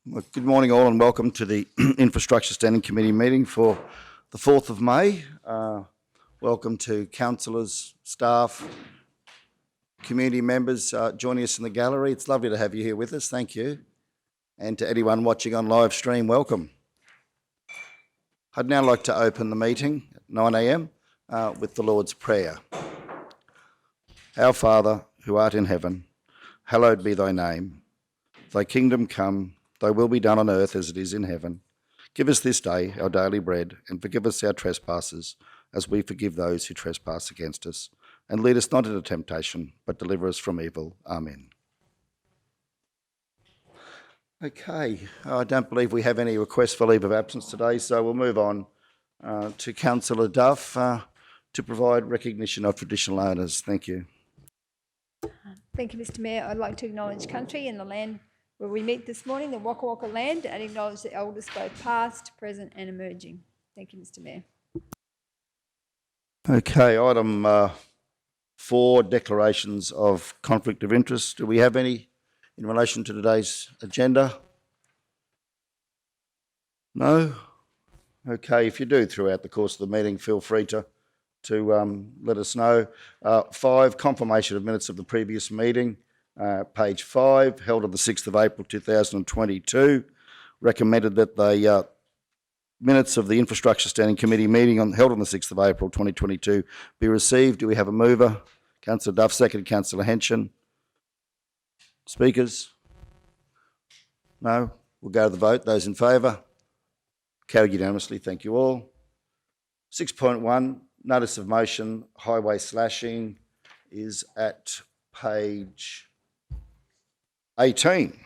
Well, good morning all and welcome to the Infrastructure Standing Committee meeting for the 4th of May. Welcome to councillors, staff, community members joining us in the gallery. It's lovely to have you here with us, thank you. And to anyone watching on live stream, welcome. I'd now like to open the meeting at 9 a.m. With the Lord's Prayer. Our Father, who art in heaven, hallowed be thy name. Thy kingdom come, thy will be done on earth as it is in heaven. Give us this day our daily bread, and forgive us our trespasses, as we forgive those who trespass against us. And lead us not into temptation, but deliver us from evil. Amen. Okay, I don't believe we have any requests for leave of absence today, so we'll move on to Councillor Duff to provide recognition of traditional owners. Thank you. Thank you, Mr Mayor. I'd like to acknowledge country and the land where we meet this morning, the Waka Waka land, and acknowledge the elders both past, present and emerging. Thank you, Mr Mayor. Okay, item 4, declarations of conflict of interest. Do we have any in relation to today's agenda? No? Okay, if you do throughout the course of the meeting, feel free to let us know. 5, confirmation of minutes of the previous meeting. Page 5, held on the 6th of April 2022, recommended that the minutes of the Infrastructure Standing Committee meeting held on the 6th of April 2022 be received. Do we have a mover? Councillor Duff, second. Councillor Henson. Speakers? No? We'll go to the vote. Those in favour? Carried unanimously. Thank you all. 6.1, notice of motion, highway slashing, is at page 18.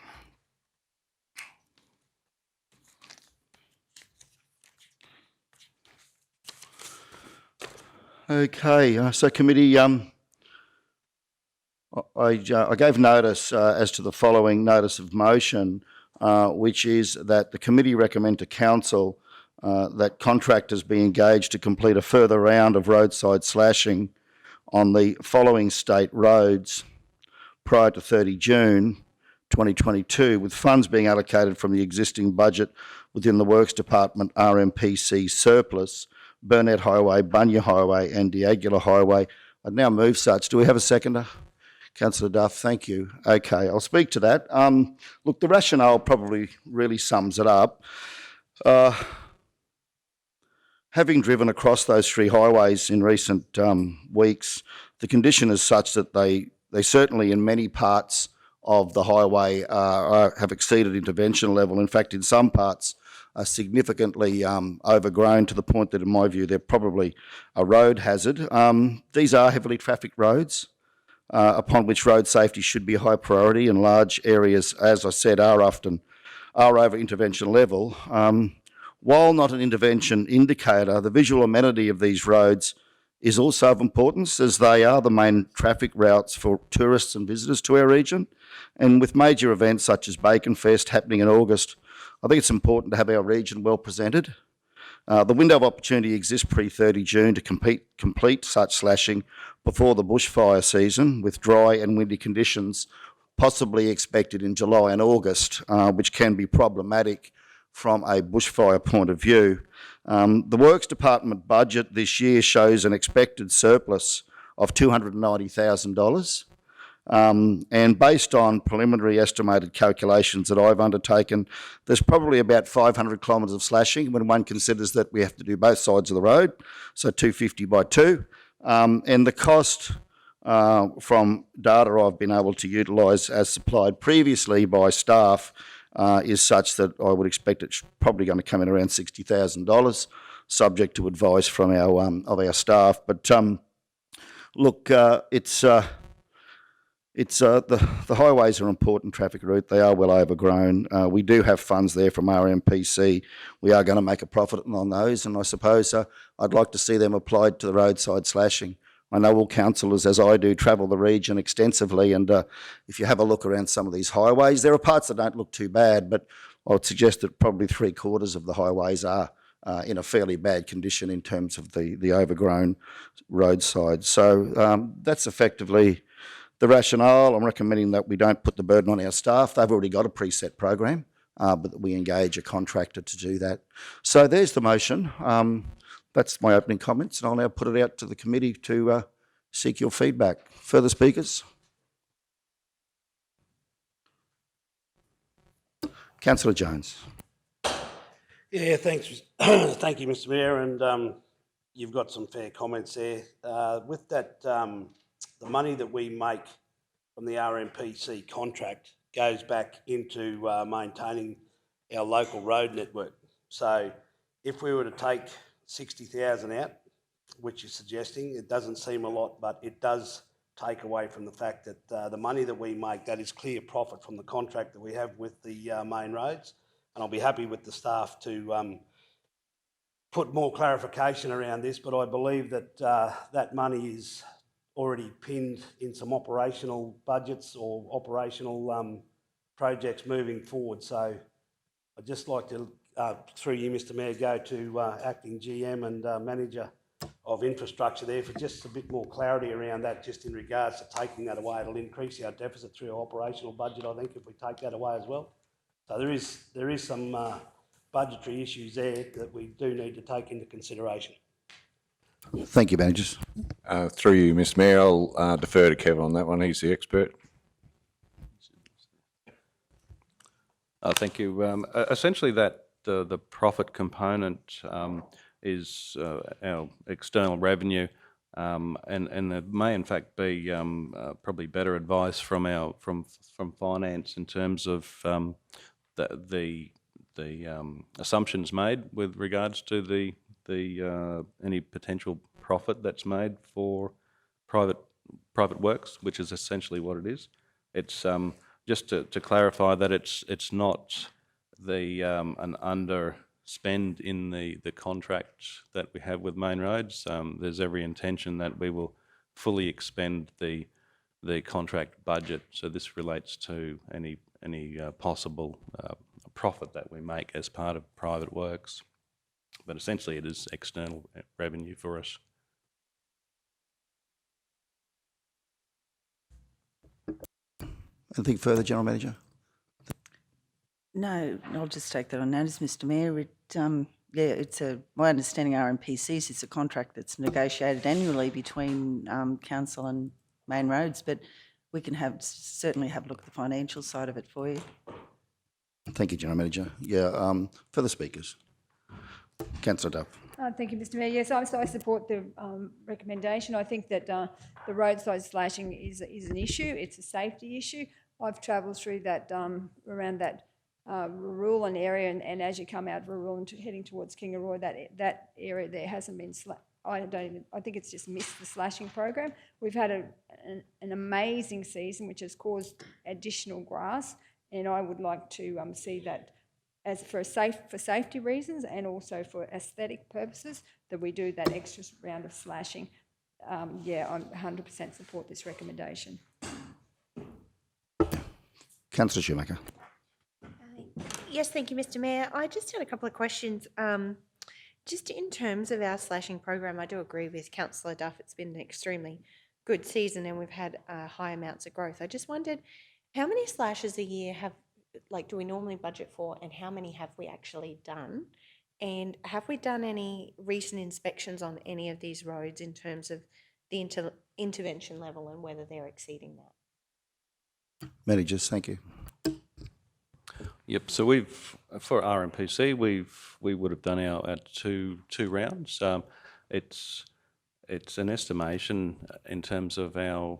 Okay, so committee, I gave notice as to the following notice of motion, which is that the committee recommend to council that contractors be engaged to complete a further round of roadside slashing on the following state roads prior to 30 June 2022, with funds being allocated from the existing budget within the Works Department Rnpc surplus, Burnett Highway, Bunya Highway and Diagula Highway. I'd now move such. Do we have a seconder? Councillor Duff, thank you. Okay, I'll speak to that. Look, the rationale probably really sums it up. Having driven across those 3 highways in recent weeks, the condition is such that they certainly in many parts of the highway have exceeded intervention level. In fact, in some parts are significantly overgrown to the point that in my view they're probably a road hazard. These are heavily trafficked roads upon which road safety should be a high priority, and large areas, as I said, are over intervention level. While not an intervention indicator, the visual amenity of these roads is also of importance, as they are the main traffic routes for tourists and visitors to our region. And with major events such as Bacon Fest happening in August, I think it's important to have our region well presented. The window of opportunity exists pre-30 June to complete such slashing before the bushfire season, with dry and windy conditions possibly expected in July and August, which can be problematic from a bushfire point of view. The Works Department budget this year shows an expected surplus of $290,000. And based on preliminary estimated calculations that I've undertaken, there's probably about 500 kilometres of slashing when one considers that we have to do both sides of the road, so 250 by 2. And the cost from data I've been able to utilise as supplied previously by staff is such that I would expect it's probably going to come in around $60,000, subject to advice from our staff. But look, the highways are an important traffic route. They are well overgrown. We do have funds there from Rnpc. We are going to make a profit on those, and I suppose I'd like to see them applied to the roadside slashing. I know all councillors, as I do, travel the region extensively, and if you have a look around some of these highways, there are parts that don't look too bad, but I would suggest that probably 3/4 of the highways are in a fairly bad condition in terms of the overgrown roadsides. So that's effectively the rationale. I'm recommending that we don't put the burden on our staff. They've already got a preset program. but that we engage a contractor to do that. So there's the motion. That's my opening comments, and I'll now put it out to the committee to seek your feedback. Further speakers? Councillor Jones. Yeah, thanks. Thank you, Mr. Mayor, and you've got some fair comments there. With that, the money that we make from the Rnpc contract goes back into maintaining our local road network. So if we were to take 60,000 out, which you're suggesting, it doesn't seem a lot, but it does take away from the fact that the money that we make, that is clear profit from the contract that we have with the main roads. And I'll be happy with the staff to put more clarification around this, but I believe that that money is already pinned in some operational budgets or operational projects moving forward. So I'd just like to, through you, Mr. Mayor, go to Acting GM and Manager of Infrastructure there for just a bit more clarity around that, just in regards to taking that away. It'll increase our deficit through our operational budget, I think, if we take that away as well. So there is some budgetary issues there that we do need to take into consideration. Thank you, managers. Through you, Mr. Mayor, I'll defer to Kevin on that one. He's the expert. Thank you. Essentially, that the profit component is our external revenue, and there may in fact be probably better advice from finance in terms of the assumptions made with regards to the any potential profit that's made for private works, which is essentially what it is. It's just to clarify that it's not an underspend in the contract that we have with Main Roads. There's every intention that we will fully expend the contract budget. So this relates to any possible profit that we make as part of private works. But essentially it is external revenue for us. Anything further, General Manager? No, I'll just take that on notice, Mr. Mayor. It's my understanding Rnpcs, it's a contract that's negotiated annually between council and Main Roads, but we can certainly have a look at the financial side of it for you. Thank you, General Manager. Yeah, further speakers. Councillor Duff. Thank you, Mr. Mayor. Yes, I support the recommendation. I think that the roadside slashing is an issue. It's a safety issue. I've travelled through that around that Rural area, and as you come out of Rural and heading towards Kingaroy, that area there hasn't been I think it's just missed the slashing program. We've had an amazing season, which has caused additional grass, and I would like to see that as for safety reasons and also for aesthetic purposes, that we do that extra round of slashing. Yeah, I 100% support this recommendation. Councillor Schumacher. Yes, thank you, Mr. Mayor. I just had a couple of questions. Just in terms of our slashing program, I do agree with Councillor Duff. It's been an extremely good season and we've had high amounts of growth. I just wondered, how many slashes a year do we normally budget for, and how many have we actually done? And have we done any recent inspections on any of these roads in terms of the intervention level and whether they're exceeding that? Managers, thank you. Yep. So for Rnpc we would have done our two rounds. It's an estimation in terms of our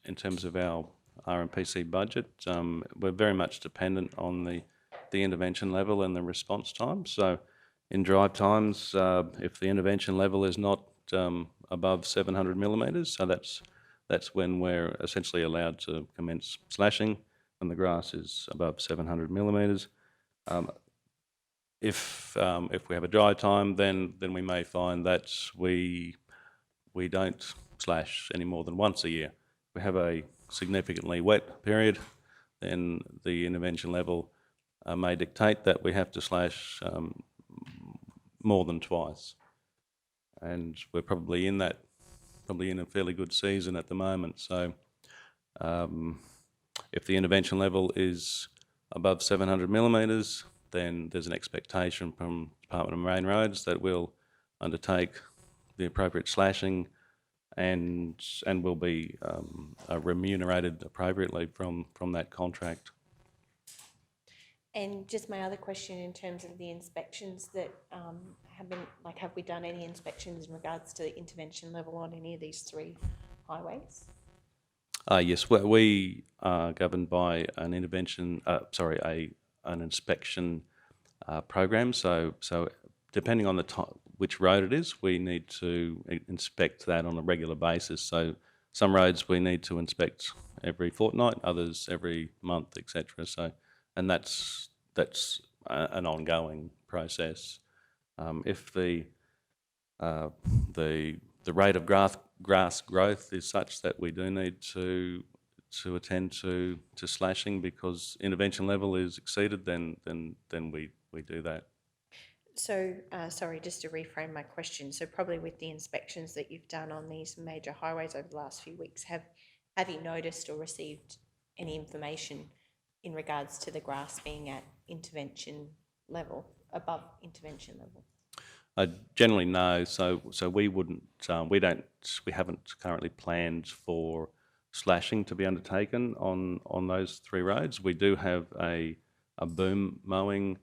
Rnpc budget. We're very much dependent on the intervention level and the response time. So in drive times, if the intervention level is not above 700 millimetres, so that's when we're essentially allowed to commence slashing, when the grass is above 700 millimetres. If we have a dry time, then we may find that we don't slash any more than once a year. If we have a significantly wet period, then the intervention level may dictate that we have to slash more than twice. And we're probably in a fairly good season at the moment. So if the intervention level is above 700 millimetres, then there's an expectation from Department of Main Roads that we'll undertake the appropriate slashing and will be remunerated appropriately from that contract. And just my other question in terms of the inspections that have been, like, have we done any inspections in regards to the intervention level on any of these 3 highways? Yes, we are governed by an an inspection program. So depending on which road it is, we need to inspect that on a regular basis. So some roads we need to inspect every fortnight, others every month, etc. So, and that's an ongoing process. If the rate of grass growth is such that we do need to attend to slashing because intervention level is exceeded, then we do that. So, sorry, just to reframe my question. So probably with the inspections that you've done on these major highways over the last few weeks, have you noticed or received any information in regards to the grass being at intervention level, above intervention level? Generally, no. So we wouldn't. We haven't currently planned for slashing to be undertaken on those 3 roads. We do have a boom mowing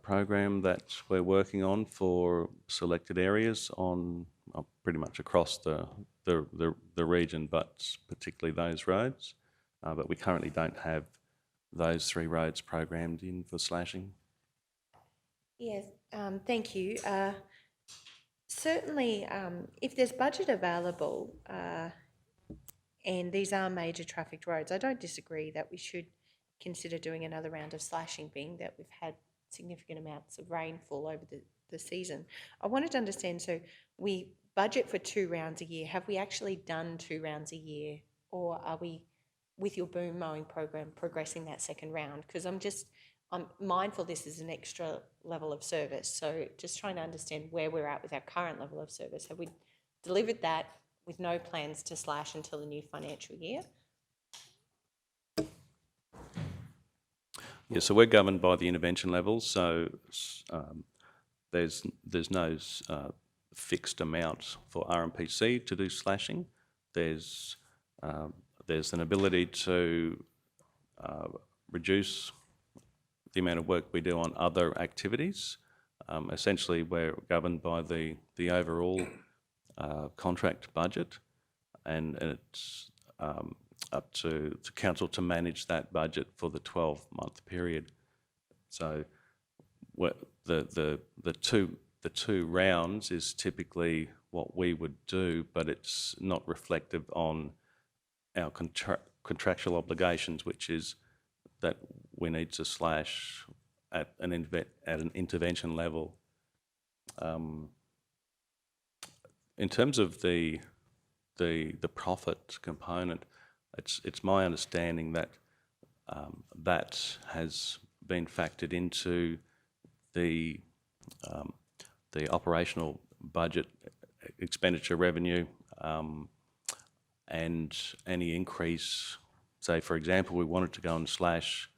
program that we're working on for selected areas on pretty much across the region, but particularly those roads. But we currently don't have those 3 roads programmed in for slashing. Yes, thank you. Certainly, if there's budget available and these are major trafficked roads, I don't disagree that we should consider doing another round of slashing, being that we've had significant amounts of rainfall over the season. I wanted to understand, so we budget for 2 rounds a year. Have we actually done 2 rounds a year, or are we, with your boom mowing program, progressing that second round? Because I'm mindful this is an extra level of service, so just trying to understand where we're at with our current level of service. Have we delivered that with no plans to slash until the new financial year? Yeah, so we're governed by the intervention levels, so there's no fixed amount for Rnpc to do slashing. There's an ability to reduce the amount of work we do on other activities. Essentially, we're governed by the overall contract budget, and it's up to council to manage that budget for the 12-month period. So the two rounds is typically what we would do, but it's not reflective on our contractual obligations, which is that we need to slash at an intervention level. In terms of the profit component, it's my understanding that that has been factored into the operational budget expenditure revenue, and any increase, say for example we wanted to go and slash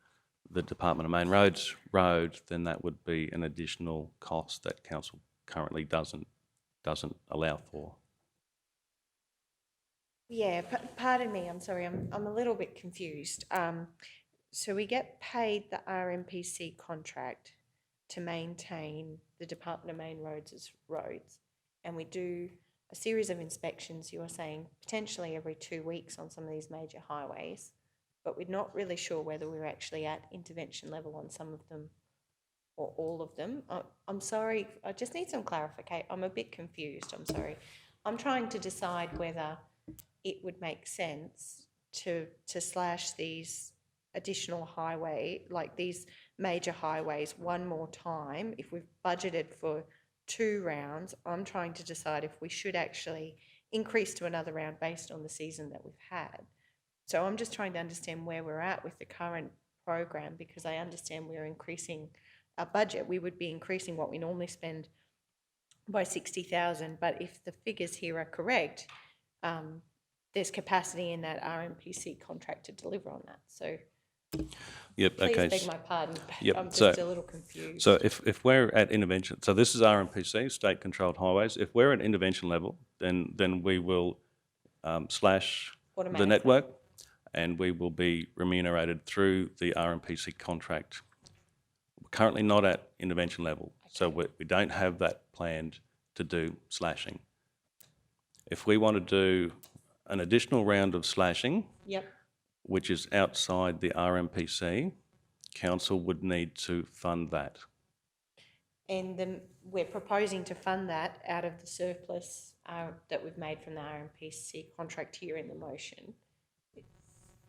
the Department of Main Roads road, then that would be an additional cost that council currently doesn't allow for. Yeah, pardon me, I'm sorry, I'm a little bit confused. So we get paid the Rnpc contract to maintain the Department of Main Roads' roads, and we do a series of inspections, you were saying, potentially every 2 weeks on some of these major highways, but we're not really sure whether we're actually at intervention level on some of them or all of them. I'm sorry, I just need some clarification. I'm a bit confused, I'm sorry. I'm trying to decide whether it would make sense to slash these additional like these major highways one more time. If we've budgeted for 2 rounds, I'm trying to decide if we should actually increase to another round based on the season that we've had. So I'm just trying to understand where we're at with the current program, because I understand we're increasing our budget. We would be increasing what we normally spend by 60,000, but if the figures here are correct, there's capacity in that Rnpc contract to deliver on that. So Yep, okay. Please beg my pardon, but Yep, I'm so- just a little confused. So if we're at intervention, so this is RMPC, state-controlled highways. If we're at intervention level, then we will slash the Automatically. network, and we will be remunerated through the RMPC contract. We're currently not at intervention level, so we don't have that planned to do slashing. If we want to do an additional round of slashing, Yep. which is outside the RMPC, council would need to fund that. And then we're proposing to fund that out of the surplus that we've made from the RNPC contract here in the motion.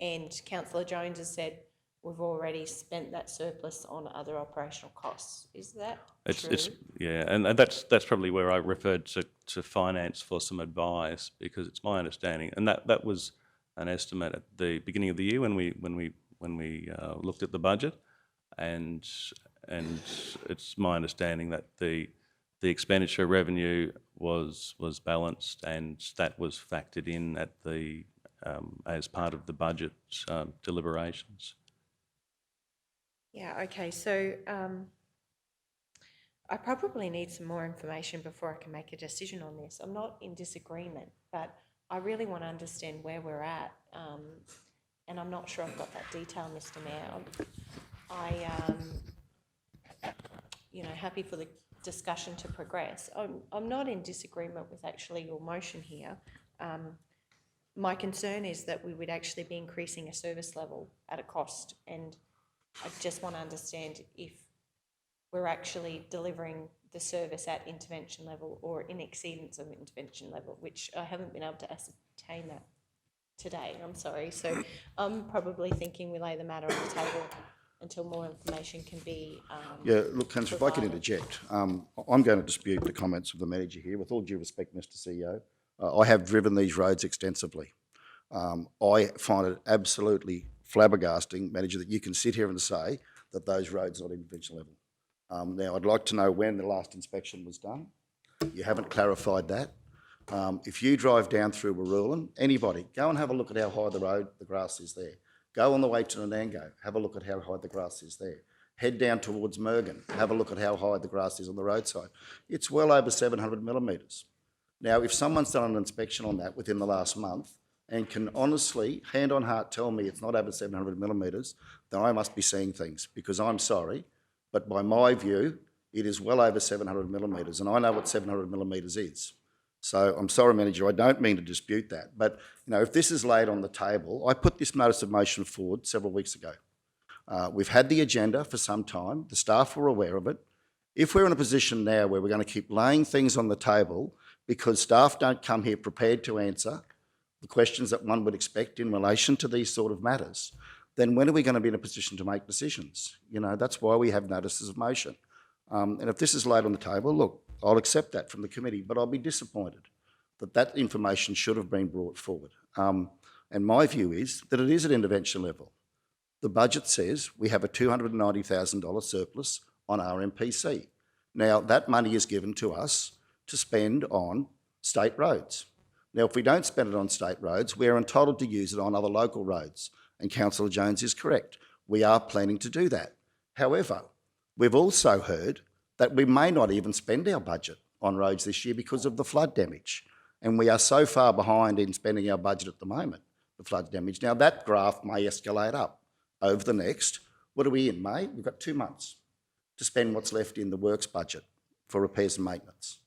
And Councillor Jones has said we've already spent that surplus on other operational costs. Is that true? Yeah, and that's probably where I referred to finance for some advice, because it's my understanding, and that was an estimate at the beginning of the year when we looked at the budget, and it's my understanding that the expenditure revenue was balanced, and that was factored in at the as part of the budget deliberations. Yeah, okay, so I probably need some more information before I can make a decision on this. I'm not in disagreement, but I really want to understand where we're at, and I'm not sure I've got that detail, Mr. Mayor. Happy for the discussion to progress. I'm not in disagreement with actually your motion here. My concern is that we would actually be increasing a service level at a cost, and I just want to understand if we're actually delivering the service at intervention level or in exceedance of intervention level, which I haven't been able to ascertain that today. I'm sorry. So I'm probably thinking we lay the matter on the table until more information can be Yeah, look, Councillor, if I could provided. interject, I'm going to dispute the comments of the manager here. With all due respect, Mr CEO, I have driven these roads extensively. I find it absolutely flabbergasting, manager, that you can sit here and say that those roads are not intervention level. Now, I'd like to know when the last inspection was done. You haven't clarified that. If you drive down through Warrulan, anybody, go and have a look at how high the grass is there. Go on the way to Nanango, have a look at how high the grass is there. Head down towards Mergen, have a look at how high the grass is on the roadside. It's well over 700 millimetres. Now, if someone's done an inspection on that within the last month and can honestly, hand on heart, tell me it's not over 700 millimetres, then I must be seeing things, because I'm sorry, but by my view, it is well over 700 millimetres, and I know what 700 millimetres is. So I'm sorry, manager, I don't mean to dispute that, but if this is laid on the table, I put this notice of motion forward several weeks ago. We've had the agenda for some time. The staff were aware of it. If we're in a position now where we're going to keep laying things on the table because staff don't come here prepared to answer the questions that one would expect in relation to these sort of matters, then when are we going to be in a position to make decisions? That's why we have notices of motion. And if this is laid on the table, look, I'll accept that from the committee, but I'll be disappointed that information should have been brought forward. And my view is that it is at intervention level. The budget says we have a $290,000 surplus on RMPC. Now, that money is given to us to spend on state roads. Now, if we don't spend it on state roads, we're entitled to use it on other local roads. And Councillor Jones is correct. We are planning to do that. However, we've also heard that we may not even spend our budget on roads this year because of the flood damage. And we are so far behind in spending our budget at the moment, the flood damage. Now, that graph may escalate up over the next, what are we in, May? We've got 2 months to spend what's left in the works budget for repairs and maintenance.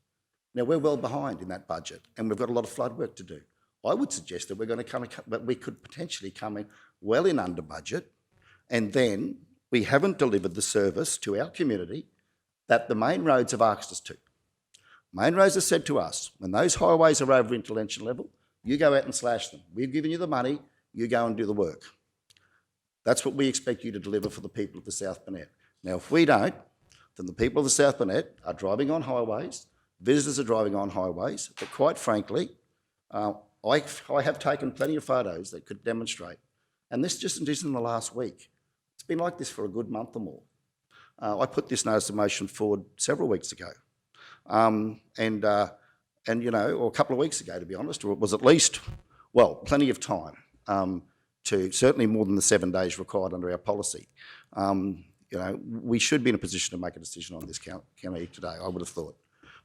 Now, we're well behind in that budget, and we've got a lot of flood work to do. I would suggest that we could potentially come in well in under budget, and then we haven't delivered the service to our community that the main roads have asked us to. Main roads have said to us, when those highways are over intervention level, you go out and slash them. We've given you the money, you go and do the work. That's what we expect you to deliver for the people of the South Burnett. Now, if we don't, then the people of the South Burnett are driving on highways, visitors are driving on highways, but quite frankly, I have taken plenty of photos that could demonstrate, and this just isn't in the last week. It's been like this for a good month or more. I put this notice of motion forward several weeks ago, or a couple of weeks ago, to be honest, or it was at least, plenty of time to certainly more than the 7 days required under our policy. We should be in a position to make a decision on this county today, I would have thought.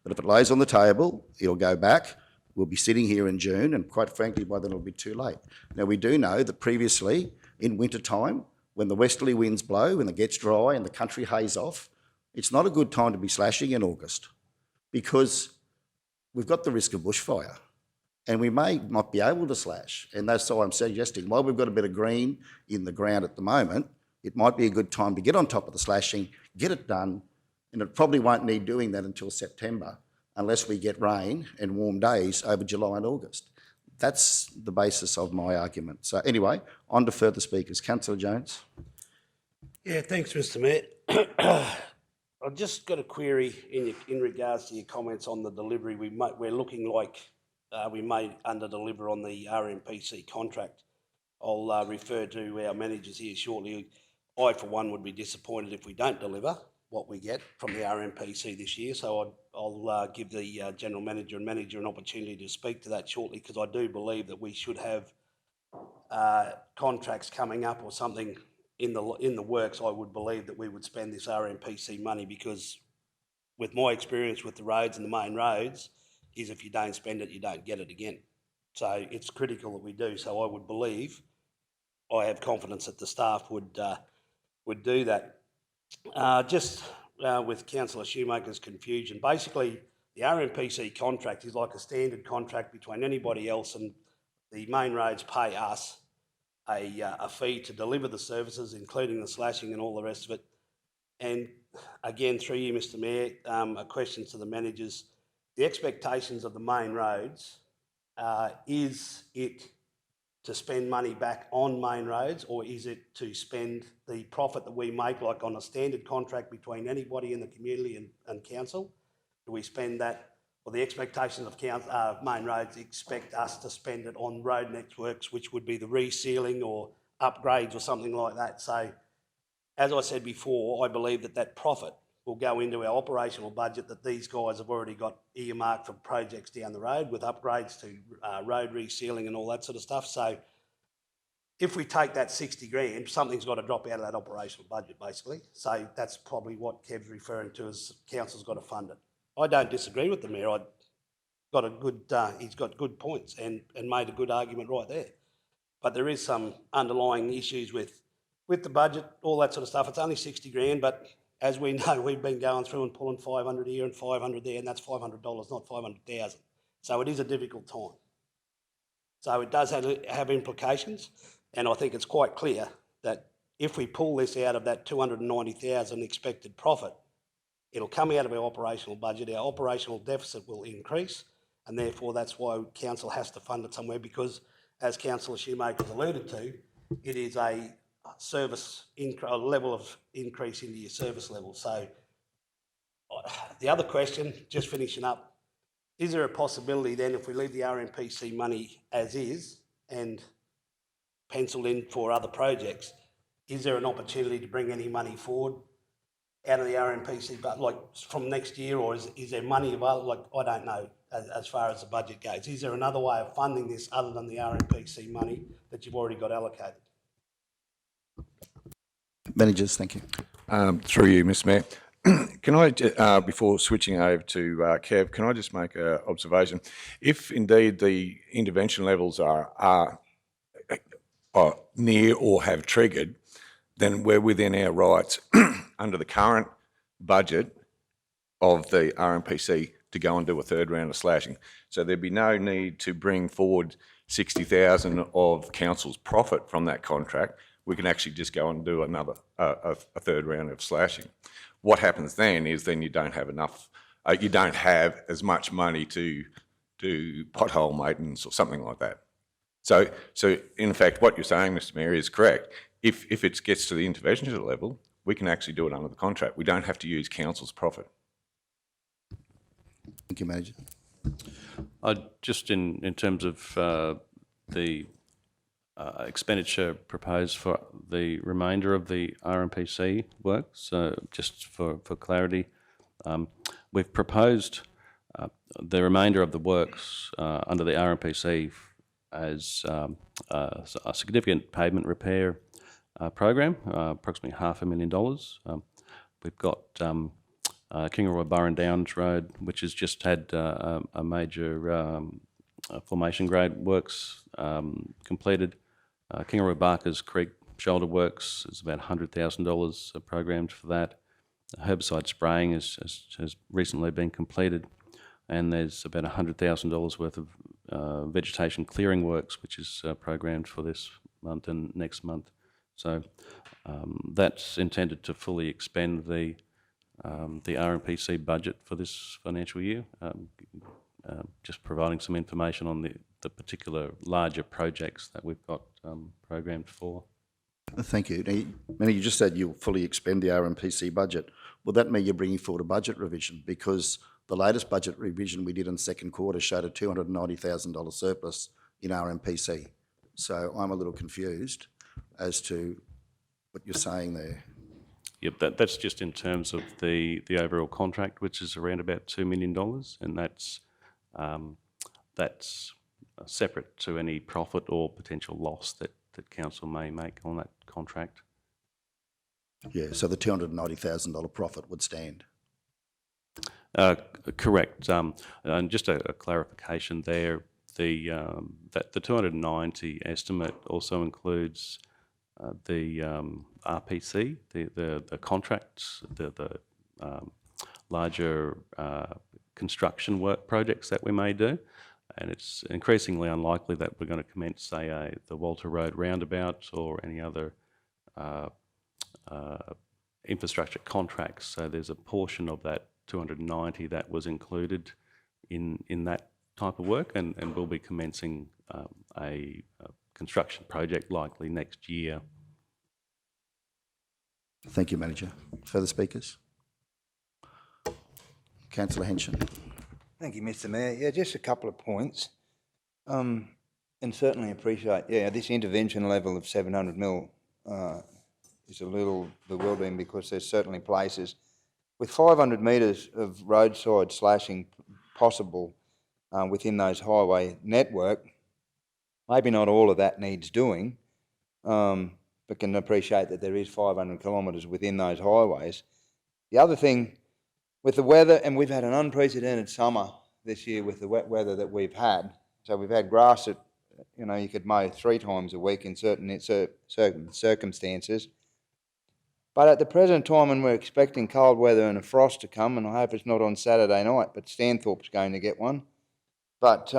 But if it lays on the table, it'll go back. We'll be sitting here in June, and quite frankly, by then it'll be too late. Now, we do know that previously, in winter time, when the westerly winds blow and it gets dry and the country haze off, it's not a good time to be slashing in August, because we've got the risk of bushfire and we may not be able to slash. And that's why I'm suggesting, while we've got a bit of green in the ground at the moment, it might be a good time to get on top of the slashing, get it done, and it probably won't need doing that until September, unless we get rain and warm days over July and August. That's the basis of my argument. So anyway, on to further speakers. Councillor Jones. Yeah, thanks, Mr. Mayor. I've just got a query in regards to your comments on the delivery. We're looking like we may under-deliver on the Rnpc contract. I'll refer to our managers here shortly. I, for one, would be disappointed if we don't deliver what we get from the Rnpc this year. So I'll give the General Manager and Manager an opportunity to speak to that shortly, because I do believe that we should have contracts coming up or something in the works. I would believe that we would spend this Rnpc money, because with my experience with the roads and the main roads, is if you don't spend it, you don't get it again. So it's critical that we do. So I would believe, I have confidence that the staff would do that. With Councillor Shoemaker's confusion, basically the Rnpc contract is like a standard contract between anybody else, and the main roads pay us a fee to deliver the services, including the slashing and all the rest of it. And again, through you, Mr. Mayor, a question to the managers. The expectations of the main roads, is it to spend money back on main roads, or is it to spend the profit that we make, like on a standard contract between anybody in the community and council? Do we spend that, or the expectations of main roads expect us to spend it on road networks, which would be the resealing or upgrades or something like that? So, as I said before, I believe that profit will go into our operational budget that these guys have already got earmarked for projects down the road, with upgrades to road resealing and all that sort of stuff. So if we take that 60 grand, something's got to drop out of that operational budget, basically. So that's probably what Kev's referring to as council's got to fund it. I don't disagree with the Mayor. He's got good points and made a good argument right there. But there is some underlying issues with the budget, all that sort of stuff. It's only 60 grand, but as we know, we've been going through and pulling 500 here and 500 there, and that's $500, not 500,000. So it is a difficult time. So it does have implications, and I think it's quite clear that if we pull this out of that 290,000 expected profit, it'll come out of our operational budget. Our operational deficit will increase, and therefore that's why council has to fund it somewhere, because, as Councillor Shoemaker's alluded to, it is a level of increase into your service level. So the other question, just finishing up, is there a possibility then, if we leave the Rnpc money as is and penciled in for other projects, is there an opportunity to bring any money forward out of the Rnpc, but like from next year, or is there money available? Like, I don't know, as far as the budget goes. Is there another way of funding this other than the Rnpc money that you've already got allocated? Managers, thank you. Through you, Mr. Mayor. Can I, before switching over to Kev, can I just make an observation? If indeed the intervention levels are near or have triggered, then we're within our rights under the current budget of the Rnpc to go and do a third round of slashing. So there'd be no need to bring forward 60,000 of council's profit from that contract. We can actually just go and do another a third round of slashing. What happens then is you don't have enough, you don't have as much money to do pothole maintenance or something like that. So in fact, what you're saying, Mr. Mayor, is correct. If it gets to the intervention level, we can actually do it under the contract. We don't have to use council's profit. Thank you, Manager. Just in terms of the expenditure proposed for the remainder of the Rnpc work, so just for clarity, we've proposed the remainder of the works under the Rnpc as a significant pavement repair program, approximately $500,000. We've got Kingaroy Burren Downs Road, which has just had a major formation grade works completed. Kingaroy Barker's Creek shoulder works is about $100,000 programmed for that. Herbicide spraying has recently been completed, and there's about $100,000 worth of vegetation clearing works, which is programmed for this month and next month. So that's intended to fully expend the Rnpc budget for this financial year. Just providing some information on the particular larger projects that we've got programmed for. Thank you. Now, you just said you'll fully expend the RMPC budget. Will that mean you're bringing forward a budget revision? Because the latest budget revision we did in second quarter showed a $290,000 surplus in RMPC. So I'm a little confused as to what you're saying there. Yep, that's just in terms of the overall contract, which is around about $2 million, and that's separate to any profit or potential loss that council may make on that contract. Yeah, so the $290,000 profit would stand. Correct. And just a clarification there, that the 290 estimate also includes the RPC, the contracts, the larger construction work projects that we may do. And it's increasingly unlikely that we're going to commence, say, the Walter Road roundabout or any other infrastructure contracts. So there's a portion of that 290 that was included in that type of work, and we'll be commencing a construction project likely next year. Thank you, Manager. Further speakers? Councillor Henshin. Thank you, Mr. Mayor. Yeah, just a couple of points. And certainly appreciate, this intervention level of 700 mil is a little bewildering, because there's certainly places with 500 metres of roadside slashing possible within those highway network. Maybe not all of that needs doing, but can appreciate that there is 500 kilometres within those highways. The other thing, with the weather, and we've had an unprecedented summer this year with the wet weather that we've had. So we've had grass that, you could mow 3 times a week in certain circumstances. But at the present time, when we're expecting cold weather and a frost to come, and I hope it's not on Saturday night, but Stanthorpe's going to get one. But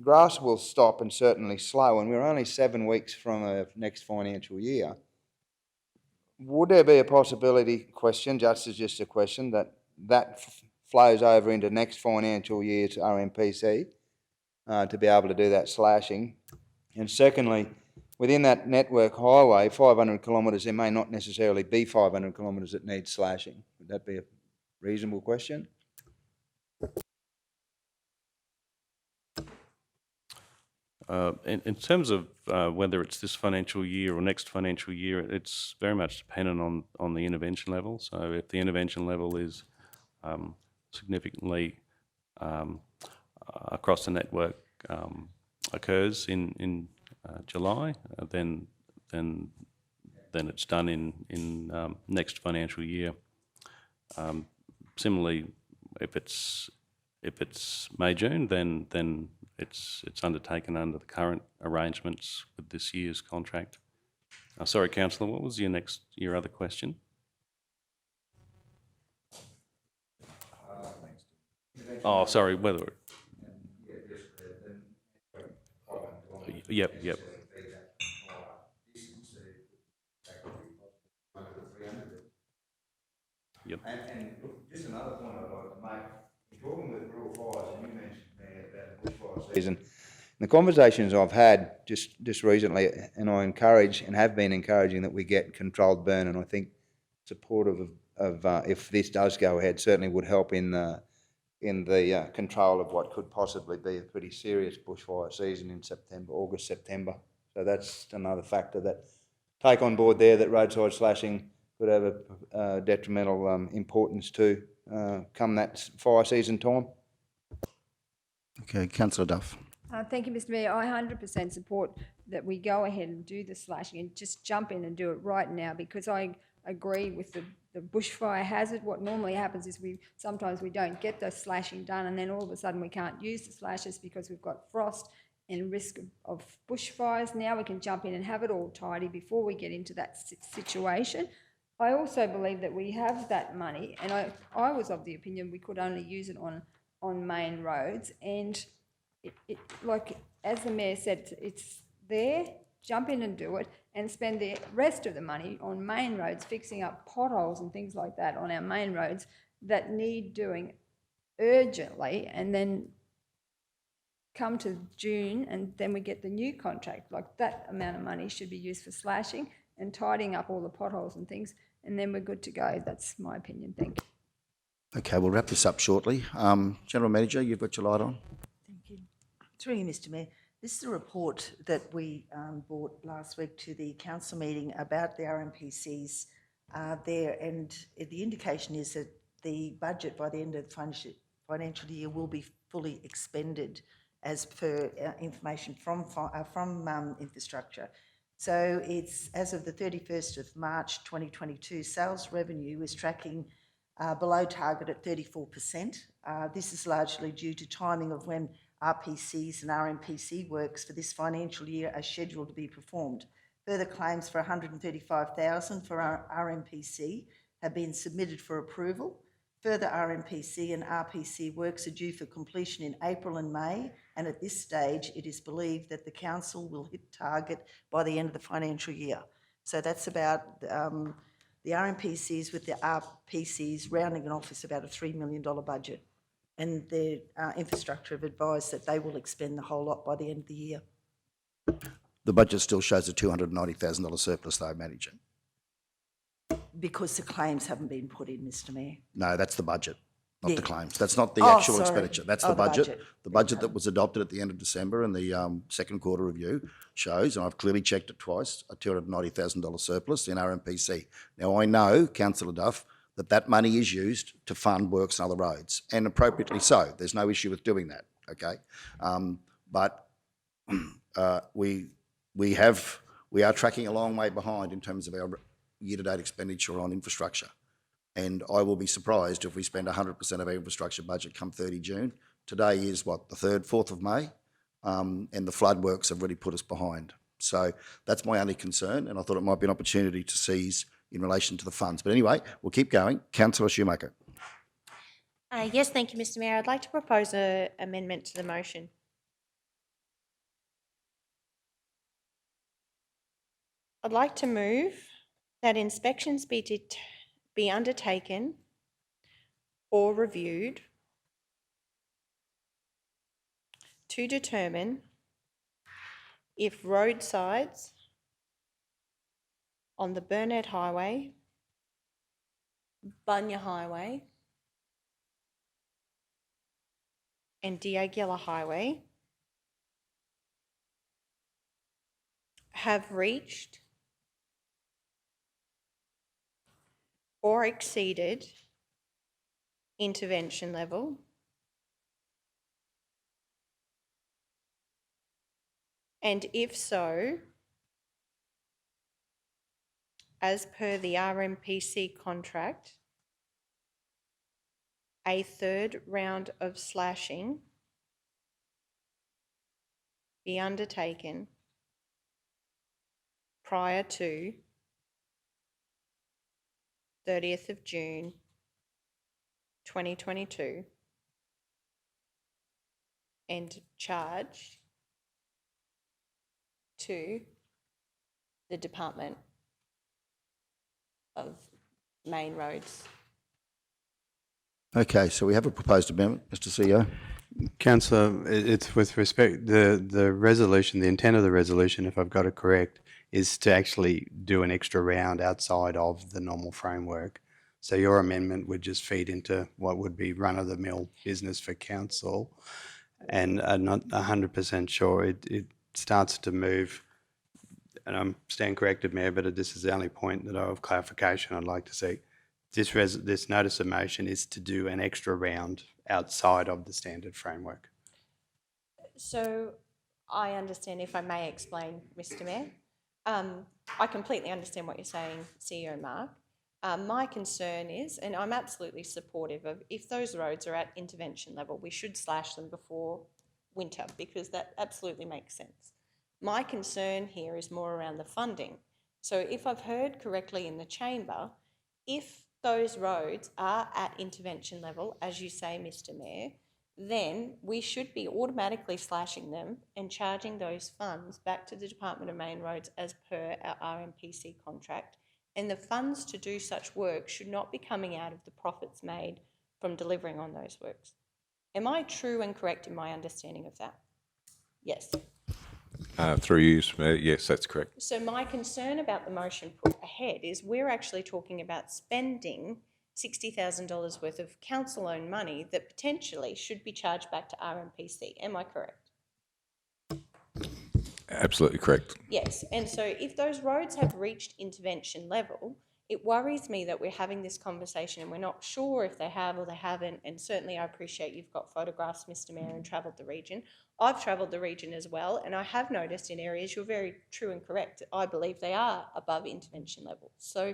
grass will stop and certainly slow, and we're only 7 weeks from a next financial year. Would there be a possibility, just a question, that flows over into next financial year's RMPC to be able to do that slashing? And secondly, within that network highway, 500 kilometres, there may not necessarily be 500 kilometres that need slashing. Would that be a reasonable question? In terms of whether it's this financial year or next financial year, it's very much dependent on the intervention level. So if the intervention level is significantly across the network occurs in July, then it's done in next financial year. Similarly, if it's May, June, then it's undertaken under the current arrangements with this year's contract. Sorry, Councillor, what was your other question? Oh, sorry, whether. Yep. Yep. And just another point I'd like to make. Talking with rural fires, and you mentioned there about the bushfire season. The conversations I've had just recently, and I encourage and have been encouraging that we get controlled burn, and I think supportive of if this does go ahead, certainly would help in the control of what could possibly be a pretty serious bushfire season in August, September. So that's another factor that take on board there, that roadside slashing could have a detrimental importance to come that fire season time. Okay, Councillor Duff. Thank you, Mr Mayor. I 100% support that we go ahead and do the slashing and just jump in and do it right now, because I agree with the bushfire hazard. What normally happens is sometimes we don't get the slashing done, and then all of a sudden we can't use the slashes because we've got frost and risk of bushfires. Now we can jump in and have it all tidy before we get into that situation. I also believe that we have that money, and I was of the opinion we could only use it on main roads, and like as the Mayor said, it's there, jump in and do it, and spend the rest of the money on main roads, fixing up potholes and things like that on our main roads that need doing urgently, and then come to June and then we get the new contract. Like, that amount of money should be used for slashing and tidying up all the potholes and things, and then we're good to go. That's my opinion. Thank you. Okay, we'll wrap this up shortly. General Manager, you've got your light on. Thank you. Through you, Mr Mayor. This is a report that we brought last week to the council meeting about the Rnpcs there, and the indication is that the budget by the end of the financial year will be fully expended as per information from infrastructure. So it's, as of the 31st of March 2022, sales revenue is tracking below target at 34%. This is largely due to timing of when RPCs and Rnpc works for this financial year are scheduled to be performed. Further claims for $135,000 for our Rnpc have been submitted for approval. Further Rnpc and RPC works are due for completion in April and May, and at this stage it is believed that the council will hit target by the end of the financial year. So that's about the Rnpcs with the RPCs rounding it off is about a $3 million budget. And the infrastructure have advised that they will expend the whole lot by the end of the year. The budget still shows a $290,000 surplus though, Manager. Because the claims haven't been put in, Mr Mayor. No, that's the budget, not the Yeah. claims. That's not the Oh, actual sorry. expenditure. That's Oh, the the budget. budget. The budget that was adopted at the end of December and the second quarter review shows, and I've clearly checked it twice, a $290,000 surplus in Rnpc. Now, I know, Councillor Duff, that money is used to fund works on other roads, and appropriately so. There's no issue with doing that, okay? But we are tracking a long way behind in terms of our year-to-date expenditure on infrastructure. And I will be surprised if we spend 100% of our infrastructure budget come 30 June. Today is, what, the 3rd, 4th of May? And the flood works have really put us behind. So that's my only concern, and I thought it might be an opportunity to seize in relation to the funds. But anyway, we'll keep going. Councillor Shoemaker. Yes, thank you, Mr Mayor. I'd like to propose an amendment to the motion. I'd like to move that inspections be undertaken or reviewed to determine if roadsides on the Burnett Highway, Bunya Highway and Diagila Highway have reached or exceeded intervention level, and if so, as per the Rnpc contract, a 3rd round of slashing be undertaken prior to 30th of June 2022 and charged to the Department of Main Roads. Okay, so we have a proposed amendment, Mr CEO. Councillor, it's with respect, the resolution, the intent of the resolution, if I've got it correct, is to actually do an extra round outside of the normal framework. So your amendment would just feed into what would be run-of-the-mill business for council. And I'm not 100% sure. It starts to move, and I'm stand corrected, Mayor, but this is the only point that I have clarification I'd like to see. This notice of motion is to do an extra round outside of the standard framework. So I understand, if I may explain, Mr Mayor. I completely understand what you're saying, CEO Mark. My concern is, and I'm absolutely supportive of, if those roads are at intervention level, we should slash them before winter, because that absolutely makes sense. My concern here is more around the funding. So if I've heard correctly in the chamber, if those roads are at intervention level, as you say, Mr Mayor, then we should be automatically slashing them and charging those funds back to the Department of Main Roads as per our Rnpc contract. And the funds to do such work should not be coming out of the profits made from delivering on those works. Am I true and correct in my understanding of that? Yes. Through you, Mr Mayor, yes, that's correct. So my concern about the motion put ahead is we're actually talking about spending $60,000 worth of council-owned money that potentially should be charged back to Rnpc. Am I correct? Absolutely correct. Yes, and so if those roads have reached intervention level, it worries me that we're having this conversation and we're not sure if they have or they haven't, and certainly I appreciate you've got photographs, Mr Mayor, and travelled the region. I've travelled the region as well, and I have noticed in areas, you're very true and correct, I believe they are above intervention level. So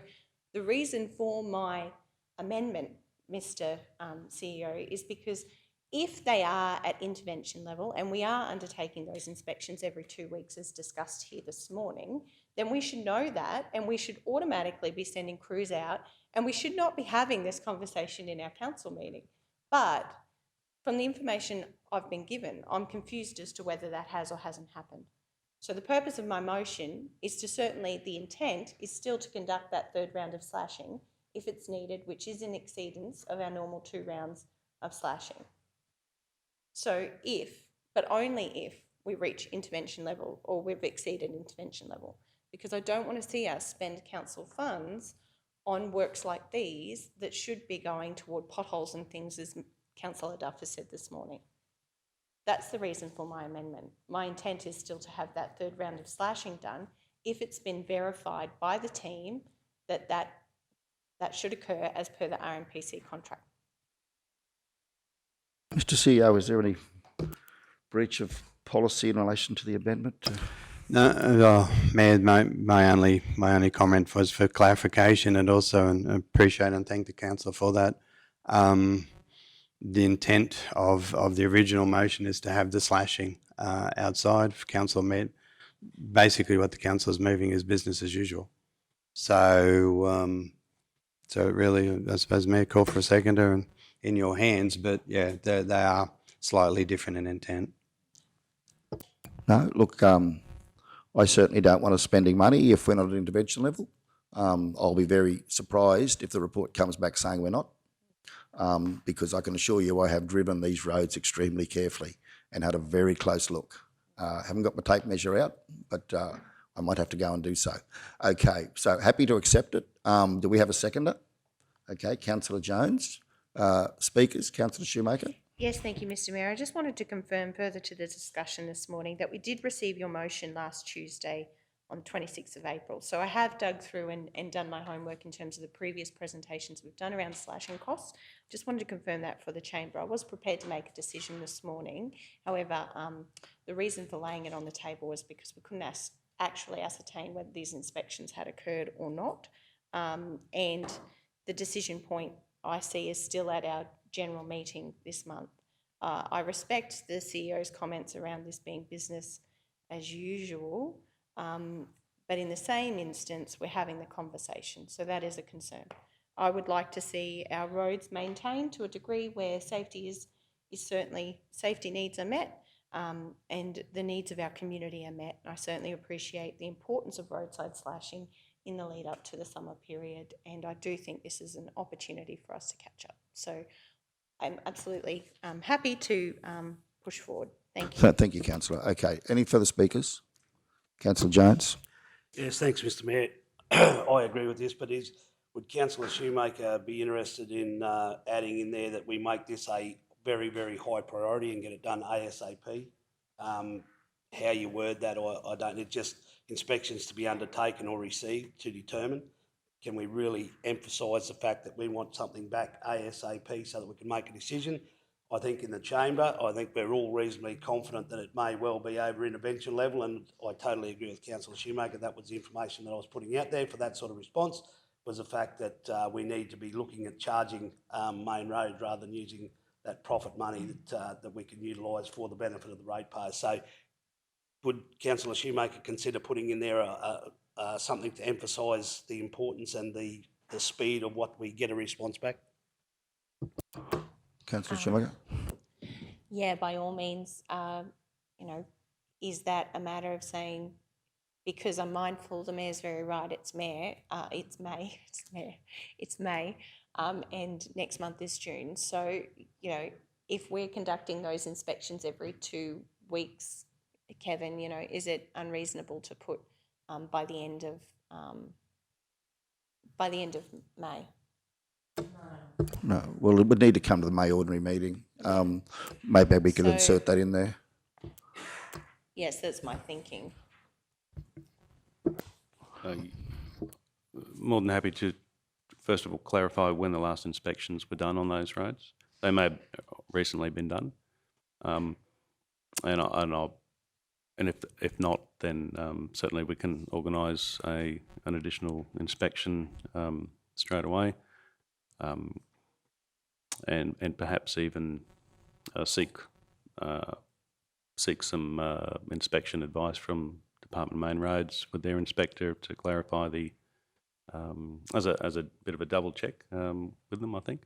the reason for my amendment, Mr CEO, is because if they are at intervention level, and we are undertaking those inspections every 2 weeks as discussed here this morning, then we should know that, and we should automatically be sending crews out, and we should not be having this conversation in our council meeting. But from the information I've been given, I'm confused as to whether that has or hasn't happened. So the purpose of my motion is to, certainly the intent is still to conduct that third round of slashing if it's needed, which is in exceedance of our normal 2 rounds of slashing. So if, but only if, we reach intervention level or we've exceeded intervention level, because I don't want to see us spend council funds on works like these that should be going toward potholes and things, as Councillor Duff has said this morning. That's the reason for my amendment. My intent is still to have that third round of slashing done if it's been verified by the team that that should occur as per the Rnpc contract. Mr. CEO, is there any breach of policy in relation to the amendment? No, Mayor, my only comment was for clarification, and also appreciate and thank the council for that. The intent of the original motion is to have the slashing outside. Council met. Basically, what the council is moving is business as usual. So, so really, I suppose, Mayor, call for a seconder and in your hands. But yeah, they are slightly different in intent. No, look, I certainly don't want us spending money if we're not at intervention level. I'll be very surprised if the report comes back saying we're not, because I can assure you I have driven these roads extremely carefully and had a very close look. Haven't got my tape measure out, but I might have to go and do so. Okay, so happy to accept it. Do we have a seconder? Okay, Councillor Jones. Speakers, Councillor Shoemaker. Yes, thank you, Mr Mayor. I just wanted to confirm further to the discussion this morning that we did receive your motion last Tuesday on 26th of April. So I have dug through and done my homework in terms of the previous presentations we've done around slashing costs. Just wanted to confirm that for the chamber. I was prepared to make a decision this morning. However, the reason for laying it on the table was because we couldn't actually ascertain whether these inspections had occurred or not. And the decision point I see is still at our general meeting this month. I respect the CEO's comments around this being business as usual, but in the same instance, we're having the conversation, so that is a concern. I would like to see our roads maintained to a degree where safety is certainly, safety needs are met, and the needs of our community are met. I certainly appreciate the importance of roadside slashing in the lead up to the summer period, and I do think this is an opportunity for us to catch up. So I'm absolutely happy to push forward. Thank you. Thank you, Councillor. Okay, any further speakers? Councillor Jones. Yes, thanks, Mr Mayor. I agree with this, but would Councillor Shoemaker be interested in adding in there that we make this a very, very high priority and get it done ASAP? How you word that, I don't know, just inspections to be undertaken or received to determine. Can we really emphasise the fact that we want something back ASAP so that we can make a decision? I think in the chamber, I think we're all reasonably confident that it may well be over intervention level, and I totally agree with Councillor Shoemaker. That was the information that I was putting out there for that sort of response, was the fact that we need to be looking at charging main road rather than using that profit money that we can utilise for the benefit of the ratepayers. So would Councillor Shoemaker consider putting in there something to emphasise the importance and the speed of what we get a response back? Councillor Shoemaker. Yeah, by all means, you know, is that a matter of saying, because I'm mindful the Mayor's very right, it's May, and next month is June. So, you know, if we're conducting those inspections every 2 weeks, Kevin, you know, is it unreasonable to put by the end of May? No, well, it would need to come to the May ordinary meeting. Maybe we could So- insert that in there. Yes, that's my thinking. More than happy to, first of all, clarify when the last inspections were done on those roads. They may have recently been done. And if not, then certainly we can organise an additional inspection straight away, and perhaps even seek some inspection advice from Department of Main Roads with their inspector to clarify the as a bit of a double check with them, I think.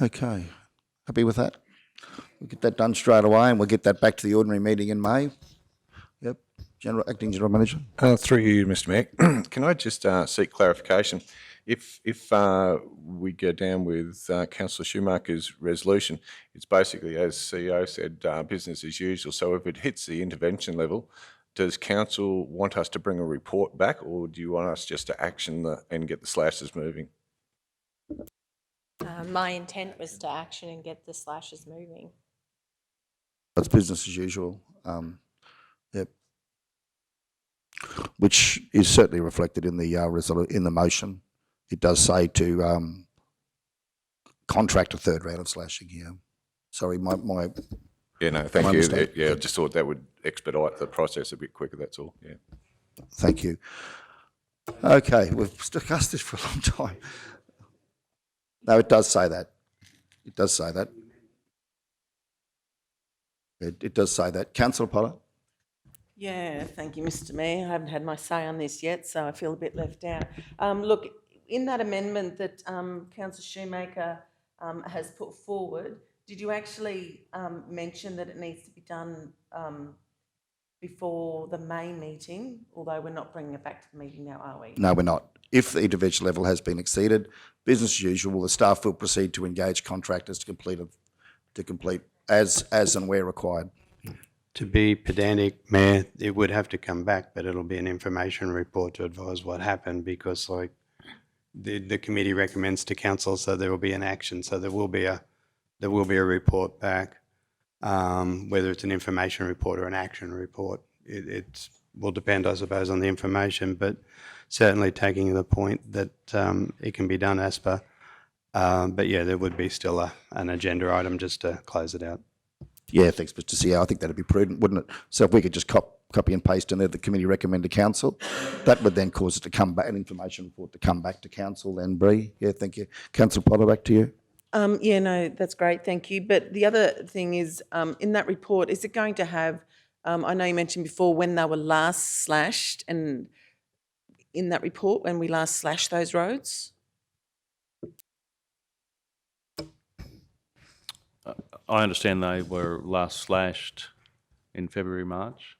Okay, happy with that? We'll get that done straight away, and we'll get that back to the ordinary meeting in May. Yep, Acting General Manager. Through you, Mr Mayor, can I just seek clarification? If we go down with Councillor Shoemaker's resolution, it's basically, as CEO said, business as usual. So if it hits the intervention level, does council want us to bring a report back, or do you want us just to action and get the slashes moving? My intent was to action and get the slashes moving. It's business as usual. Yep. Which is certainly reflected in the in the motion. It does say to contract a third round of slashing here. Sorry, my Yeah, no, thank you. mistake. Yeah, I just thought that would expedite the process a bit quicker, that's all, yeah. thank you. Okay, we've discussed this for a long time. No, it does say that. It does say that. It does say that. Councillor Potter? Yeah, thank you, Mr Mayor. I haven't had my say on this yet, so I feel a bit left out. Look, in that amendment that Councillor Shoemaker has put forward, did you actually mention that it needs to be done before the May meeting, although we're not bringing it back to the meeting now, are we? No, we're not. If the intervention level has been exceeded, business as usual, the staff will proceed to engage contractors to complete as and where required. To be pedantic, Mayor, it would have to come back, but it'll be an information report to advise what happened, because like the committee recommends to council, so there will be an action, so there will be a report back, whether it's an information report or an action report. It will depend, I suppose, on the information, but certainly taking the point that it can be done as per. But yeah, there would be still an agenda item just to close it out. Yeah, thanks, Mr. CEO. I think that'd be prudent, wouldn't it? So if we could just copy and paste in there, the committee recommend to council, that would then cause it to come back, an information report to come back to council then, Bree. Yeah, thank you. Councillor Potter, back to you. Yeah, no, that's great, thank you. But the other thing is, in that report, is it going to have, I know you mentioned before when they were last slashed, and in that report, when we last slashed those roads? I understand they were last slashed in February, March.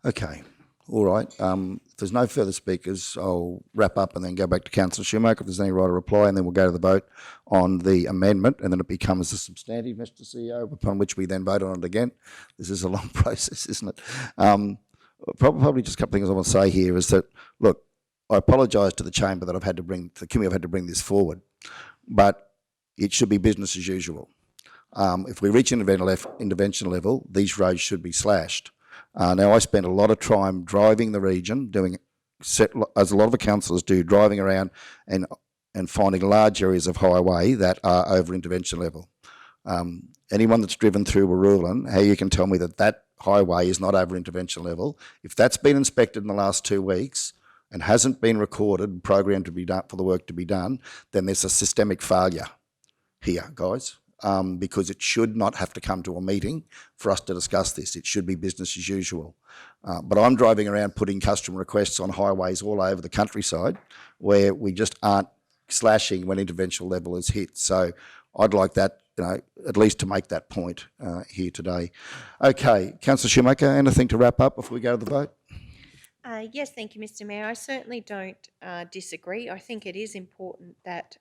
Okay, all right. If there's no further speakers, I'll wrap up and then go back to Councillor Shoemaker if there's any right to reply, and then we'll go to the vote on the amendment, and then it becomes a substantive, Mr. CEO, upon which we then vote on it again. This is a long process, isn't it? Probably just a couple of things I want to say here is that, look, I apologise to the chamber that the committee I've had to bring this forward, but it should be business as usual. If we reach intervention level, these roads should be slashed. Now, I spent a lot of time driving the region, doing as a lot of the councillors do, driving around and finding large areas of highway that are over intervention level. Anyone that's driven through Waroolan, how you can tell me that that highway is not over intervention level? If that's been inspected in the last 2 weeks and hasn't been recorded, programmed to be done for the work to be done, then there's a systemic failure here, guys. Because it should not have to come to a meeting for us to discuss this. It should be business as usual. But I'm driving around putting customer requests on highways all over the countryside where we just aren't slashing when intervention level is hit. So I'd like that, at least to make that point here today. Okay, Councillor Shoemaker, anything to wrap up before we go to the vote? Yes, thank you, Mr. Mayor. I certainly don't disagree. I think it is important that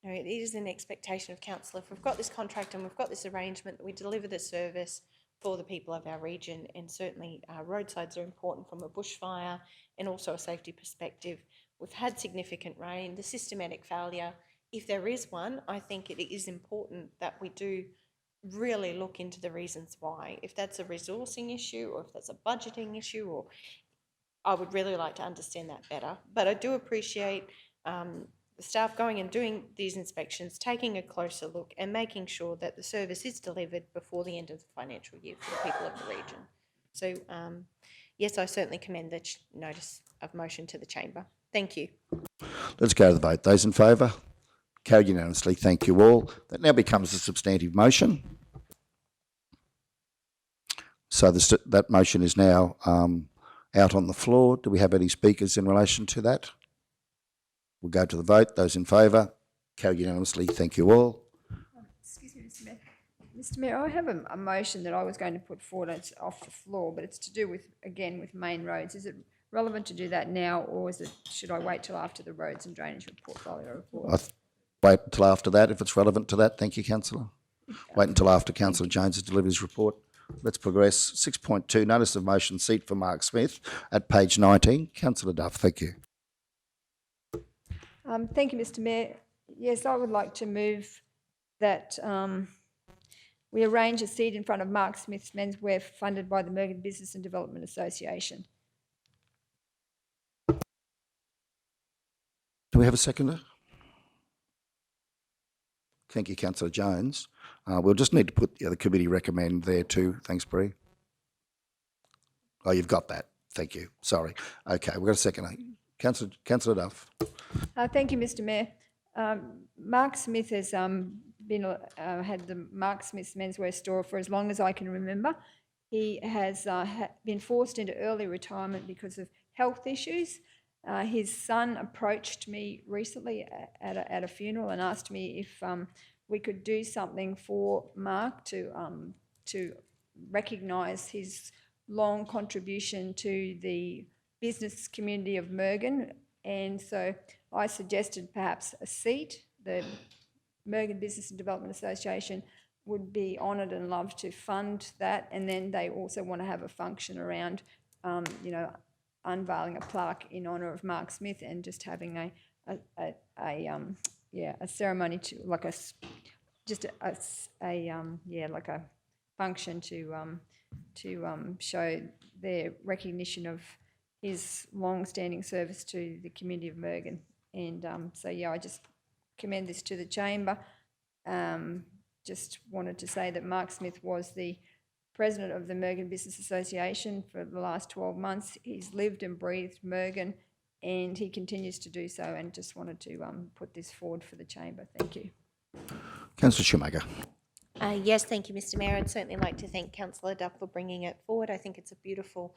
it is an expectation of council. If we've got this contract and we've got this arrangement, that we deliver the service for the people of our region, and certainly roadsides are important from a bushfire and also a safety perspective. We've had significant rain, the systematic failure. If there is one, I think it is important that we do really look into the reasons why. If that's a resourcing issue or if that's a budgeting issue, or I would really like to understand that better. But I do appreciate the staff going and doing these inspections, taking a closer look and making sure that the service is delivered before the end of the financial year for the people of the region. So, yes, I certainly commend the notice of motion to the chamber. Thank you. Let's go to the vote. Those in favour? Carried unanimously. Thank you all. That now becomes a substantive motion. So that motion is now out on the floor. Do we have any speakers in relation to that? We'll go to the vote. Those in favour? Carried unanimously. Thank you all. Excuse me, Mr. Mayor. Mr. Mayor, I have a motion that I was going to put forward. It's off the floor, but it's to do with, again, with main roads. Is it relevant to do that now, or should I wait till after the roads and drainage portfolio report? Wait until after that, if it's relevant to that. Thank you, Councillor. Wait until after Councillor Jones has delivered his report. Let's progress. 6.2, notice of motion, seat for Mark Smith at page 19. Councillor Duff, thank you. Thank you, Mr. Mayor. Yes, I would like to move that we arrange a seat in front of Mark Smith's menswear funded by the Mergen Business and Development Association. Do we have a seconder? Thank you, Councillor Jones. We'll just need to put the committee recommend there too. Thanks, Bree. Oh, you've got that. Thank you. Sorry. Okay, we've got a seconder. Councillor Duff. Thank you, Mr. Mayor. Mark Smith has had the Mark Smith's menswear store for as long as I can remember. He has been forced into early retirement because of health issues. His son approached me recently at a funeral and asked me if we could do something for Mark to recognise his long contribution to the business community of Mergen, and so I suggested perhaps a seat. The Mergen Business and Development Association would be honoured and love to fund that, and then they also want to have a function around, unveiling a plaque in honour of Mark Smith and just having a ceremony to like a function to show their recognition of his long-standing service to the community of Mergen. And I just commend this to the chamber. Just wanted to say that Mark Smith was the president of the Mergen Business Association for the last 12 months. He's lived and breathed Mergen, and he continues to do so, and just wanted to put this forward for the chamber. Thank you. Councillor Shoemaker. Yes, thank you, Mr. Mayor. I'd certainly like to thank Councillor Duff for bringing it forward. I think it's a beautiful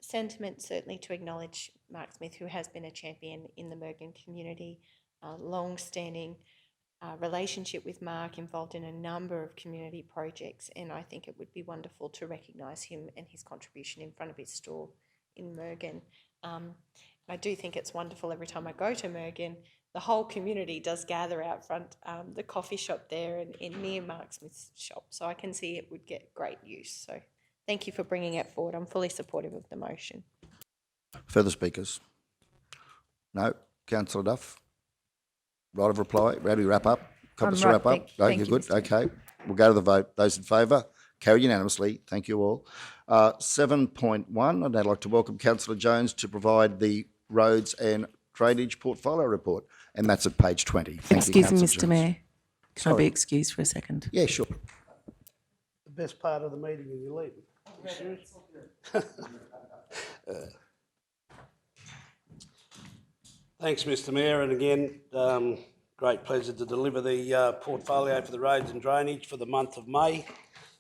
sentiment, certainly to acknowledge Mark Smith, who has been a champion in the Mergen community, long-standing relationship with Mark, involved in a number of community projects, and I think it would be wonderful to recognise him and his contribution in front of his store in Mergen. I do think it's wonderful every time I go to Mergen, the whole community does gather out front, the coffee shop there and near Mark Smith's shop, so I can see it would get great use. So thank you for bringing it forward. I'm fully supportive of the motion. Further speakers? No? Councillor Duff? Right of reply? Ready to wrap up? Comments to wrap up? No, you're good? Okay. We'll go to the vote. Those in favour? Carried unanimously. Thank you all. 7.1, and I'd like to welcome Councillor Jones to provide the roads and drainage portfolio report, and that's at page 20. Thank you, Excuse me, Councillor Mr Jones. Mayor. Can I Sorry. be excused for a second? Yeah, sure. The best part of the meeting and you're leaving. You serious? Thanks, Mr Mayor, and again, great pleasure to deliver the portfolio for the roads and drainage for the month of May.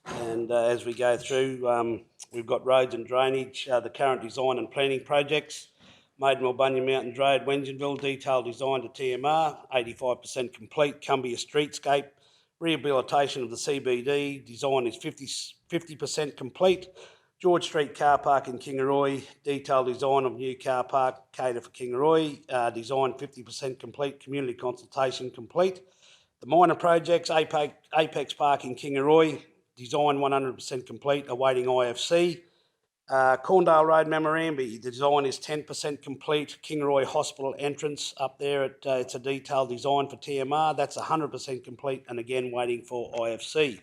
And as we go through, we've got roads and drainage, the current design and planning projects. Maidenville, Bunyan Mountain Road, Wengenville, detailed design to TMR, 85% complete. Cumbia Streetscape, rehabilitation of the CBD, design is 50% complete. George Street Car Park in Kingaroy, detailed design of new car park, cater for Kingaroy, design 50% complete, community consultation complete. The minor projects, Apex Park in Kingaroy, design 100% complete, awaiting IFC. Corndale Road, Mamarambi, the design is 10% complete. Kingaroy Hospital entrance up there, it's a detailed design for TMR, that's 100% complete, and again waiting for IFC.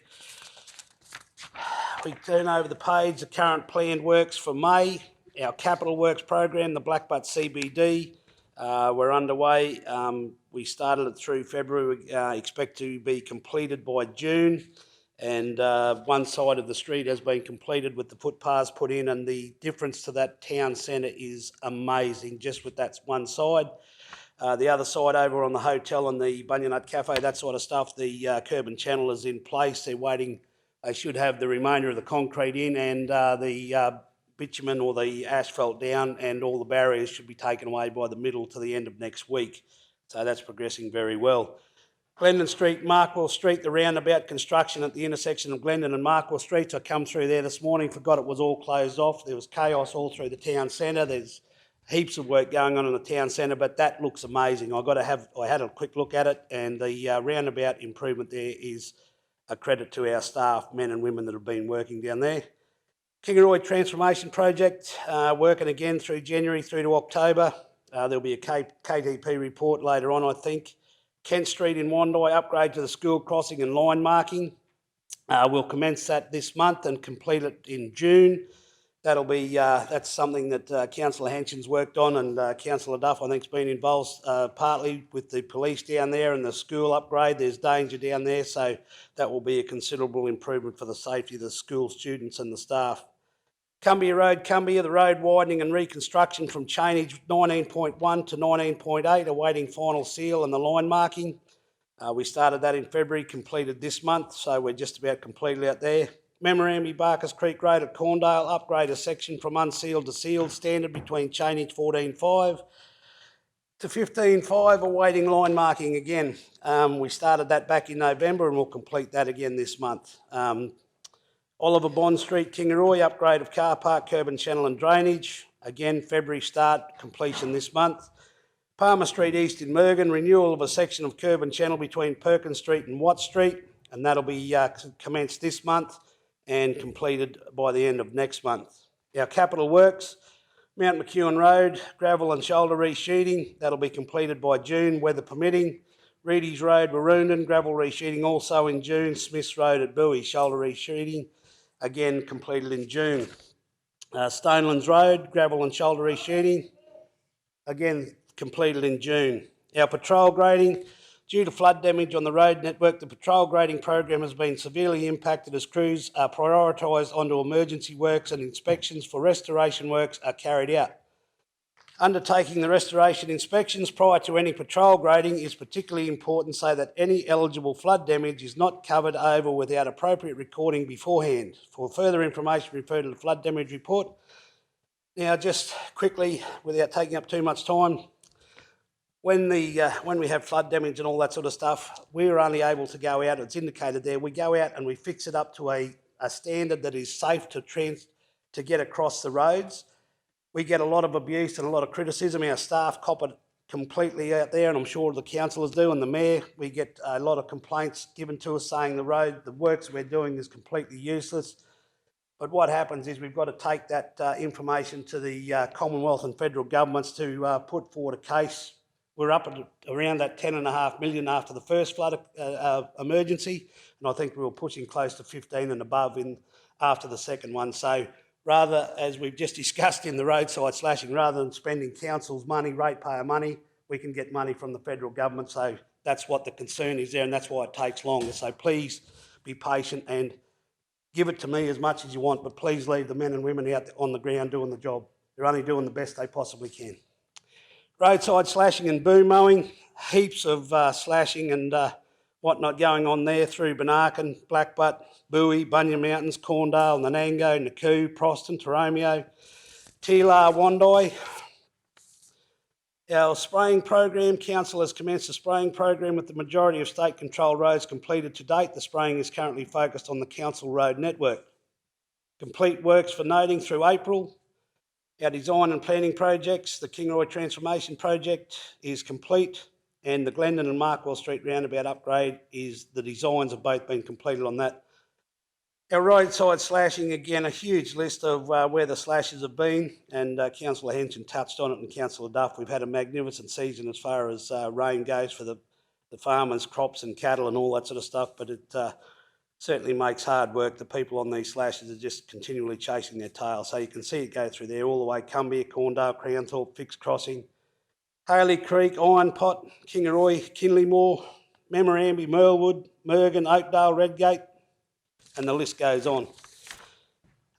We turn over the page, the current planned works for May. Our capital works program, the Blackbutt CBD, we're underway. We started it through February. We expect to be completed by June. And one side of the street has been completed with the footpaths put in, and the difference to that town centre is amazing, just with that one side. The other side over on the hotel and the Bunyan Hut Cafe, that sort of stuff, the curb and channel is in place. They're waiting. They should have the remainder of the concrete in and the bitumen or the asphalt down, and all the barriers should be taken away by the middle to the end of next week. So that's progressing very well. Glendon Street, Markwell Street, the roundabout construction at the intersection of Glendon and Markwell Streets. I come through there this morning, forgot it was all closed off. There was chaos all through the town centre. There's heaps of work going on in the town centre, but that looks amazing. I had a quick look at it, and the roundabout improvement there is a credit to our staff, men and women that have been working down there. Kingaroy Transformation Project, working again through January through to October. There'll be a KTP report later on, I think. Kent Street in Wandai, upgrade to the school crossing and line marking. We'll commence that this month and complete it in June. That'll be that's something that Councillor Hanson's worked on, and Councillor Duff, I think, has been involved partly with the police down there and the school upgrade. There's danger down there, so that will be a considerable improvement for the safety of the school students and the staff. Cumbia Road, Cumbia, the road widening and reconstruction from chainage 19.1 to 19.8, awaiting final seal and the line marking. We started that in February, completed this month, so we're just about completed out there. Mamarambi Barkers Creek Road at Corndale, upgrade a section from unsealed to sealed, standard between chainage 14.5 to 15.5, awaiting line marking again. We started that back in November and we'll complete that again this month. Oliver Bond Street, Kingaroy, upgrade of car park, curb and channel and drainage. Again, February start, completion this month. Palmer Street East in Mergen, renewal of a section of curb and channel between Perkins Street and Watt Street, and that'll be commenced this month and completed by the end of next month. Our capital works, Mount McEwen Road, gravel and shoulder resheeting, that'll be completed by June, weather permitting. Reedy's Road, Warroondin, gravel resheeting also in June. Smiths Road at Bowie, shoulder resheeting, again completed in June. Stonelands Road, gravel and shoulder resheeting, again completed in June. Our patrol grading, due to flood damage on the road network, the patrol grading program has been severely impacted as crews are prioritised onto emergency works and inspections for restoration works are carried out. Undertaking the restoration inspections prior to any patrol grading is particularly important so that any eligible flood damage is not covered over without appropriate recording beforehand. For further information, refer to the flood damage report. Now, just quickly, without taking up too much time, when we have flood damage and all that sort of stuff, we're only able to go out, it's indicated there, we go out and we fix it up to a standard that is safe to get across the roads. We get a lot of abuse and a lot of criticism. Our staff cop it completely out there, and I'm sure the councillors do, and the mayor. We get a lot of complaints given to us saying the works we're doing is completely useless. But what happens is we've got to take that information to the Commonwealth and federal governments to put forward a case. We're up at around that $10.5 million after the first flood emergency, and I think we were pushing close to 15 and above after the second one. So rather, as we've just discussed in the roadside slashing, rather than spending council's money, ratepayer money, we can get money from the federal government. So that's what the concern is there, and that's why it takes longer. So please be patient and give it to me as much as you want, but please leave the men and women out on the ground doing the job. They're only doing the best they possibly can. Roadside slashing and boom mowing, heaps of slashing and whatnot going on there through Benarkan, Blackbutt, Bowie, Bunya Mountains, Corndale, Nanango, Nakoo, Proston, Toromeo, Teelar, Wandai. Our spraying program, council has commenced a spraying program with the majority of state-controlled roads completed to date. The spraying is currently focused on the council road network. Complete works for noting through April. Our design and planning projects, the Kingroy Transformation Project is complete, and the Glendon and Markwell Street roundabout upgrade the designs have both been completed on that. Our roadside slashing, again, a huge list of where the slashes have been, and Councillor Henson touched on it and Councillor Duff. We've had a magnificent season as far as rain goes for the farmers, crops and cattle and all that sort of stuff, but it certainly makes hard work. The people on these slashes are just continually chasing their tail. So you can see it go through there all the way, Cumbia, Corndale, Crownthorpe, Fix Crossing, Haley Creek, Iron Pot, Kingaroy, Kinleymore, Memarambi, Merlewood, Mergen, Oakdale, Redgate, and the list goes on.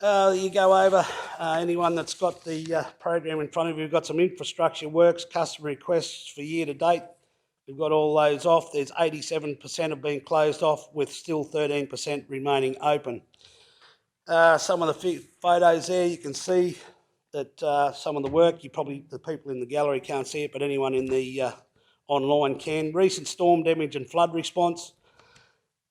You go over, anyone that's got the program in front of you, we've got some infrastructure works, customer requests for year to date. We've got all those off. There's 87% have been closed off with still 13% remaining open. Some of the photos there, you can see that some of the work, the people in the gallery can't see it, but anyone in the online can. Recent storm damage and flood response.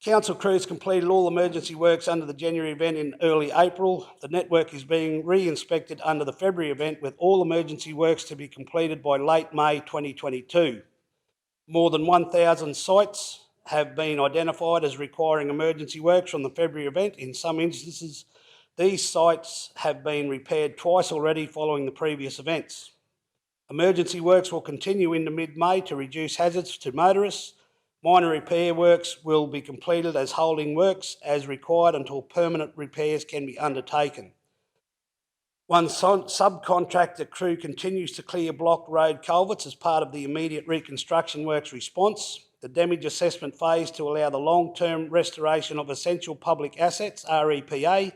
Council crews completed all emergency works under the January event in early April. The network is being re-inspected under the February event, with all emergency works to be completed by late May 2022. More than 1,000 sites have been identified as requiring emergency works from the February event. In some instances, these sites have been repaired twice already following the previous events. Emergency works will continue into mid-May to reduce hazards to motorists. Minor repair works will be completed as holding works as required until permanent repairs can be undertaken. One subcontractor crew continues to clear block road culverts as part of the immediate reconstruction works response. The damage assessment phase to allow the long-term restoration of essential public assets, REPA,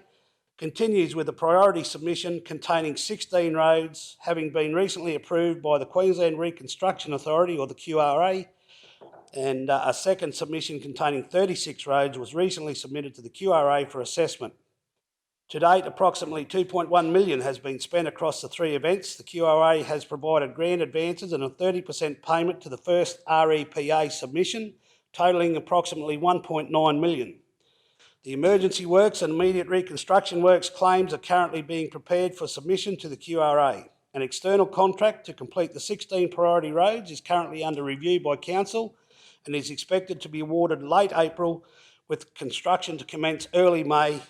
continues with a priority submission containing 16 roads having been recently approved by the Queensland Reconstruction Authority, or the QRA, and a second submission containing 36 roads was recently submitted to the QRA for assessment. To date, approximately $2.1 million has been spent across the three events. The QRA has provided grant advances and a 30% payment to the first REPA submission, totalling approximately $1.9 million. The emergency works and immediate reconstruction works claims are currently being prepared for submission to the QRA. An external contract to complete the 16 priority roads is currently under review by Council and is expected to be awarded late April, with construction to commence early May.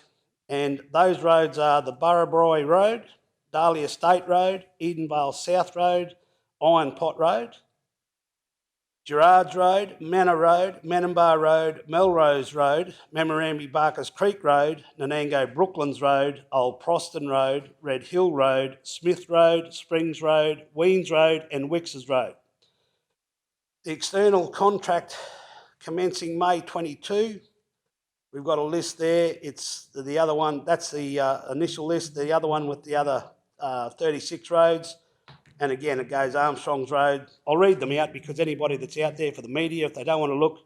And those roads are the Burrabroy Road, Dahlia State Road, Edenvale South Road, Iron Pot Road, Gerards Road, Manor Road, Manumbar Road, Melrose Road, Memarambi Barkers Creek Road, Nanango Brooklands Road, Old Proston Road, Red Hill Road, Smith Road, Springs Road, Weens Road and Wixes Road. The external contract commencing May 22. We've got a list there. It's the other one. That's the initial list. The other one with the other 36 roads. And again, it goes Armstrong's Road. I'll read them out because anybody that's out there for the media, if they don't want to look.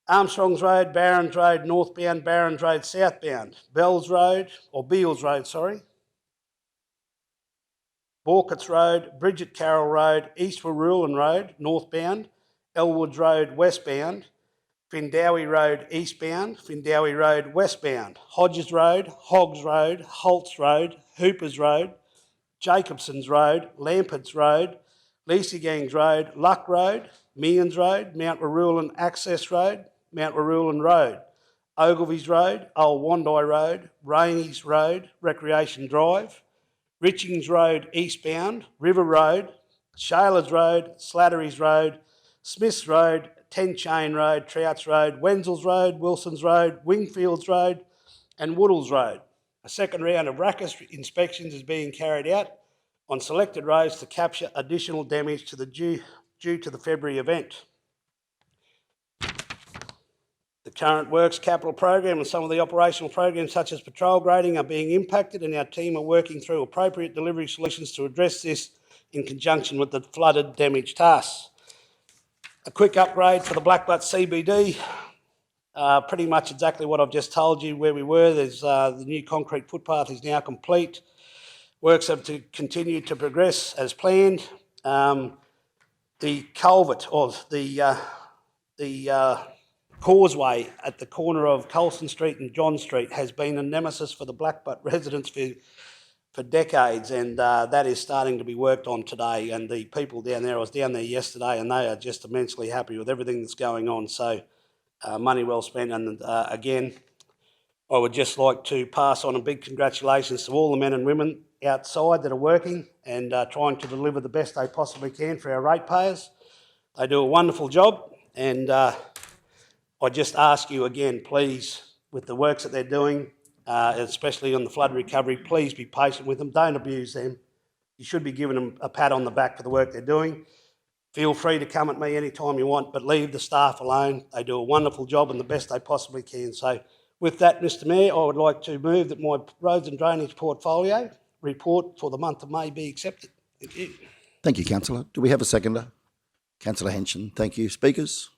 Armstrong's Road, Barons Road, northbound, Barons Road, southbound. Beals Road, sorry. Borkitts Road, Bridget Carroll Road, East Warrulan Road, northbound. Elwoods Road, westbound. Findowie Road, eastbound. Findowie Road, westbound. Hodges Road, Hoggs Road, Holtz Road, Hoopers Road, Jacobson's Road, Lamperts Road, Leasygangs Road, Luck Road, Means Road, Mount Warrulan Access Road, Mount Warrulan Road, Ogilvy's Road, Old Wandai Road, Rainey's Road, Recreation Drive, Richings Road eastbound, River Road, Shayla's Road, Slattery's Road, Smith's Road, 10 Chain Road, Trouts Road, Wenzel's Road, Wilson's Road, Wingfields Road and Woodall's Road. A second round of RACUS inspections is being carried out on selected roads to capture additional damage to the due to the February event. The current works capital program and some of the operational programs such as patrol grading are being impacted, and our team are working through appropriate delivery solutions to address this in conjunction with the flooded damage tasks. A quick upgrade for the Blackbutt CBD, pretty much exactly what I've just told you where we were. There's the new concrete footpath is now complete. Works have to continue to progress as planned. The culvert, or the causeway at the corner of Colston Street and John Street has been a nemesis for the Blackbutt residents for decades, and that is starting to be worked on today. And the people down there, I was down there yesterday, and they are just immensely happy with everything that's going on. So money well spent. And again, I would just like to pass on a big congratulations to all the men and women outside that are working and trying to deliver the best they possibly can for our ratepayers. They do a wonderful job, and I just ask you again, please, with the works that they're doing, especially on the flood recovery, please be patient with them. Don't abuse them. You should be giving them a pat on the back for the work they're doing. Feel free to come at me anytime you want, but leave the staff alone. They do a wonderful job and the best they possibly can. So with that, Mr Mayor, I would like to move that my roads and drainage portfolio report for the month of May be accepted. Thank you. Thank you, Councillor. Do we have a seconder? Councillor Henson. Thank you. Speakers?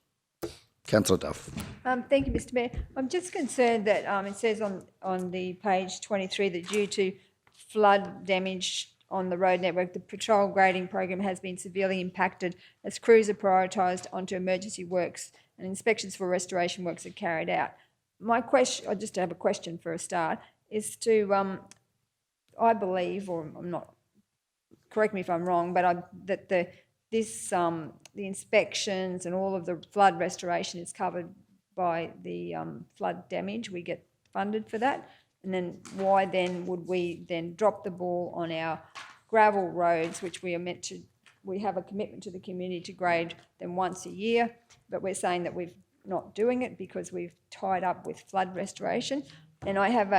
Councillor Duff. Thank you, Mr Mayor. I'm just concerned that it says on the page 23 that due to flood damage on the road network, the patrol grading program has been severely impacted as crews are prioritised onto emergency works and inspections for restoration works are carried out. My question, I just have a question for a start, is to, I believe, or I'm not, correct me if I'm wrong, but that the inspections and all of the flood restoration is covered by the flood damage. We get funded for that. And then why then would we then drop the ball on our gravel roads, which we are meant to, we have a commitment to the community to grade them once a year, but we're saying that we're not doing it because we've tied up with flood restoration. And I have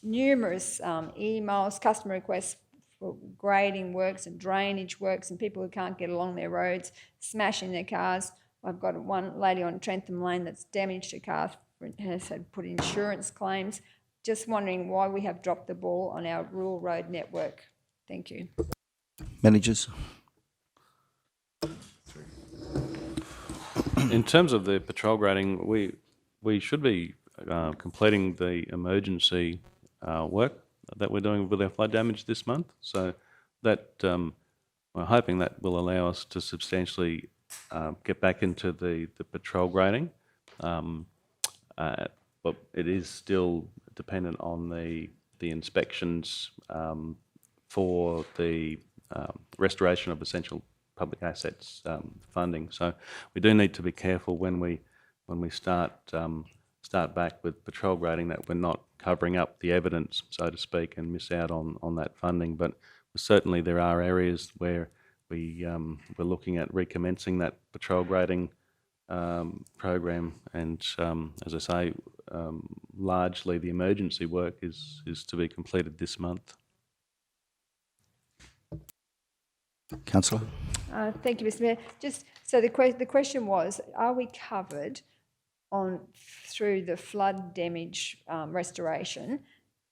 numerous emails, customer requests for grading works and drainage works, and people who can't get along their roads, smashing their cars. I've got one lady on Trentham Lane that's damaged her car, has had put insurance claims. Just wondering why we have dropped the ball on our rural road network. Thank you. Managers? In terms of the patrol grading, we should be completing the emergency work that we're doing with our flood damage this month. So that we're hoping that will allow us to substantially get back into the patrol grading. But it is still dependent on the inspections for the restoration of essential public assets funding. So we do need to be careful when we start back with patrol grading that we're not covering up the evidence, so to speak, and miss out on that funding. But certainly there are areas where we're looking at recommencing that patrol grading program, and as I say, largely the emergency work is to be completed this month. Councillor? Thank you, Mr Mayor. Just so the question was, are we covered through the flood damage restoration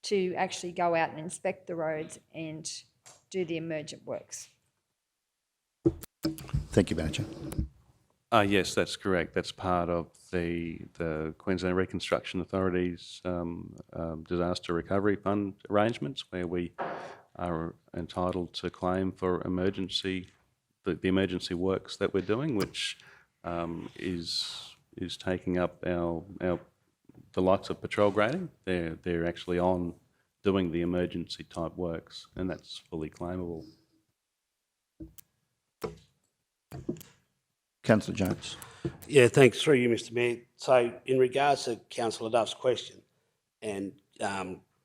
to actually go out and inspect the roads and do the emergent works? Thank you, Manager. Yes, that's correct. That's part of the Queensland Reconstruction Authority's disaster recovery fund arrangements, where we are entitled to claim for the emergency works that we're doing, which is taking up the likes of patrol grading. They're actually on doing the emergency type works, and that's fully claimable. Councillor Jones. Yeah, thanks. Through you, Mr Mayor. So in regards to Councillor Duff's question and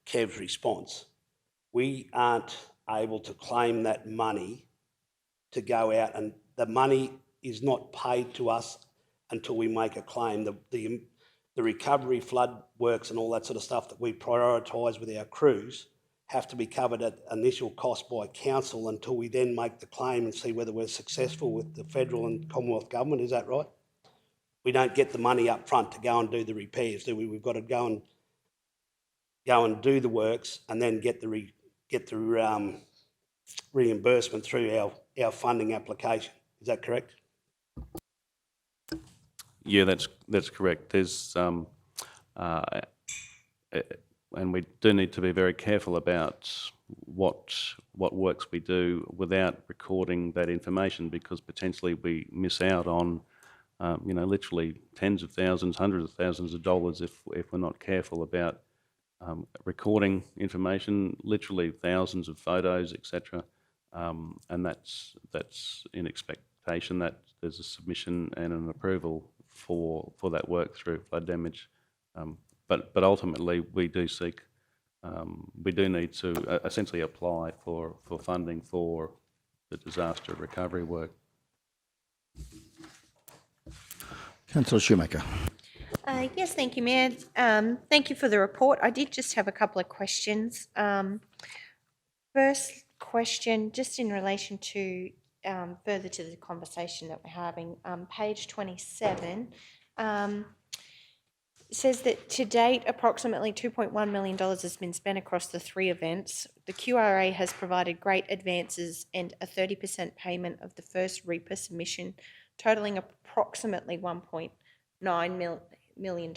Kev's response, we aren't able to claim that money to go out, and the money is not paid to us until we make a claim. The the recovery, flood works and all that sort of stuff that we prioritise with our crews have to be covered at initial cost by council until we then make the claim and see whether we're successful with the federal and Commonwealth government. Is that right? We don't get the money up front to go and do the repairs, do we? We've got to go and do the works and then get the reimbursement through our funding application. Is that correct? Yeah, that's correct. There's and we do need to be very careful about what works we do without recording that information, because potentially we miss out on literally tens of thousands, hundreds of thousands of dollars if we're not careful about recording information, literally thousands of photos, etc. And that's in expectation that there's a submission and an approval for that work through flood damage. But ultimately, we do need to essentially apply for funding for the disaster recovery work. Councillor Shoemaker. Yes, thank you, Mayor. Thank you for the report. I did just have a couple of questions. First question, just in relation to further to the conversation that we're having, page 27 says that to date, approximately $2.1 million has been spent across the 3 events. The QRA has provided great advances and a 30% payment of the first REPA submission, totalling approximately $1.9 million.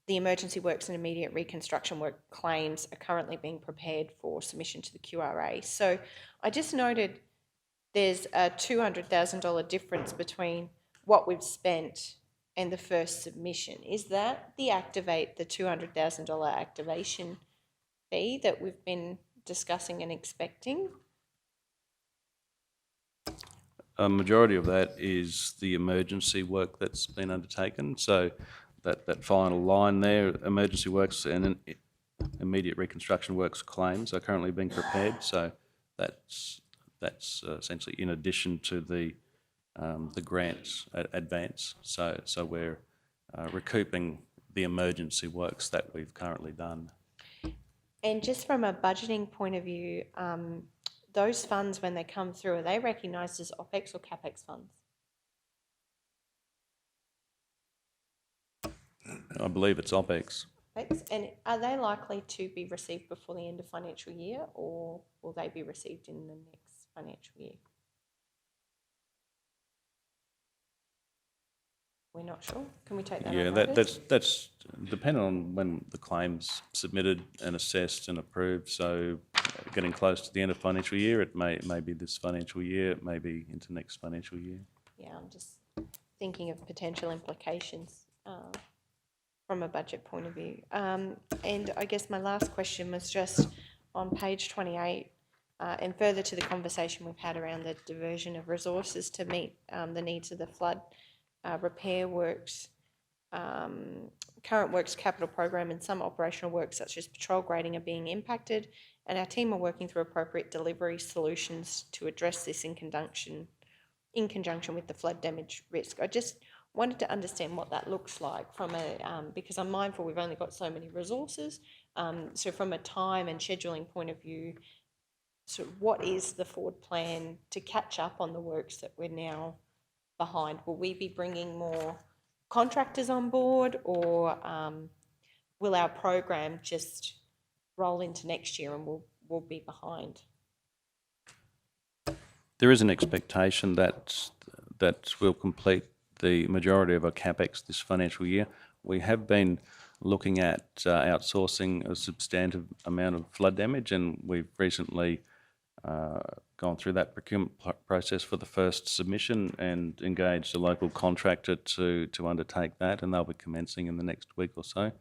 The emergency works and immediate reconstruction work claims are currently being prepared for submission to the QRA. So I just noted there's a $200,000 difference between what we've spent and the first submission. Is that the $200,000 activation fee that we've been discussing and expecting? A majority of that is the emergency work that's been undertaken. So that final line there, emergency works and immediate reconstruction works claims are currently being prepared. So that's essentially in addition to the grants advance. So we're recouping the emergency works that we've currently done. And just from a budgeting point of view, those funds, when they come through, are they recognised as OPEX or CAPEX funds? I believe it's OPEX. OPEX. And are they likely to be received before the end of financial year, or will they be received in the next financial year? We're not sure. Can we take that? Yeah, that's dependent on when the claim's submitted and assessed and approved. So getting close to the end of financial year, it may be this financial year, it may be into next financial year. Yeah, I'm just thinking of potential implications from a budget point of view. And I guess my last question was just on page 28, and further to the conversation we've had around the diversion of resources to meet the needs of the flood repair works, current works capital program and some operational works such as patrol grading are being impacted, and our team are working through appropriate delivery solutions to address this in conjunction with the flood damage risk. I just wanted to understand what that looks like from a, because I'm mindful we've only got so many resources, so from a time and scheduling point of view, so what is the forward plan to catch up on the works that we're now behind? Will we be bringing more contractors on board, or will our program just roll into next year and we'll be behind? There is an expectation that we'll complete the majority of our CAPEX this financial year. We have been looking at outsourcing a substantive amount of flood damage, and we've recently gone through that procurement process for the first submission and engaged a local contractor to undertake that, and they'll be commencing in the next week or so.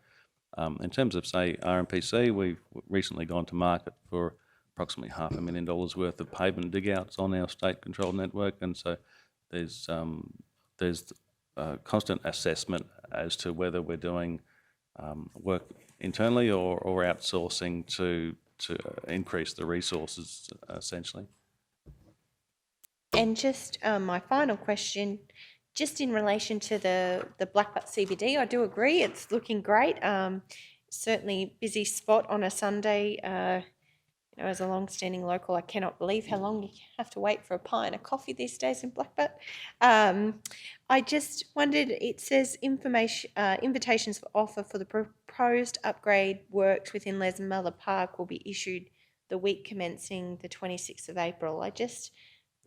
In terms of, say, Rnpc, we've recently gone to market for approximately $500,000 worth of pavement dig-outs on our state-controlled network, and so there's constant assessment as to whether we're doing work internally or outsourcing to increase the resources, essentially. And just my final question, just in relation to the Blackbutt CBD, I do agree, it's looking great. Certainly busy spot on a Sunday. You know, as a long-standing local, I cannot believe how long you have to wait for a pie and a coffee these days in Blackbutt. I just wondered, it says invitations for offer for the proposed upgrade works within Lesmella Park will be issued the week commencing the 26th of April. I just,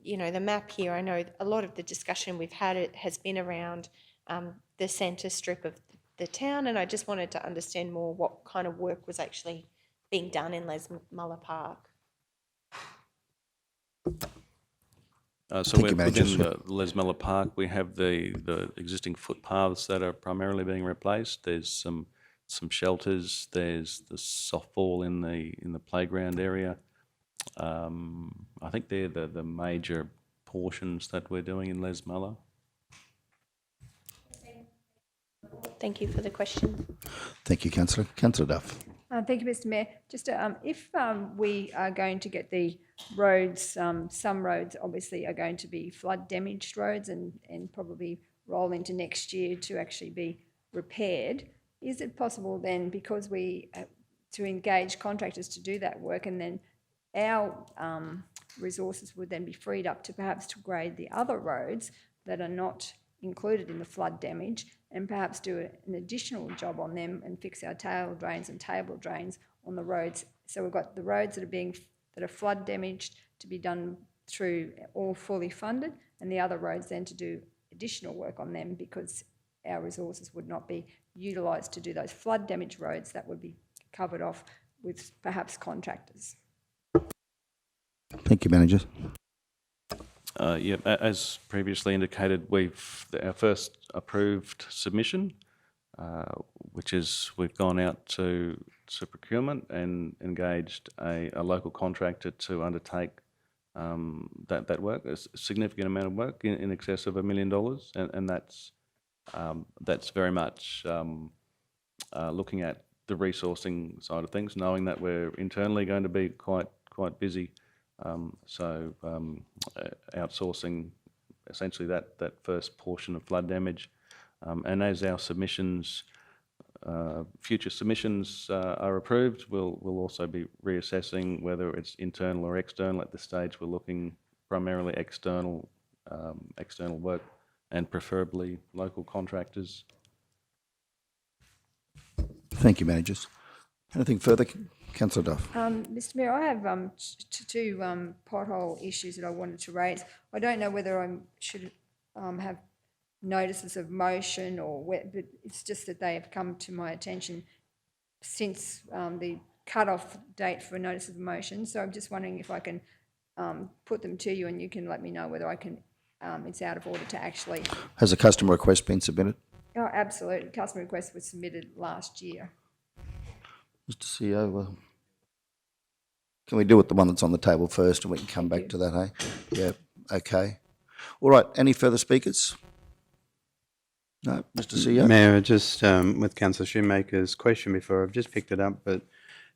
you know, the map here, I know a lot of the discussion we've had it has been around the centre strip of the town, and I just wanted to understand more what kind of work was actually being done in Lesmella Park. So Thank you, Manager. within the Lesmella Park, we have the existing footpaths that are primarily being replaced. There's some shelters. There's the softball in the playground area. I think they're the major portions that we're doing in Lesmella. Thank you for the question. Thank you, Councillor. Councillor Duff. Thank you, Mr Mayor. Just if we are going to get the roads, some roads obviously are going to be flood damaged roads and probably roll into next year to actually be repaired, is it possible then, because we to engage contractors to do that work, and then our resources would then be freed up to perhaps to grade the other roads that are not included in the flood damage, and perhaps do an additional job on them and fix our tail drains and table drains on the roads. So we've got the roads that are flood damaged to be done through all fully funded, and the other roads then to do additional work on them, because our resources would not be utilised to do those flood damaged roads that would be covered off with perhaps contractors. Thank you, Manager. Yeah, as previously indicated, our first approved submission, which is we've gone out to procurement and engaged a local contractor to undertake that work, a significant amount of work in excess of $1 million, and that's very much looking at the resourcing side of things, knowing that we're internally going to be quite busy. So outsourcing essentially that first portion of flood damage, and as our submissions, future submissions are approved, we'll also be reassessing whether it's internal or external. At this stage, we're looking primarily external work, and preferably local contractors. Thank you, Managers. Anything further? Councillor Duff. Mr Mayor, I have two pothole issues that I wanted to raise. I don't know whether I should have notices of motion but it's just that they have come to my attention since the cut-off date for notice of motion. So I'm just wondering if I can put them to you, and you can let me know whether I can. It's out of order to actually. Has a customer request been submitted? Oh, absolutely. Customer request was submitted last year. Mr CEO, can we deal with the one that's on the table first, and we can come back to that, hey? Yeah, okay. All right, any further speakers? No, Mr CEO? Mayor, just with Councillor Shoemaker's question before, I've just picked it up, but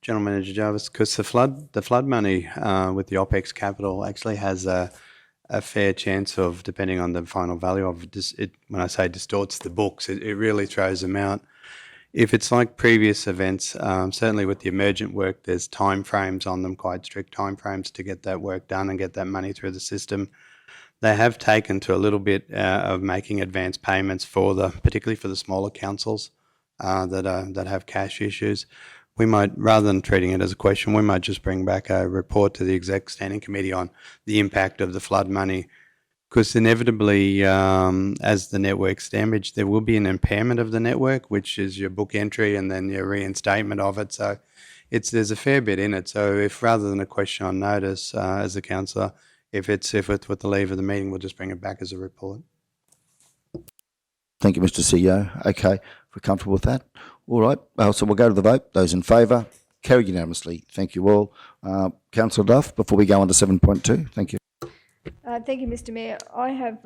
General Manager Jarvis, because the flood money with the OPEX capital actually has a fair chance of, depending on the final value of it, when I say distorts the books, it really throws them out. If it's like previous events, certainly with the emergent work, there's time frames on them, quite strict time frames to get that work done and get that money through the system. They have taken to a little bit of making advance payments particularly for the smaller councils that have cash issues. We might, rather than treating it as a question, we might just bring back a report to the Exec Standing Committee on the impact of the flood money. Because inevitably, as the network's damaged, there will be an impairment of the network, which is your book entry and then your reinstatement of it. So there's a fair bit in it. So if rather than a question on notice, as a councillor, if it's with the leave of the meeting, we'll just bring it back as a report. Thank you, Mr CEO. Okay, if we're comfortable with that. All right, so we'll go to the vote. Those in favour, carried unanimously. Thank you all. Councillor Duff, before we go on to 7.2, thank you. Thank you, Mr Mayor. I have,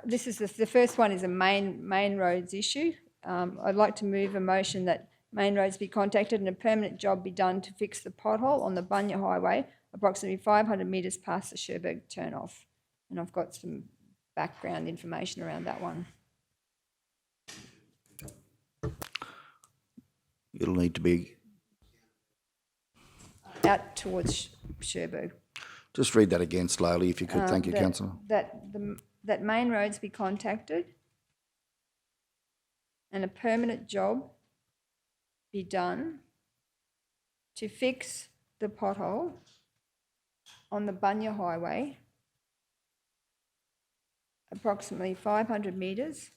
this is the first one is a main roads issue. I'd like to move a motion that main roads be contacted and a permanent job be done to fix the pothole on the Bunya Highway, approximately 500 metres past the Sherburg turnoff. And I've got some background information around that one. It'll need to be, Out towards Cherbourg. just read that again slowly if you could. Thank you, That- councillor. That main roads be contacted and a permanent job be done to fix the pothole on the Bunya Highway, approximately 500 metres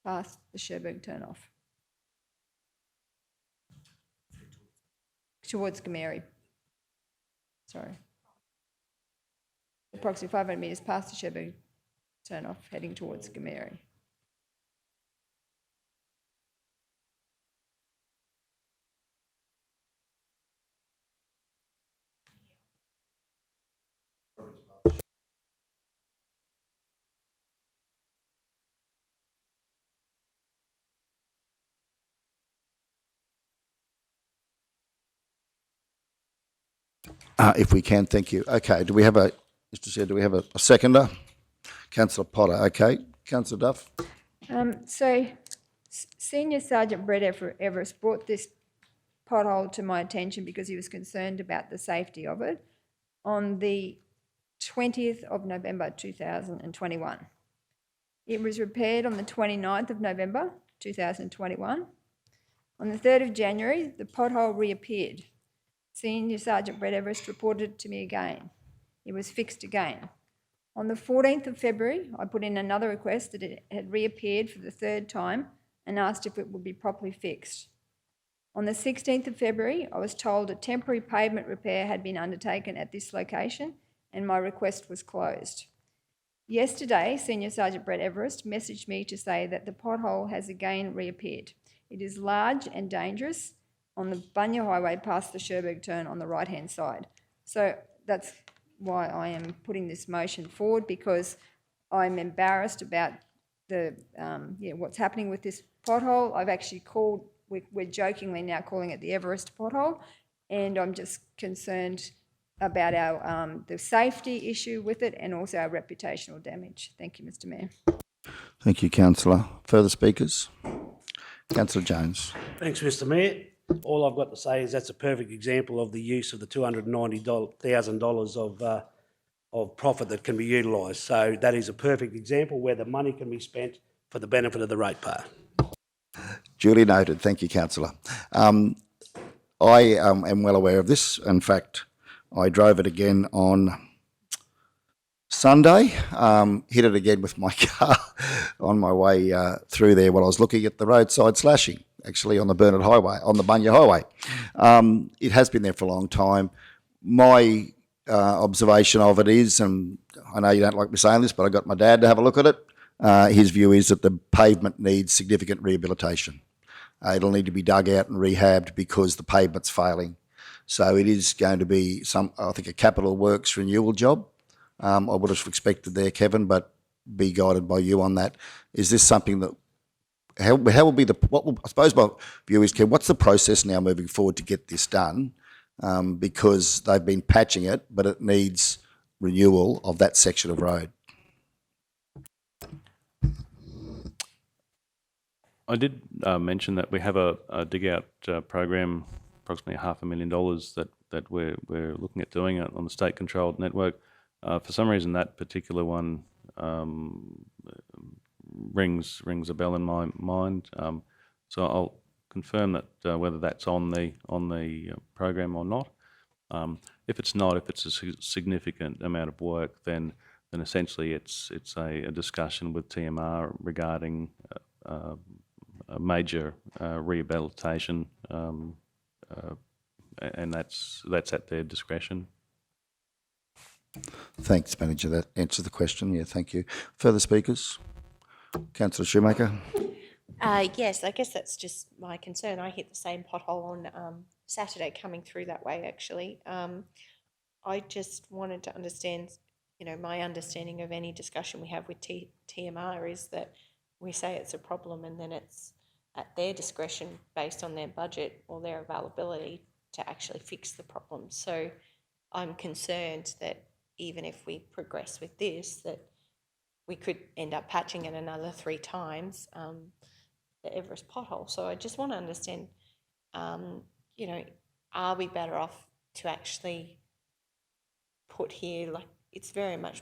past the Cherbourg turnoff. Towards Gameri. Sorry. Approximately 500 metres past the Cherbourg turnoff, heading towards Gameri. If we can, thank you. Okay, do we have a, Mr Chair, do we have a seconder? Councillor Potter, okay. Councillor Duff? Senior Sergeant Brett Everest brought this pothole to my attention because he was concerned about the safety of it on the 20th of November 2021. It was repaired on the 29th of November 2021. On the 3rd of January, the pothole reappeared. Senior Sergeant Brett Everest reported it to me again. It was fixed again. On the 14th of February, I put in another request that it had reappeared for the third time and asked if it would be properly fixed. On the 16th of February, I was told a temporary pavement repair had been undertaken at this location and my request was closed. Yesterday, Senior Sergeant Brett Everest messaged me to say that the pothole has again reappeared. It is large and dangerous on the Bunya Highway past the Cherbourg turn on the right-hand side. So that's why I am putting this motion forward, because I'm embarrassed about the what's happening with this pothole. I've actually called, we're jokingly now calling it the Everest pothole, and I'm just concerned about our the safety issue with it and also our reputational damage. Thank you, Mr Mayor. Thank you, councillor. Further speakers? Councillor Jones. Thanks, Mr Mayor. All I've got to say is that's a perfect example of the use of the $290,000 of profit that can be utilised. So that is a perfect example where the money can be spent for the benefit of the ratepayer. Duly noted. Thank you, councillor. I am well aware of this. In fact, I drove it again on Sunday, hit it again with my car on my way through there while I was looking at the roadside slashing, actually on the Burnett Highway, on the Bunya Highway. It has been there for a long time. My observation of it is, and I know you don't like me saying this, but I got my dad to have a look at it. His view is that the pavement needs significant rehabilitation. It'll need to be dug out and rehabbed because the pavement's failing. So it is going to be I think, a capital works renewal job. I would have expected there, Kevin, but be guided by you on that. Is this something that, how will be I suppose my view is, Kev, what's the process now moving forward to get this done? Because they've been patching it, but it needs renewal of that section of road. I did mention that we have a dig out program, approximately $500,000 that we're looking at doing it on the state controlled network. For some reason, that particular one rings a bell in my mind. So I'll confirm that whether that's on the program or not. If it's not, if it's a significant amount of work, then essentially it's a discussion with TMR regarding a major rehabilitation, and that's at their discretion. Thanks, Manager. That answers the question. Yeah, thank you. Further speakers? Councillor Shoemaker. Yes, I guess that's just my concern. I hit the same pothole on Saturday coming through that way, actually. I just wanted to understand, my understanding of any discussion we have with TMR is that we say it's a problem and then it's at their discretion based on their budget or their availability to actually fix the problem. So I'm concerned that even if we progress with this, that we could end up patching it another 3 times, the Everest pothole. So I just want to understand, you know, are we better off to actually put here, like, it's very much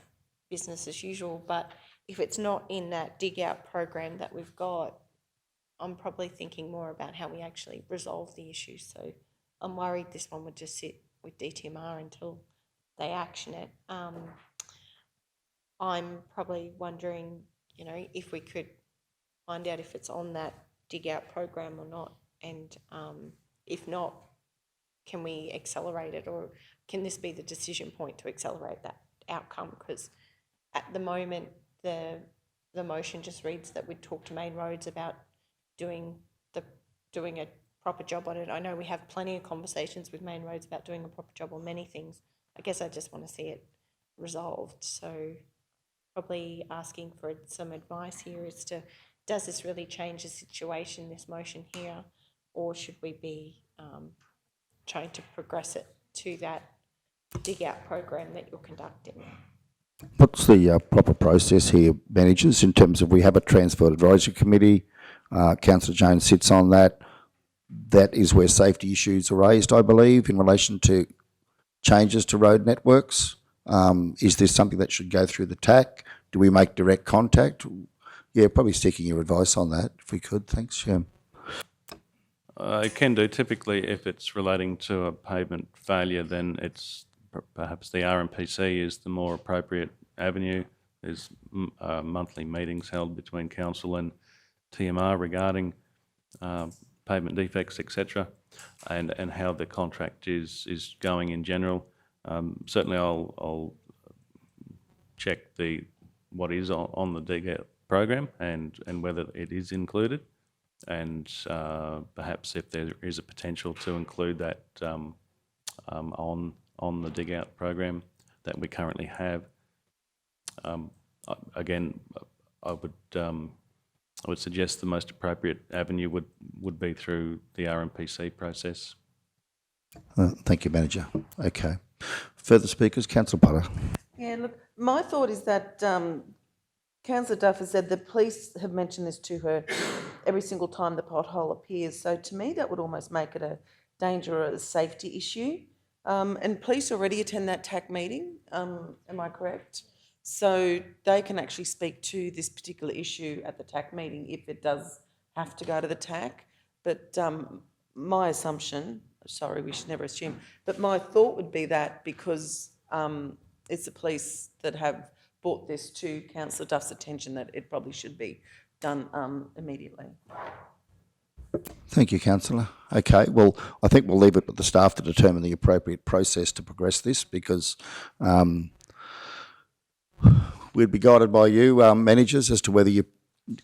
business as usual, but if it's not in that dig out program that we've got, I'm probably thinking more about how we actually resolve the issue. So I'm worried this one would just sit with DTMR until they action it. I'm probably wondering, you know, if we could find out if it's on that dig out program or not, and if not, can we accelerate it, or can this be the decision point to accelerate that outcome? Because at the moment, the motion just reads that we'd talk to Main Roads about doing a proper job on it. I know we have plenty of conversations with Main Roads about doing a proper job on many things. I guess I just want to see it resolved. So probably asking for some advice here as to, does this really change the situation, this motion here, or should we be trying to progress it to that dig out program that you're conducting? What's the proper process here, managers, in terms of we have a Transport Advisory Committee, Councillor Jones sits on that. That is where safety issues are raised, I believe, in relation to changes to road networks. Is this something that should go through the TAC? Do we make direct contact? Yeah, probably seeking your advice on that, if we could. Thanks, Shem. It can do. Typically, if it's relating to a pavement failure, then it's perhaps the Rnpc is the more appropriate avenue. There's monthly meetings held between council and TMR regarding pavement defects, etc., and how the contract is going in general. Certainly, I'll check what is on the dig out program and whether it is included, and perhaps if there is a potential to include that on the dig out program that we currently have. Again, I would suggest the most appropriate avenue would be through the Rnpc process. Thank you, Manager. Okay. Further speakers? Councillor Potter. Yeah, look, my thought is that Councillor Duff has said the police have mentioned this to her every single time the pothole appears. So to me, that would almost make it a danger or a safety issue. And police already attend that TAC meeting, am I correct? So they can actually speak to this particular issue at the TAC meeting if it does have to go to the TAC. But my assumption, sorry, we should never assume, but my thought would be that because it's the police that have brought this to Councillor Duff's attention, that it probably should be done immediately. Thank you, Councillor. Okay, well, I think we'll leave it with the staff to determine the appropriate process to progress this, because we'd be guided by you, managers, as to whether you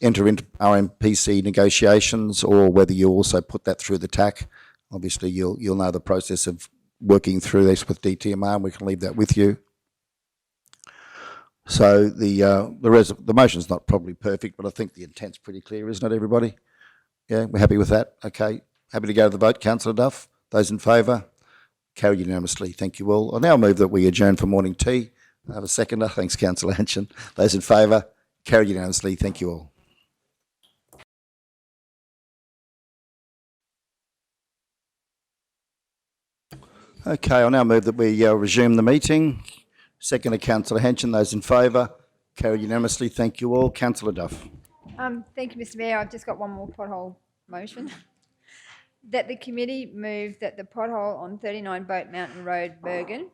enter into Rnpc negotiations or whether you also put that through the TAC. Obviously, you'll know the process of working through this with DTMR, and we can leave that with you. So the motion's not probably perfect, but I think the intent's pretty clear, isn't it, everybody? Yeah, we're happy with that. Okay, happy to go to the vote. Councillor Duff, those in favour? Carried unanimously. Thank you all. I now move that we adjourn for morning tea. I have a seconder. Thanks, Councillor Hanchin. Those in favour? Carried unanimously. Thank you all. Okay, I'll now move that we resume the meeting. Seconder, Councillor Hanchin. Those in favour? Carried unanimously. Thank you all. Councillor Duff. Thank you, Mr Mayor. I've just got one more pothole motion. That the committee move that the pothole on 39 Boat Mountain Road, Bergen,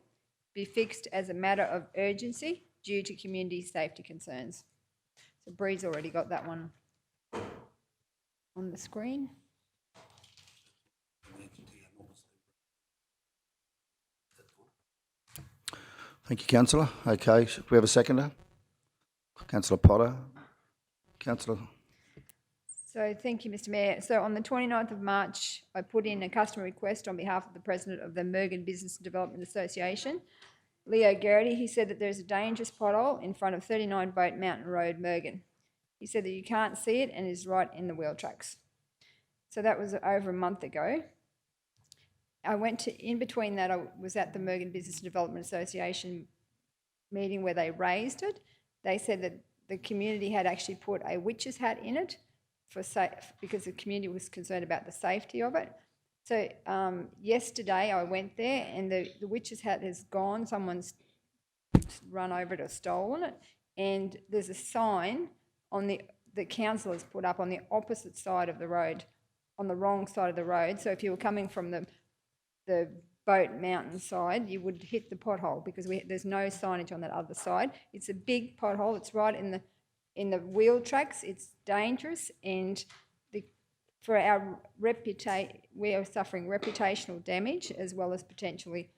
be fixed as a matter of urgency due to community safety concerns. So Bree's already got that one on the screen. Thank you, Councillor. Okay, do we have a seconder? Councillor Potter. Councillor. So thank you, Mr Mayor. So on the 29th of March, I put in a customer request on behalf of the President of the Mergen Business Development Association, Leo Garrity. He said that there's a dangerous pothole in front of 39 Boat Mountain Road, Mergen. He said that you can't see it and is right in the wheel tracks. So that was over a month ago. I went to, in between that, I was at the Mergen Business Development Association meeting where they raised it. They said that the community had actually put a witch's hat in it because the community was concerned about the safety of it. So yesterday I went there and the witch's hat has gone. Someone's run over it or stolen it. And there's a sign on the council has put up on the opposite side of the road, on the wrong side of the road. So if you were coming from the Boat Mountain side, you would hit the pothole because there's no signage on that other side. It's a big pothole. It's right in the wheel tracks. It's dangerous, and for our we are suffering reputational damage as well as potentially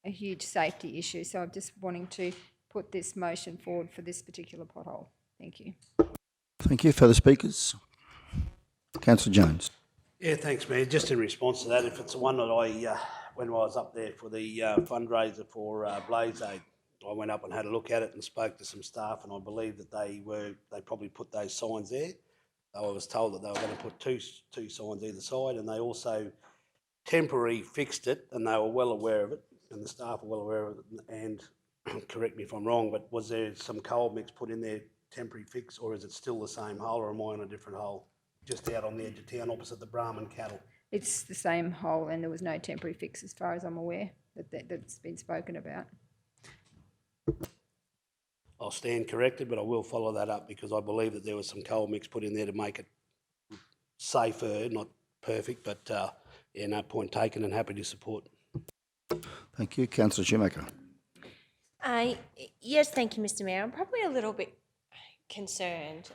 a huge safety issue. So I'm just wanting to put this motion forward for this particular pothole. Thank you. Thank you. Further speakers? Councillor Jones. Yeah, thanks, Mayor. Just in response to that, if it's the one that when I was up there for the fundraiser for Blaze Aid, I went up and had a look at it and spoke to some staff, and I believe that they probably put those signs there. I was told that they were going to put two signs either side, and they also temporarily fixed it, and they were well aware of it, and the staff were well aware of it. And correct me if I'm wrong, but was there some coal mix put in there, temporary fix, or is it still the same hole, or am I on a different hole? Just out on the edge of town, opposite the Brahman cattle. It's the same hole, and there was no temporary fix, as far as I'm aware, that's been spoken about. I'll stand corrected, but I will follow that up because I believe that there was some coal mix put in there to make it safer, not perfect, but yeah, no point taken, and happy to support. Thank you. Councillor Shoemaker. Yes, thank you, Mr. Mayor. I'm probably a little bit concerned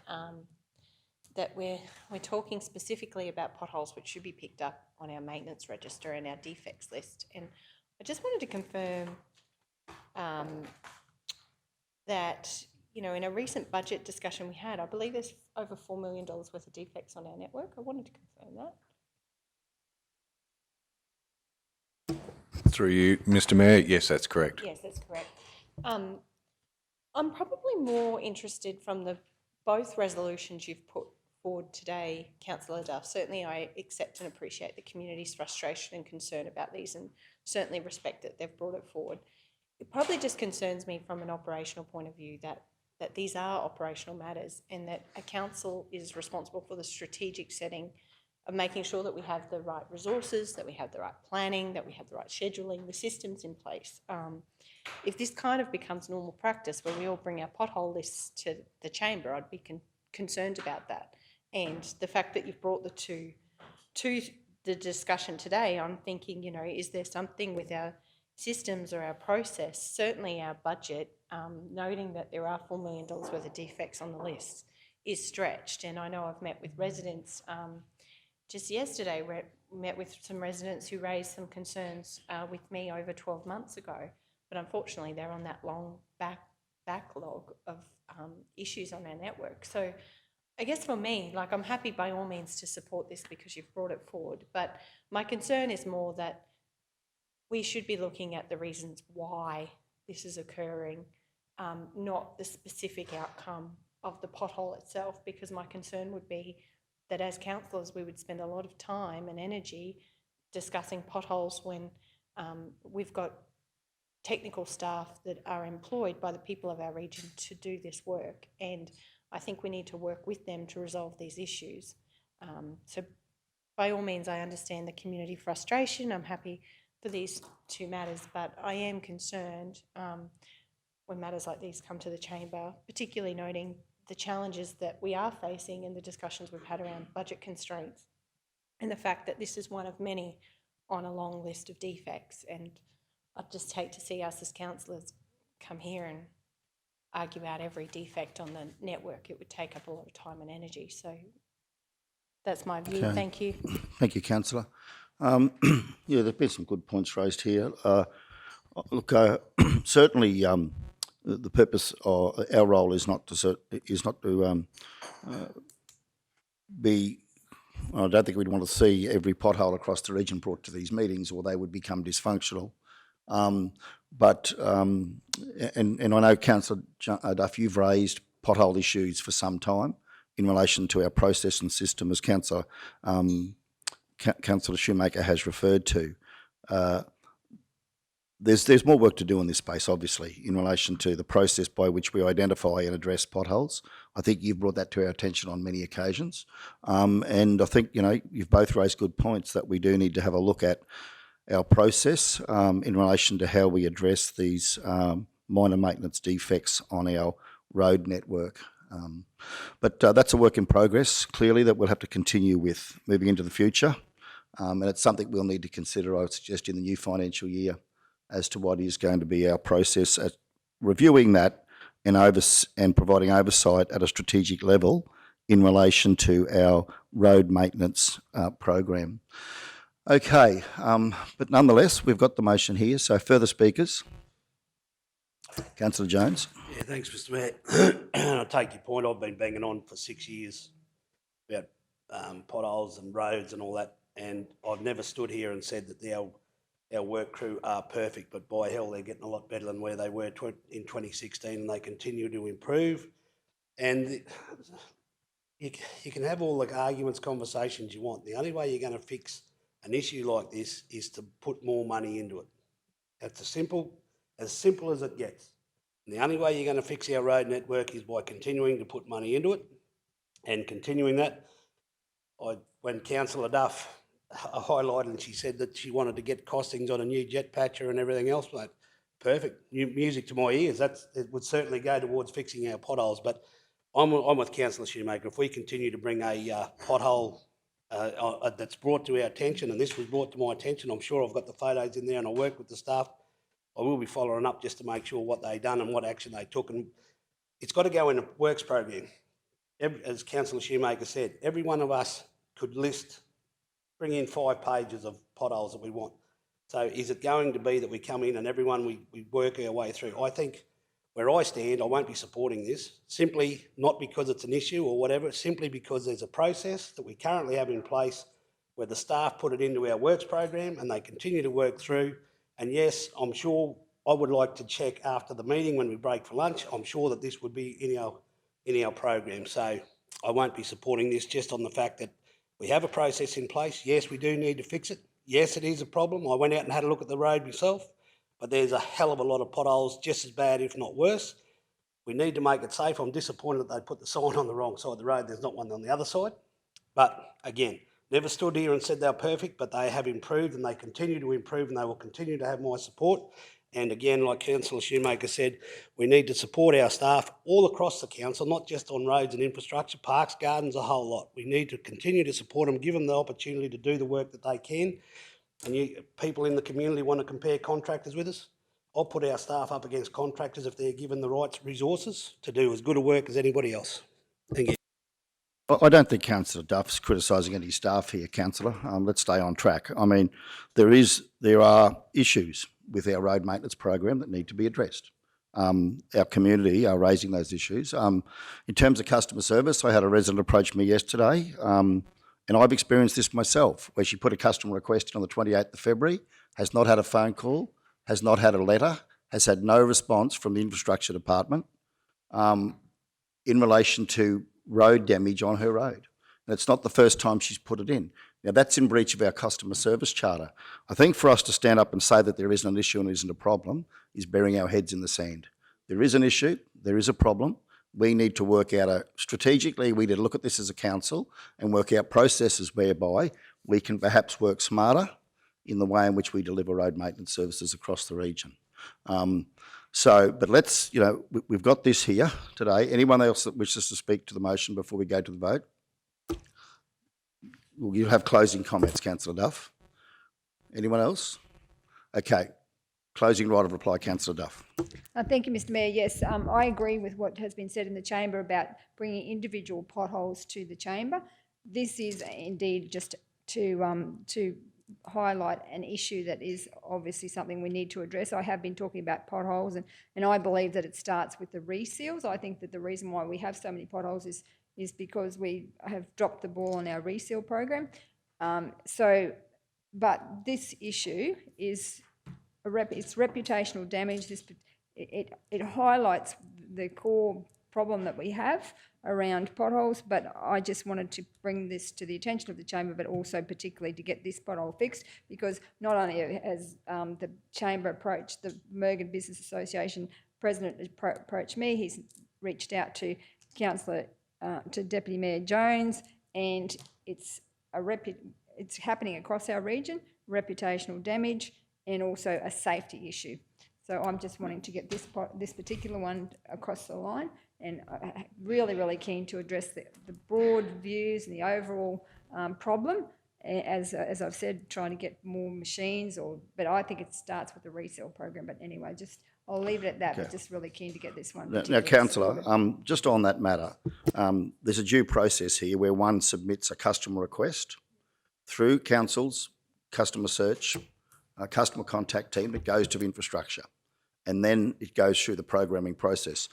that we're talking specifically about potholes which should be picked up on our maintenance register and our defects list. And I just wanted to confirm that, you know, in a recent budget discussion we had, I believe there's over $4 million worth of defects on our network. I wanted to confirm that. Through you, Mr. Mayor, yes, that's correct. Yes, that's correct. I'm probably more interested from both resolutions you've put forward today, Councillor Duff. Certainly I accept and appreciate the community's frustration and concern about these, and certainly respect that they've brought it forward. It probably just concerns me from an operational point of view that these are operational matters, and that a council is responsible for the strategic setting of making sure that we have the right resources, that we have the right planning, that we have the right scheduling, the systems in place. If this kind of becomes normal practice where we all bring our pothole lists to the chamber, I'd be concerned about that. And the fact that you've brought the two to the discussion today, I'm thinking, you know, is there something with our systems or our process, certainly our budget, noting that there are $4 million worth of defects on the list, is stretched. And I know I've met with residents just yesterday, met with some residents who raised some concerns with me over 12 months ago, but unfortunately they're on that long backlog of issues on our network. So I guess for me, like, I'm happy by all means to support this because you've brought it forward, but my concern is more that we should be looking at the reasons why this is occurring, not the specific outcome of the pothole itself, because my concern would be that as councillors we would spend a lot of time and energy discussing potholes when we've got technical staff that are employed by the people of our region to do this work, and I think we need to work with them to resolve these issues. So by all means, I understand the community frustration. I'm happy for these two matters, but I am concerned when matters like these come to the chamber, particularly noting the challenges that we are facing and the discussions we've had around budget constraints, and the fact that this is one of many on a long list of defects. And I'd just hate to see us as councillors come here and argue about every defect on the network. It would take up a lot of time and energy. So that's my view. Okay. Thank you. Thank you, Councillor. Yeah, there have been some good points raised here. Look, certainly the purpose of our role is not to be. I don't think we'd want to see every pothole across the region brought to these meetings, or they would become dysfunctional. And I know, Councillor Duff, you've raised pothole issues for some time in relation to our process and system, as Councillor Shoemaker has referred to. there's more work to do in this space, obviously, in relation to the process by which we identify and address potholes. I think you've brought that to our attention on many occasions. And I think, you've both raised good points that we do need to have a look at our process in relation to how we address these minor maintenance defects on our road network. But that's a work in progress, clearly, that we'll have to continue with moving into the future. And it's something we'll need to consider, I would suggest, in the new financial year as to what is going to be our process at reviewing that and providing oversight at a strategic level in relation to our road maintenance program. Okay, but nonetheless, we've got the motion here. So further speakers? Councillor Jones. Yeah, thanks, Mr Mayor. I take your point. I've been banging on for 6 years about potholes and roads and all that, and I've never stood here and said that our work crew are perfect, but by hell, they're getting a lot better than where they were in 2016, and they continue to improve. And you can have all the arguments, conversations you want. The only way you're going to fix an issue like this is to put more money into it. That's as simple as it gets. And the only way you're going to fix our road network is by continuing to put money into it and continuing that. When Councillor Duff highlighted and she said that she wanted to get costings on a new jet patcher and everything else, but perfect, new music to my ears. It would certainly go towards fixing our potholes. But I'm with Councillor Shoemaker. If we continue to bring a pothole that's brought to our attention, and this was brought to my attention, I'm sure I've got the photos in there and I work with the staff, I will be following up just to make sure what they done and what action they took. And it's got to go in a works program. As Councillor Shoemaker said, every one of us could bring in 5 pages of potholes that we want. So is it going to be that we come in and everyone we work our way through? I think where I stand, I won't be supporting this, simply not because it's an issue or whatever, simply because there's a process that we currently have in place where the staff put it into our works program and they continue to work through. And yes, I'm sure I would like to check after the meeting when we break for lunch. I'm sure that this would be in our program. So I won't be supporting this just on the fact that we have a process in place. Yes, we do need to fix it. Yes, it is a problem. I went out and had a look at the road myself, but there's a hell of a lot of potholes, just as bad, if not worse. We need to make it safe. I'm disappointed that they put the sign on the wrong side of the road. There's not one on the other side. But again, never stood here and said they're perfect, but they have improved and they continue to improve and they will continue to have my support. And again, like Councillor Shoemaker said, we need to support our staff all across the council, not just on roads and infrastructure, parks, gardens, a whole lot. We need to continue to support them, give them the opportunity to do the work that they can. And people in the community want to compare contractors with us. I'll put our staff up against contractors if they're given the right resources to do as good a work as anybody else. Thank you. I don't think Councillor Duff's criticising any staff here, Councillor. Let's stay on track. I mean, there are issues with our road maintenance program that need to be addressed. Our community are raising those issues. In terms of customer service, I had a resident approach me yesterday, and I've experienced this myself, where she put a customer request in on the 28th of February, has not had a phone call, has not had a letter, has had no response from the infrastructure department in relation to road damage on her road. And it's not the first time she's put it in. Now, that's in breach of our customer service charter. I think for us to stand up and say that there isn't an issue and isn't a problem is burying our heads in the sand. There is an issue, there is a problem. We need to work out strategically, we need to look at this as a council and work out processes whereby we can perhaps work smarter in the way in which we deliver road maintenance services across the region. But let's, we've got this here today. Anyone else that wishes to speak to the motion before we go to the vote? You'll have closing comments, Councillor Duff. Anyone else? Okay. Closing right of reply, Councillor Duff. Thank you, Mr Mayor. Yes, I agree with what has been said in the chamber about bringing individual potholes to the chamber. This is indeed just to highlight an issue that is obviously something we need to address. I have been talking about potholes and I believe that it starts with the reseals. I think that the reason why we have so many potholes is because we have dropped the ball on our reseal program. But this issue is it's reputational damage. It highlights the core problem that we have around potholes, but I just wanted to bring this to the attention of the chamber, but also particularly to get this pothole fixed, because not only has the chamber approached the Mergen Business Association president approached me, he's reached out to to Deputy Mayor Jones, and it's happening across our region, reputational damage, and also a safety issue. So I'm just wanting to get this particular one across the line, and really, really keen to address the broad views and the overall problem. As I've said, trying to get more machines, but I think it starts with the resale program. But anyway, I'll leave it at that, but just really keen to get this one. Now, councillor, just on that matter, there's a due process here where one submits a customer request through council's customer search, customer contact team. It goes to infrastructure, and then it goes through the programming process.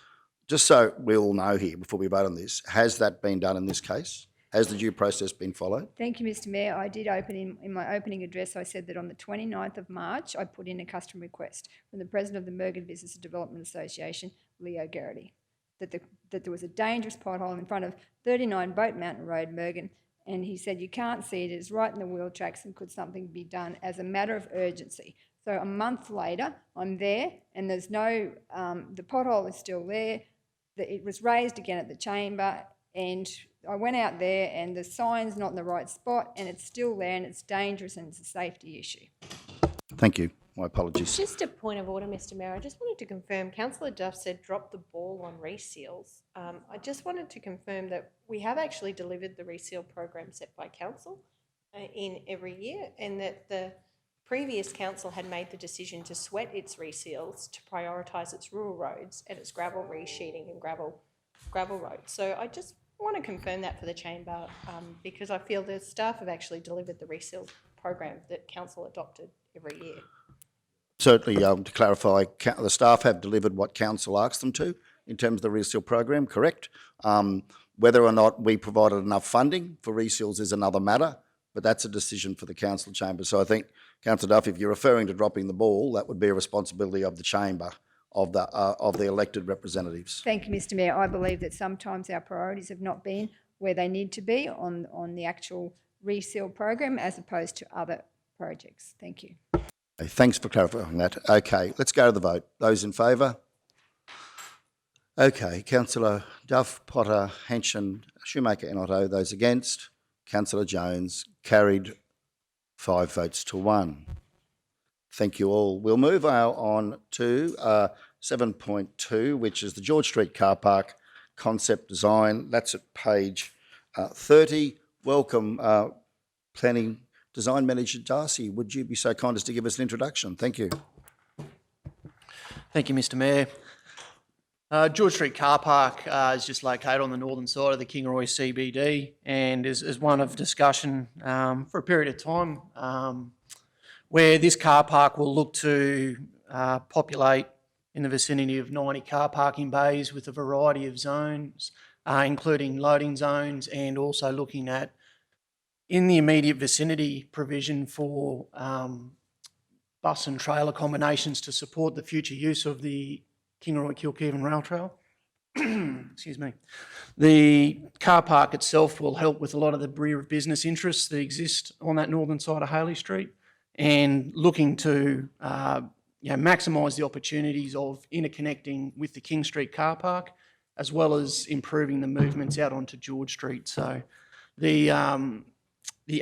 Just so we all know here before we vote on this, has that been done in this case? Has the due process been followed? Thank you, Mr Mayor. I did open in my opening address, I said that on the 29th of March, I put in a customer request from the President of the Mergen Business Development Association, Leo Garrity, that there was a dangerous pothole in front of 39 Boat Mountain Road, Mergen, and he said, you can't see it, it's right in the wheel tracks, and could something be done as a matter of urgency? So a month later, I'm there, and there's no, the pothole is still there. It was raised again at the chamber, and I went out there, and the sign's not in the right spot, and it's still there, and it's dangerous, and it's a safety issue. Thank you. My apologies. Just a point of order, Mr Mayor. I just wanted to confirm, Councillor Duff said drop the ball on reseals. I just wanted to confirm that we have actually delivered the reseal program set by council in every year, and that the previous council had made the decision to sweat its reseals to prioritise its rural roads and its gravel resheeting and gravel roads. So I just want to confirm that for the chamber, because I feel the staff have actually delivered the reseal program that council adopted every year. Certainly, to clarify, the staff have delivered what council asked them to in terms of the reseal program, correct? Whether or not we provided enough funding for reseals is another matter, but that's a decision for the council chamber. So I think, Councillor Duff, if you're referring to dropping the ball, that would be a responsibility of the chamber, of the elected representatives. Thank you, Mr Mayor. I believe that sometimes our priorities have not been where they need to be on the actual reseal program as opposed to other projects. Thank you. Okay, thanks for clarifying that. Okay, let's go to the vote. Those in favour? Okay, Councillor Duff, Potter, Henson, Shoemaker and Otto. Those against? Councillor Jones. Carried 5 votes to 1. Thank you all. We'll move on to 7.2, which is the George Street Car Park concept design. That's at page 30. Welcome, Planning Design Manager Darcy. Would you be so kind as to give us an introduction? Thank you. Thank you, Mr Mayor. George Street Car Park is just located on the northern side of the Kingaroy CBD, and is one of discussion for a period of time where this car park will look to populate in the vicinity of 90 car parking bays with a variety of zones, including loading zones, and also looking at, in the immediate vicinity, provision for bus and trailer combinations to support the future use of the Kingaroy-Kilkevin Rail Trail. Excuse me. The car park itself will help with a lot of the rear of business interests that exist on that northern side of Haley Street, and looking to maximise the opportunities of interconnecting with the King Street car park, as well as improving the movements out onto George Street. So the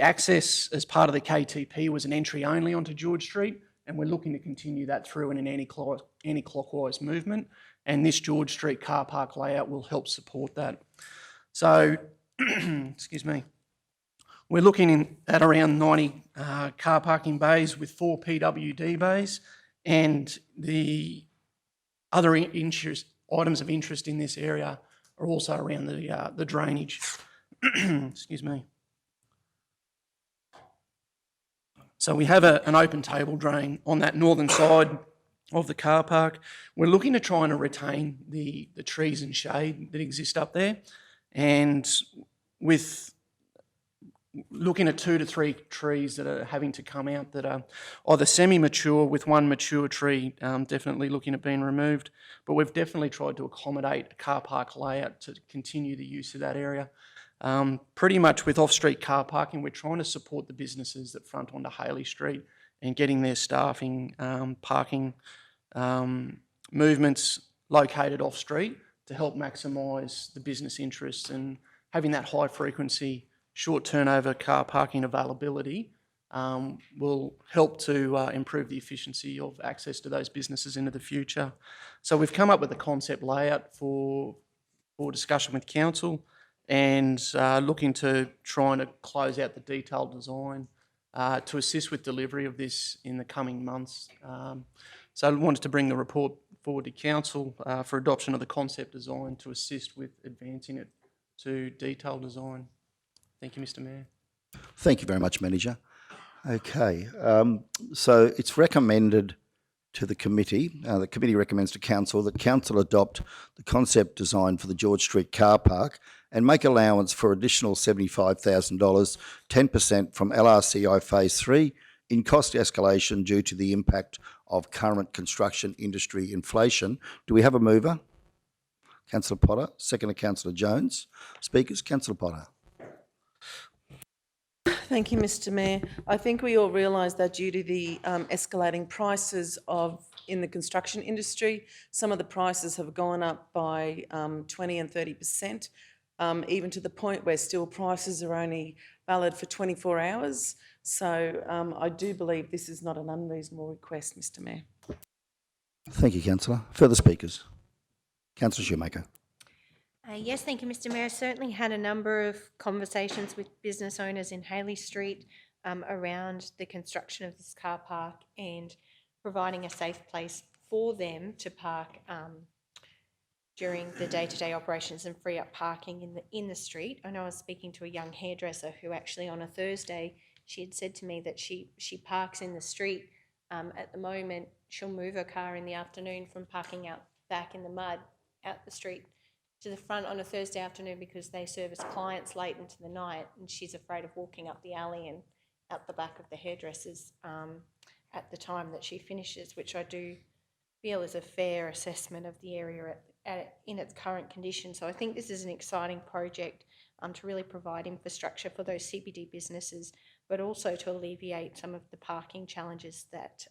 access as part of the KTP was an entry only onto George Street, and we're looking to continue that through in an anti-clockwise movement, and this George Street car park layout will help support that. So, excuse me, we're looking at around 90 car parking bays with 4 PWD bays, and the other items of interest in this area are also around the drainage. Excuse me. So we have an open table drain on that northern side of the car park. We're looking to try and retain the trees and shade that exist up there, and with looking at 2 to 3 trees that are having to come out that are either semi-mature, with one mature tree definitely looking at being removed. But we've definitely tried to accommodate a car park layout to continue the use of that area. Pretty much with off-street car parking, we're trying to support the businesses that front onto Haley Street and getting their staffing, parking movements located off-street to help maximise the business interests, and having that high frequency, short turnover car parking availability will help to improve the efficiency of access to those businesses into the future. So we've come up with a concept layout for discussion with council, and looking to trying to close out the detailed design to assist with delivery of this in the coming months. So I wanted to bring the report forward to council for adoption of the concept design to assist with advancing it to detailed design. Thank you, Mr. Mayor. Thank you very much, Manager. Okay, so it's recommended to the committee, the committee recommends to council that council adopt the concept design for the George Street car park and make allowance for additional $75,000, 10% from LRCI Phase 3 in cost escalation due to the impact of current construction industry inflation. Do we have a mover? Councillor Potter, second to Councillor Jones. Speakers, Councillor Potter. Thank you, Mr. Mayor. I think we all realise that due to the escalating prices in the construction industry, some of the prices have gone up by 20 and 30%, even to the point where steel prices are only valid for 24 hours. So I do believe this is not an unreasonable request, Mr. Mayor. Thank you, Councillor. Further speakers? Councillor Shoemaker. Yes, thank you, Mr. Mayor. Certainly had a number of conversations with business owners in Haley Street around the construction of this car park and providing a safe place for them to park during the day-to-day operations and free up parking in the street. I know I was speaking to a young hairdresser who actually on a Thursday, she had said to me that she parks in the street. At the moment, she'll move her car in the afternoon from parking out back in the mud out the street to the front on a Thursday afternoon because they service clients late into the night, and she's afraid of walking up the alley and out the back of the hairdressers at the time that she finishes, which I do feel is a fair assessment of the area in its current condition. So I think this is an exciting project to really provide infrastructure for those CBD businesses, but also to alleviate some of the parking challenges that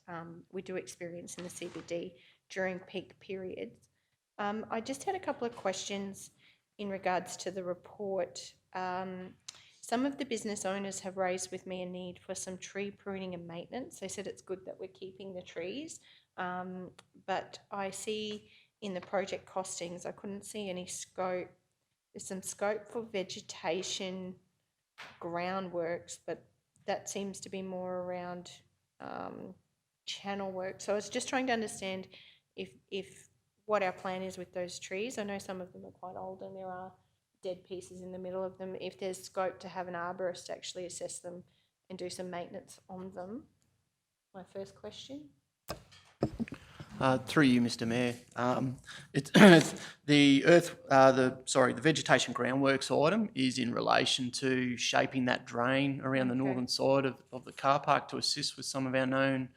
we do experience in the CBD during peak periods. I just had a couple of questions in regards to the report. Some of the business owners have raised with me a need for some tree pruning and maintenance. They said it's good that we're keeping the trees, but I see in the project costings, I couldn't see any scope. There's some scope for vegetation groundworks, but that seems to be more around channel work. So I was just trying to understand if what our plan is with those trees. I know some of them are quite old and there are dead pieces in the middle of them. If there's scope to have an arborist actually assess them and do some maintenance on them. My first question. Through you, Mr. Mayor. The vegetation groundworks item is in relation to shaping that drain around the northern side of the car park to assist with some of our known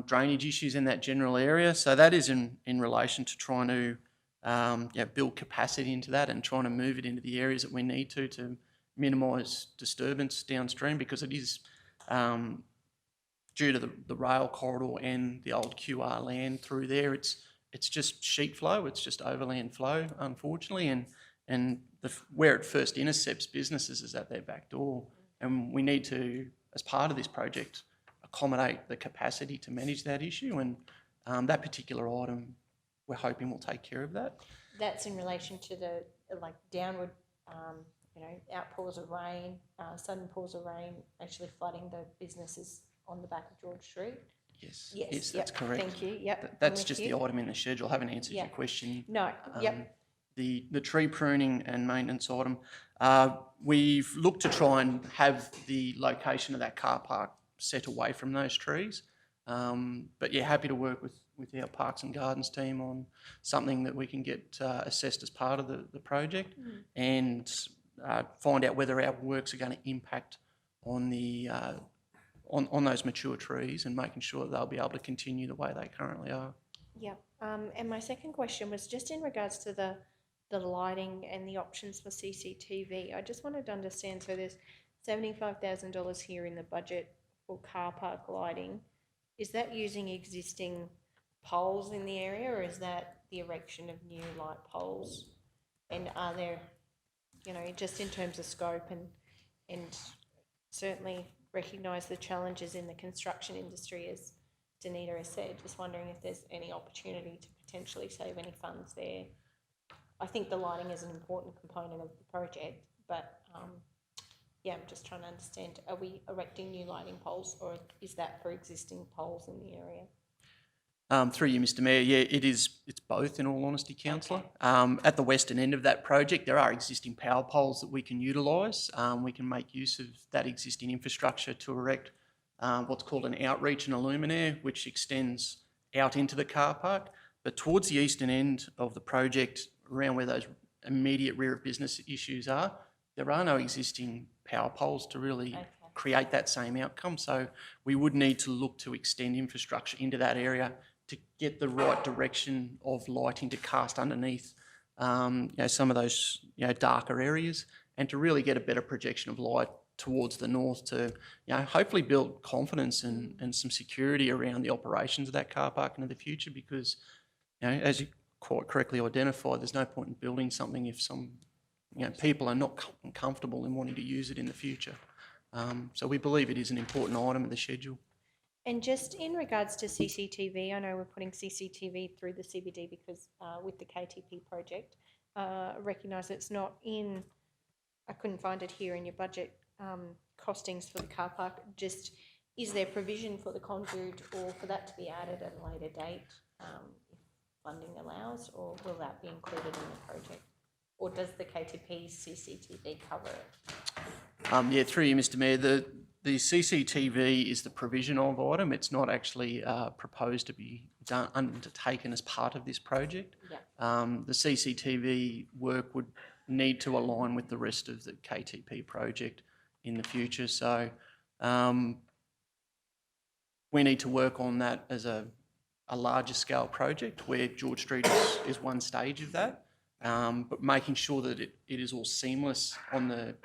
drainage issues in that general area. So that is in relation to trying to build capacity into that and trying to move it into the areas that we need to minimise disturbance downstream, because it is due to the rail corridor and the old QR land through there. It's just sheet flow, it's just overland flow, unfortunately, and where it first intercepts businesses is at their back door. And we need to, as part of this project, accommodate the capacity to manage that issue, and that particular item we're hoping will take care of that. That's in relation to the downward outpours of rain, sudden pours of rain actually flooding the businesses on the back of George Street. Yes, that's correct. Thank you. Yep. That's just the item in the schedule. I haven't answered your question. No. Yep. The tree pruning and maintenance item, we've looked to try and have the location of that car park set away from those trees. But yeah, happy to work with our Parks and Gardens team on something that we can get assessed as part of the project. And find out whether our works are going to impact on the on those mature trees and making sure that they'll be able to continue the way they currently are. Yep. And my second question was just in regards to the lighting and the options for CCTV. I just wanted to understand, so there's $75,000 here in the budget for car park lighting. Is that using existing poles in the area, or is that the erection of new light poles? And are there, you know, just in terms of scope and certainly recognise the challenges in the construction industry, as Danita has said, just wondering if there's any opportunity to potentially save any funds there. I think the lighting is an important component of the project, but yeah, I'm just trying to understand, are we erecting new lighting poles, or is that for existing poles in the area? Through you, Mr Mayor, yeah, it's both, in all honesty, Councillor. At the western end of that project, there are existing power poles that we can utilise. We can make use of that existing infrastructure to erect what's called an outreach and a luminaire, which extends out into the car park. But towards the eastern end of the project, around where those immediate rear of business issues are, there are no existing power poles to really create that same outcome. So we would need to look to extend infrastructure into that area to get the right direction of lighting to cast underneath you know, some of those, you know, darker areas, and to really get a better projection of light towards the north to, you know, hopefully build confidence and some security around the operations of that car park into the future, because, you know, as you quite correctly identified, there's no point in building something if some, you know, people are not comfortable in wanting to use it in the future. So we believe it is an important item of the schedule. And just in regards to CCTV, I know we're putting CCTV through the CBD because with the KTP project, recognise it's not in, I couldn't find it here in your budget costings for the car park. Just, is there provision for the conduit or for that to be added at a later date if funding allows, or will that be included in the project? Or does the KTP CCTV cover it? Yeah, through you, Mr Mayor, the CCTV is the provisional item. It's not actually proposed to be undertaken as part of this project. Yeah. The CCTV work would need to align with the rest of the KTP project in the future. So we need to work on that as a larger scale project, where George Street is one stage of that, but making sure that it is all seamless on the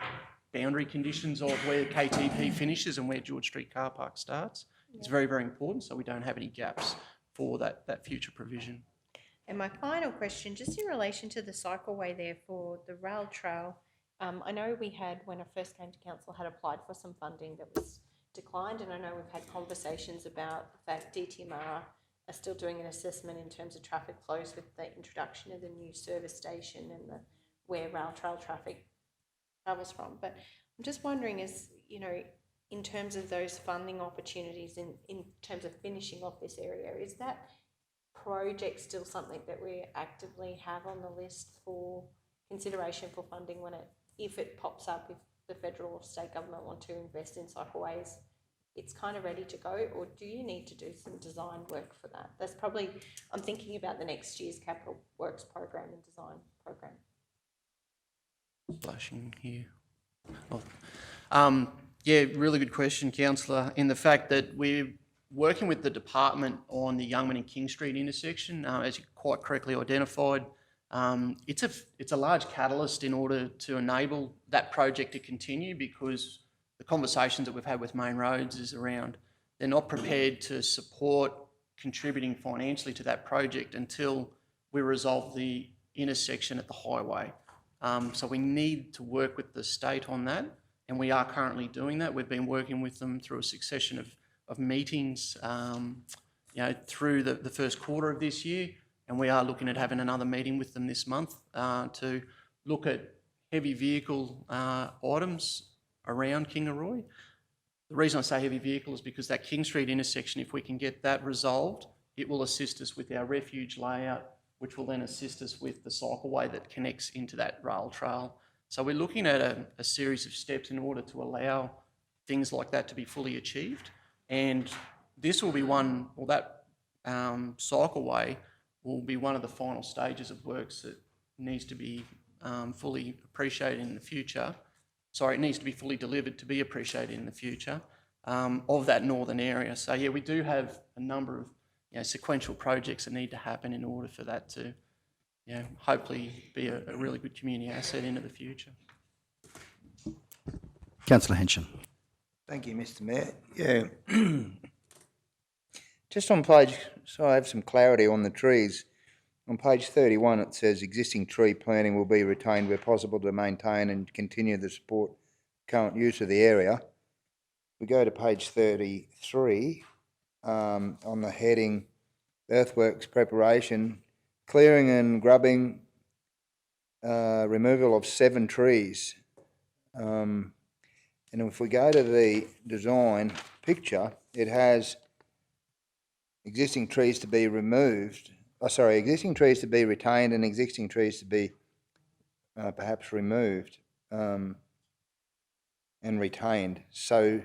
boundary conditions of where KTP finishes and where George Street car park starts. It's very, very important, so we don't have any gaps for that future provision. And my final question, just in relation to the cycleway there for the rail trail, I know we had, when I first came to council, had applied for some funding that was declined, and I know we've had conversations about the fact DTMR are still doing an assessment in terms of traffic flows with the introduction of the new service station and where rail trail traffic travels from. But I'm just wondering, is, you know, in terms of those funding opportunities, in terms of finishing off this area, is that project still something that we actively have on the list for consideration for funding if it pops up, if the federal or state government want to invest in cycleways, it's kind of ready to go, or do you need to do some design work for that? That's probably, I'm thinking about the next year's capital works program and design program. Flashing here. Yeah, really good question, Councillor, in the fact that we're working with the department on the Youngman and King Street intersection, as you quite correctly identified. It's a large catalyst in order to enable that project to continue, because the conversations that we've had with Main Roads is around they're not prepared to support contributing financially to that project until we resolve the intersection at the highway. So we need to work with the state on that, and we are currently doing that. We've been working with them through a succession of meetings you know, through the first quarter of this year, and we are looking at having another meeting with them this month to look at heavy vehicle items around Kingaroy. The reason I say heavy vehicle is because that King Street intersection, if we can get that resolved, it will assist us with our refuge layout, which will then assist us with the cycleway that connects into that rail trail. So we're looking at a series of steps in order to allow things like that to be fully achieved. And this will be one, or that cycleway will be one of the final stages of works that needs to be fully appreciated in the future. Sorry, it needs to be fully delivered to be appreciated in the future of that northern area. So yeah, we do have a number of sequential projects that need to happen in order for that to hopefully be a really good community asset into the future. Councillor Henson. Thank you, Mr Mayor. Yeah. Just on page, so I have some clarity on the trees. On page 31, it says existing tree planting will be retained where possible to maintain and continue to support current use of the area. We go to page 33, on the heading earthworks preparation, clearing and grubbing, removal of 7 trees. And if we go to the design picture, it has existing trees to be removed, existing trees to be retained and existing trees to be perhaps removed and retained. So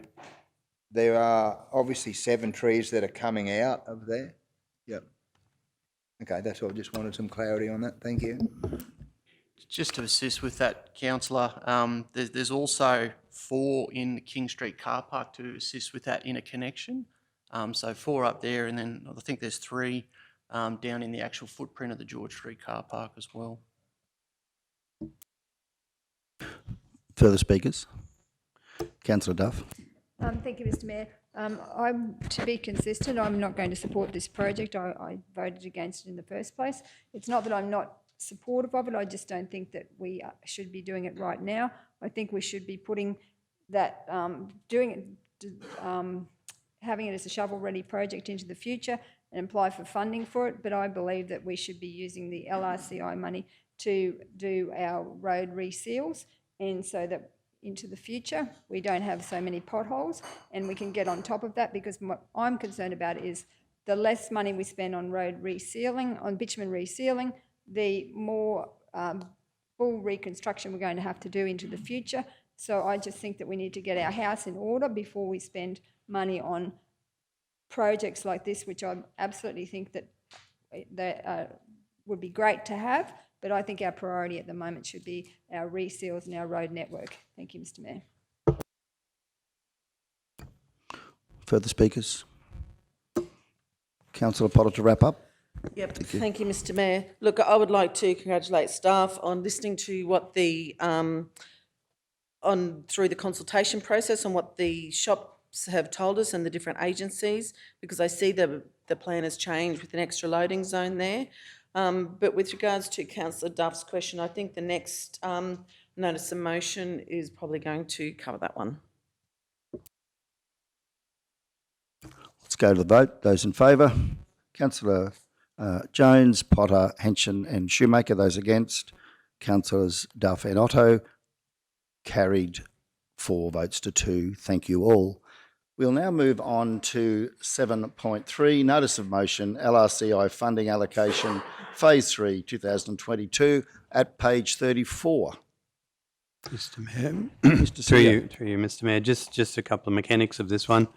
there are obviously 7 trees that are coming out of there. Yep. Okay, that's all. Just wanted some clarity on that. Thank you. Just to assist with that, councillor, there's also 4 in the King Street car park to assist with that interconnection. So 4 up there, and then I think there's 3 down in the actual footprint of the George Street car park as well. Further speakers? Councillor Duff. Thank you, Mr Mayor. To be consistent, I'm not going to support this project. I voted against it in the first place. It's not that I'm not supportive of it, I just don't think that we should be doing it right now. I think we should be putting that, having it as a shovel-ready project into the future and apply for funding for it, but I believe that we should be using the LRCI money to do our road reseals, and so that into the future we don't have so many potholes and we can get on top of that, because what I'm concerned about is the less money we spend on road resealing, on bitumen resealing, the more full reconstruction we're going to have to do into the future. So I just think that we need to get our house in order before we spend money on projects like this, which I absolutely think that would be great to have, but I think our priority at the moment should be our reseals and our road network. Thank you, Mr Mayor. Further speakers? Councillor Potter to wrap up. Yep, thank you, Mr Mayor. Look, I would like to congratulate staff on listening to what the, through the consultation process and what the shops have told us and the different agencies, because I see the plan has changed with an extra loading zone there. But with regards to Councillor Duff's question, I think the next notice of motion is probably going to cover that one. Let's go to the vote. Those in favour? Councillor Jones, Potter, Henson and Shoemaker. Those against? Councillors Duff and Otto. Carried 4 votes to 2. Thank you all. We'll now move on to 7.3, Notice of Motion, LRCI Funding Allocation, Phase 3, 2022, at page 34. Mr Mayor, Mr. through Seah. you, Mr Mayor, just a couple of mechanics of this one.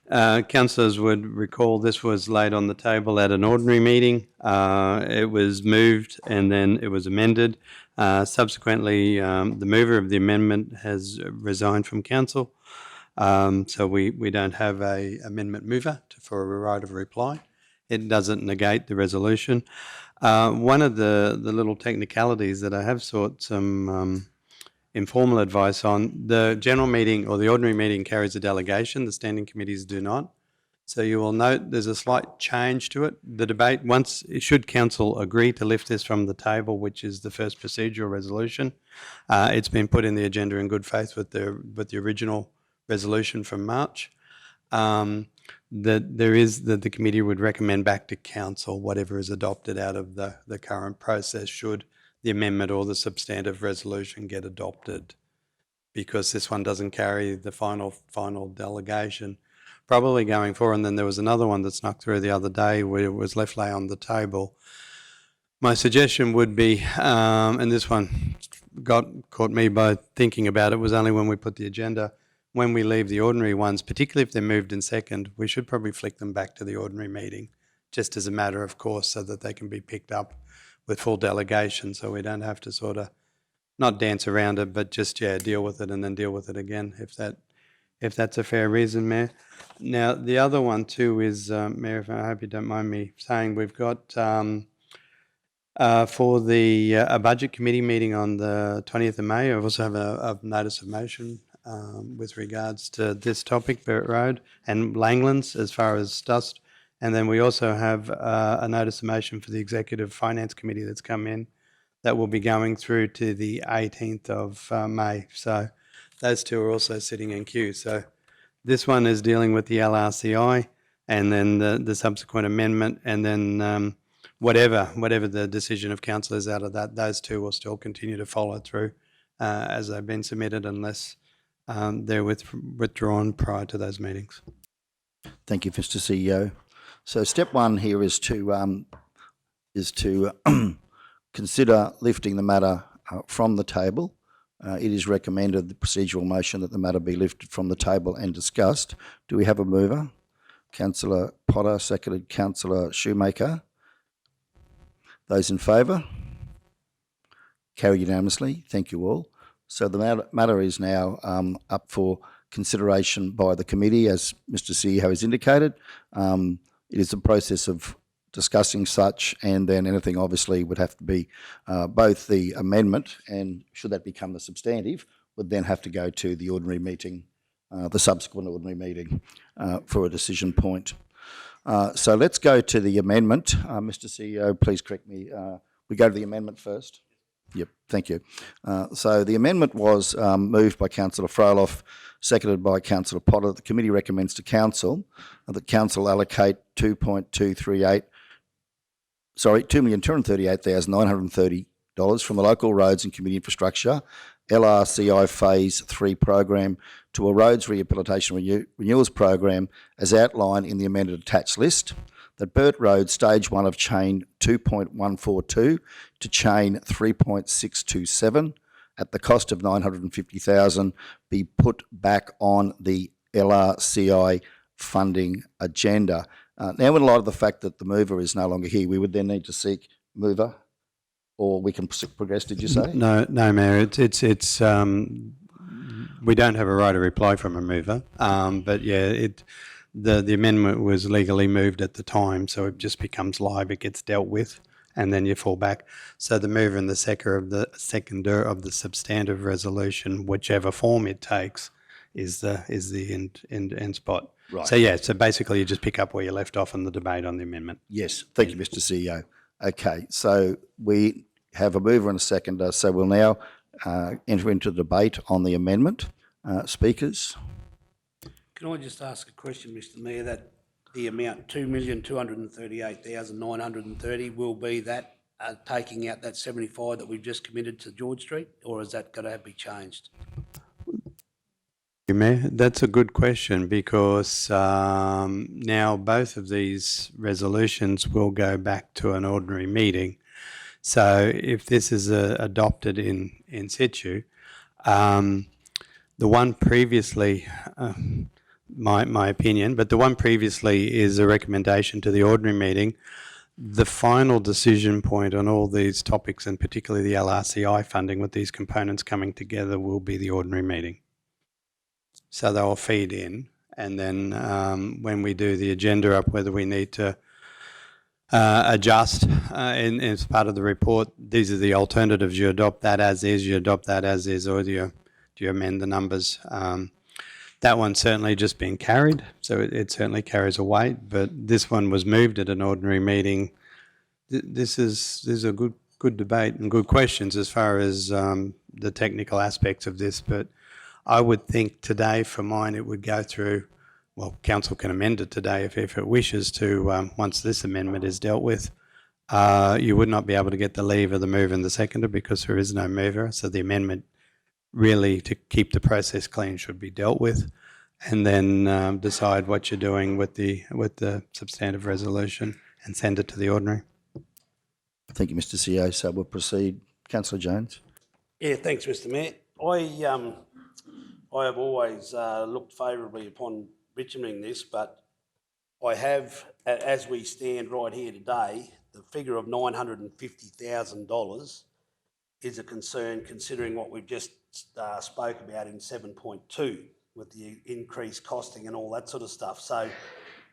Councillors would recall this was laid on the table at an ordinary meeting. It was moved and then it was amended. Subsequently, the mover of the amendment has resigned from council. So we don't have a amendment mover for a right of reply. It doesn't negate the resolution. One of the little technicalities that I have sought some informal advice on, the general meeting or the ordinary meeting carries a delegation, the standing committees do not. So you will note there's a slight change to it. The debate, once, should council agree to lift this from the table, which is the first procedural resolution, it's been put in the agenda in good faith with the original resolution from March, that the committee would recommend back to council whatever is adopted out of the current process should the amendment or the substantive resolution get adopted, because this one doesn't carry the final delegation. Probably going forward, and then there was another one that snuck through the other day where it was left lay on the table. My suggestion would be, and this one caught me by thinking about it, was only when we put the agenda, when we leave the ordinary ones, particularly if they're moved in second, we should probably flick them back to the ordinary meeting, just as a matter of course, so that they can be picked up with full delegation, so we don't have to sort of not dance around it, but just, yeah, deal with it and then deal with it again, if that's a fair reason, Mayor. Now, the other one too is, Mayor, if I hope you don't mind me saying, we've got for the a budget committee meeting on the 20th of May. I also have a notice of motion with regards to this topic, Burt Road and Langlands, as far as dust. And then we also have a notice of motion for the Executive Finance Committee that's come in that will be going through to the 18th of May. So those two are also sitting in queue. So this one is dealing with the LRCI and then the subsequent amendment, and then whatever the decision of council is out of that, those two will still continue to follow through as they've been submitted, unless they're withdrawn prior to those meetings. Thank you, Mr. CEO. So step one here is to consider lifting the matter from the table. It is recommended, the procedural motion, that the matter be lifted from the table and discussed. Do we have a mover? Councillor Potter, seconded Councillor Shoemaker. Those in favour? Carried unanimously. Thank you all. So the matter is now up for consideration by the committee, as Mr. CEO has indicated. It is a process of discussing such, and then anything obviously would have to be both the amendment, and should that become the substantive, would then have to go to the ordinary meeting, the subsequent ordinary meeting, for a decision point. So let's go to the amendment. Mr. CEO, please correct me. We go to the amendment first? Yep, thank you. So the amendment was moved by Councillor Froloff, seconded by Councillor Potter. The committee recommends to council that council allocate $2,238,930 from the local roads and community infrastructure LRCI Phase 3 program to a roads rehabilitation renewals program as outlined in the amended attached list. That Burt Road Stage 1 of Chain 2.142 to Chain 3.627 at the cost of $950,000 be put back on the LRCI funding agenda. Now, in light of the fact that the mover is no longer here, we would then need to seek mover, or we can progress, did you say? No, Mayor, it's we don't have a right of reply from a mover, but yeah, the amendment was legally moved at the time, so it just becomes live, it gets dealt with, and then you fall back. So the mover and the seconder of the substantive resolution, whichever form it takes, is the end spot. Right. So yeah, so basically you just pick up where you left off in the debate on the amendment. Yes, thank you, Mr. CEO. Okay, so we have a mover and a seconder, so we'll now enter into the debate on the amendment. Speakers? Can I just ask a question, Mr. Mayor, that the amount $2,238,930 will be that taking out that 75 that we've just committed to George Street, or is that going to be changed? Mayor, that's a good question, because now both of these resolutions will go back to an ordinary meeting. So if this is adopted in situ, the one previously, my opinion, but the one previously is a recommendation to the ordinary meeting. The final decision point on all these topics, and particularly the LRCI funding with these components coming together, will be the ordinary meeting. So they'll feed in, and then when we do the agenda up, whether we need to adjust as part of the report, these are the alternatives. You adopt that as is, or do you amend the numbers? That one's certainly just been carried, so it certainly carries a weight, but this one was moved at an ordinary meeting. This is a good debate and good questions as far as the technical aspects of this, but I would think today for mine it would go through, well, council can amend it today if it wishes to, once this amendment is dealt with. You would not be able to get the leave of the mover and the seconder because there is no mover, so the amendment really, to keep the process clean, should be dealt with, and then decide what you're doing with the substantive resolution and send it to the ordinary. Thank you, Mr. CEO. So we'll proceed. Councillor Jones. Yeah, thanks, Mr. Mayor. I have always looked favourably upon bitumening this, but I have, as we stand right here today, the figure of $950,000 is a concern considering what we've just spoke about in 7.2 with the increased costing and all that sort of stuff. So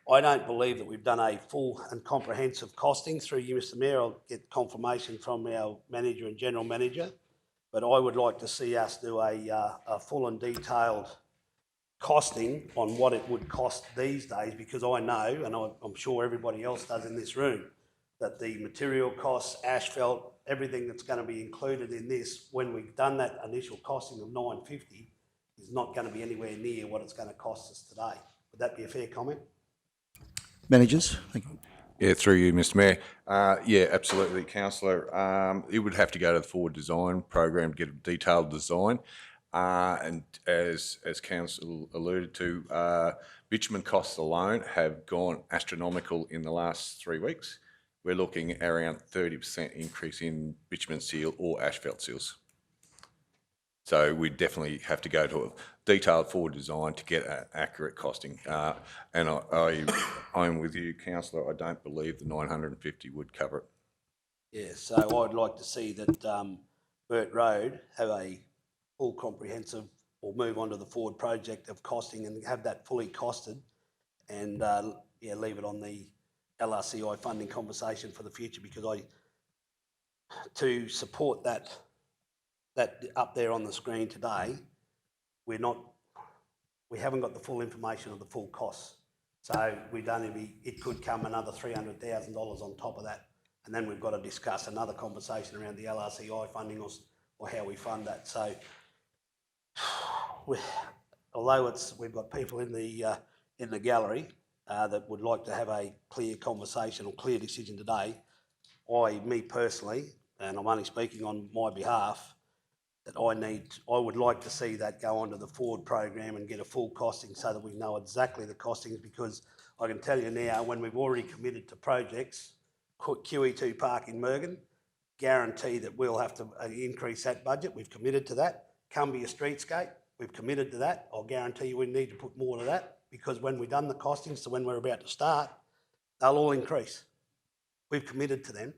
I don't believe that we've done a full and comprehensive costing through you, Mr Mayor. I'll get confirmation from our manager and general manager, but I would like to see us do a full and detailed costing on what it would cost these days, because I know, and I'm sure everybody else does in this room, that the material costs, asphalt, everything that's going to be included in this, when we've done that initial costing of 950, is not going to be anywhere near what it's going to cost us today. Would that be a fair comment? Managers? Thank you. Yeah, through you, Mr Mayor. Yeah, absolutely, councillor. It would have to go to the forward design program to get a detailed design. And as council alluded to, bitumen costs alone have gone astronomical in the last 3 weeks. We're looking at around 30% increase in bitumen seal or asphalt seals. So we definitely have to go to a detailed forward design to get an accurate costing. And I'm with you, councillor. I don't believe the 950 would cover it. Yeah, so I'd like to see that Burt Road have a full comprehensive, or move on to the forward project of costing and have that fully costed, and yeah, leave it on the LRCI funding conversation for the future, because to support that up there on the screen today, we haven't got the full information of the full costs. So it could come another $300,000 on top of that, and then we've got to discuss another conversation around the LRCI funding or how we fund that. So although we've got people in the gallery that would like to have a clear conversation or clear decision today, me personally, and I'm only speaking on my behalf, that I would like to see that go onto the forward program and get a full costing so that we know exactly the costings, because I can tell you now, when we've already committed to projects, QE2 Park in Mergen, guarantee that we'll have to increase that budget. We've committed to that. Cumbia Streetscape, we've committed to that. I'll guarantee you we need to put more to that, because when we've done the costings to when we're about to start, they'll all increase. We've committed to them.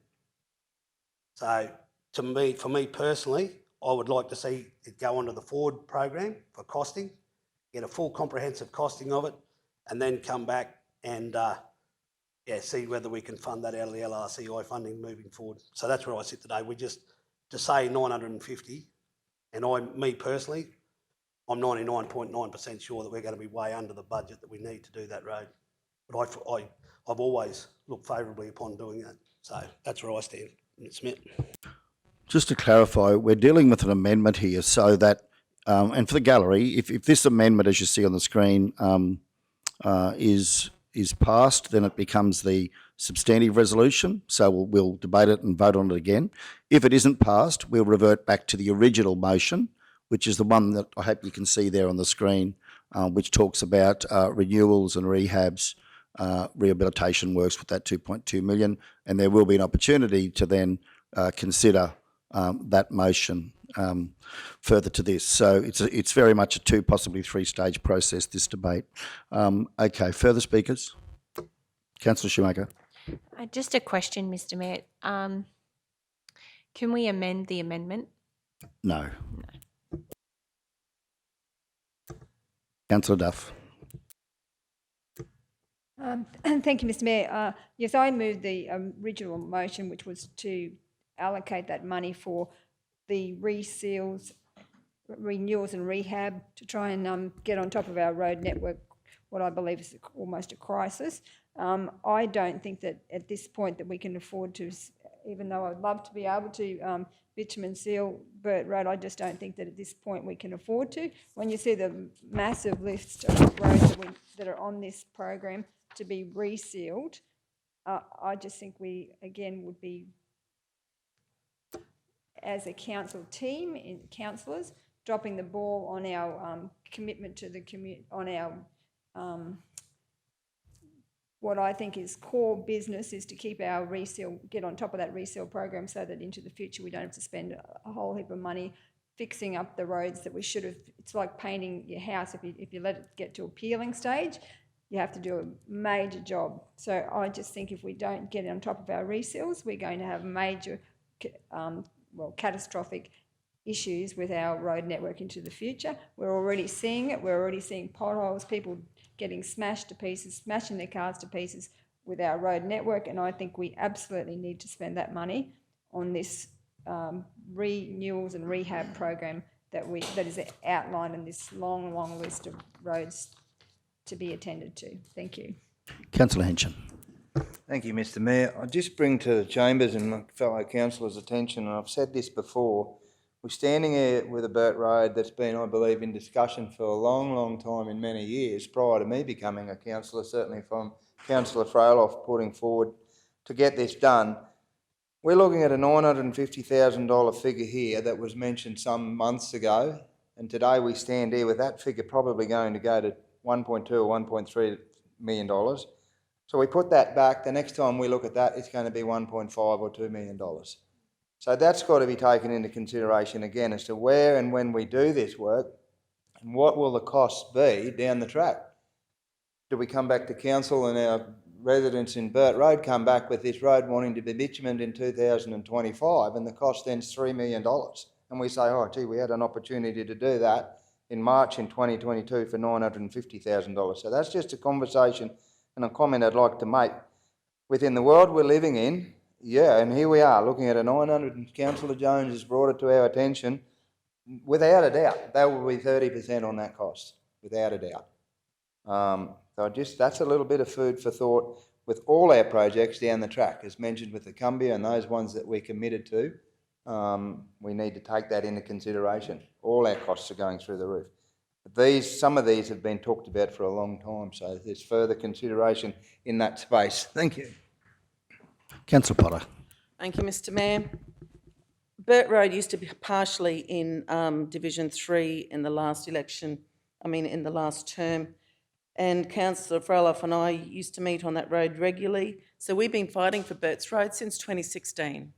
So for me personally, I would like to see it go onto the forward program for costing, get a full comprehensive costing of it, and then come back and see whether we can fund that out of the LRCI funding moving forward. So that's where I sit today. To say 950, and me personally, I'm 99.9% sure that we're going to be way under the budget that we need to do that road. But I've always looked favourably upon doing that. So that's where I stand. Smith. Just to clarify, we're dealing with an amendment here so that, and for the gallery, if this amendment, as you see on the screen, is passed, then it becomes the substantive resolution. So we'll debate it and vote on it again. If it isn't passed, we'll revert back to the original motion, which is the one that I hope you can see there on the screen, which talks about renewals and rehabs, rehabilitation works with that 2.2 million, and there will be an opportunity to then consider that motion further to this. So it's very much a 2, possibly 3-stage process, this debate. Okay, further speakers? Councillor Shoemaker. Just a question, Mr Mayor. Can we amend the amendment? No. Councillor Duff. Thank you, Mr Mayor. Yes, I moved the original motion, which was to allocate that money for the renewals and rehab to try and get on top of our road network, what I believe is almost a crisis. I don't think that at this point that we can afford to, even though I'd love to be able to bitumen seal Burt Road, I just don't think that at this point we can afford to. When you see the massive list of roads that are on this program to be resealed, I just think we, again, would be, as a council team, in councillors, dropping the ball on our commitment to the community, on our what I think is core business is to keep our reseal, get on top of that reseal program so that into the future we don't have to spend a whole heap of money fixing up the roads that we should have. It's like painting your house. If you let it get to a peeling stage, you have to do a major job. So I just think if we don't get on top of our reseals, we're going to have major catastrophic issues with our road network into the future. We're already seeing it. We're already seeing potholes, people getting smashed to pieces, smashing their cars to pieces with our road network. And I think we absolutely need to spend that money on this renewals and rehab program that is outlined in this long list of roads to be attended to. Thank you. Councillor Henson. Thank you, Mr Mayor. I just bring to the chambers and my fellow councillors' attention, and I've said this before, we're standing here with a Burt Road that's been, I believe, in discussion for a long time in many years, prior to me becoming a councillor, certainly from Councillor Freiloff putting forward to get this done. We're looking at a $950,000 figure here that was mentioned some months ago, and today we stand here with that figure probably going to go to $1.2 or $1.3 million. So we put that back, the next time we look at that, it's going to be $1.5 or $2 million. So that's got to be taken into consideration again as to where and when we do this work and what will the costs be down the track. Do we come back to council and our residents in Burt Road come back with this road wanting to be bitumened in 2025 and the cost then's $3 million? And we say, oh gee, we had an opportunity to do that in March in 2022 for $950,000. So that's just a conversation and a comment I'd like to make. Within the world we're living in, yeah, and here we are looking at a 900, and Councillor Jones has brought it to our attention. Without a doubt, that will be 30% on that cost, without a doubt. So that's a little bit of food for thought with all our projects down the track, as mentioned with the Cumbia and those ones that we're committed to. We need to take that into consideration. All our costs are going through the roof. Some of these have been talked about for a long time, so there's further consideration in that space. Thank you. Councillor Potter. Thank you, Mr Mayor. Burt Road used to be partially in Division 3 in the last election, in the last term, and Councillor Freiloff and I used to meet on that road regularly, so we've been fighting for Burt's Road since 2016.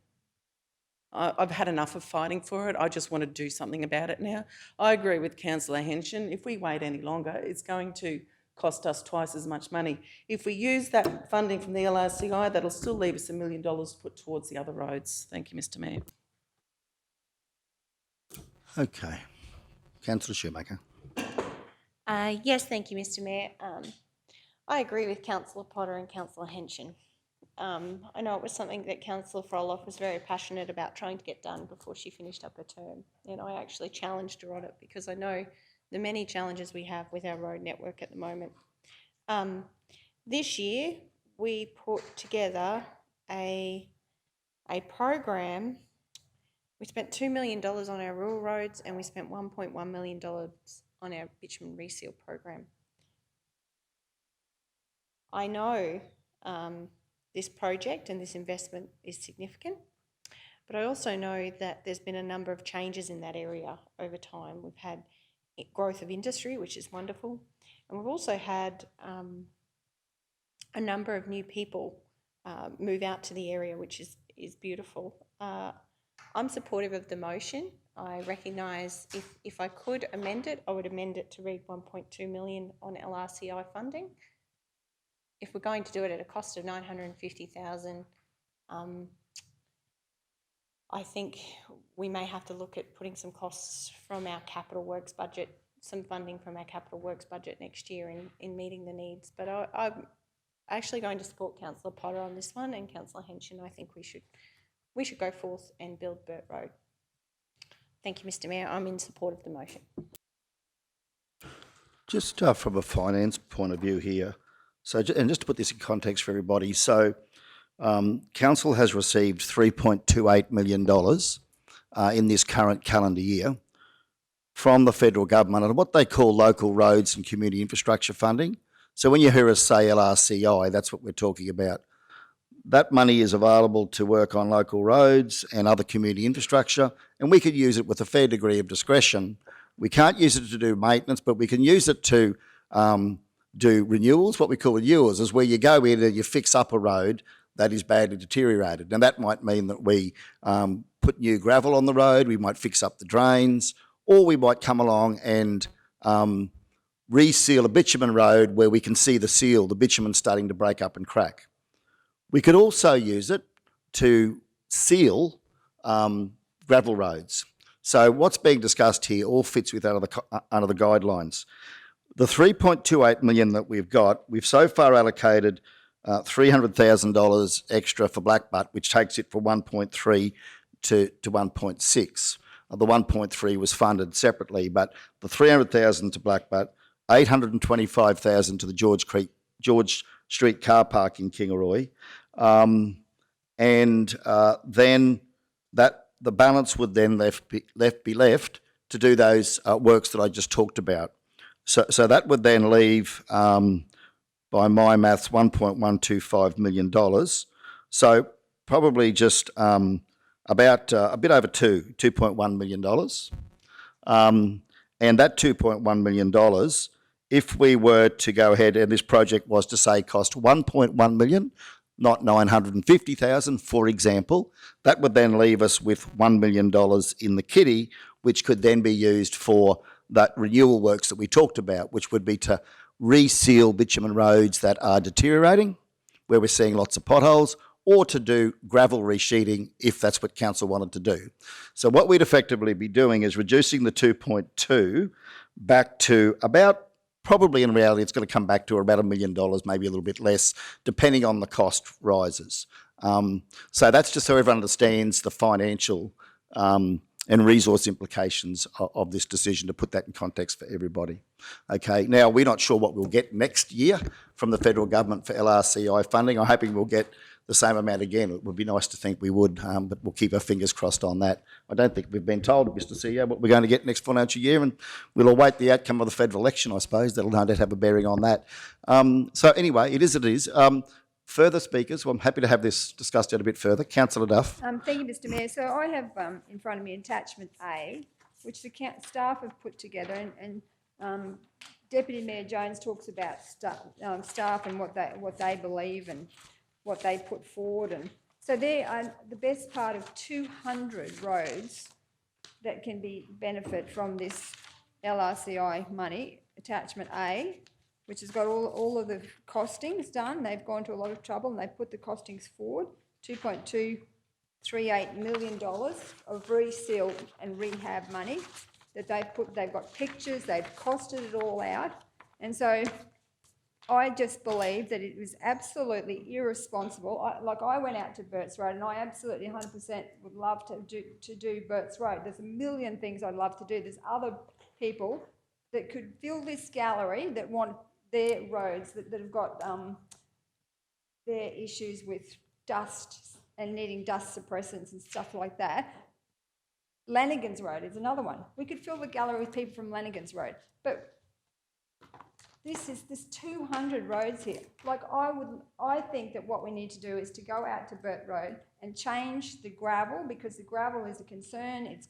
I've had enough of fighting for it. I just want to do something about it now. I agree with Councillor Henson. If we wait any longer, it's going to cost us twice as much money. If we use that funding from the LRCI, that'll still leave us $1 million put towards the other roads. Thank you, Mr Mayor. Okay. Councillor Shoemaker. Yes, thank you, Mr Mayor. I agree with Councillor Potter and Councillor Henson. I know it was something that Councillor Freiloff was very passionate about trying to get done before she finished up her term, and I actually challenged her on it because I know the many challenges we have with our road network at the moment. This year, we put together a program. We spent $2 million on our rural roads and we spent $1.1 million on our bitumen reseal program. I know this project and this investment is significant, but I also know that there's been a number of changes in that area over time. We've had growth of industry, which is wonderful, and we've also had a number of new people move out to the area, which is beautiful. I'm supportive of the motion. I recognise if I could amend it, I would amend it to read 1.2 million on LRCI funding. If we're going to do it at a cost of 950,000, I think we may have to look at putting some costs from our capital works budget, some funding from our capital works budget next year in meeting the needs. But I'm actually going to support Councillor Potter on this one and Councillor Henson. I think we should go forth and build Burt Road. Thank you, Mr Mayor. I'm in support of the motion. Just from a finance point of view here, and just to put this in context for everybody, so Council has received $3.28 million in this current calendar year from the federal government on what they call local roads and community infrastructure funding. So when you hear us say LRCI, that's what we're talking about. That money is available to work on local roads and other community infrastructure, and we could use it with a fair degree of discretion. We can't use it to do maintenance, but we can use it to do renewals. What we call renewals is where you go in and you fix up a road that is badly deteriorated. And that might mean that we put new gravel on the road, we might fix up the drains, or we might come along and reseal a bitumen road where we can see the bitumen starting to break up and crack. We could also use it to seal gravel roads. So what's being discussed here all fits with under the guidelines. The 3.28 million that we've got, we've so far allocated $300,000 extra for Blackbutt, which takes it from 1.3 to 1.6. The 1.3 was funded separately, but the 300,000 to Blackbutt, 825,000 to the George Street car park in Kingaroy, and then the balance would then be left to do those works that I just talked about. So that would then leave, by my maths, $1.125 million. So probably just about a bit over $2.1 million. And that $2.1 million, if we were to go ahead and this project was to say cost 1.1 million, not 950,000, for example, that would then leave us with $1 million in the kitty, which could then be used for that renewal works that we talked about, which would be to reseal bitumen roads that are deteriorating, where we're seeing lots of potholes, or to do gravel resheeting if that's what council wanted to do. So what we'd effectively be doing is reducing the 2.2 back to about, probably in reality, it's going to come back to about $1 million, maybe a little bit less, depending on the cost rises. So that's just so everyone understands the financial and resource implications of this decision, to put that in context for everybody. Okay, now we're not sure what we'll get next year from the federal government for LRCI funding. I'm hoping we'll get the same amount again. It would be nice to think we would, but we'll keep our fingers crossed on that. I don't think we've been told, Mr CEO, what we're going to get next financial year, and we'll await the outcome of the federal election, I suppose. That'll no doubt have a bearing on that. So anyway, it is it is. Further speakers, well, I'm happy to have this discussed out a bit further. Councillor Duff. Thank you, Mr Mayor. So I have in front of me attachment A, which the staff have put together, and Deputy Mayor Jones talks about staff and what they believe and what they put forward. And so there are the best part of 200 roads that can benefit from this LRCI money, attachment A, which has got all of the costings done. They've gone to a lot of trouble and they've put the costings forward, $2.238 million of reseal and rehab money that they've got pictures, they've costed it all out. And so I just believe that it was absolutely irresponsible. I went out to Burt's Road and I absolutely 100% would love to do Burt's Road. There's a million things I'd love to do. There's other people that could fill this gallery that want their roads that have got their issues with dust and needing dust suppressants and stuff like that. Lanigan's Road is another one. We could fill the gallery with people from Lanigan's Road, but there's 200 roads here. I think that what we need to do is to go out to Burt Road and change the gravel, because the gravel is a concern. It's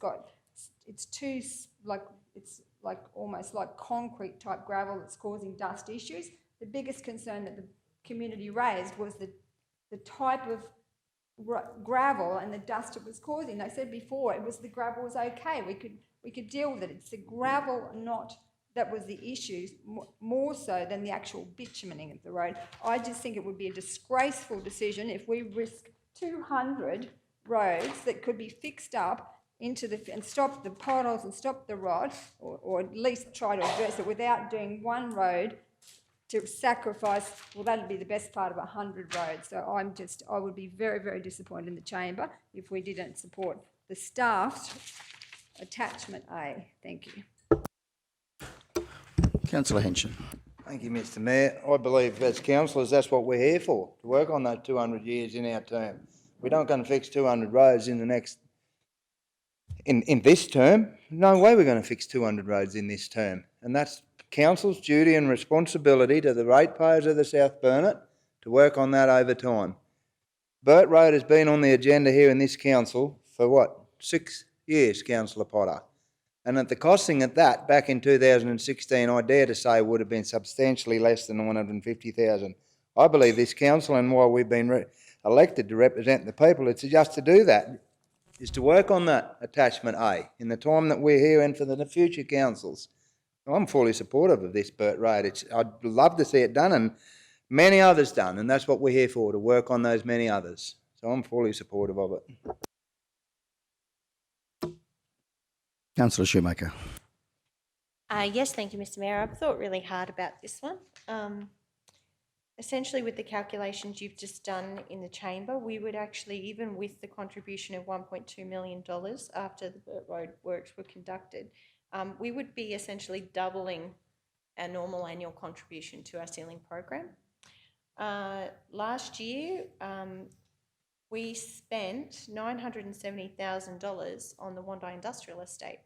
almost like concrete type gravel that's causing dust issues. The biggest concern that the community raised was the type of gravel and the dust it was causing. They said before the gravel was okay. We could deal with it. It's the gravel that was the issue, more so than the actual bitumening of the road. I just think it would be a disgraceful decision if we risk 200 roads that could be fixed up and stop the potholes and stop the rot, or at least try to address it without doing one road to sacrifice. Well, that'd be the best part of 100 roads. So I would be very, very disappointed in the chamber if we didn't support the staff's attachment A. Thank you. Councillor Henshaw. Thank you, Mr Mayor. I believe as councillors that's what we're here for, to work on those 200 years in our term. We're not going to fix 200 roads in the next... In this term. No way we're going to fix 200 roads in this term. And that's council's duty and responsibility to the ratepayers of the South Burnett to work on that over time. Burt Road has been on the agenda here in this council for 6 years, Councillor Potter. And at the costing at that, back in 2016, I dare to say would have been substantially less than 150,000. I believe this council, and why we've been elected to represent the people, it's just to do that, is to work on that attachment A in the time that we're here and for the future councils. I'm fully supportive of this Burt Road. I'd love to see it done and many others done, and that's what we're here for, to work on those many others. So I'm fully supportive of it. Councillor Shoemaker. Yes, thank you, Mr. Mayor. I've thought really hard about this one. Essentially, with the calculations you've just done in the chamber, we would actually, even with the contribution of $1.2 million after the Burt Road works were conducted, we would be essentially doubling our normal annual contribution to our ceiling program. Last year, we spent $970,000 on the Wandai Industrial Estate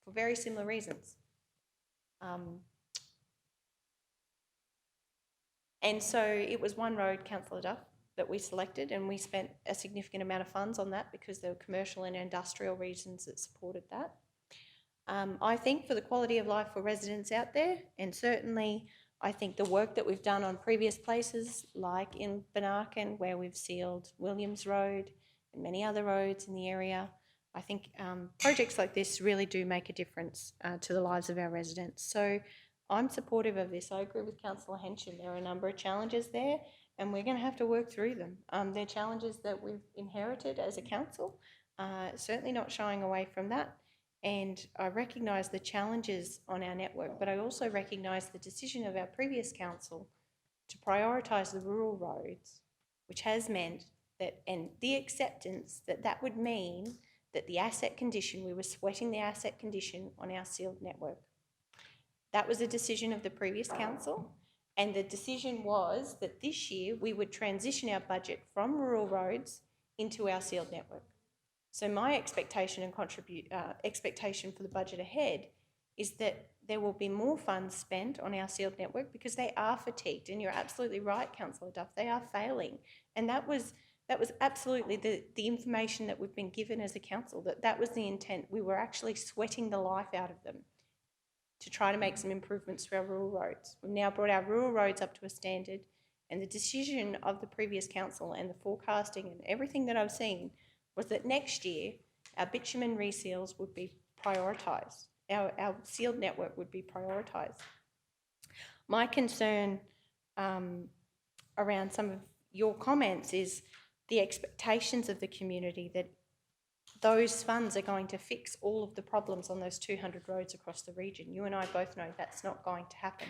for very similar reasons. And so it was one road, Councillor Duff, that we selected, and we spent a significant amount of funds on that because there were commercial and industrial reasons that supported that. I think for the quality of life for residents out there, and certainly I think the work that we've done on previous places, like in Benarkan, where we've sealed Williams Road and many other roads in the area, I think projects like this really do make a difference to the lives of our residents. So I'm supportive of this. I agree with Councillor Hensham. There are a number of challenges there, and we're going to have to work through them. They're challenges that we've inherited as a council, certainly not shying away from that. And I recognise the challenges on our network, but I also recognise the decision of our previous council to prioritise the rural roads, which has meant that, and the acceptance that that would mean that the asset condition, we were sweating the asset condition on our sealed network. That was a decision of the previous council, and the decision was that this year we would transition our budget from rural roads into our sealed network. So my expectation and expectation for the budget ahead is that there will be more funds spent on our sealed network because they are fatigued, and you're absolutely right, Councillor Duff, they are failing. And that was absolutely the information that we've been given as a council, that was the intent. We were actually sweating the life out of them to try to make some improvements to our rural roads. We've now brought our rural roads up to a standard, and the decision of the previous council and the forecasting and everything that I've seen was that next year our bitumen reseals would be prioritised. Our sealed network would be prioritised. My concern around some of your comments is the expectations of the community that those funds are going to fix all of the problems on those 200 roads across the region. You and I both know that's not going to happen.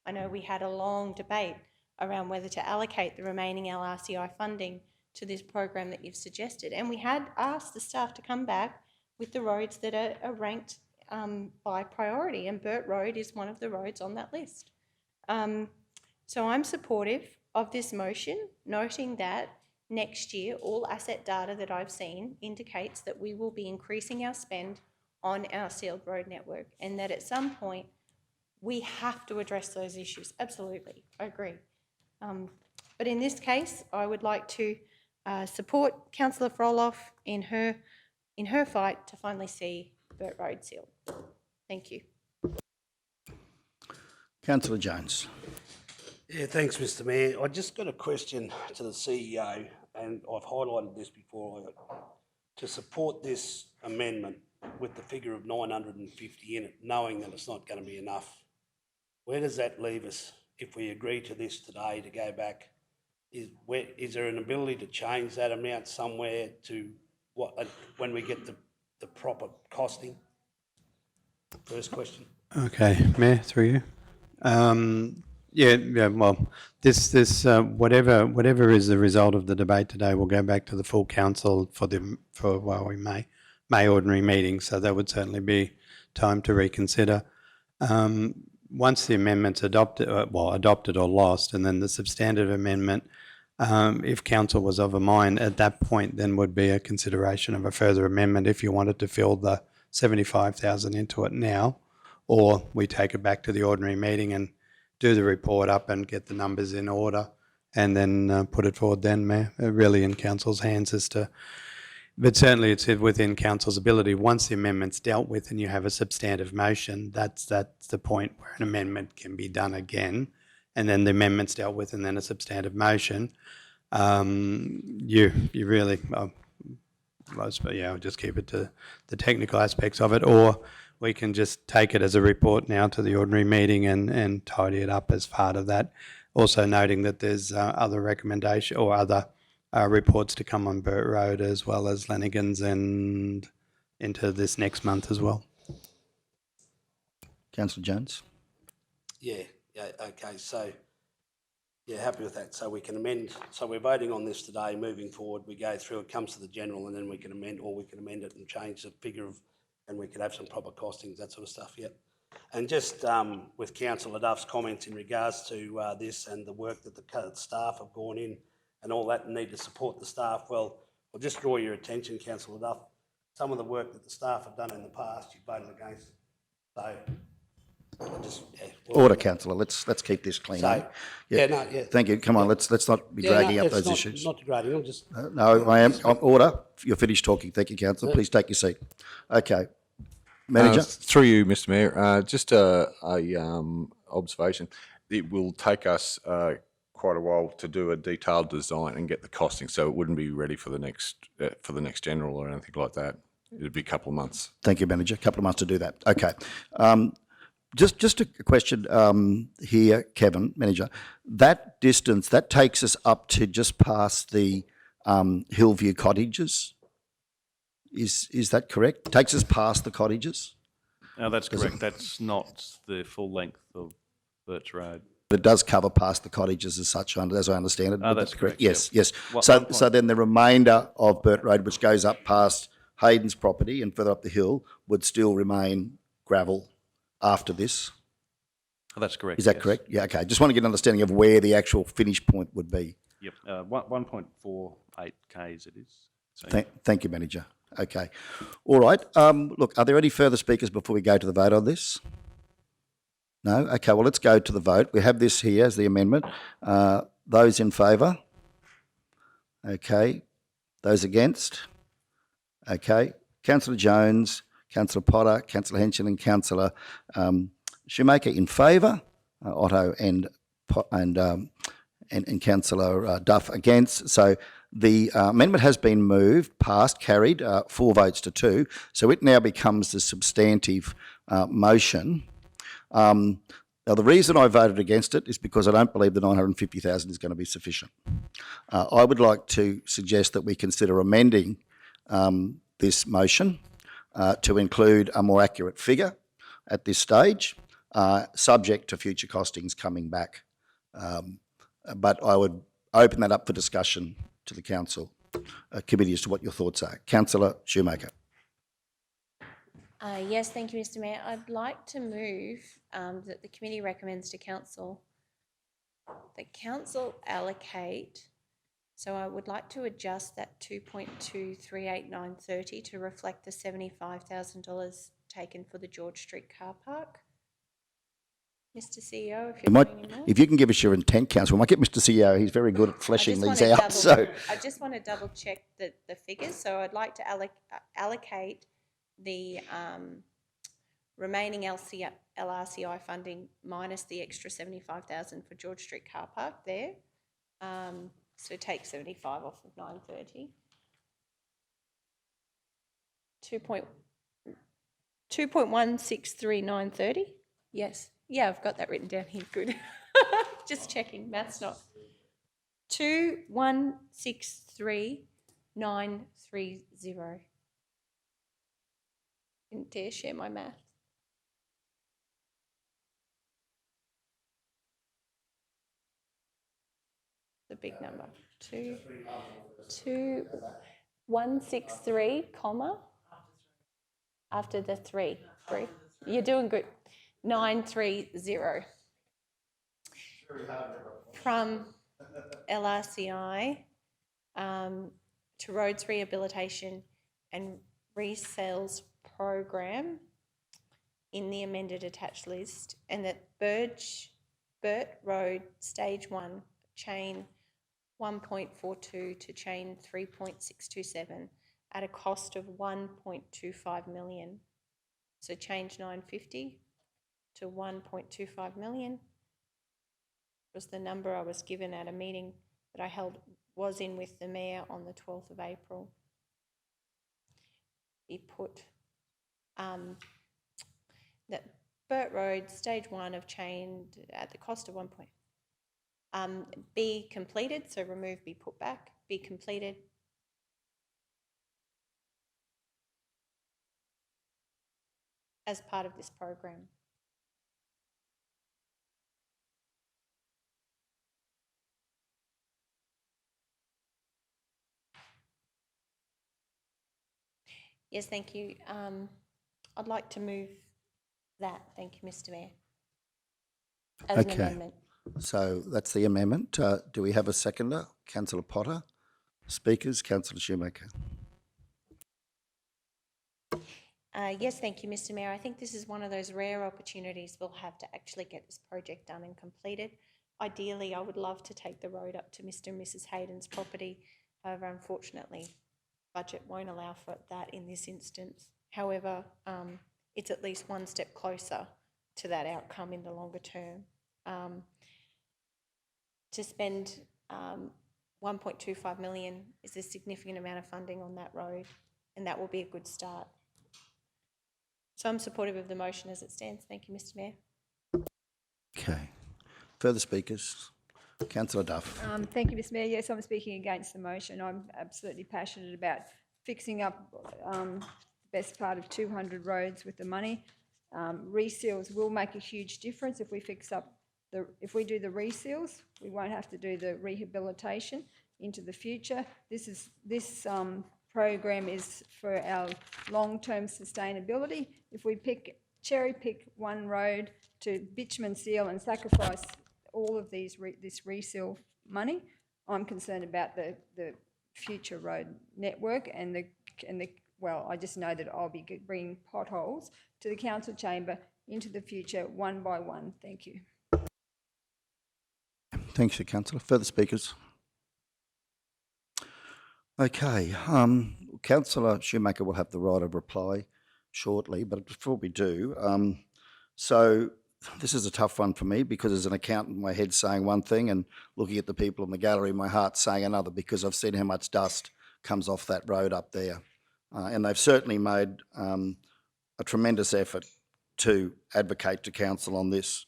I know we had a long debate around whether to allocate the remaining LRCI funding to this program that you've suggested. And we had asked the staff to come back with the roads that are ranked by priority, and Burt Road is one of the roads on that list. So I'm supportive of this motion, noting that next year all asset data that I've seen indicates that we will be increasing our spend on our sealed road network, and that at some point we have to address those issues. Absolutely, I agree. But in this case, I would like to support Councillor Froloff in her fight to finally see Burt Road sealed. Thank you. Councillor Jones. Yeah, thanks, Mr. Mayor. I just got a question to the CEO, and I've highlighted this before, to support this amendment with the figure of 950 in it, knowing that it's not going to be enough. Where does that leave us if we agree to this today to go back? Is there an ability to change that amount somewhere to what when we get the proper costing? First question. Okay, Mayor, through you. Yeah. Well, this whatever is the result of the debate today will go back to the full council for we May ordinary meeting. So that would certainly be time to reconsider. Once the amendment's adopted or lost, and then the substantive amendment, if council was of a mind at that point, then would be a consideration of a further amendment if you wanted to fill the 75,000 into it now, or we take it back to the ordinary meeting and do the report up and get the numbers in order, and then put it forward then, Mayor. Really in council's hands as to, but certainly it's within council's ability. Once the amendment's dealt with and you have a substantive motion, that's the point where an amendment can be done again, and then the amendment's dealt with and then a substantive motion. You really, I'll just keep it to the technical aspects of it, or we can just take it as a report now to the ordinary meeting and tidy it up as part of that. Also noting that there's other recommendation or other reports to come on Burt Road, as well as Lanigan's and into this next month as well. Councillor Jones? Yeah, okay, so, yeah, happy with that. So we can amend, so we're voting on this today, moving forward, we go through, it comes to the general, and then we can amend, or we can amend it and change the figure of, and we could have some proper costings, that sort of stuff, yeah. And just with Councillor Duff's comments in regards to this and the work that the staff have gone in and all that, and need to support the staff, well, I'll just draw your attention, Councillor Duff, some of the work that the staff have done in the past, you voted against. So, I just, yeah. Order, councillor. Let's keep this clean. So, yeah, no, yeah. Thank you. Come on, let's not be dragging up those issues. Not degrading, I'm just... No, I am. Order. You're finished talking. Thank you, councillor. Please take your seat. Okay. Manager? Through you, Mr Mayor, just a observation. It will take us quite a while to do a detailed design and get the costing, so it wouldn't be ready for the next general or anything like that. It'd be a couple of months. Thank you, Manager. A couple of months to do that. Okay. Just a question here, Kevin, Manager. That distance, that takes us up to just past the Hillview cottages. Is that correct? Takes us past the cottages? No, that's correct. That's not the full length of Birch Road. But it does cover past the cottages as such, as I understand it. Oh, that's correct. Yes, yes. What- So then the remainder of Burt Road, which goes up past Hayden's property and further up the hill, would still remain gravel after this. Oh, that's correct. Is that yes. correct? Yeah, okay. Just want to get an understanding of where the actual finish point would be. Yep. 1.48 k's it is. So, Thank you, Manager. Okay. All right. Look, are there any further speakers before we go to the vote on this? No? Okay, well, let's go to the vote. We have this here as the amendment. Those in favour? Okay. Those against? Okay. Councillor Jones, Councillor Potter, Councillor Henson and Councillor Shoemaker in favour, Otto and Councillor Duff against. So the amendment has been moved, passed, carried, 4 votes to 2. So it now becomes the substantive motion. Now, the reason I voted against it is because I don't believe the 950,000 is going to be sufficient. I would like to suggest that we consider amending this motion to include a more accurate figure at this stage, subject to future costings coming back. But I would open that up for discussion to the council committee as to what your thoughts are. Councillor Shoemaker. Yes, thank you, Mr Mayor. I'd like to move that the committee recommends to council that council allocate, so I would like to adjust that 2.238930 to reflect the $75,000 taken for the George Street car park. Mr CEO, if you're going in there. If you can give us your intent, council, we might get Mr CEO. He's very good at fleshing these out. I just want to double check the figures. So I'd like to allocate the remaining LRCI funding minus the extra 75,000 for George Street car park there. So take 75 off of 930. 2.163930. Yes. Yeah, I've got that written down here. Good. Just checking. Math's not. 2163930. Didn't dare share my math. The big number. 2163, comma after the 3. You're doing good. 930 from LRCI to roads rehabilitation and resales program in the amended attached list, and that Burt Road Stage 1 chain 1.42 to chain 3.627 at a cost of 1.25 million. So change 950 to 1.25 million was the number I was given at a meeting that I was in with the Mayor on the 12th of April. He put that Burt Road Stage 1 of chain at the cost of 1. Be completed, so remove be put back, be completed as part of this program. Yes, thank you. I'd like to move that. Thank you, Mr. Mayor. As an Okay. amendment. So that's the amendment. Do we have a seconder? Councillor Potter. Speakers, Councillor Shoemaker. Yes, thank you, Mr. Mayor. I think this is one of those rare opportunities we'll have to actually get this project done and completed. Ideally, I would love to take the road up to Mr. and Mrs. Hayden's property. However, unfortunately, budget won't allow for that in this instance. However, it's at least one step closer to that outcome in the longer term. To spend 1.25 million is a significant amount of funding on that road, and that will be a good start. So I'm supportive of the motion as it stands. Thank you, Mr. Mayor. Okay. Further speakers? Councillor Duff. Thank you, Mr. Mayor. Yes, I'm speaking against the motion. I'm absolutely passionate about fixing up the best part of 200 roads with the money. Reseals will make a huge difference if we fix up if we do the reseals. We won't have to do the rehabilitation into the future. This program is for our long-term sustainability. If we cherry pick one road to bitumen seal and sacrifice all of this reseal money, I'm concerned about the future road network and well, I just know that I'll be bringing potholes to the council chamber into the future one by one. Thank you. Thanks, Councillor. Further speakers? Okay. Councillor Shoemaker will have the right of reply shortly, but before we do, so this is a tough one for me because as an accountant, my head's saying one thing and looking at the people in the gallery, my heart's saying another because I've seen how much dust comes off that road up there. And they've certainly made a tremendous effort to advocate to council on this.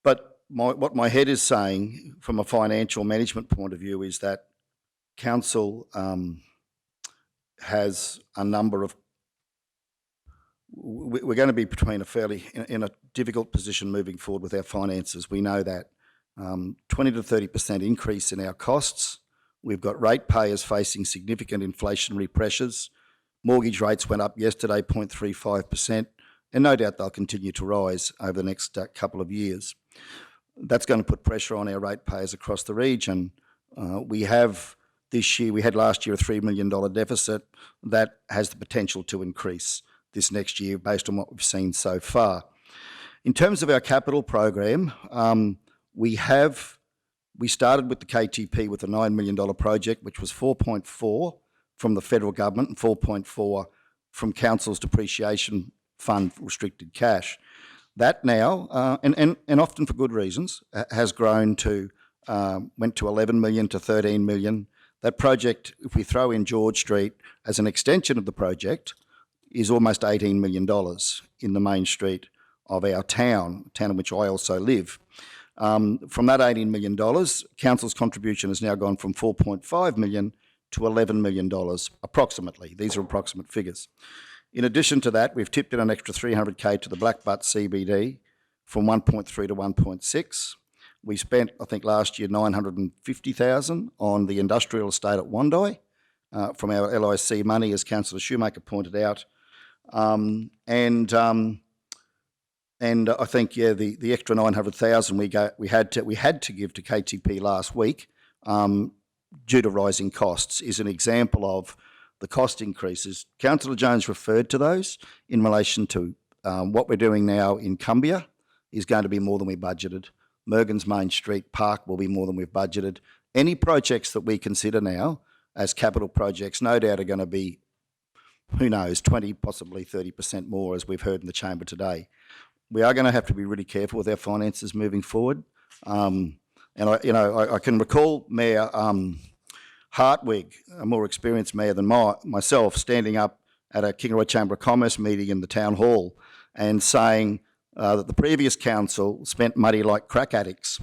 But what my head is saying from a financial management point of view is that council has a number of, we're going to be between in a difficult position moving forward with our finances. We know that 20 to 30% increase in our costs. We've got ratepayers facing significant inflationary pressures. Mortgage rates went up yesterday, 0.35%, and no doubt they'll continue to rise over the next couple of years. That's going to put pressure on our ratepayers across the region. We had last year a $3 million deficit. That has the potential to increase this next year based on what we've seen so far. In terms of our capital program, we started with the KTP with a $9 million project, which was 4.4 from the federal government and 4.4 from council's depreciation fund restricted cash. That now, and often for good reasons, has grown to, went to 11 million to 13 million. That project, if we throw in George Street as an extension of the project, is almost $18 million in the main street of our town in which I also live. From that $18 million, council's contribution has now gone from 4.5 million to $11 million, approximately. These are approximate figures. In addition to that, we've tipped in an extra 300K to the Blackbutt CBD from 1.3 to 1.6. We spent, I think, last year 950,000 on the industrial estate at Wandai from our LIC money, as Councillor Shoemaker pointed out. And I think, yeah, the extra 900,000 we had to give to KTP last week due to rising costs is an example of the cost increases. Councillor Jones referred to those in relation to what we're doing now in Cumbia is going to be more than we budgeted. Mergen's Main Street Park will be more than we've budgeted. Any projects that we consider now as capital projects no doubt are going to be, who knows, 20, possibly 30% more, as we've heard in the chamber today. We are going to have to be really careful with our finances moving forward. And I can recall Mayor Hartwig, a more experienced mayor than myself, standing up at a Kingaroy Chamber of Commerce meeting in the town hall and saying that the previous council spent money like crack addicts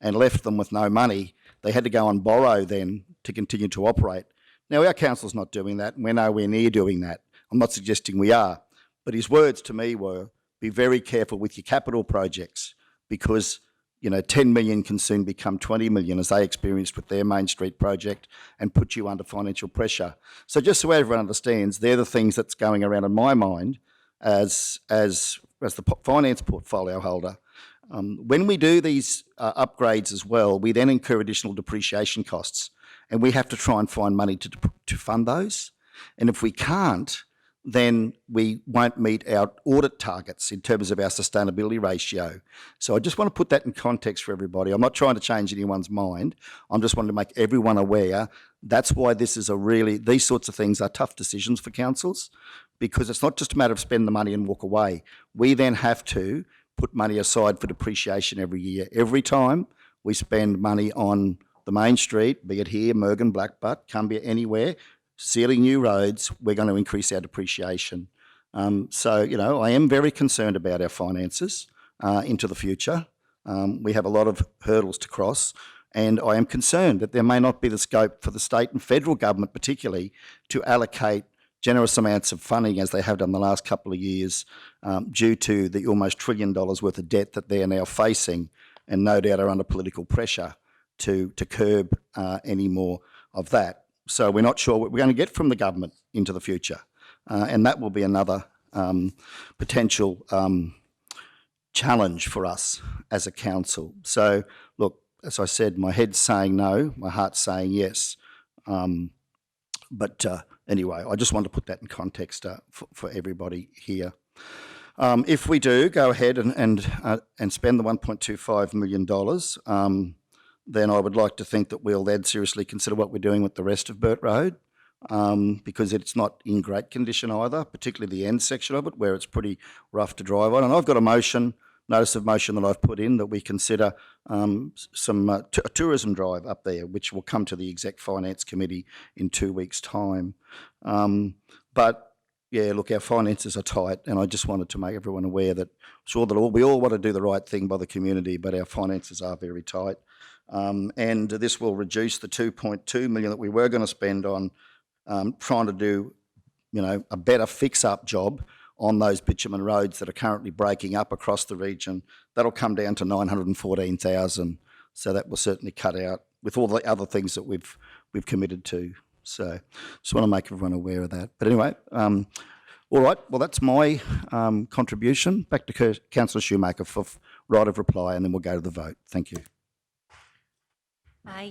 and left them with no money. They had to go and borrow then to continue to operate. Now, our council's not doing that, and we're nowhere near doing that. I'm not suggesting we are. But his words to me were, be very careful with your capital projects because 10 million can soon become 20 million, as they experienced with their Main Street project, and put you under financial pressure. So just so everyone understands, they're the things that's going around in my mind as the finance portfolio holder. When we do these upgrades as well, we then incur additional depreciation costs, and we have to try and find money to fund those. And if we can't, then we won't meet our audit targets in terms of our sustainability ratio. So I just want to put that in context for everybody. I'm not trying to change anyone's mind. I'm just wanting to make everyone aware. That's why these sorts of things are tough decisions for councils, because it's not just a matter of spend the money and walk away. We then have to put money aside for depreciation every year. Every time we spend money on the Main Street, be it here, Mergen, Blackbutt, Cumbria, anywhere, sealing new roads, we're going to increase our depreciation. So, I am very concerned about our finances into the future. We have a lot of hurdles to cross, and I am concerned that there may not be the scope for the state and federal government particularly to allocate generous amounts of funding as they have done the last couple of years due to the almost $1 trillion worth of debt that they are now facing, and no doubt are under political pressure to curb any more of that. So we're not sure what we're going to get from the government into the future. And that will be another potential challenge for us as a council. So, look, as I said, my head's saying no, my heart's saying yes. But anyway, I just want to put that in context for everybody here. If we do go ahead and spend the $1.25 million, then I would like to think that we'll then seriously consider what we're doing with the rest of Burt Road, because it's not in great condition either, particularly the end section of it where it's pretty rough to drive on. And I've got a notice of motion that I've put in that we consider a tourism drive up there, which will come to the Exec Finance Committee in 2 weeks' time. But yeah, look, our finances are tight, and I just wanted to make everyone aware that we all want to do the right thing by the community, but our finances are very tight. And this will reduce the 2.2 million that we were going to spend on trying to do, a better fix-up job on those bitumen roads that are currently breaking up across the region. That'll come down to 914,000. So that will certainly cut out with all the other things that we've committed to. So just want to make everyone aware of that. But anyway, all right. Well, that's my contribution. Back to Councillor Shoemaker for right of reply, and then we'll go to the vote. Thank you.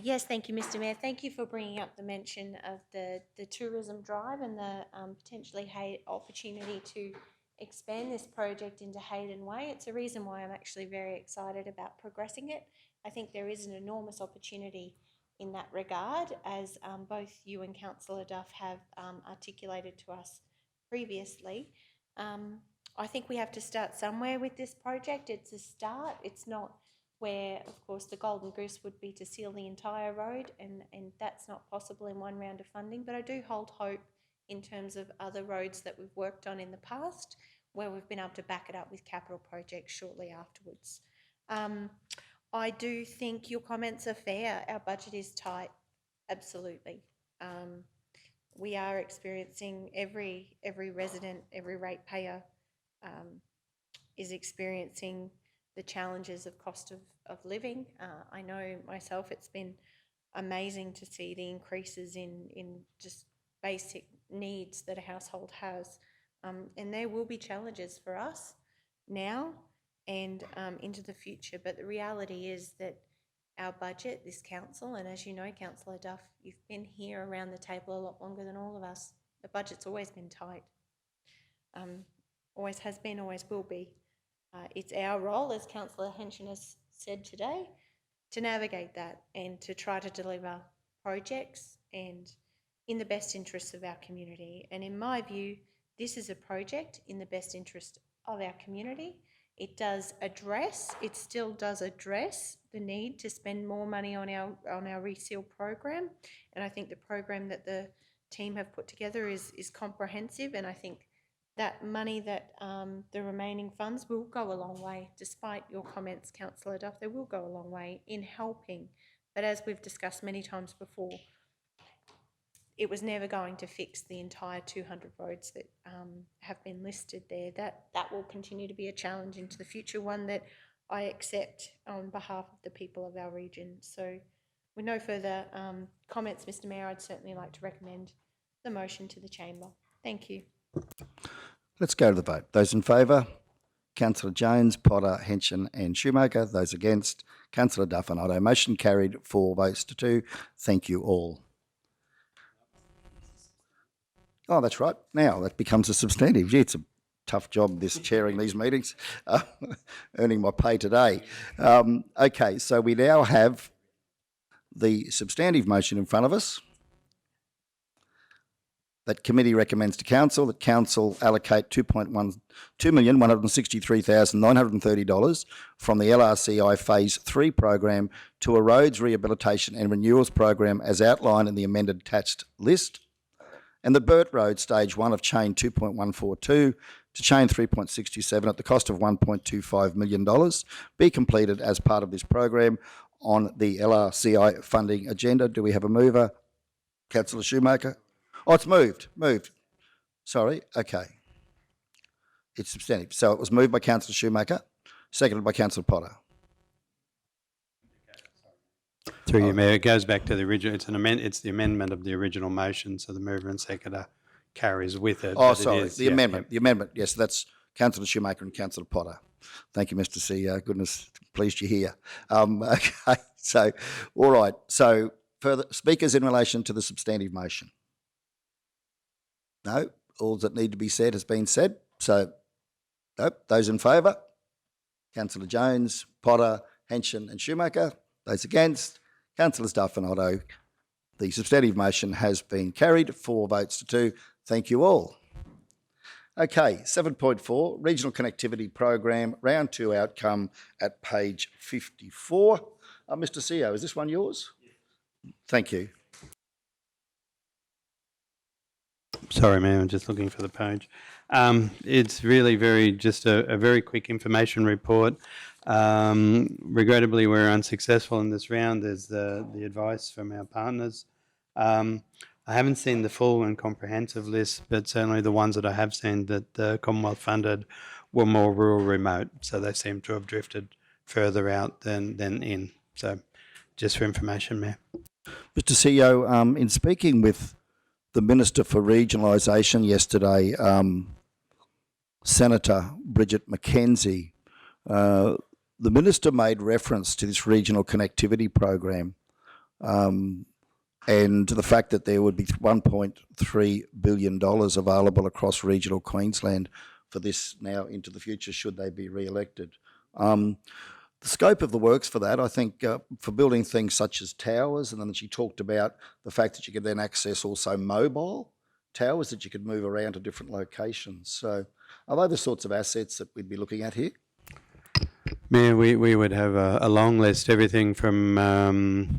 Yes, thank you, Mr. Mayor. Thank you for bringing up the mention of the tourism drive and the potentially opportunity to expand this project into Hayden Way. It's a reason why I'm actually very excited about progressing it. I think there is an enormous opportunity in that regard, as both you and Councillor Duff have articulated to us previously. I think we have to start somewhere with this project. It's a start. It's not where, of course, the golden goose would be to seal the entire road, and that's not possible in one round of funding. But I do hold hope in terms of other roads that we've worked on in the past, where we've been able to back it up with capital projects shortly afterwards. I do think your comments are fair. Our budget is tight, absolutely. We are experiencing every resident, every ratepayer is experiencing the challenges of cost of living. I know myself, it's been amazing to see the increases in just basic needs that a household has. And there will be challenges for us now and into the future. But the reality is that our budget, this council, and as you know, Councillor Duff, you've been here around the table a lot longer than all of us. The budget's always been tight. Always has been, always will be. It's our role, as Councillor Henshin has said today, to navigate that and to try to deliver projects and in the best interests of our community. And in my view, this is a project in the best interest of our community. It still does address the need to spend more money on our reseal program. And I think the program that the team have put together is comprehensive, and I think that money, that the remaining funds will go a long way. Despite your comments, Councillor Duff, they will go a long way in helping. But as we've discussed many times before, it was never going to fix the entire 200 roads that have been listed there. That will continue to be a challenge into the future, one that I accept on behalf of the people of our region. So with no further comments, Mr Mayor, I'd certainly like to recommend the motion to the chamber. Thank you. Let's go to the vote. Those in favour? Councillor Jones, Potter, Henson and Shoemaker. Those against? Councillor Duff and Otto. Motion carried 4 votes to 2. Thank you all. Oh, that's right. Now that becomes a substantive. Gee, it's a tough job, this chairing these meetings, earning my pay today. Okay, so we now have the substantive motion in front of us. That committee recommends to council that council allocate $2,163,930 from the LRCI Phase 3 program to a roads rehabilitation and renewals program as outlined in the amended attached list, and the Burt Road Stage 1 of Chain 2.142 to Chain 3.67 at the cost of $1.25 million be completed as part of this program on the LRCI funding agenda. Do we have a mover? Councillor Shoemaker? Oh, it's moved. Sorry, okay. It's substantive. So it was moved by Councillor Shoemaker, seconded by Councillor Potter. Through you, Mayor, it goes back to the original, it's the amendment of the original motion, so the mover and seconder carries with it. Oh, but sorry, it is, the amendment, yes, that's Councillor Shoemaker and Councillor Potter. Thank you, Mr CEO. Goodness, pleased you're here. Okay, so, all right. So, further speakers in relation to the substantive motion? No, all that need to be said has been said. So, nope. Those in favour? Councillor Jones, Potter, Henson and Shoemaker. Those against? Councillors Duff and Otto. The substantive motion has been carried, 4 votes to 2. Thank you all. Okay, 7.4, Regional Connectivity Program, Round 2 outcome at page 54. Mr CEO, is this one yours? Thank you. Sorry, Mayor, I'm just looking for the page. It's really just a very quick information report. Regrettably, we're unsuccessful in this round. There's the advice from our partners. I haven't seen the full and comprehensive list, but certainly the ones that I have seen that the Commonwealth funded were more rural remote, so they seem to have drifted further out than in. So just for information, Mayor. Mr CEO, in speaking with the Minister for Regionalisation yesterday, Senator Bridget McKenzie, the Minister made reference to this regional connectivity program and to the fact that there would be $1.3 billion available across regional Queensland for this now into the future should they be re-elected. The scope of the works for that, I think, for building things such as towers, and then she talked about the fact that you could then access also mobile towers that you could move around to different locations. So are they the sorts of assets that we'd be looking at here? Mayor, we would have a long list, everything from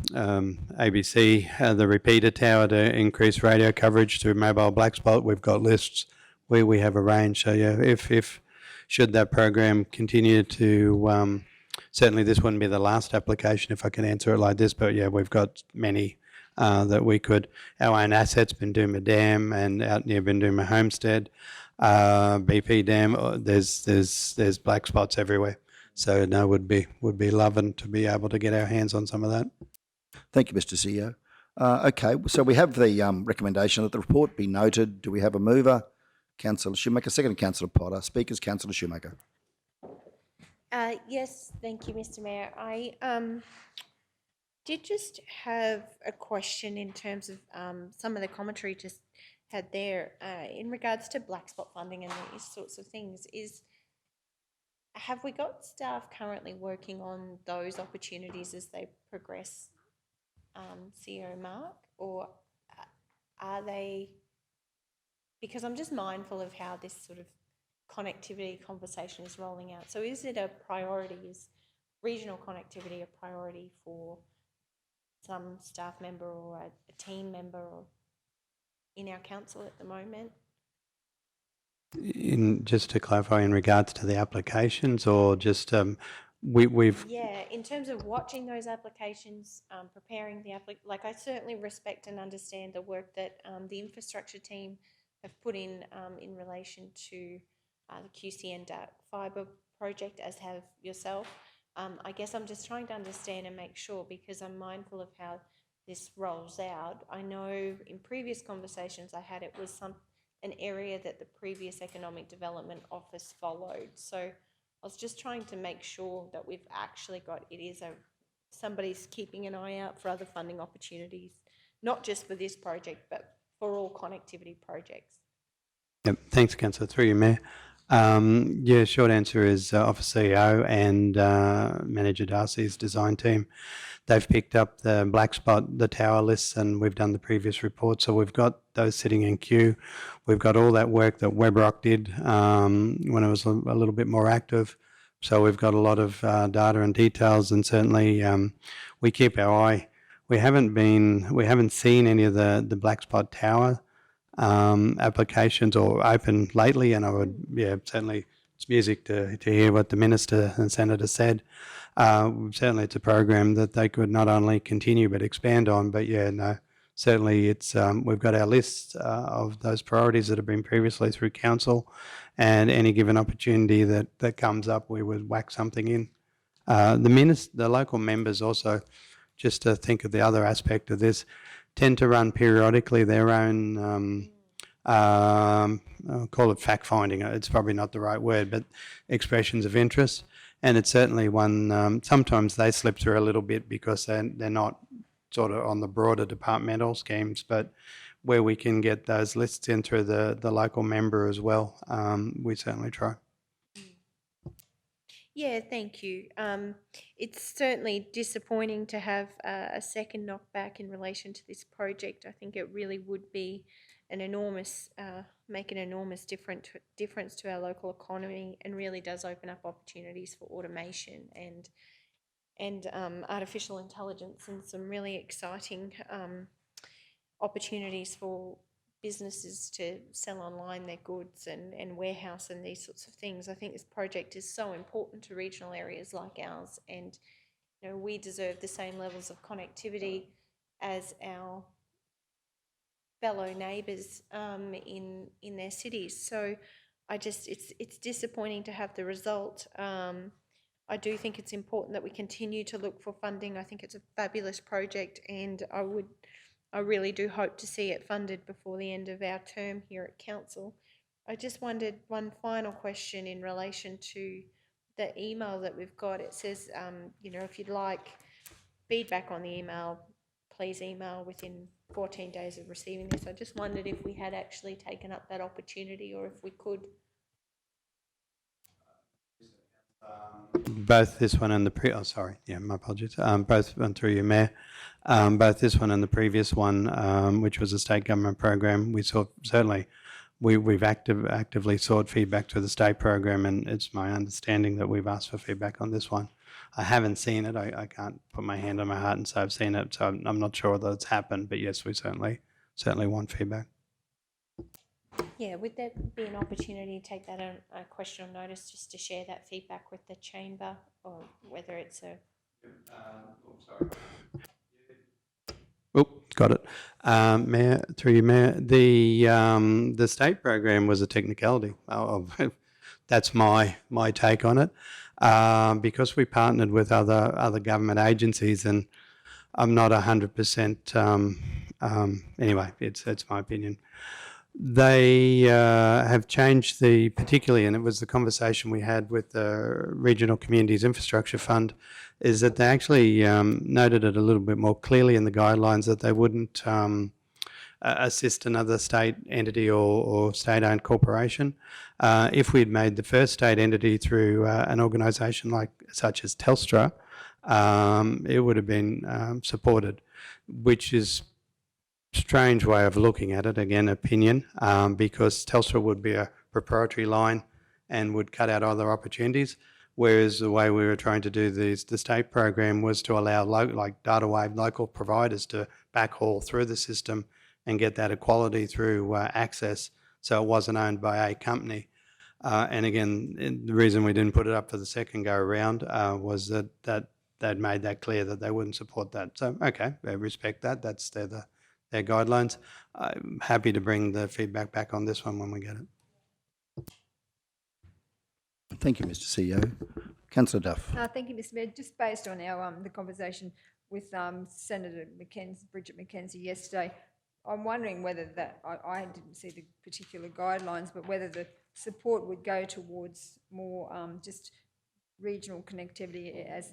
ABC, the repeater tower to increase radio coverage to mobile black spot. We've got lists where we have a range. So yeah, if should that program continue to certainly this wouldn't be the last application if I can answer it like this, but yeah, we've got many that we could. Our own assets, Binduma Dam and out near Binduma Homestead, BP Dam, there's black spots everywhere. So no, would be loving to be able to get our hands on some of that. Thank you, Mr CEO. Okay, so we have the recommendation that the report be noted. Do we have a mover? Councillor Shoemaker, second Councillor Potter. Speakers, Councillor Shoemaker. Yes, thank you, Mr Mayor. I did just have a question in terms of some of the commentary just had there in regards to black spot funding and these sorts of things. Have we got staff currently working on those opportunities as they progress, CEO Mark, or are they, because I'm just mindful of how this sort of connectivity conversation is rolling out. So is it a priority? Is regional connectivity a priority for some staff member or a team member or in our council at the moment? Just to clarify, in regards to the applications, or just we've Yeah, in terms of watching those applications, preparing the like I certainly respect and understand the work that the infrastructure team have put in relation to the QCN fibre project, as have yourself. I guess I'm just trying to understand and make sure, because I'm mindful of how this rolls out. I know in previous conversations I had, it was an area that the previous Economic Development Office followed. So I was just trying to make sure that we've actually got, somebody's keeping an eye out for other funding opportunities, not just for this project, but for all connectivity projects. Yep, thanks, Councillor. Through you, Mayor. Yeah, short answer is Office CEO and Manager Darcy's design team. They've picked up the black spot, the tower lists, and we've done the previous report. So we've got those sitting in queue. We've got all that work that WebRock did when it was a little bit more active. So we've got a lot of data and details, and certainly we keep our eye. We haven't seen any of the black spot tower applications or open lately, and I would, certainly it's music to hear what the Minister and Senator said. Certainly it's a program that they could not only continue but expand on, but certainly it's, we've got our list of those priorities that have been previously through council, and any given opportunity that comes up, we would whack something in. The local members also, just to think of the other aspect of this, tend to run periodically their own, I'll call it fact finding. It's probably not the right word, but expressions of interest. And it's certainly one, sometimes they slip through a little bit because they're not sort of on the broader departmental schemes, but where we can get those lists in through the local member as well, we certainly try. Yeah, thank you. It's certainly disappointing to have a second knockback in relation to this project. I think it really would be make an enormous difference to our local economy, and really does open up opportunities for automation and artificial intelligence, and some really exciting opportunities for businesses to sell online their goods and warehouse and these sorts of things. I think this project is so important to regional areas like ours, and we deserve the same levels of connectivity as our fellow neighbours in their cities. So it's disappointing to have the result. I do think it's important that we continue to look for funding. I think it's a fabulous project, and I really do hope to see it funded before the end of our term here at council. I just wondered one final question in relation to the email that we've got. It says, if you'd like feedback on the email, please email within 14 days of receiving this. I just wondered if we had actually taken up that opportunity, or if we could. Both this one and my apologies. Both through you, Mayor. Both this one and the previous one, which was a state government program, we've actively sought feedback to the state program, and it's my understanding that we've asked for feedback on this one. I haven't seen it. I can't put my hand on my heart and say I've seen it, so I'm not sure that it's happened. But yes, we certainly want feedback. Yeah, would there be an opportunity to take that a question on notice, just to share that feedback with the chamber, or whether it's a... Oh, got it. Mayor, through you, Mayor. The state program was a technicality. That's my take on it. Because we partnered with other government agencies, and I'm not 100%. Anyway, it's my opinion. They have changed particularly, and it was the conversation we had with the Regional Communities Infrastructure Fund, is that they actually noted it a little bit more clearly in the guidelines that they wouldn't assist another state entity or state-owned corporation. If we'd made the first state entity through an organisation such as Telstra, it would have been supported, which is strange way of looking at it, again, opinion, because Telstra would be a proprietary line and would cut out other opportunities, whereas the way we were trying to do the state program was to allow data wave local providers to backhaul through the system and get that equality through access, so it wasn't owned by a company. And again, the reason we didn't put it up for the second go around was that they'd made that clear that they wouldn't support that. So, okay, I respect that. That's their guidelines. I'm happy to bring the feedback back on this one when we get it. Thank you, Mr CEO. Councillor Duff. Thank you, Mr Mayor. Just based on our, the conversation with Senator Bridget McKenzie yesterday, I'm wondering whether that, I didn't see the particular guidelines, but whether the support would go towards more just regional connectivity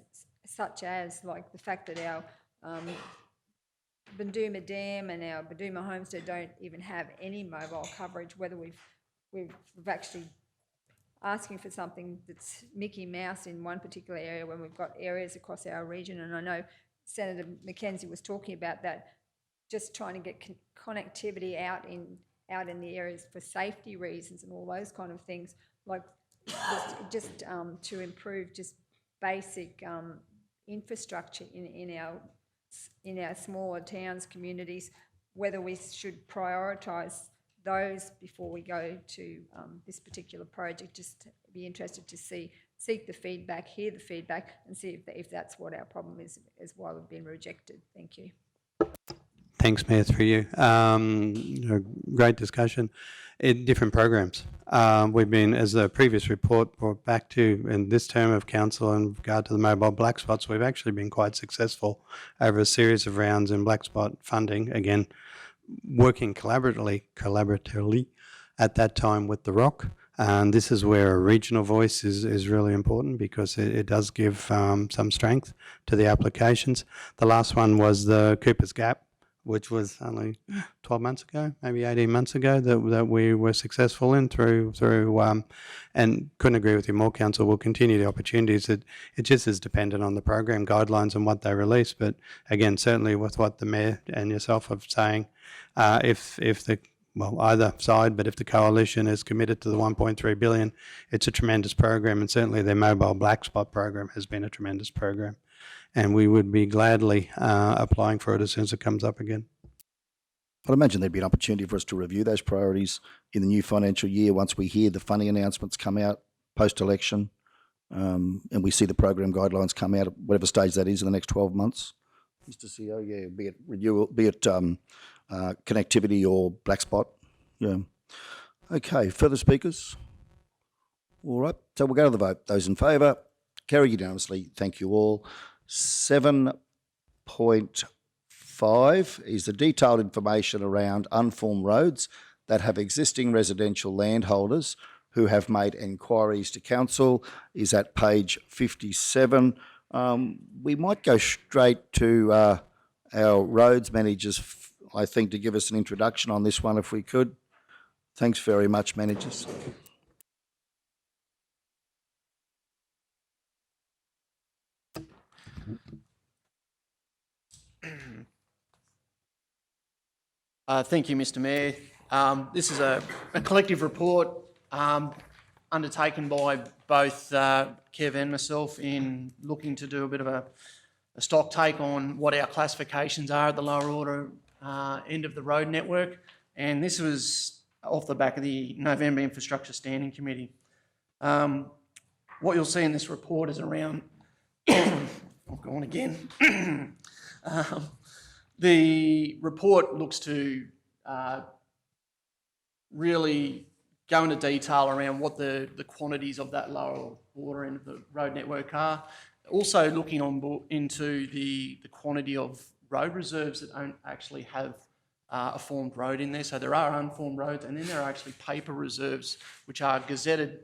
such as like the fact that our Bunduma Dam and our Bunduma Homestead don't even have any mobile coverage, whether we've actually asking for something that's Mickey Mouse in one particular area when we've got areas across our region. And I know Senator McKenzie was talking about that, just trying to get connectivity out in the areas for safety reasons and all those kind of things, like just to improve just basic infrastructure in our smaller towns, communities, whether we should prioritise those before we go to this particular project. Just be interested to seek the feedback, hear the feedback, and see if that's what our problem is why we've been rejected. Thank you. Thanks, Mayor, through you. A great discussion. In different programs. We've been, as the previous report brought back to in this term of council in regard to the mobile black spots, we've actually been quite successful over a series of rounds in black spot funding, again, working collaboratively at that time with the ROC. And this is where a regional voice is really important because it does give some strength to the applications. The last one was the Cooper's Gap, which was only 12 months ago, maybe 18 months ago, that we were successful in through and couldn't agree with you more, Council. We'll continue the opportunities. It just is dependent on the program guidelines and what they release. But again, certainly with what the Mayor and yourself are saying, if the, well, either side, but if the coalition is committed to the 1.3 billion, it's a tremendous program, and certainly their mobile black spot program has been a tremendous program. And we would be gladly applying for it as soon as it comes up again. I'd imagine there'd be an opportunity for us to review those priorities in the new financial year once we hear the funding announcements come out post-election and we see the program guidelines come out at whatever stage that is in the next 12 months. Mr. CEO, yeah, be it renewal, be it connectivity or black spot. Yeah. Okay, further speakers? All right, so we'll go to the vote. Those in favour, carry unanimously. Thank you all. 7.5 is the detailed information around unformed roads that have existing residential landholders who have made enquiries to council, is at page 57. We might go straight to our roads managers, I think, to give us an introduction on this one if we could. Thanks very much, managers. Thank you, Mr Mayor. This is a collective report undertaken by both Kev and myself in looking to do a bit of a stock take on what our classifications are at the lower order end of the road network. And this was off the back of the November Infrastructure Standing Committee. What you'll see in this report is around, I'll go on again. The report looks to really go into detail around what the quantities of that lower order end of the road network are. Also looking into the quantity of road reserves that don't actually have a formed road in there. So there are unformed roads, and then there are actually paper reserves, which are gazetted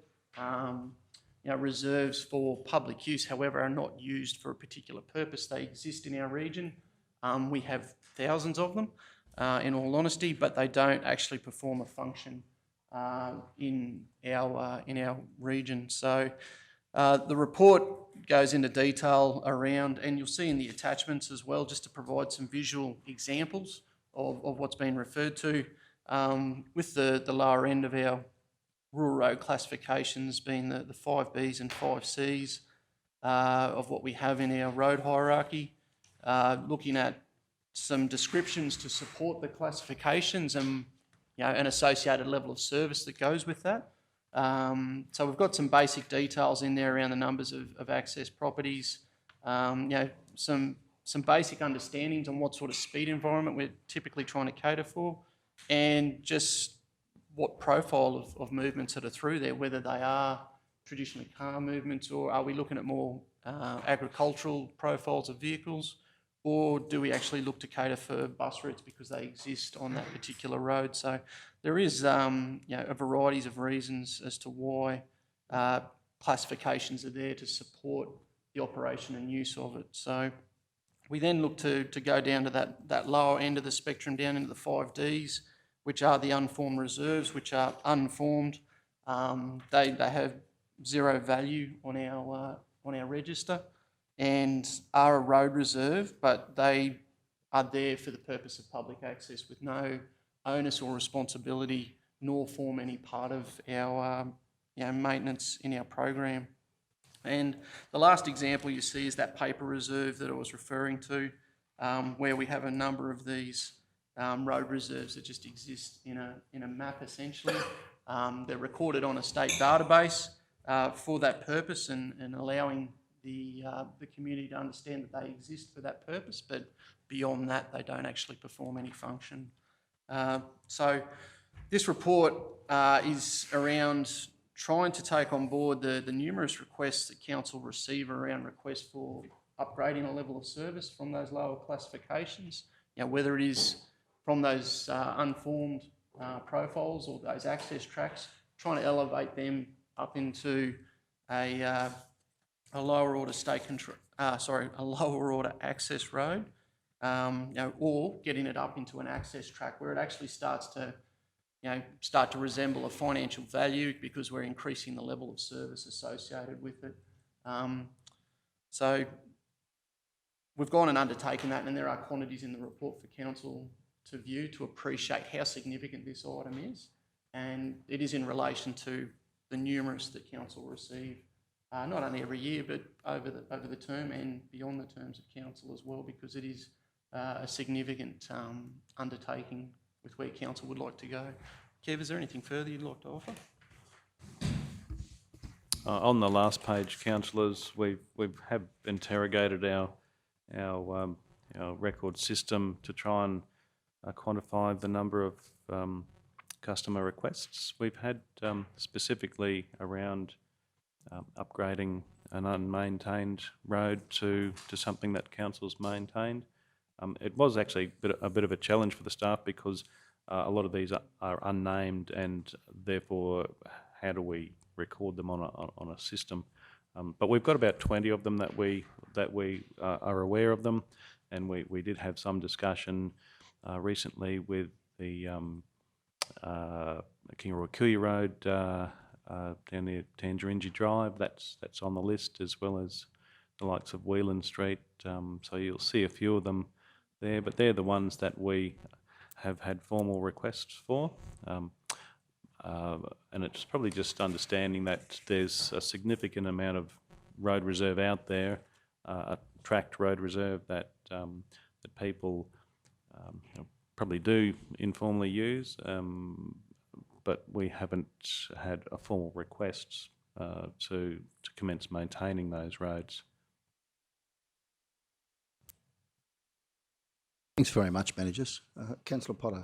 reserves for public use, however, are not used for a particular purpose. They exist in our region. We have thousands of them, in all honesty, but they don't actually perform a function in our region. So the report goes into detail around, and you'll see in the attachments as well, just to provide some visual examples of what's been referred to, with the lower end of our rural road classifications being the 5Bs and 5Cs of what we have in our road hierarchy. Looking at some descriptions to support the classifications and an associated level of service that goes with that. So we've got some basic details in there around the numbers of access properties, some basic understandings on what sort of speed environment we're typically trying to cater for, and just what profile of movements that are through there, whether they are traditionally car movements, or are we looking at more agricultural profiles of vehicles, or do we actually look to cater for bus routes because they exist on that particular road? So there is a varieties of reasons as to why classifications are there to support the operation and use of it. So we then look to go down to that lower end of the spectrum, down into the 5Ds, which are the unformed reserves, which are unformed. They have zero value on our register and are a road reserve, but they are there for the purpose of public access with no onus or responsibility, nor form any part of our maintenance in our program. And the last example you see is that paper reserve that I was referring to, where we have a number of these road reserves that just exist in a map essentially. They're recorded on a state database for that purpose and allowing the community to understand that they exist for that purpose, but beyond that they don't actually perform any function. So this report is around trying to take on board the numerous requests that council receive around requests for upgrading a level of service from those lower classifications, whether it is from those unformed profiles or those access tracks, trying to elevate them up into a lower order a lower order access road, or getting it up into an access track where it actually starts to resemble a financial value because we're increasing the level of service associated with it. So we've gone and undertaken that, and there are quantities in the report for council to view to appreciate how significant this item is, and it is in relation to the numerous that council receive, not only every year but over the term and beyond the terms of council as well, because it is a significant undertaking with where council would like to go. Kev, is there anything further you'd like to offer? On the last page, councillors, we have interrogated our record system to try and quantify the number of customer requests we've had, specifically around upgrading an unmaintained road to something that council's maintained. It was actually a bit of a challenge for the staff because a lot of these are unnamed, and therefore how do we record them on a system? But we've got about 20 of them that we are aware of them, and we did have some discussion recently with the Kingaroy Road down near Tangerine Drive. That's on the list, as well as the likes of Whelan Street. So you'll see a few of them there, but they're the ones that we have had formal requests for. And it's probably just understanding that there's a significant amount of road reserve out there, a tracked road reserve that people probably do informally use, but we haven't had a formal request to commence maintaining those roads. Thanks very much, managers. Councillor Potter.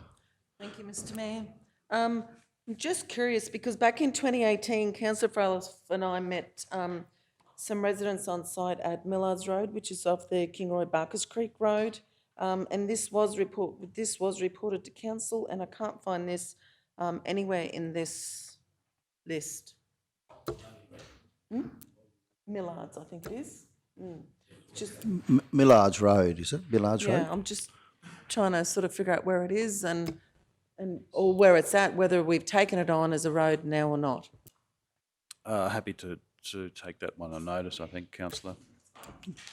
Thank you, Mr. Mayor. I'm just curious because back in 2018, Councillor Farrell and I met some residents on site at Millards Road, which is off the Kingaroy Barkers Creek Road, and this was reported to council, and I can't find this anywhere in this list. Millards, I think it is. Just Millards Road, is it? Millards Road? yeah, I'm just trying to sort of figure out where it is and or where it's at, whether we've taken it on as a road now or not. Happy to take that one on notice, I think, councillor.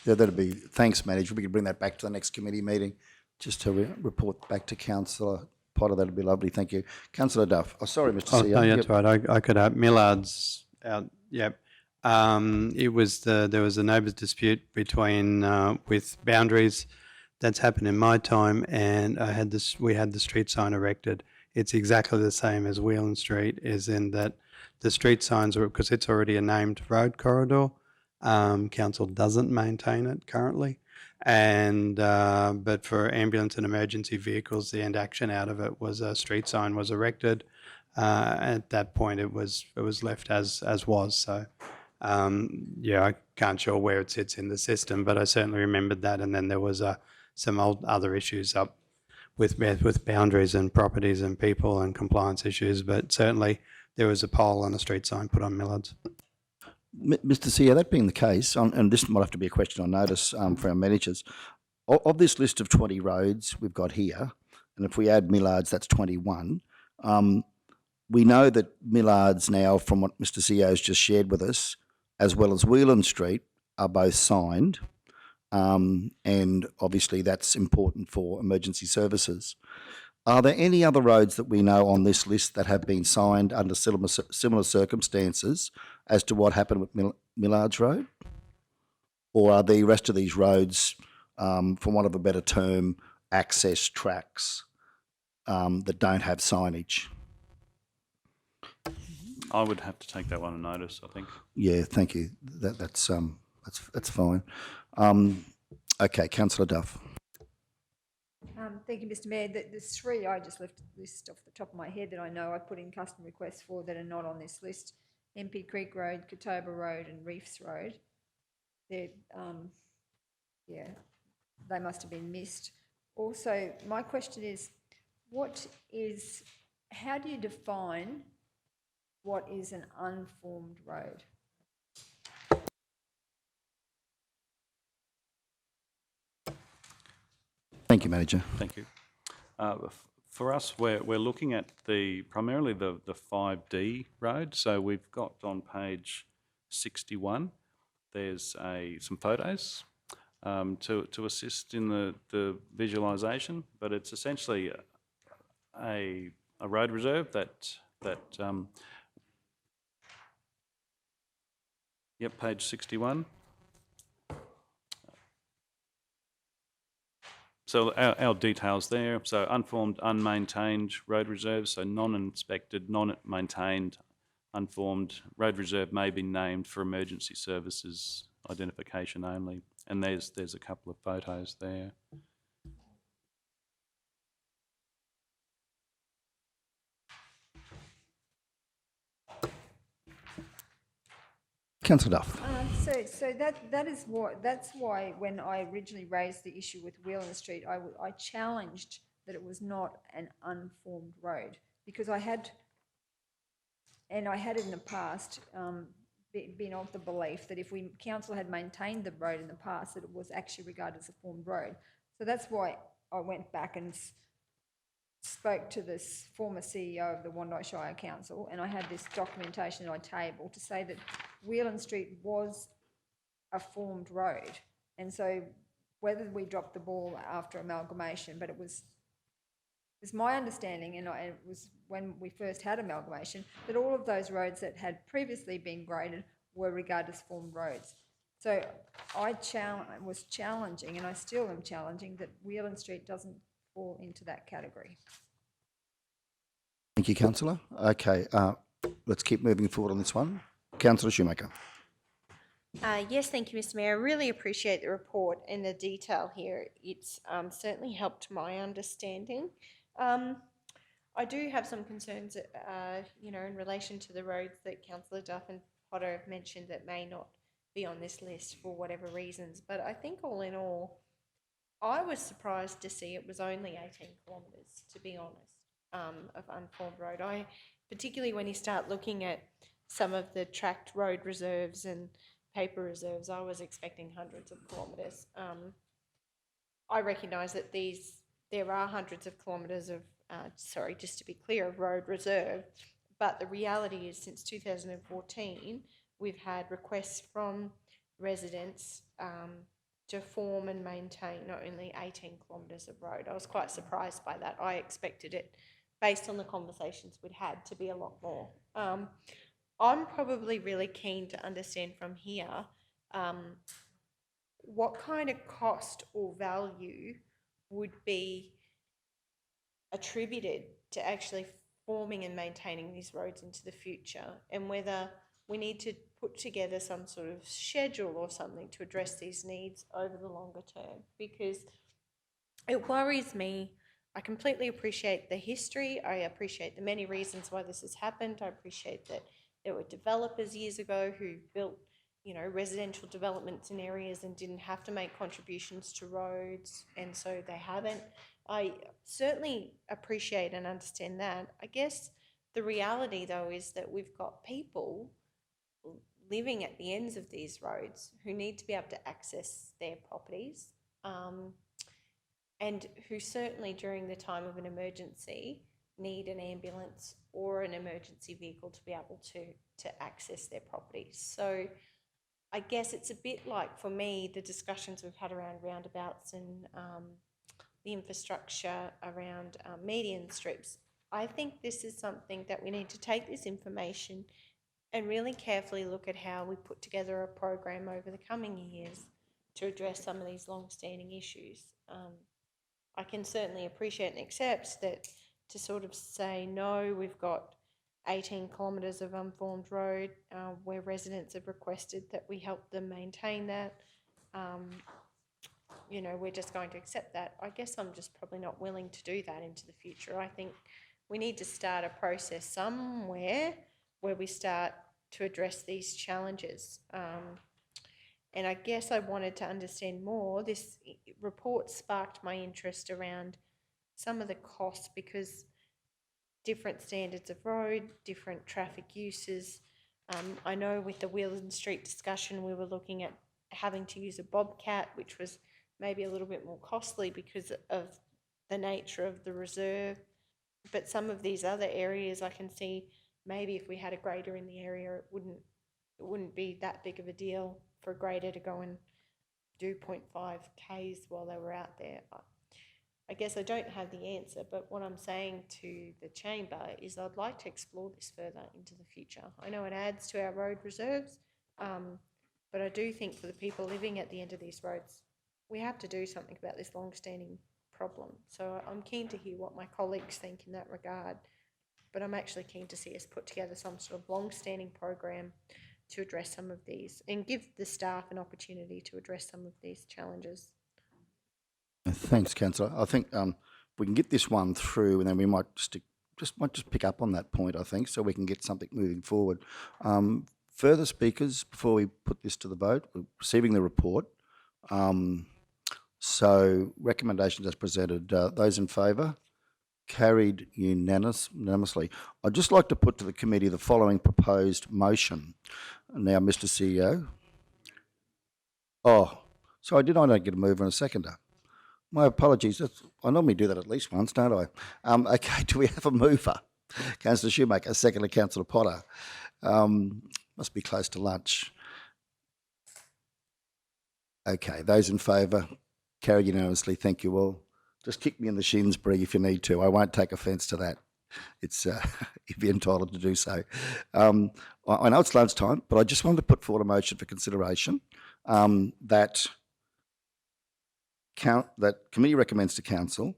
Yeah, that'd be, thanks, manager. We could bring that back to the next committee meeting, just to report back to Councillor Potter. That'd be lovely. Thank you. Councillor Duff. Oh, sorry, Mr. CEO. No, that's right. I could have Millards out. Yep. It was there was a neighbours dispute between with boundaries. That's happened in my time, and we had the street sign erected. It's exactly the same as Whelan Street, is in that the street signs are, because it's already a named road corridor. Council doesn't maintain it currently, and but for ambulance and emergency vehicles, the end action out of it was a street sign was erected. At that point, it was left as was. So, yeah, I can't sure where it sits in the system, but I certainly remembered that. And then there was some other issues up with boundaries and properties and people and compliance issues. But certainly there was a pole and a street sign put on Millards. Mr. CEO, that being the case, and this might have to be a question on notice for our managers, of this list of 20 roads we've got here, and if we add Millards, that's 21. We know that Millards now, from what Mr. CEO has just shared with us, as well as Whelan Street, are both signed, and obviously that's important for emergency services. Are there any other roads that we know on this list that have been signed under similar circumstances as to what happened with Millards Road? Or are the rest of these roads, for want of a better term, access tracks that don't have signage? I would have to take that one on notice, I think. Yeah, thank you. That's fine. Okay, Councillor Duff. Thank you, Mr. Mayor. The three I just list off the top of my head that I know I put in custom requests for that are not on this list: MP Creek Road, Katoba Road, and Reefs Road. They're, yeah, they must have been missed. Also, my question is, how do you define what is an unformed road? Thank you, Manager. Thank you. For us, we're looking at primarily the 5D road. So we've got on page 61, there's some photos to assist in the visualisation, but it's essentially a road reserve yep, page 61. So our details there, so unformed, unmaintained road reserves, so non-inspected, non-maintained, unformed. Road reserve may be named for emergency services identification only. And there's a couple of photos there. Councillor Duff. So that's why when I originally raised the issue with Whelan Street, I challenged that it was not an unformed road, because I had in the past been of the belief that if council had maintained the road in the past, that it was actually regarded as a formed road. So that's why I went back and spoke to this former CEO of the Wandai Shire Council, and I had this documentation that I tabled to say that Whelan Street was a formed road. And so whether we dropped the ball after amalgamation, but it's my understanding, and it was when we first had amalgamation, that all of those roads that had previously been graded were regarded as formed roads. So I was challenging, and I still am challenging, that Whelan Street doesn't fall into that category. Thank you, Councillor. Okay, let's keep moving forward on this one. Councillor Shoemaker. Yes, thank you, Mr. Mayor. I really appreciate the report and the detail here. It's certainly helped my understanding. I do have some concerns, in relation to the roads that Councillor Duff and Potter have mentioned that may not be on this list for whatever reasons. But I think all in all, I was surprised to see it was only 18 kilometres, to be honest, of unformed road. Particularly when you start looking at some of the tracked road reserves and paper reserves, I was expecting hundreds of kilometres. I recognise that there are hundreds of kilometres of, just to be clear, of road reserve, but the reality is since 2014, we've had requests from residents to form and maintain not only 18 kilometres of road. I was quite surprised by that. I expected it, based on the conversations we'd had, to be a lot more. I'm probably really keen to understand from here what kind of cost or value would be attributed to actually forming and maintaining these roads into the future, and whether we need to put together some sort of schedule or something to address these needs over the longer term, because it worries me I completely appreciate the history. I appreciate the many reasons why this has happened. I appreciate that there were developers years ago who built, you know, residential developments in areas and didn't have to make contributions to roads, and so they haven't. I certainly appreciate and understand that. I guess the reality, though, is that we've got people living at the ends of these roads who need to be able to access their properties, and who certainly during the time of an emergency need an ambulance or an emergency vehicle to be able to access their properties. So I guess it's a bit like, for me, the discussions we've had around roundabouts and the infrastructure around median strips. I think this is something that we need to take this information and really carefully look at how we put together a program over the coming years to address some of these long-standing issues. I can certainly appreciate and accept that to sort of say, no, we've got 18 kilometres of unformed road where residents have requested that we help them maintain that. You know, we're just going to accept that. I guess I'm just probably not willing to do that into the future. I think we need to start a process somewhere where we start to address these challenges. And I guess I wanted to understand more. This report sparked my interest around some of the costs, because different standards of road, different traffic uses. I know with the Whelan Street discussion, we were looking at having to use a bobcat, which was maybe a little bit more costly because of the nature of the reserve. But some of these other areas, I can see maybe if we had a grader in the area, it wouldn't be that big of a deal for a grader to go and do 0.5 Ks while they were out there. I guess I don't have the answer, but what I'm saying to the chamber is I'd like to explore this further into the future. I know it adds to our road reserves, but I do think for the people living at the end of these roads, we have to do something about this long-standing problem. So I'm keen to hear what my colleagues think in that regard, but I'm actually keen to see us put together some sort of long-standing program to address some of these and give the staff an opportunity to address some of these challenges. Thanks, Councillor. I think we can get this one through, and then we might just pick up on that point, I think, so we can get something moving forward. Further speakers before we put this to the vote? We're receiving the report. So recommendations as presented. Those in favour? Carried unanimously. I'd just like to put to the committee the following proposed motion. Now, Mr. CEO. Oh, sorry, did I not get a mover and a seconder? My apologies. I normally do that at least once, don't I? Okay, do we have a mover? Councillor Shoemaker, a seconder, Councillor Potter. Must be close to lunch. Okay, those in favour, carried unanimously. Thank you all. Just kick me in the shins, Bree, if you need to. I won't take offence to that. It's you'd be entitled to do so. I know it's lunchtime, but I just wanted to put forward a motion for consideration that committee recommends to council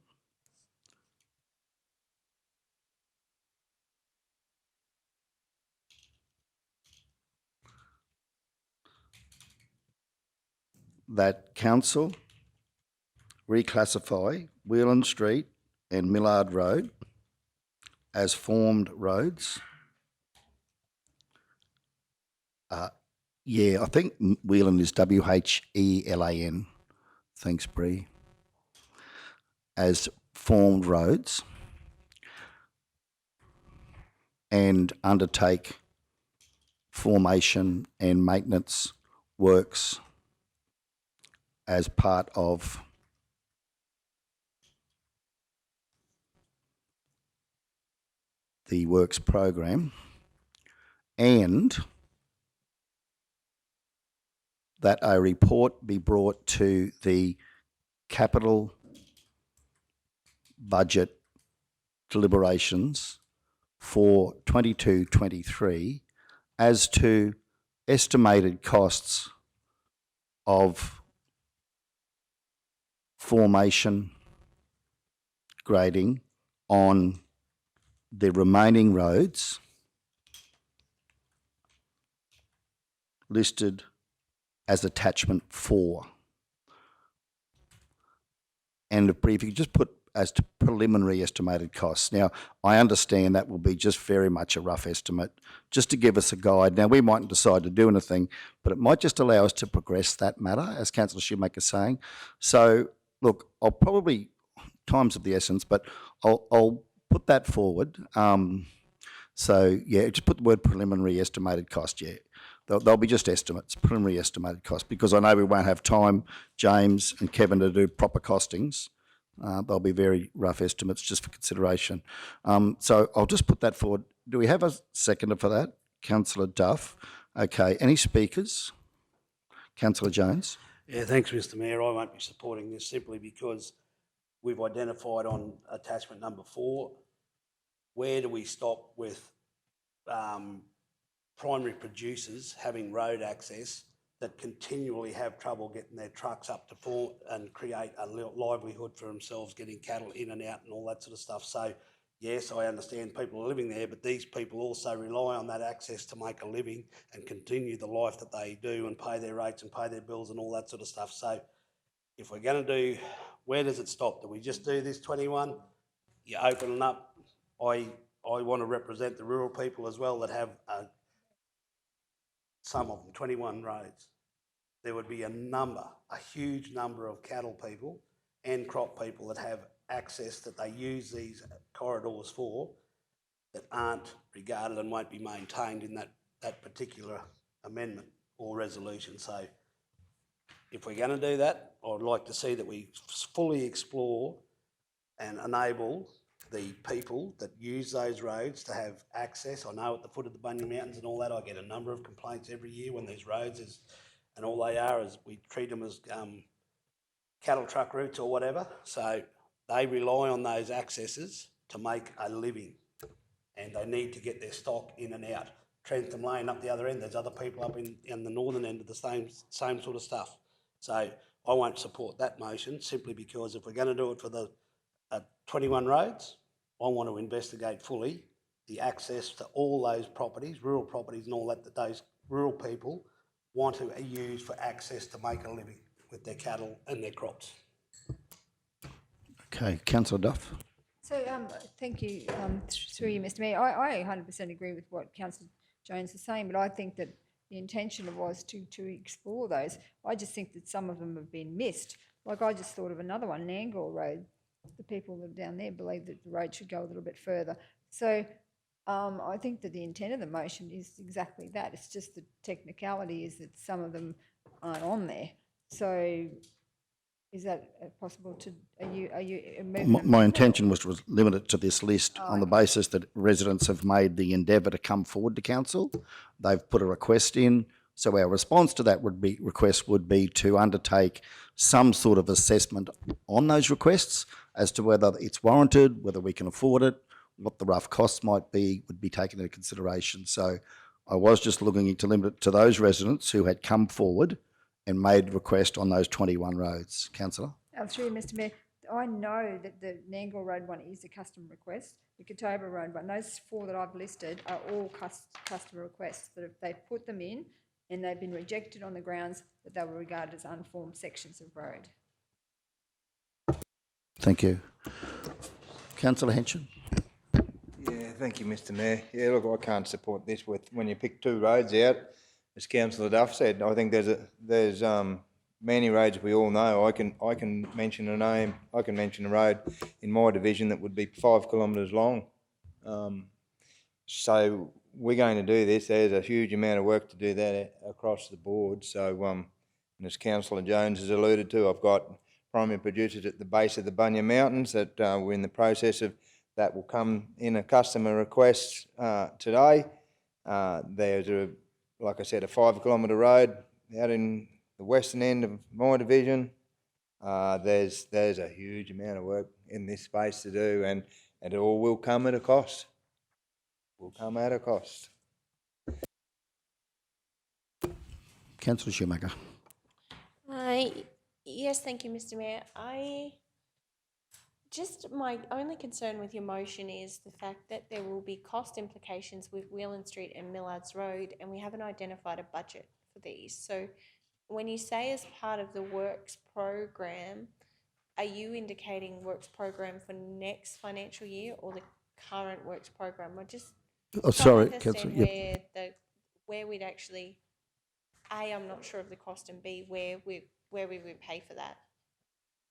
that council reclassify Whelan Street and Millard Road as formed roads. Yeah, I think Whelan is WHELAN. Thanks, Bree. As formed roads, and undertake formation and maintenance works as part of the works program, and that a report be brought to the capital budget deliberations for 22-23 as to estimated costs of formation grading on the remaining roads listed as attachment 4. And if you could just put as to preliminary estimated costs. Now, I understand that will be just very much a rough estimate, just to give us a guide. Now, we mightn't decide to do anything, but it might just allow us to progress that matter, as Councillor Shoemaker's saying. So, look, I'll probably, time's of the essence, but I'll put that forward. So, yeah, just put the word preliminary estimated cost, yeah. They'll be just estimates, preliminary estimated cost, because I know we won't have time, James and Kevin, to do proper costings. They'll be very rough estimates just for consideration. So I'll just put that forward. Do we have a seconder for that? Councillor Duff. Okay, any speakers? Councillor Jones. Yeah, thanks, Mr Mayor. I won't be supporting this simply because we've identified on attachment number 4, where do we stop with primary producers having road access that continually have trouble getting their trucks up to full and create a livelihood for themselves, getting cattle in and out and all that sort of stuff. So, yes, I understand people are living there, but these people also rely on that access to make a living and continue the life that they do and pay their rates and pay their bills and all that sort of stuff. So, if we're going to do, where does it stop? Do we just do this 21? You open it up. I want to represent the rural people as well that have some of them, 21 roads. There would be a huge number of cattle people and crop people that have access that they use these corridors for that aren't regarded and won't be maintained in that particular amendment or resolution. So if we're going to do that, I'd like to see that we fully explore and enable the people that use those roads to have access. I know at the foot of the Bunya Mountains and all that, I get a number of complaints every year when these roads and all they are is we treat them as cattle truck routes or whatever. So they rely on those accesses to make a living and they need to get their stock in and out. Trentham Lane up the other end, there's other people up in the northern end of the same sort of stuff. So I won't support that motion simply because if we're going to do it for the 21 roads, I want to investigate fully the access to all those properties, rural properties and all that those rural people want to use for access to make a living with their cattle and their crops. Okay, Councillor Duff. So, thank you, through you, Mr Mayor. I 100% agree with what Councillor Jones is saying, but I think that the intention was to explore those. I just think that some of them have been missed. Like I just thought of another one, Nangor Road. The people that are down there believe that the road should go a little bit further. So I think that the intent of the motion is exactly that. It's just the technicality is that some of them aren't on there. So is that possible to, are you My intention was to limit it to this list on the basis that residents have made the endeavour to come forward to council. They've put a request in. So our response to that request would be to undertake some sort of assessment on those requests as to whether it's warranted, whether we can afford it, what the rough costs might be, would be taken into consideration. So I was just looking to limit it to those residents who had come forward and made request on those 21 roads. Councillor? Through you, Mr Mayor, I know that the Nangor Road one is a custom request, the Katoba Road one, those 4 that I've listed are all customer requests that if they put them in and they've been rejected on the grounds that they were regarded as unformed sections of road. Thank you. Councillor Henson? Yeah, thank you, Mr Mayor. Yeah, look, I can't support this when you pick 2 roads out, as Councillor Duff said. I think there's many roads we all know. I can mention a name. I can mention a road in my division that would be 5 kilometres long. So we're going to do this. There's a huge amount of work to do that across the board. So, and as Councillor Jones has alluded to, I've got primary producers at the base of the Bunya Mountains that we're in the process of. That will come in a customer request today. There's like I said, a 5 kilometre road out in the western end of my division. There's a huge amount of work in this space to do, and it all will come at a cost. Will come at a cost. Councillor Shoemaker. Yes, thank you, Mr Mayor. My only concern with your motion is the fact that there will be cost implications with Whelan Street and Millards Road, and we haven't identified a budget for these. So when you say as part of the works program, are you indicating works program for next financial year or the current works program? I just Oh, trying to sorry, Councillor. understand Yep. where we'd actually, A, I'm not sure of the cost, and B, where we would pay for that.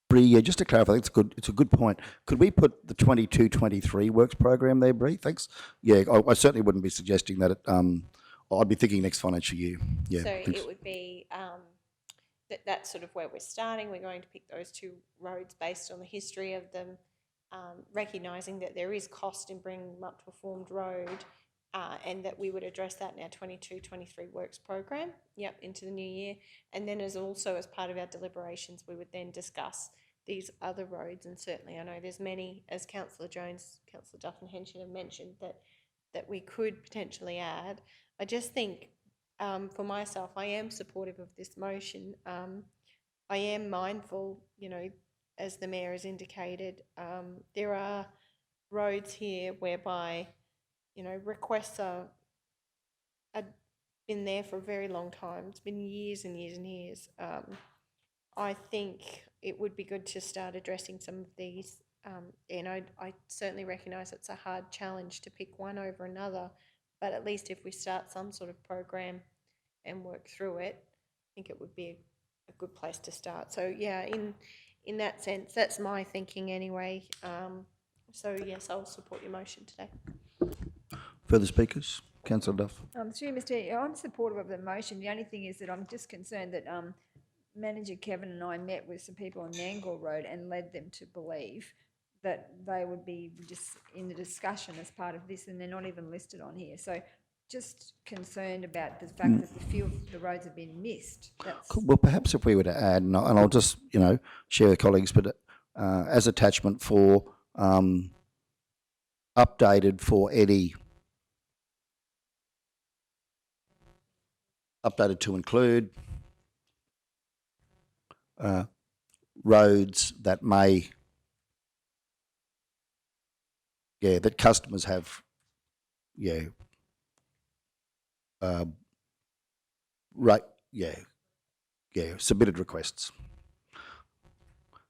Bree, yeah, just to clarify, it's a good point. Could we put the 22-23 works program there, Bree? Thanks. Yeah, I certainly wouldn't be suggesting that I'd be thinking next financial year. Yeah. So thanks. it would be that's sort of where we're starting. We're going to pick those two roads based on the history of them, recognising that there is cost in bringing them up to a formed road, and that we would address that in our 22-23 works program, into the new year. And then as part of our deliberations, we would then discuss these other roads. And certainly I know there's many, as Councillor Jones, Councillor Duff and Henshin have mentioned, that we could potentially add. I just think, for myself, I am supportive of this motion. I am mindful, as the Mayor has indicated, there are roads here whereby, requests are been there for a very long time. It's been years and years and years. I think it would be good to start addressing some of these. And I certainly recognise it's a hard challenge to pick one over another, but at least if we start some sort of program and work through it, I think it would be a good place to start. So yeah, in that sense, that's my thinking anyway. So yes, I'll support your motion today. Further speakers? Councillor Duff. Through Mr. I'm supportive of the motion. The only thing is that I'm just concerned that Manager Kevin and I met with some people on Nangor Road and led them to believe that they would be just in the discussion as part of this, and they're not even listed on here. So just concerned about the fact that a few of the roads have been missed. Well, perhaps if we were to add, and I'll just, share with colleagues, but as attachment for updated for Eddie, updated to include roads that may, that customers have, submitted requests.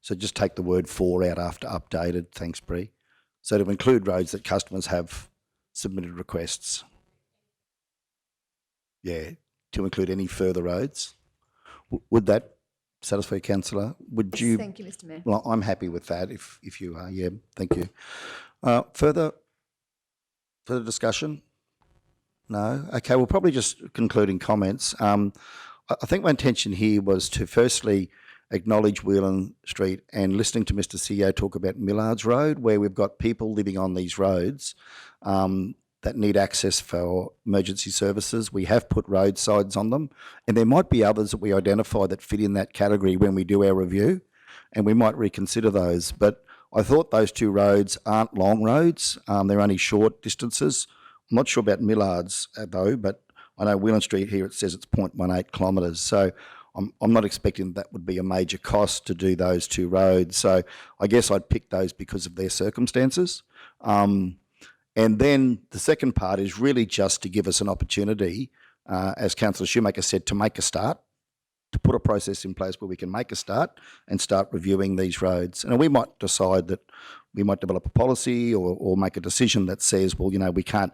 So just take the word for out after updated. Thanks, Bree. So to include roads that customers have submitted requests. Yeah, to include any further roads. Would that satisfy you, Councillor? Would you? Thank you, Mr. Mayor. Well, I'm happy with that if you are. Yeah, thank you. Further discussion? No? Okay, well, probably just concluding comments. I think my intention here was to firstly acknowledge Whelan Street and listening to Mr. CEO talk about Millards Road, where we've got people living on these roads that need access for emergency services. We have put road signs on them, and there might be others that we identify that fit in that category when we do our review, and we might reconsider those. But I thought those two roads aren't long roads. They're only short distances. I'm not sure about Millards though, but I know Whelan Street here, it says it's 0.18 kilometres. So I'm not expecting that would be a major cost to do those two roads. So I guess I'd pick those because of their circumstances. And then the second part is really just to give us an opportunity, as Councillor Shoemaker said, to make a start, to put a process in place where we can make a start and start reviewing these roads. And we might decide that we might develop a policy or make a decision that says, well, we can't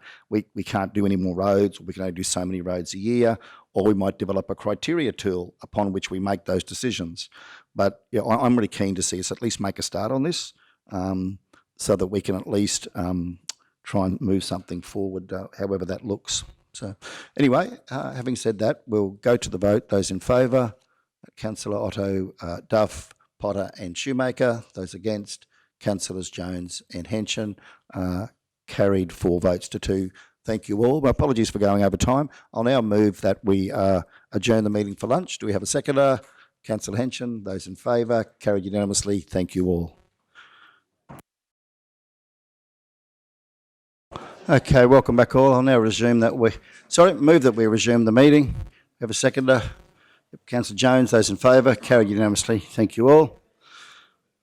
do any more roads, or we can only do so many roads a year, or we might develop a criteria tool upon which we make those decisions. But I'm really keen to see us at least make a start on this, so that we can at least try and move something forward, however that looks. So anyway, having said that, we'll go to the vote. Those in favour, Councillor Otto, Duff, Potter and Shoemaker. Those against, Councillors Jones and Henshin. Carried 4 votes to 2. Thank you all. My apologies for going over time. I'll now move that we adjourn the meeting for lunch. Do we have a seconder? Councillor Henshin. Those in favour, carried unanimously. Thank you all. Okay, welcome back all. I'll now resume that move that we resume the meeting. We have a seconder. Councillor Jones, those in favour, carried unanimously. Thank you all.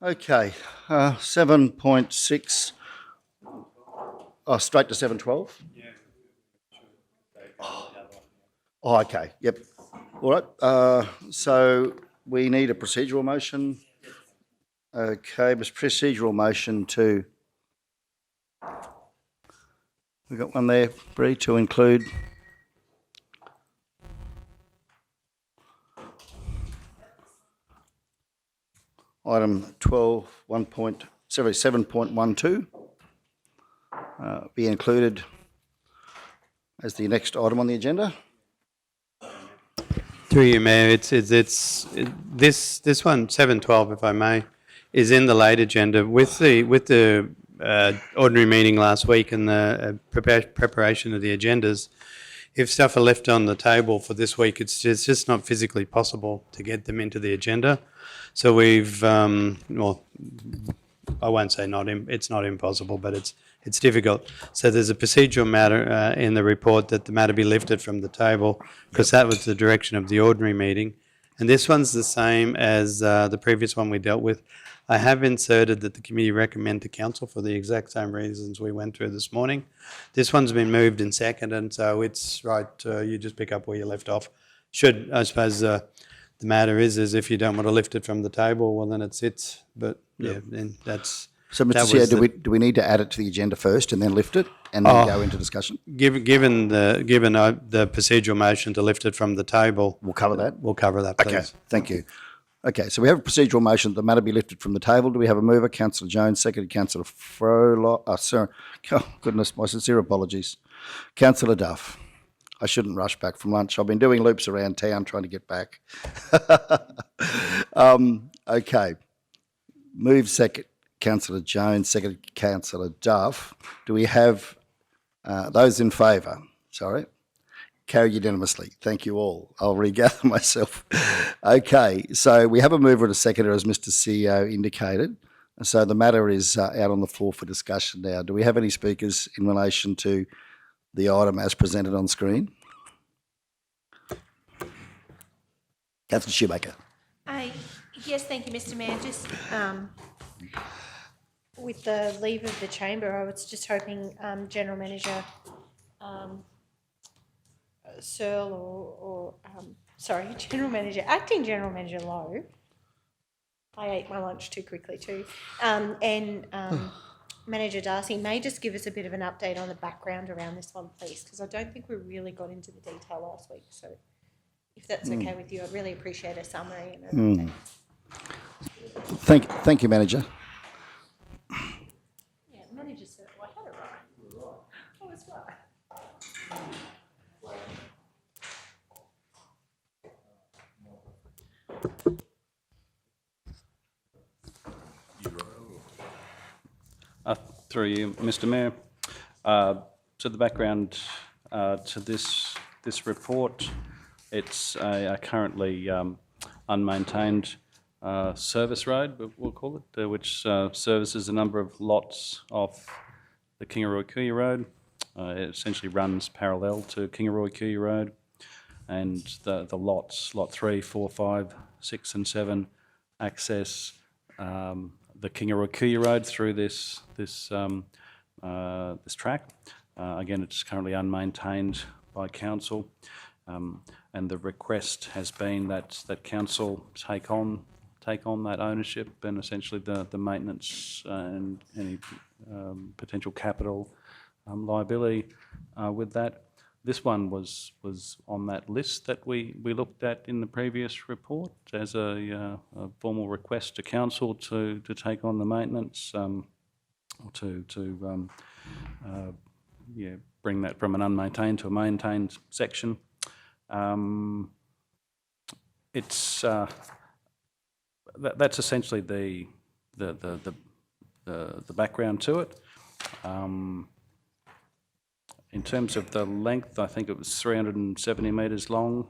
Okay, 7.6. Straight to 7.12? Yeah. Oh, okay, yep. All right, so we need a procedural motion. Okay, procedural motion to, we got one there, Bree, to include. Item 7.12 be included as the next item on the agenda. Through you, Mayor, this one, 7.12, if I may, is in the late agenda with the ordinary meeting last week and the preparation of the agendas. If stuff are left on the table for this week, it's just not physically possible to get them into the agenda. So we've, well, I won't say it's not impossible, but it's difficult. So there's a procedural matter in the report that the matter be lifted from the table, because that was the direction of the ordinary meeting. And this one's the same as the previous one we dealt with. I have inserted that the committee recommend to council for the exact same reasons we went through this morning. This one's been moved and seconded, so it's right, you just pick up where you left off. I suppose the matter is if you don't want to lift it from the table, well, then it sits. But yeah, then that's... So, Mr. CEO, do we need to add it to the agenda first and then lift it and then go into discussion? Given the procedural motion to lift it from the table, We'll cover that. we'll cover that, please. Okay, thank you. Okay, so we have a procedural motion that the matter be lifted from the table. Do we have a mover? Councillor Jones, seconded Councillor Frola. Oh, goodness, my sincere apologies. Councillor Duff. I shouldn't rush back from lunch. I've been doing loops around town trying to get back. Okay. Move second, Councillor Jones, second, Councillor Duff. Do we have those in favour? Sorry. Carried unanimously. Thank you all. I'll regather myself. Okay, so we have a mover and a seconder, as Mr. CEO indicated. So the matter is out on the floor for discussion now. Do we have any speakers in relation to the item as presented on screen? Councillor Shoemaker. Yes, thank you, Mr. Mayor. Just with the leave of the chamber, I was just hoping General Manager Searle Acting General Manager Lowe. I ate my lunch too quickly too. And Manager Darcy may just give us a bit of an update on the background around this one, please, because I don't think we really got into the detail last week. So if that's okay with you, I'd really appreciate a summary and an update. Thank you, Manager. Yeah, Manager Searle, I had it right. Oh, it's right. Through you, Mr. Mayor. So the background to this report, it's a currently unmaintained service road, we'll call it, which services a number of lots off the Kingaroy-Kuya Road. It essentially runs parallel to Kingaroy-Kuya Road, and the lots, lot 3, 4, 5, 6 and 7, access the Kingaroy-Kuya Road through this track. Again, it's currently unmaintained by council, and the request has been that council take on that ownership and essentially the maintenance and any potential capital liability with that. This one was on that list that we looked at in the previous report as a formal request to council to take on the maintenance, bring that from an unmaintained to a maintained section. It's that's essentially the background to it. In terms of the length, I think it was 370 metres long.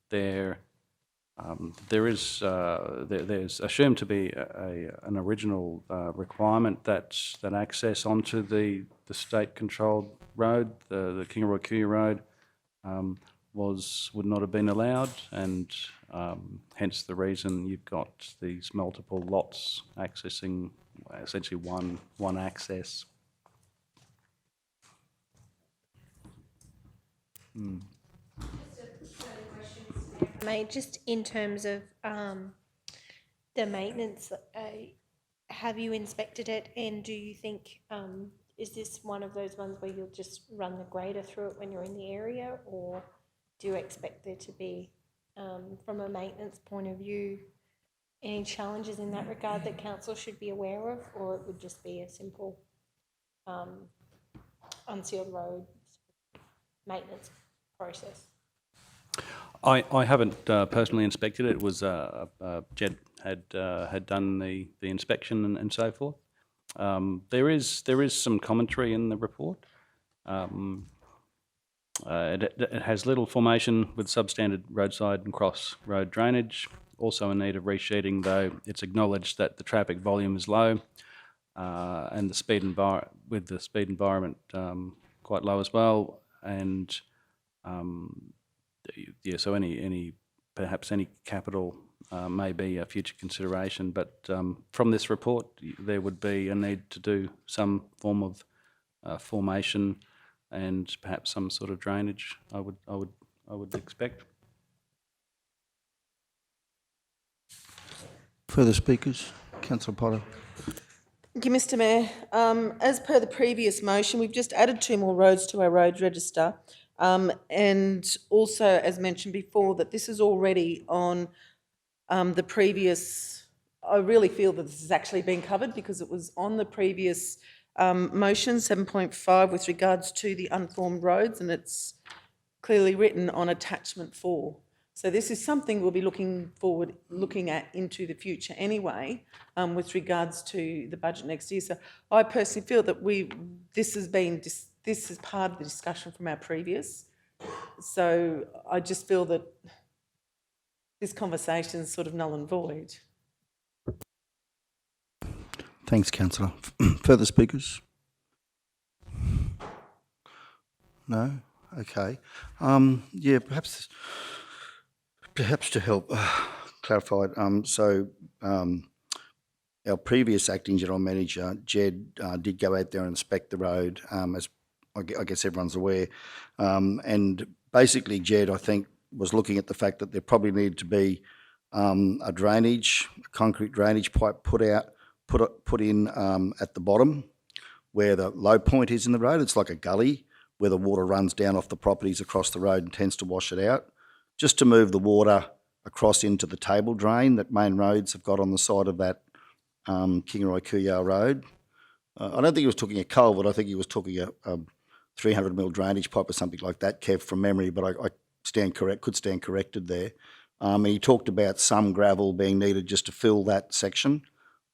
There's assumed to be an original requirement that access onto the state-controlled road, the Kingaroy-Kuya Road, would not have been allowed, and hence the reason you've got these multiple lots accessing essentially one access. Mate, just in terms of the maintenance, have you inspected it, and do you think, is this one of those ones where you'll just run the grader through it when you're in the area, or do you expect there to be, from a maintenance point of view, any challenges in that regard that council should be aware of, or it would just be a simple unsealed road maintenance process? I haven't personally inspected it. It was Jed had done the inspection and so forth. There is some commentary in the report. It has little formation with substandard roadside and cross road drainage. Also in need of resheeting, though it's acknowledged that the traffic volume is low and the speed environment quite low as well. And yeah, so perhaps any capital may be a future consideration, but from this report, there would be a need to do some form of formation and perhaps some sort of drainage. I would expect. Further speakers? Councillor Potter. Thank you, Mr Mayor. As per the previous motion, we've just added 2 more roads to our road register. And also, as mentioned before, that this is already on the previous, I really feel that this has actually been covered because it was on the previous motion, 7.5, with regards to the unformed roads, and it's clearly written on attachment 4. So this is something we'll be looking at into the future anyway, with regards to the budget next year. So I personally feel that this is part of the discussion from our previous. So I just feel that this conversation is sort of null and void. Thanks, Councillor. Further speakers? No? Okay. Yeah, perhaps to help clarify it, our previous acting general manager, Jed, did go out there and inspect the road, as I guess everyone's aware. And basically, Jed, I think, was looking at the fact that there probably needed to be a concrete drainage pipe put in at the bottom where the low point is in the road. It's like a gully where the water runs down off the properties across the road and tends to wash it out, just to move the water across into the table drain that Main Roads have got on the side of that Kingaroy Kooyar Road. I don't think he was talking a culvert. I think he was talking a 300mm drainage pipe or something like that, Kev, from memory, but I could stand corrected there. And he talked about some gravel being needed just to fill that section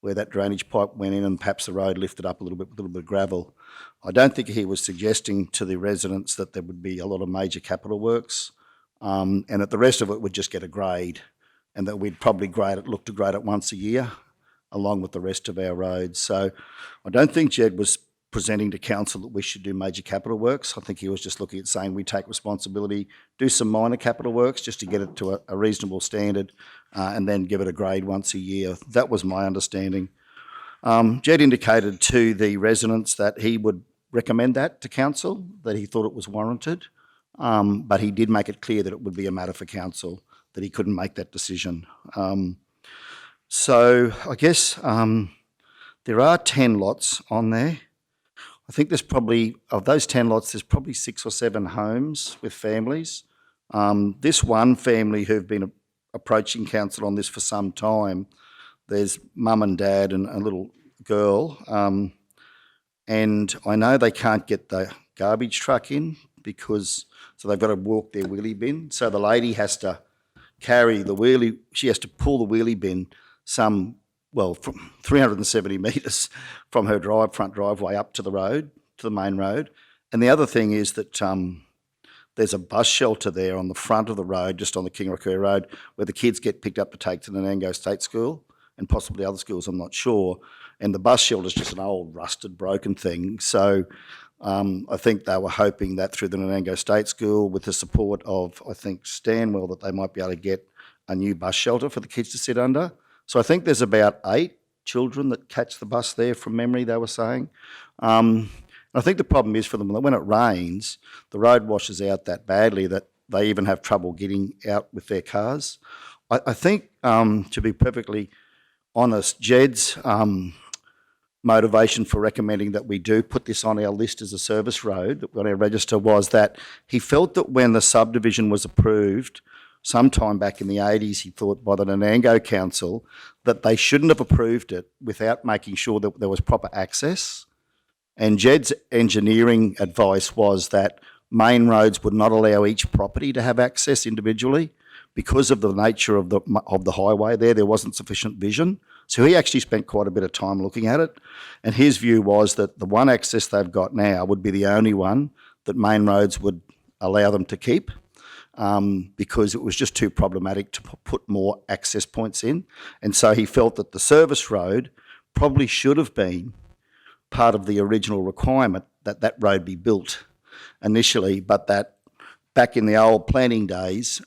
where that drainage pipe went in, and perhaps the road lifted up a little bit with a little bit of gravel. I don't think he was suggesting to the residents that there would be a lot of major capital works, and that the rest of it would just get a grade, and that we'd probably look to grade it once a year along with the rest of our roads. So I don't think Jed was presenting to council that we should do major capital works. I think he was just looking at saying we take responsibility, do some minor capital works just to get it to a reasonable standard, and then give it a grade once a year. That was my understanding. Jed indicated to the residents that he would recommend that to council, that he thought it was warranted, but he did make it clear that it would be a matter for council, that he couldn't make that decision. So I guess there are 10 lots on there. I think there's probably, of those 10 lots, there's probably 6 or 7 homes with families. This one family who've been approaching council on this for some time, there's mum and dad and a little girl, and I know they can't get the garbage truck in so they've got to walk their wheelie bin. So the lady has to carry she has to pull the wheelie bin from 370 metres from her front driveway up to the road, to the main road. And the other thing is that there's a bus shelter there on the front of the road, just on the Kingaroy Kooyar Road, where the kids get picked up to take to the Nango State School and possibly other schools, I'm not sure. And the bus shelter is just an old, rusted, broken thing. So I think they were hoping that through the Nango State School, with the support of, I think, Stanwell, that they might be able to get a new bus shelter for the kids to sit under. So I think there's about 8 children that catch the bus there from memory, they were saying. I think the problem is for them that when it rains, the road washes out that badly that they even have trouble getting out with their cars. I think, to be perfectly honest. Jed's motivation for recommending that we do put this on our list as a service road, on our register, was that he felt that when the subdivision was approved sometime back in the 80s, he thought, by the Nanango Council, that they shouldn't have approved it without making sure that there was proper access. And Jed's engineering advice was that main roads would not allow each property to have access individually because of the nature of the highway there wasn't sufficient vision. So he actually spent quite a bit of time looking at it. And his view was that the one access they've got now would be the only one that main roads would allow them to keep, because it was just too problematic to put more access points in. And so he felt that the service road probably should have been part of the original requirement that that road be built initially, but that back in the old planning days,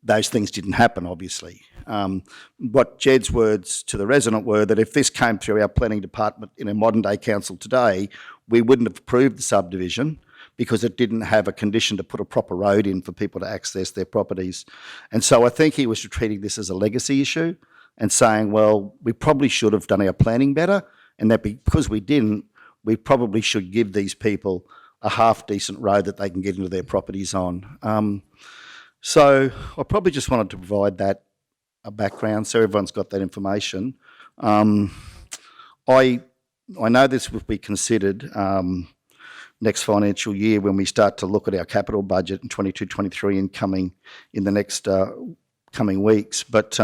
those things didn't happen, obviously. What Jed's words to the resident were that if this came through our planning department in a modern day council today, we wouldn't have approved the subdivision because it didn't have a condition to put a proper road in for people to access their properties. And so I think he was treating this as a legacy issue and saying, well, we probably should have done our planning better, and that because we didn't, we probably should give these people a half decent road that they can get into their properties on. So I probably just wanted to provide that a background so everyone's got that information. I know this will be considered next financial year when we start to look at our capital budget in 22-23 and coming in the next coming weeks. But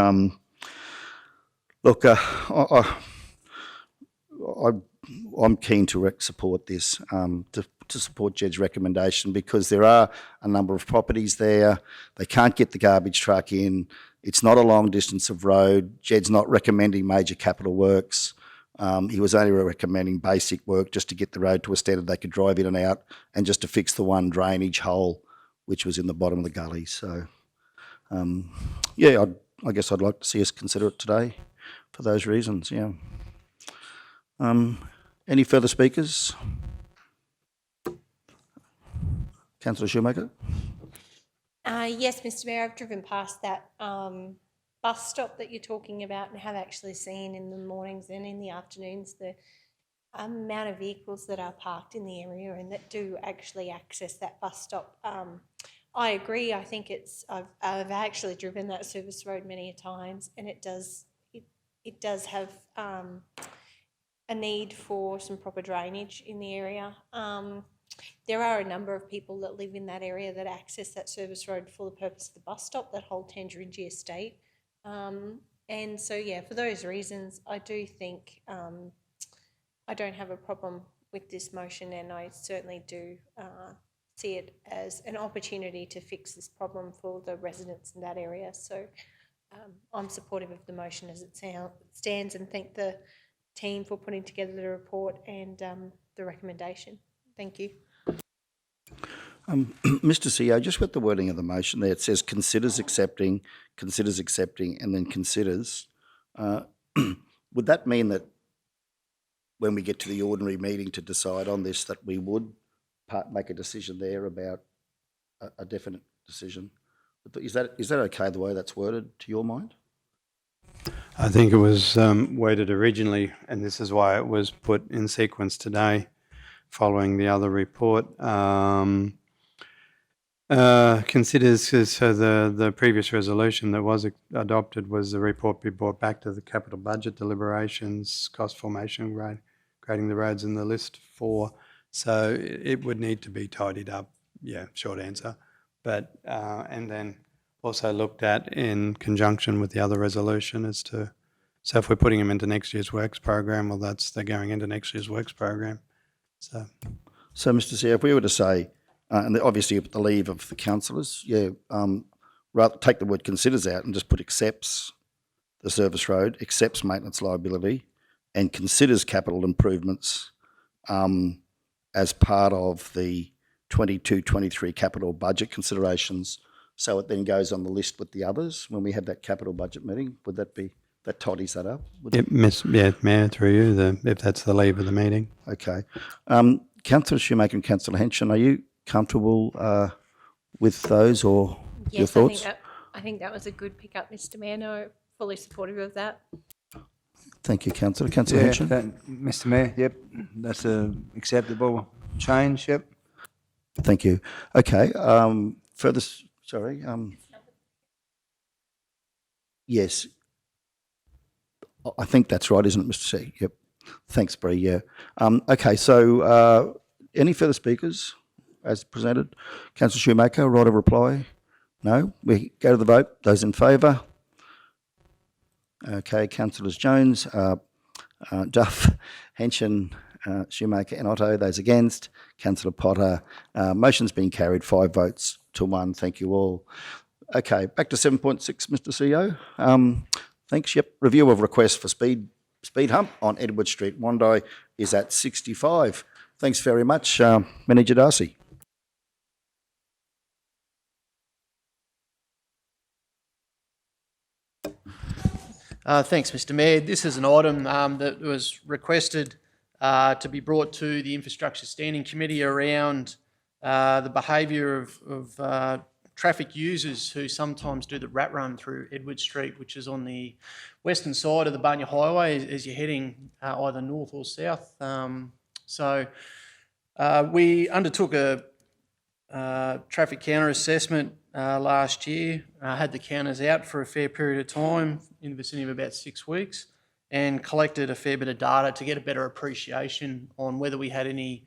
look, I'm keen to support this, to support Jed's recommendation, because there are a number of properties there. They can't get the garbage truck in. It's not a long distance of road. Jed's not recommending major capital works. He was only recommending basic work just to get the road to a standard they could drive in and out, and just to fix the one drainage hole which was in the bottom of the gully. So, yeah, I guess I'd like to see us consider it today for those reasons, yeah. Any further speakers? Councillor Shoemaker? Yes, Mr Mayor, I've driven past that bus stop that you're talking about and have actually seen in the mornings and in the afternoons the amount of vehicles that are parked in the area and that do actually access that bus stop. I agree. I think I've actually driven that service road many a times, and it does have a need for some proper drainage in the area. There are a number of people that live in that area that access that service road for the purpose of the bus stop, that whole Tangerine estate. And so, yeah, for those reasons, I do think I don't have a problem with this motion, and I certainly do see it as an opportunity to fix this problem for the residents in that area. So I'm supportive of the motion as it stands, and thank the team for putting together the report and the recommendation. Thank you. Mr CEO, just with the wording of the motion there, it says considers accepting, and then considers. Would that mean that when we get to the ordinary meeting to decide on this, that we would make a decision there about a definite decision? Is that okay the way that's worded to your mind? I think it was worded originally, and this is why it was put in sequence today, following the other report. Considers, so the previous resolution that was adopted was the report be brought back to the capital budget deliberations, cost formation, grading the roads in the list 4. So it would need to be tidied up, yeah, short answer. But, and then also looked at in conjunction with the other resolution as to, so if we're putting them into next year's works program, well, they're going into next year's works program. So Mr. CEO, if we were to say, and obviously at the leave of the councillors, yeah, rather take the word considers out and just put accepts the service road, accepts maintenance liability, and considers capital improvements as part of the 22-23 capital budget considerations. So it then goes on the list with the others when we have that capital budget meeting. Would that be, that tidies that up? Mayor, through you, if that's the leave of the meeting. Okay. Councillor Shoemaker and Councillor Henson, are you comfortable with those or your thoughts? I think that was a good pick up, Mr Mayor. No, fully supportive of that. Thank you, councillor. Councillor Yeah, Henson. Mr Mayor, yep, that's a acceptable change, yep. Thank you. Okay, further, sorry, yes. I think that's right, isn't it, Mr C? Yep. Thanks, Bree, yeah. Okay, so any further speakers as presented? Councillor Shoemaker, right of reply? No? We go to the vote. Those in favour? Okay, Councillors Jones, Duff, Henson, Shoemaker and Otto. Those against? Councillor Potter. Motion's been carried 5 votes to 1. Thank you all. Okay, back to 7.6, Mr CEO. Thanks. Yep. Review of request for speed hump on Edward Street, Wandai is at 65. Thanks very much, Manager Darcy. Thanks, Mr Mayor. This is an item that was requested to be brought to the Infrastructure Standing Committee around the behaviour of traffic users who sometimes do the rat run through Edward Street, which is on the western side of the Bunya Highway as you're heading either north or south. We undertook a traffic counter assessment last year, had the counters out for a fair period of time, in the vicinity of about 6 weeks, and collected a fair bit of data to get a better appreciation on whether we had any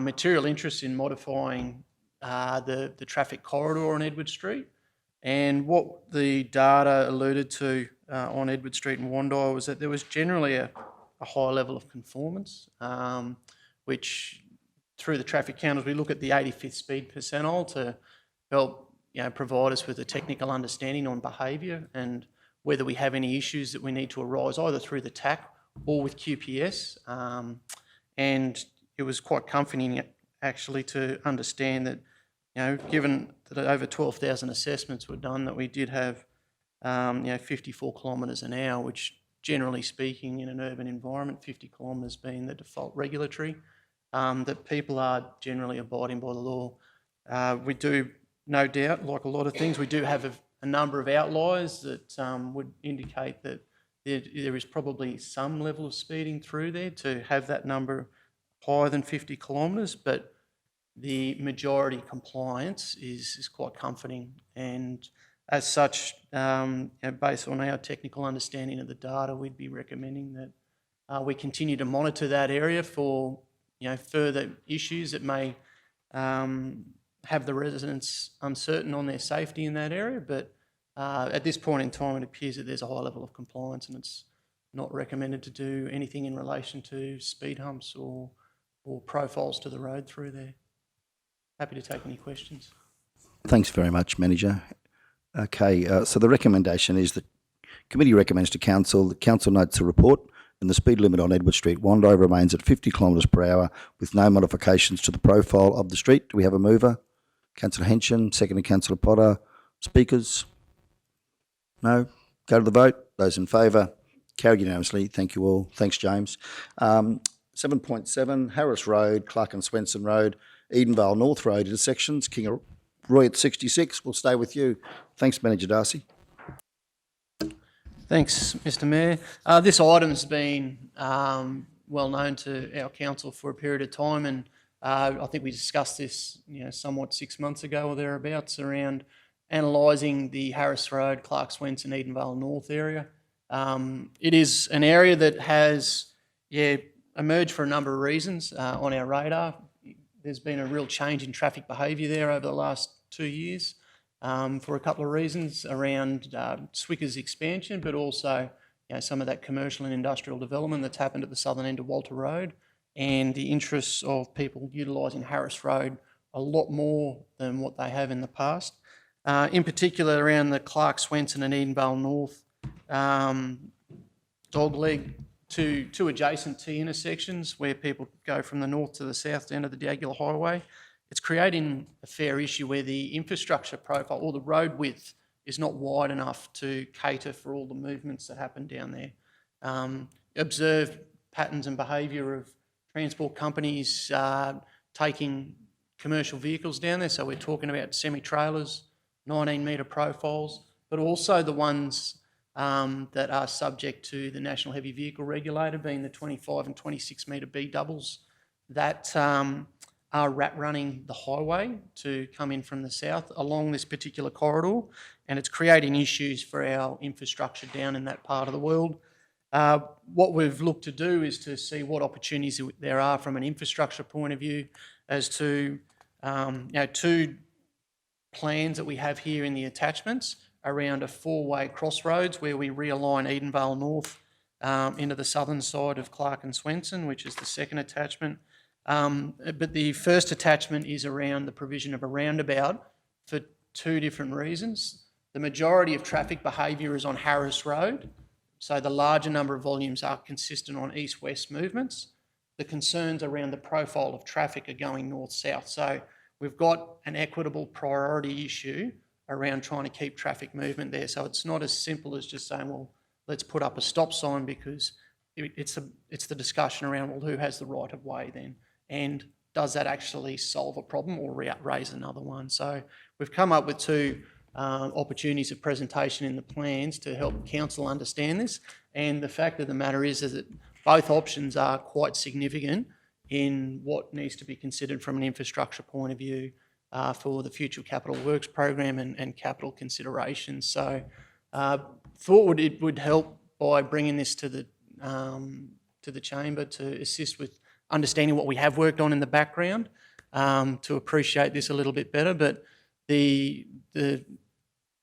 material interest in modifying the traffic corridor on Edward Street. And what the data alluded to on Edward Street and Wandai was that there was generally a high level of conformance, which through the traffic counters, we look at the 85th speed percentile to help provide us with a technical understanding on behaviour and whether we have any issues that we need to arise either through the TAC or with QPS. And it was quite comforting actually to understand that, given that over 12,000 assessments were done, that we did have 54 kilometres an hour, which generally speaking in an urban environment, 50 kilometres being the default regulatory, that people are generally abiding by the law. We do, no doubt, like a lot of things, we do have a number of outliers that would indicate that there is probably some level of speeding through there to have that number higher than 50 kilometres, but the majority compliance is quite comforting. And as such, based on our technical understanding of the data, we'd be recommending that we continue to monitor that area for further issues that may have the residents uncertain on their safety in that area. But at this point in time, it appears that there's a high level of compliance and it's not recommended to do anything in relation to speed humps or profiles to the road through there. Happy to take any questions. Thanks very much, Manager. Okay, so the recommendation is the committee recommends to council, the council notes the report and the speed limit on Edward Street, Wandai remains at 50 kilometres per hour with no modifications to the profile of the street. Do we have a mover? Councillor Henson, seconded Councillor Potter. Speakers? No? Go to the vote. Those in favour? Carried unanimously. Thank you all. Thanks, James. 7.7, Harris Road, Clark and Swenson Road, Edenvale North Road intersections, King Roy at 66. We'll stay with you. Thanks, Manager Darcy. Thanks, Mr Mayor. This item's been well known to our council for a period of time, and I think we discussed this somewhat 6 months ago or thereabouts around analysing the Harris Road, Clark Swenson, Edenvale North area. It is an area that has emerged for a number of reasons on our radar. There's been a real change in traffic behaviour there over the last 2 years for a couple of reasons around Swicker's expansion, but also some of that commercial and industrial development that's happened at the southern end of Walter Road and the interests of people utilising Harris Road a lot more than what they have in the past. In particular around the Clark Swenson and Edenvale North dogleg, two adjacent T intersections where people go from the north to the south down to the Diagonal Highway. It's creating a fair issue where the infrastructure profile or the road width is not wide enough to cater for all the movements that happen down there. Observed patterns and behaviour of transport companies taking commercial vehicles down there, so we're talking about semi-trailers, 19-metre profiles, but also the ones that are subject to the National Heavy Vehicle Regulator, being the 25 and 26 metre B doubles that are running the highway to come in from the south along this particular corridor, and it's creating issues for our infrastructure down in that part of the world. What we've looked to do is to see what opportunities there are from an infrastructure point of view as to two plans that we have here in the attachments around a four-way crossroads where we realign Edenvale North into the southern side of Clark and Swenson, which is the second attachment. But the first attachment is around the provision of a roundabout for two different reasons. The majority of traffic behaviour is on Harris Road, so the larger number of volumes are consistent on east-west movements. The concerns around the profile of traffic are going north-south. So we've got an equitable priority issue around trying to keep traffic movement there. So it's not as simple as just saying, well, let's put up a stop sign, because it's the discussion around, well, who has the right of way then? And does that actually solve a problem or raise another one? So we've come up with two opportunities of presentation in the plans to help council understand this. And the fact of the matter is that both options are quite significant in what needs to be considered from an infrastructure point of view for the future capital works program and capital considerations. So thought it would help by bringing this to the chamber to assist with understanding what we have worked on in the background, to appreciate this a little bit better. But the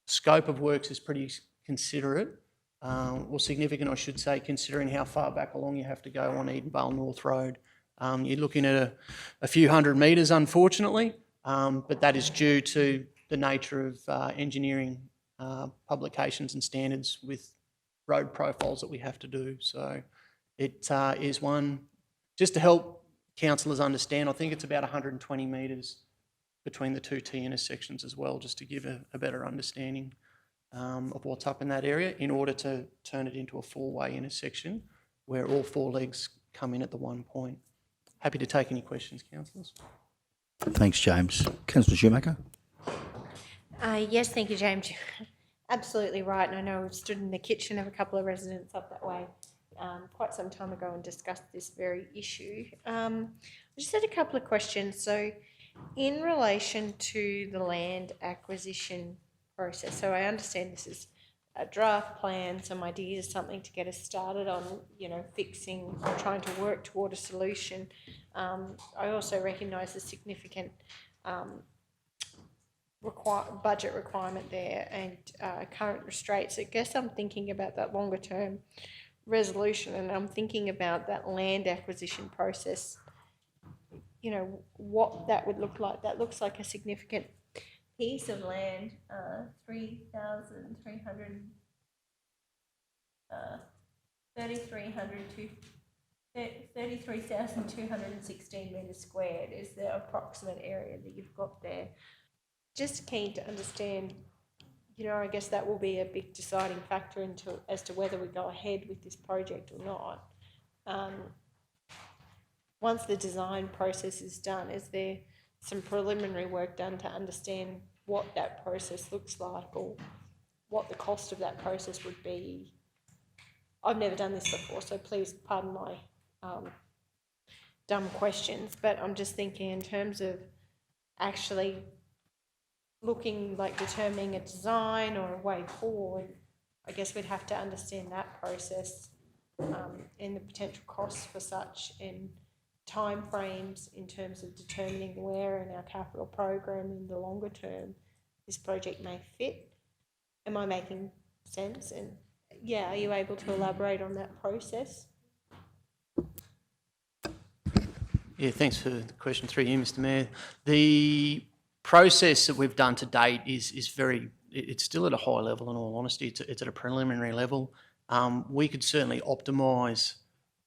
scope of works is pretty considerate, or significant, I should say, considering how far back along you have to go on Edenvale North Road. You're looking at a few hundred metres, unfortunately, but that is due to the nature of engineering publications and standards with road profiles that we have to do. So it is one, just to help councillors understand, I think it's about 120 metres between the two T intersections as well, just to give a better understanding of what's up in that area in order to turn it into a four-way intersection where all four legs come in at the one point. Happy to take any questions, councillors. Thanks, James. Councillor Shoemaker? Yes, thank you, James. Absolutely right. And I know we've stood in the kitchen of a couple of residents up that way quite some time ago and discussed this very issue. I just had a couple of questions. So in relation to the land acquisition process, so I understand this is a draft plan, some ideas, something to get us started on, fixing or trying to work toward a solution. I also recognise the significant budget requirement there and current restraints. I guess I'm thinking about that longer term resolution, and I'm thinking about that land acquisition process, what that would look like. That looks like a significant piece of land, 33,216 metres squared is the approximate area that you've got there. Just keen to understand, I guess that will be a big deciding factor as to whether we go ahead with this project or not. Once the design process is done, is there some preliminary work done to understand what that process looks like or what the cost of that process would be? I've never done this before, so please pardon my dumb questions, but I'm just thinking in terms of actually looking, determining a design or a way forward. I guess we'd have to understand that process and the potential costs for such and timeframes in terms of determining where in our capital program in the longer term this project may fit. Am I making sense? And are you able to elaborate on that process? Yeah, thanks for the question through you, Mr. Mayor. The process that we've done to date is it's still at a high level, in all honesty. It's at a preliminary level. We could certainly optimise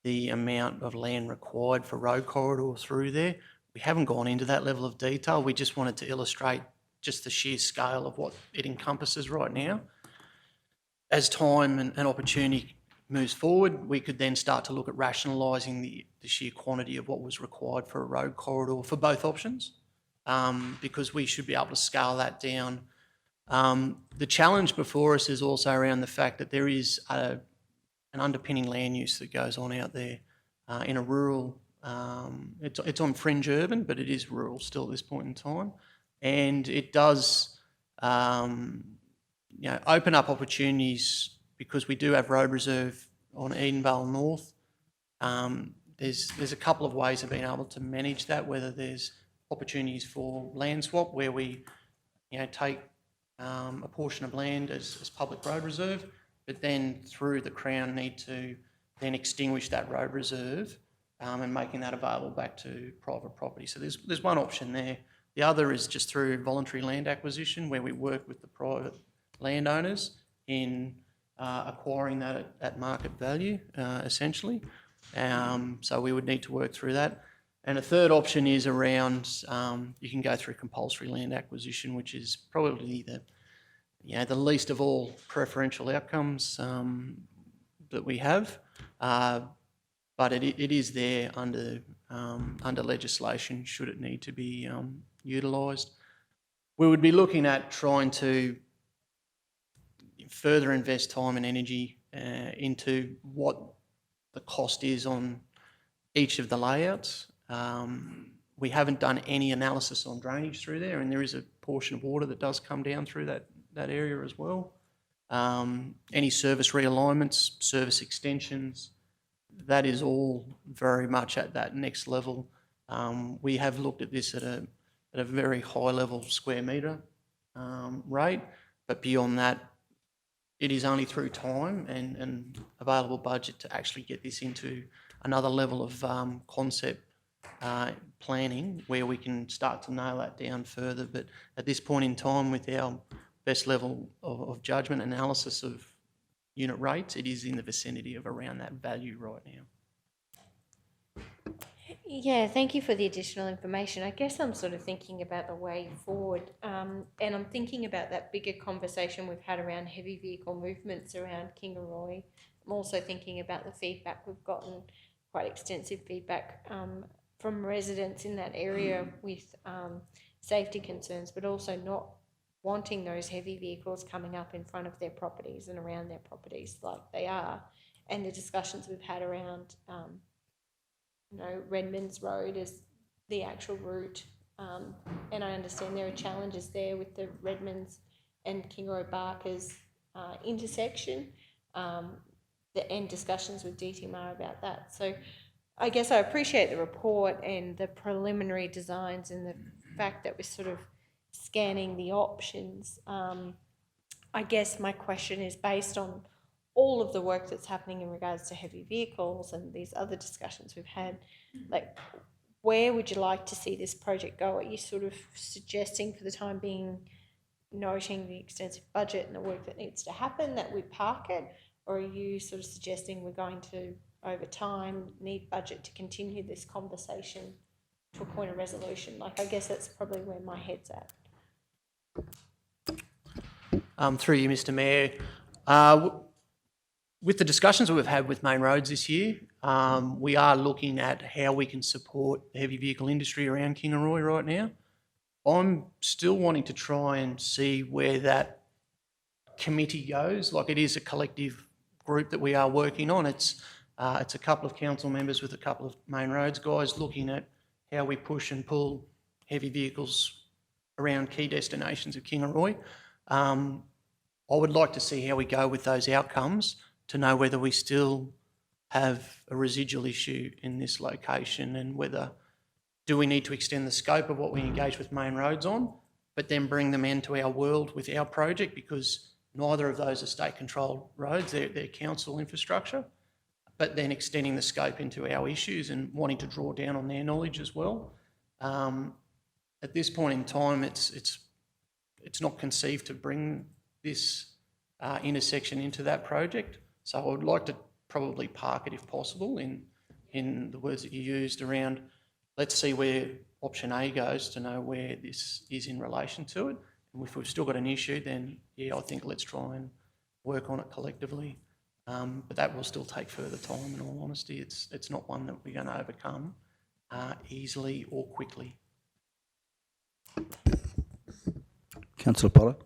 the amount of land required for road corridor through there. We haven't gone into that level of detail. We just wanted to illustrate just the sheer scale of what it encompasses right now. As time and opportunity moves forward, we could then start to look at rationalising the sheer quantity of what was required for a road corridor for both options, because we should be able to scale that down The challenge before us is also around the fact that there is an underpinning land use that goes on out there in a rural, it's on fringe urban, but it is rural still at this point in time. And it does open up opportunities because we do have road reserve on Edenvale North. There's a couple of ways of being able to manage that, whether there's opportunities for land swap where we take a portion of land as public road reserve, but then through the Crown need to then extinguish that road reserve and making that available back to private property. So there's one option there. The other is just through voluntary land acquisition, where we work with the private landowners in acquiring that at market value, essentially. So we would need to work through that. And a third option is around, you can go through compulsory land acquisition, which is probably the least of all preferential outcomes that we have. But it is there under legislation should it need to be utilised. We would be looking at trying to further invest time and energy into what the cost is on each of the layouts. We haven't done any analysis on drainage through there, and there is a portion of water that does come down through that area as well. Any service realignments, service extensions, that is all very much at that next level. We have looked at this at a very high level square metre rate, but beyond that, it is only through time and available budget to actually get this into another level of concept planning where we can start to nail that down further. But at this point in time, with our best level of judgment analysis of unit rates, it is in the vicinity of around that value right now. Yeah, thank you for the additional information. I guess I'm sort of thinking about the way forward, and I'm thinking about that bigger conversation we've had around heavy vehicle movements around Kingaroy. I'm also thinking about the feedback we've gotten, quite extensive feedback from residents in that area with safety concerns, but also not wanting those heavy vehicles coming up in front of their properties and around their properties like they are. And the discussions we've had around Redmond's Road as the actual route. And I understand there are challenges there with the Redmonds and Kingaroy Barkers intersection, and discussions with DTMR about that. So I guess I appreciate the report and the preliminary designs and the fact that we're sort of scanning the options. I guess my question is, based on all of the work that's happening in regards to heavy vehicles and these other discussions we've had, like, where would you like to see this project go? Are you sort of suggesting for the time being, noting the extensive budget and the work that needs to happen, that we park it? Or are you sort of suggesting we're going to, over time, need budget to continue this conversation to a point of resolution? Like, I guess that's probably where my head's at. Through you, Mr. Mayor. With the discussions that we've had with Main Roads this year, we are looking at how we can support the heavy vehicle industry around Kingaroy right now. I'm still wanting to try and see where that committee goes. Like, it is a collective group that we are working on. It's a couple of council members with a couple of Main Roads guys looking at how we push and pull heavy vehicles around key destinations of Kingaroy. I would like to see how we go with those outcomes to know whether we still have a residual issue in this location, and whether do we need to extend the scope of what we engage with Main Roads on, but then bring them into our world with our project, because neither of those are state-controlled roads, they're council infrastructure, but then extending the scope into our issues and wanting to draw down on their knowledge as well. At this point in time, it's not conceived to bring this intersection into that project. So I would like to probably park it if possible in the words that you used around, let's see where option A goes to know where this is in relation to it. And if we've still got an issue, then yeah, I think let's try and work on it collectively. But that will still take further time, in all honesty. It's not one that we're going to overcome easily or quickly. Councillor Pollard.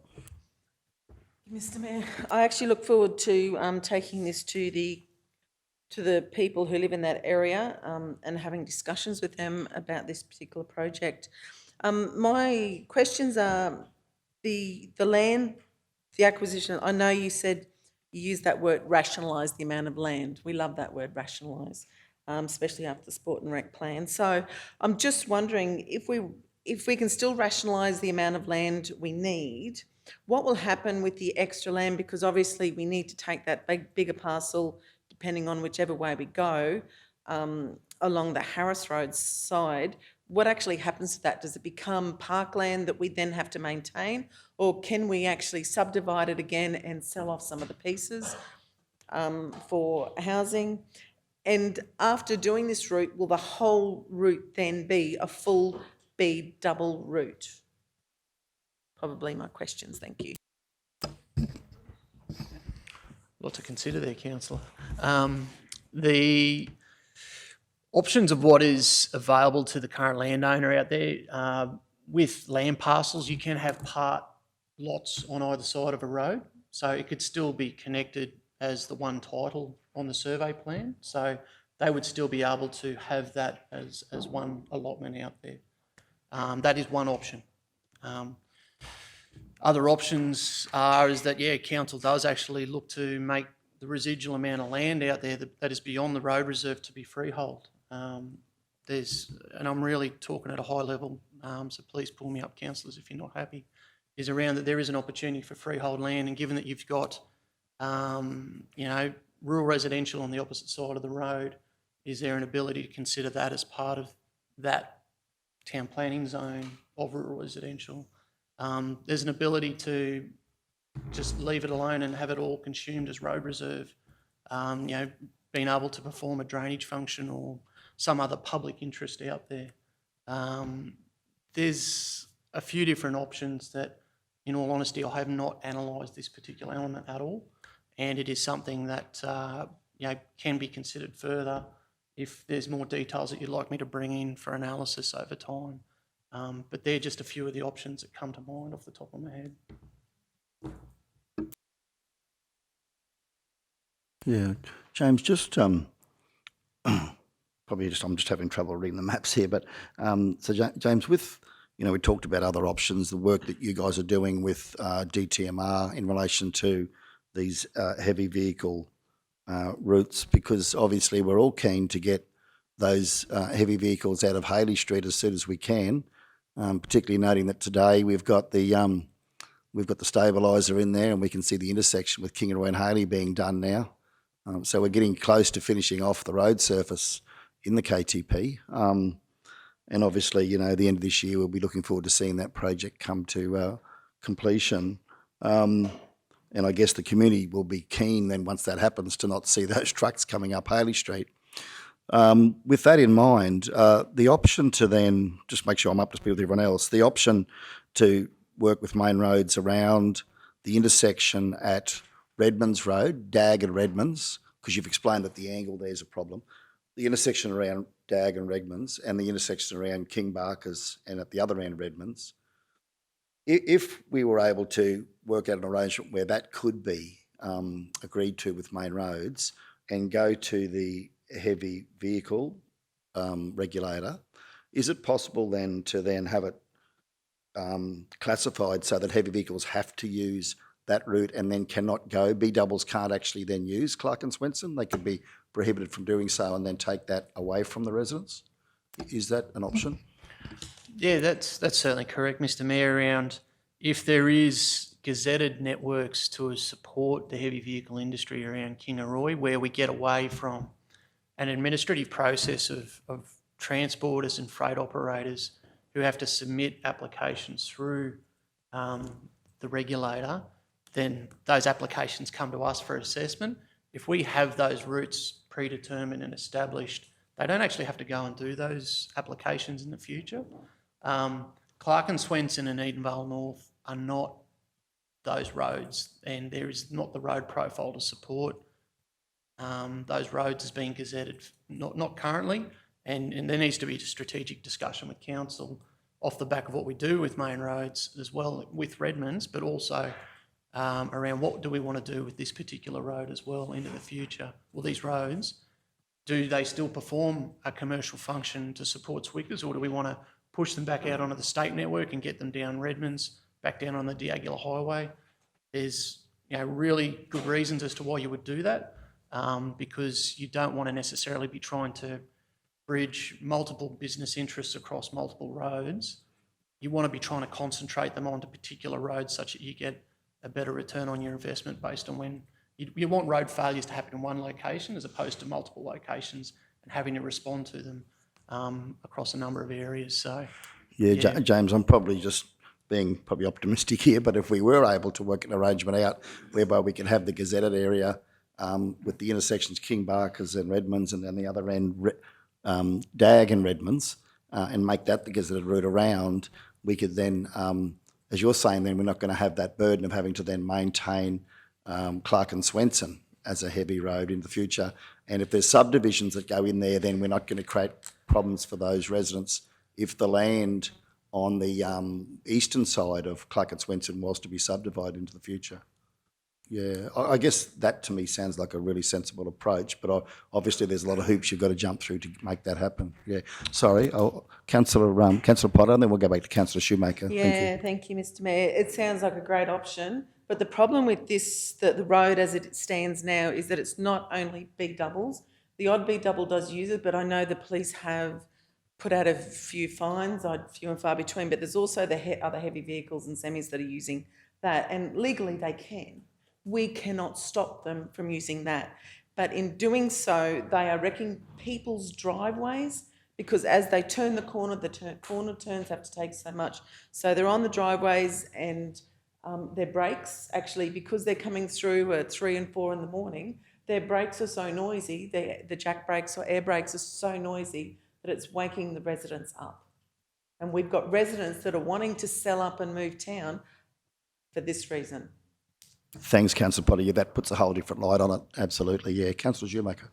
Mr. Mayor, I actually look forward to taking this to the people who live in that area and having discussions with them about this particular project. My questions are the land, the acquisition. I know you said you used that word rationalise the amount of land. We love that word rationalise, especially after the Sport and Rec plan. So I'm just wondering if we can still rationalise the amount of land we need. What will happen with the extra land? Because obviously we need to take that bigger parcel, depending on whichever way we go, along the Harris Road side. What actually happens to that? Does it become parkland that we then have to maintain? Or can we actually subdivide it again and sell off some of the pieces for housing? And after doing this route, will the whole route then be a full B double route? Probably my questions, thank you. Lot to consider there, councillor. The options of what is available to the current landowner out there, with land parcels, you can have part lots on either side of a road, so it could still be connected as the one title on the survey plan. So they would still be able to have that as one allotment out there. That is one option. Other options is that, yeah, council does actually look to make the residual amount of land out there that is beyond the road reserve to be freehold. And I'm really talking at a high level, so please pull me up, councillors, if you're not happy, is around that there is an opportunity for freehold land, and given that you've got, rural residential on the opposite side of the road, is there an ability to consider that as part of that town planning zone of rural residential? There's an ability to just leave it alone and have it all consumed as road reserve, being able to perform a drainage function or some other public interest out there. There's a few different options that, in all honesty, I have not analysed this particular element at all, and it is something that can be considered further if there's more details that you'd like me to bring in for analysis over time. But they're just a few of the options that come to mind off the top of my head. Yeah, James, just I'm just having trouble reading the maps here, but James, with we talked about other options, the work that you guys are doing with DTMR in relation to these heavy vehicle routes, because obviously we're all keen to get those heavy vehicles out of Haley Street as soon as we can. Particularly noting that today we've got the stabiliser in there, and we can see the intersection with Kingaroy and Haley being done now. So we're getting close to finishing off the road surface in the KTP. And obviously, the end of this year, we'll be looking forward to seeing that project come to completion. And I guess the community will be keen then, once that happens, to not see those trucks coming up Haley Street. With that in mind, the option to then, just make sure I'm up to speed with everyone else, the option to work with main roads around the intersection at Redmonds Road, Dag and Redmonds, because you've explained that the angle there's a problem, the intersection around Dag and Redmonds, and the intersection around King Barkers and at the other end Redmonds. If we were able to work out an arrangement where that could be agreed to with main roads and go to the heavy vehicle regulator, is it possible then to have it classified so that heavy vehicles have to use that route and then cannot go? B doubles can't actually then use Clark and Swenson. They could be prohibited from doing so and then take that away from the residents. Is that an option? Yeah, that's certainly correct, Mr. Mayor, around if there is gazetted networks to support the heavy vehicle industry around Kingaroy, where we get away from an administrative process of transporters and freight operators who have to submit applications through the regulator, then those applications come to us for assessment. If we have those routes predetermined and established, they don't actually have to go and do those applications in the future. Clark and Swenson and Edenvale North are not those roads, and there is not the road profile to support those roads as being gazetted, not currently, and there needs to be a strategic discussion with council off the back of what we do with main roads as well with Redmonds, but also around what do we want to do with this particular road as well into the future. Well, these roads, do they still perform a commercial function to support Swickers, or do we want to push them back out onto the state network and get them down Redmonds, back down on the Diaguila Highway? There's really good reasons as to why you would do that, because you don't want to necessarily be trying to bridge multiple business interests across multiple roads. You want to be trying to concentrate them onto particular roads such that you get a better return on your investment based on when you want road failures to happen in one location as opposed to multiple locations and having to respond to them across a number of areas. So, James, I'm probably just being optimistic here, but if we were able to work an arrangement out whereby we can have the gazetted area with the intersections King Barkers and Redmonds, and then the other end Dag and Redmonds, and make that the gazetted route around, we could then, as you're saying, then we're not going to have that burden of having to then maintain Clark and Swenson as a heavy road in the future. And if there's subdivisions that go in there, then we're not going to create problems for those residents if the land on the eastern side of Clark and Swenson was to be subdivided into the future. Yeah, I guess that to me sounds like a really sensible approach, but obviously there's a lot of hoops you've got to jump through to make that happen. Yeah, sorry, Councillor Potter, and then we'll go back to Councillor Shoemaker. Yeah, thank you, Mr. Mayor. It sounds like a great option, but the problem with this, the road as it stands now, is that it's not only B doubles. The odd B double does use it, but I know the police have put out a few fines, few and far between, but there's also the other heavy vehicles and semis that are using that, and legally they can. We cannot stop them from using that. But in doing so, they are wrecking people's driveways, because as they turn the corner, corner turns have to take so much. So they're on the driveways, and their brakes, actually, because they're coming through at 3 and 4 in the morning, their brakes are so noisy, the jack brakes or air brakes are so noisy that it's waking the residents up. And we've got residents that are wanting to sell up and move town for this reason. Thanks, Councillor Potter. Yeah, that puts a whole different light on it. Absolutely, yeah. Councillor Shoemaker.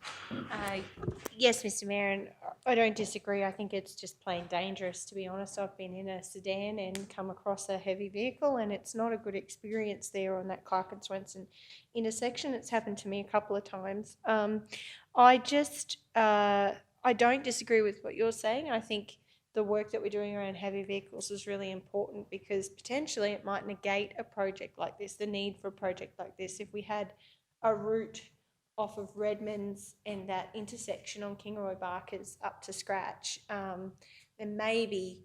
Yes, Mr. Mayor, and I don't disagree. I think it's just plain dangerous, to be honest. I've been in a sedan and come across a heavy vehicle, and it's not a good experience there on that Clark and Swenson intersection. It's happened to me a couple of times. I don't disagree with what you're saying. I think the work that we're doing around heavy vehicles is really important, because potentially it might negate a project like this, the need for a project like this. If we had a route off of Redmonds and that intersection on Kingaroy Barkers up to scratch, then maybe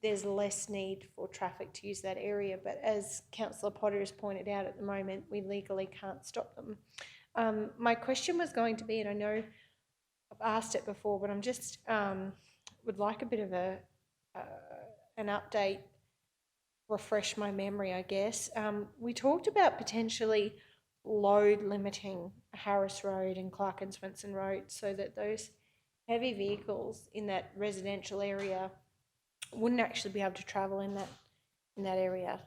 there's less need for traffic to use that area. But as Councillor Potter has pointed out, at the moment we legally can't stop them. My question was going to be, and I know I've asked it before, but I'm just would like a bit of an update, refresh my memory, I guess. We talked about potentially load limiting Harris Road and Clark and Swenson Road so that those heavy vehicles in that residential area wouldn't actually be able to travel in that area.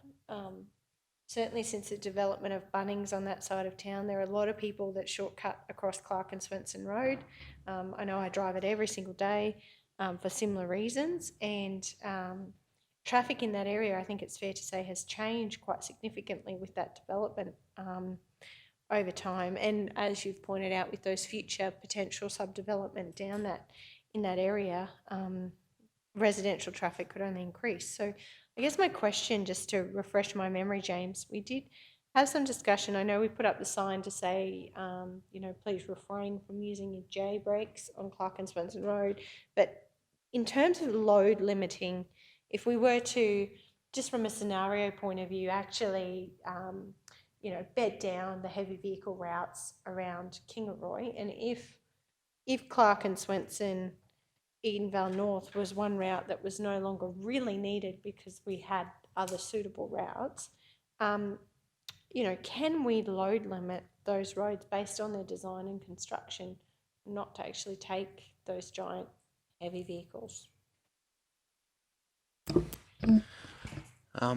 Certainly since the development of Bunnings on that side of town, there are a lot of people that shortcut across Clark and Swenson Road. I know I drive it every single day for similar reasons, and traffic in that area, I think it's fair to say, has changed quite significantly with that development over time. And as you've pointed out, with those future potential subdevelopment down in that area, residential traffic could only increase. So I guess my question, just to refresh my memory, James, we did have some discussion. I know we put up the sign to say, please refrain from using your J brakes on Clark and Swenson Road. But in terms of load limiting, if we were to, just from a scenario point of view, actually, bed down the heavy vehicle routes around Kingaroy, and if Clark and Swenson, Edenvale North was one route that was no longer really needed because we had other suitable routes, can we load limit those roads based on their design and construction, not to actually take those giant heavy vehicles?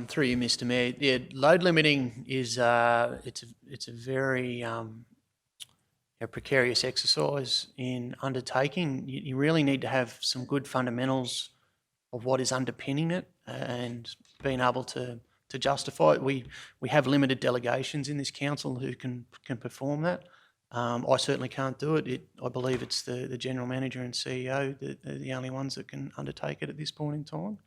Through you, Mr. Mayor, yeah, load limiting is it's a very precarious exercise in undertaking. You really need to have some good fundamentals of what is underpinning it, and being able to to justify it. We have limited delegations in this council who can perform that. I certainly can't do it. I believe it's the general manager and CEO that are the only ones that can undertake it at this point in time,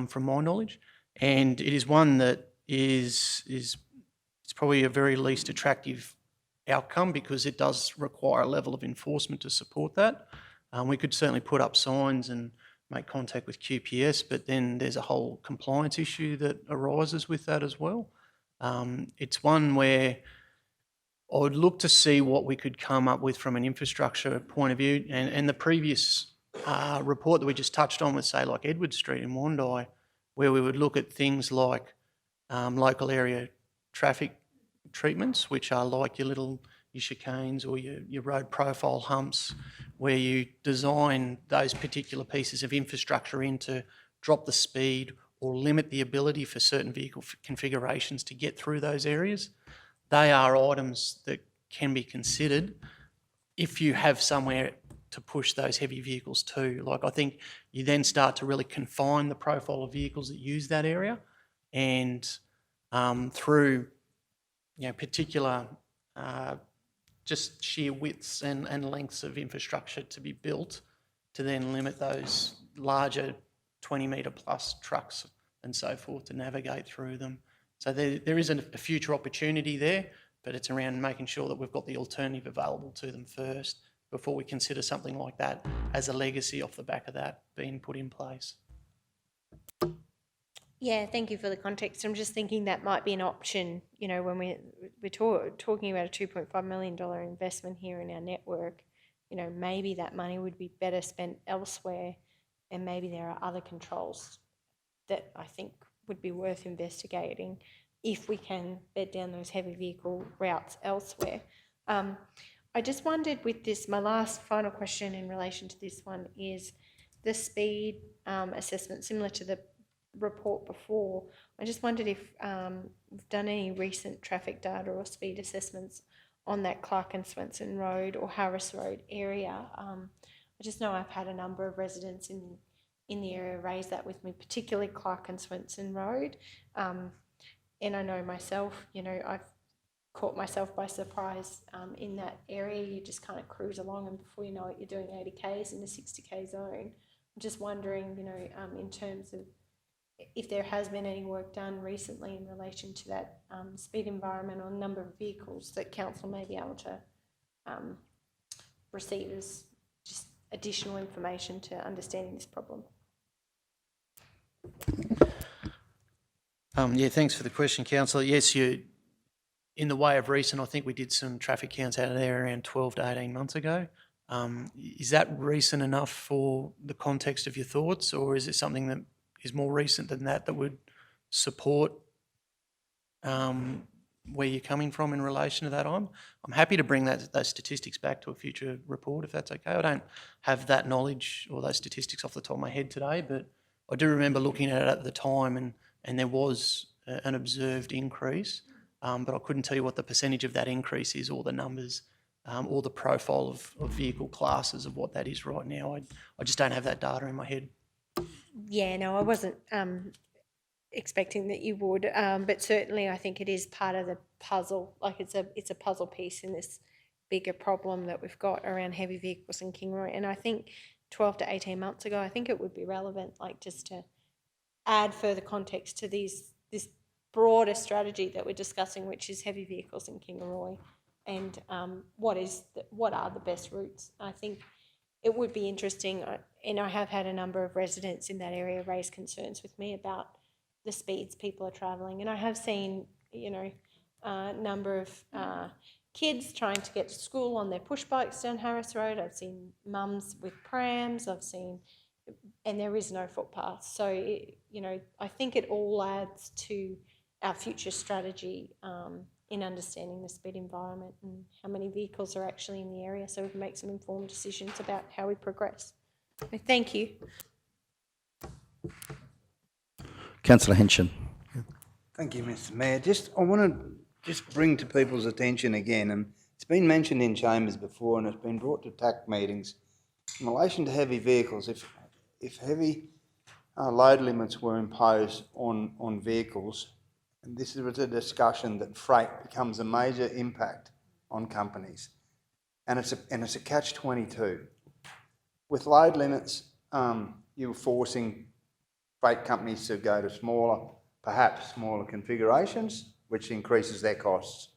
from my knowledge. And it is one that is it's probably a very least attractive outcome because it does require a level of enforcement to support that. We could certainly put up signs and make contact with QPS, but then there's a whole compliance issue that arises with that as well. It's one where I would look to see what we could come up with from an infrastructure point of view. And the previous report that we just touched on was, say, like Edward Street in Wandai, where we would look at things like local area traffic treatments, which are like your chicanes or your road profile humps, where you design those particular pieces of infrastructure in to drop the speed or limit the ability for certain vehicle configurations to get through those areas. They are items that can be considered if you have somewhere to push those heavy vehicles to. Like, I think you then start to really confine the profile of vehicles that use that area, and through particular just sheer widths and lengths of infrastructure to be built to then limit those larger 20-metre plus trucks and so forth to navigate through them. So there is a future opportunity there, but it's around making sure that we've got the alternative available to them first before we consider something like that as a legacy off the back of that being put in place. Yeah, thank you for the context. I'm just thinking that might be an option, when we're talking about a $2.5 million investment here in our network. Maybe that money would be better spent elsewhere, and maybe there are other controls that I think would be worth investigating if we can bed down those heavy vehicle routes elsewhere. I just wondered with this, my final question in relation to this one is the speed assessment, similar to the report before. I just wondered if we've done any recent traffic data or speed assessments on that Clark and Swenson Road or Harris Road area. I just know I've had a number of residents in the area raise that with me, particularly Clark and Swenson Road. And I know myself, I've caught myself by surprise in that area. You just kind of cruise along, and before you know it, you're doing 80 Ks in a 60 K zone. I'm just wondering, in terms of if there has been any work done recently in relation to that speed environment or number of vehicles that council may be able to receive as just additional information to understanding this problem. Yeah, thanks for the question, Councillor. Yes, in the way of recent, I think we did some traffic counts out of there around 12 to 18 months ago. Is that recent enough for the context of your thoughts, or is it something that is more recent than that would support where you're coming from in relation to that? I'm happy to bring those statistics back to a future report if that's okay. I don't have that knowledge or those statistics off the top of my head today, but I do remember looking at it at the time and there was an observed increase, but I couldn't tell you what the percentage of that increase is or the numbers or the profile of vehicle classes of what that is right now. I just don't have that data in my head. Yeah, no, I wasn't expecting that you would, but certainly I think it is part of the puzzle. Like it's a puzzle piece in this bigger problem that we've got around heavy vehicles in Kingaroy. And I think 12 to 18 months ago, I think it would be relevant, like just to add further context to this broader strategy that we're discussing, which is heavy vehicles in Kingaroy, and what are the best routes. I think it would be interesting, and I have had a number of residents in that area raise concerns with me about the speeds people are travelling, and I have seen, a number of kids trying to get to school on their push bikes down Harris Road. I've seen mums with prams. And there is no footpath. So, I think it all adds to our future strategy in understanding the speed environment and how many vehicles are actually in the area, so we can make some informed decisions about how we progress. So thank you. Councillor Henshin. Thank you, Mr. Mayor. I want to bring to people's attention again, and it's been mentioned in chambers before and it's been brought to TAC meetings, in relation to heavy vehicles. If heavy load limits were imposed on vehicles, and this was a discussion that freight becomes a major impact on companies, and it's a catch-22. With load limits, you're forcing freight companies to go to perhaps smaller configurations, which increases their costs.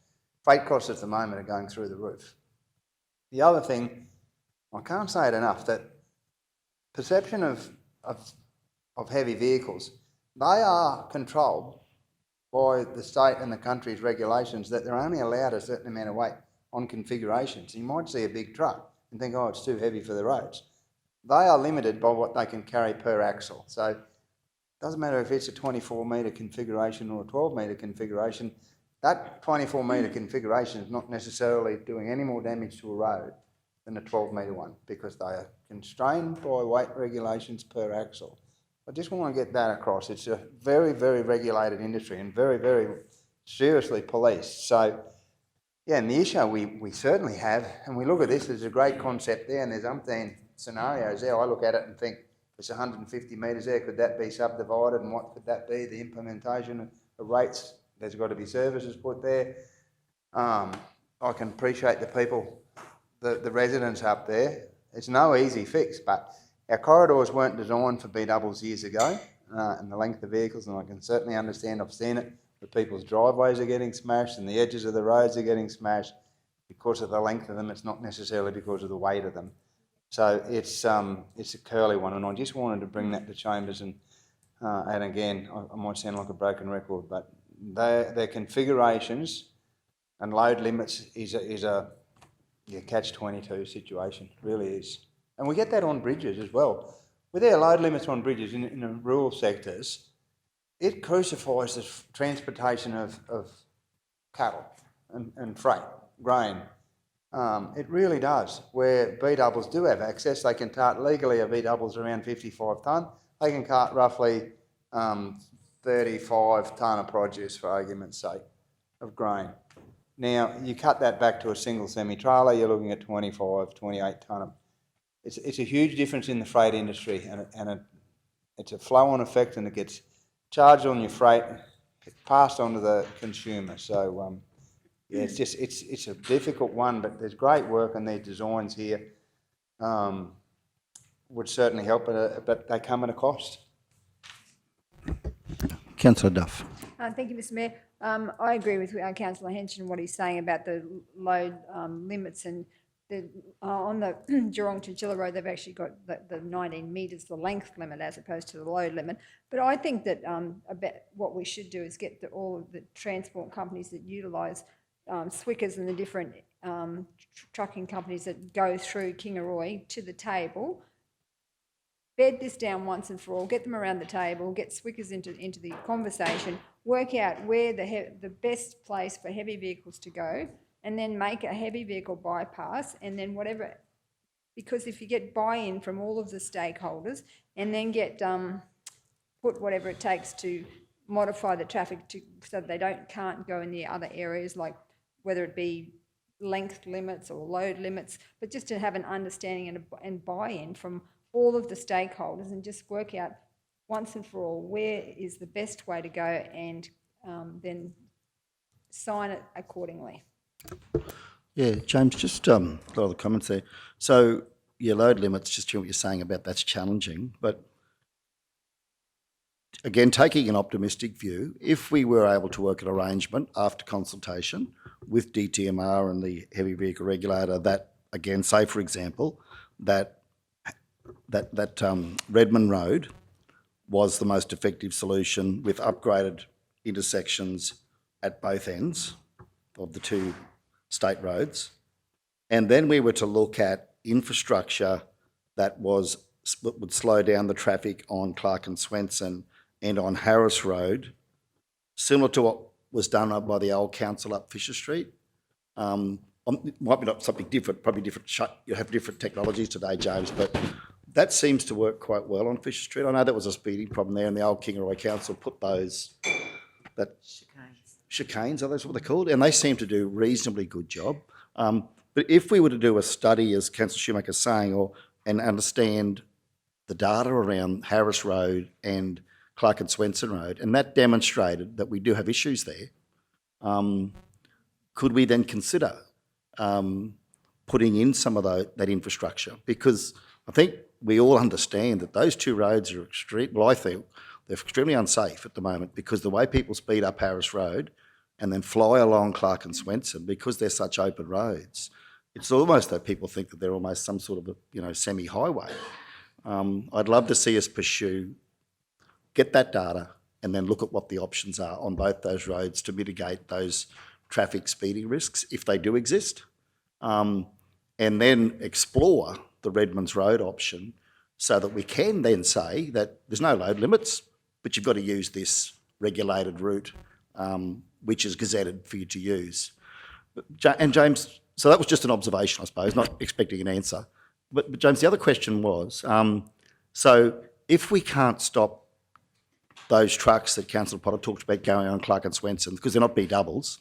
Freight costs at the moment are going through the roof. The other thing, I can't say it enough, that perception of heavy vehicles, they are controlled by the state and the country's regulations that they're only allowed a certain amount of weight on configurations. You might see a big truck and think, oh, it's too heavy for the roads. They are limited by what they can carry per axle. So it doesn't matter if it's a 24-metre configuration or a 12-metre configuration, that 24-metre configuration is not necessarily doing any more damage to a road than a 12-metre one, because they are constrained by weight regulations per axle. I just want to get that across. It's a very, very regulated industry and very, very seriously policed. So, yeah, and the issue we certainly have, and we look at this, there's a great concept there, and there's umpteen scenarios there. I look at it and think, it's 150 metres there, could that be subdivided, and what could that be? The implementation of rates, there's got to be services put there. I can appreciate the people, the residents up there. It's no easy fix, but our corridors weren't designed for B-doubles years ago, and the length of vehicles, and I can certainly understand, I've seen it, that people's driveways are getting smashed and the edges of the roads are getting smashed because of the length of them. It's not necessarily because of the weight of them. So it's a curly one, and I just wanted to bring that to Chambers, and again, I might sound like a broken record, but their configurations and load limits is a catch-22 situation, really is. And we get that on bridges as well. With our load limits on bridges in the rural sectors, it crucifies the transportation of cattle and freight, grain. It really does. Where B-doubles do have access, they can cart legally a B-doubles around 55 tonne. They can cart roughly 35 tonne of produce, for argument's sake, of grain. Now, you cut that back to a single semi-trailer, you're looking at 25, 28 tonne. It's a huge difference in the freight industry, and it's a flow-on effect, and it gets charged on your freight, passed on to the consumer. So, yeah, it's a difficult one, but there's great work on these designs here. Would certainly help, but they come at a cost. Councillor Duff. Thank you, Mr Mayor. I agree with Councillor Henson, what he's saying about the load limits, and on the Geelong Chinchilla Road, they've actually got the 19 metres, the length limit, as opposed to the load limit. But I think that about what we should do is get all of the transport companies that utilise Swickers and the different trucking companies that go through Kingaroy to the table, bed this down once and for all, get them around the table, get Swickers into the conversation, work out where the best place for heavy vehicles to go, and then make a heavy vehicle bypass, and then whatever, because if you get buy-in from all of the stakeholders and then get put whatever it takes to modify the traffic so they can't go in the other areas, like whether it be length limits or load limits, but just to have an understanding and buy-in from all of the stakeholders, and just work out once and for all where is the best way to go, and then sign it accordingly. Yeah, James, just a lot of the comments there. So, yeah, load limits, just hear what you're saying about that's challenging, but again, taking an optimistic view, if we were able to work an arrangement after consultation with DTMR and the heavy vehicle regulator that, again, say for example, that Redmond Road was the most effective solution with upgraded intersections at both ends of the two state roads, and then we were to look at infrastructure that would slow down the traffic on Clark and Swenson and on Harris Road, similar to what was done by the old council up Fisher Street. Might be not something different, probably different. You have different technologies today, James, but that seems to work quite well on Fisher Street. I know there was a speeding problem there, and the old Kingaroy Council put those chicanes, are those what they're called? And they seem to do a reasonably good job. But if we were to do a study, as Councillor Shoemaker's saying, and understand the data around Harris Road and Clark and Swenson Road, and that demonstrated that we do have issues there. Could we then consider putting in some of that infrastructure? Because I think we all understand that those two roads are I think they're extremely unsafe at the moment, because the way people speed up Harris Road and then fly along Clark and Swenson, because they're such open roads, it's almost that people think that they're almost some sort of a semi-highway. I'd love to see us get that data and then look at what the options are on both those roads to mitigate those traffic speeding risks, if they do exist, and then explore the Redmonds Road option so that we can then say that there's no load limits, but you've got to use this regulated route, which is gazetted for you to use. And James, so that was just an observation, I suppose, not expecting an answer. But James, the other question was, so if we can't stop those trucks that Councillor Potter talked about going on Clark and Swenson, because they're not B-doubles,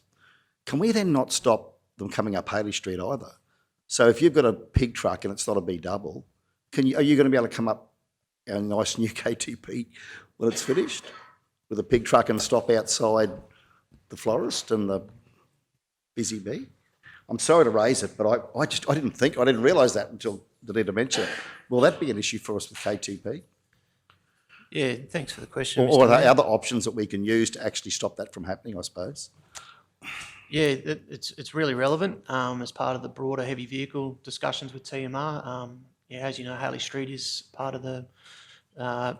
can we then not stop them coming up Haley Street either? So if you've got a pig truck and it's not a B-double, are you going to be able to come up a nice new KTP when it's finished with a pig truck and stop outside the florist and the busy bee? I'm sorry to raise it, but I didn't realise that until Danita mentioned it. Will that be an issue for us with KTP? Yeah, thanks for the question. Or are Mr. there Mayor. other options that we can use to actually stop that from happening, I suppose? Yeah, it's really relevant as part of the broader heavy vehicle discussions with TMR. Yeah, as you know, Haley Street is part of the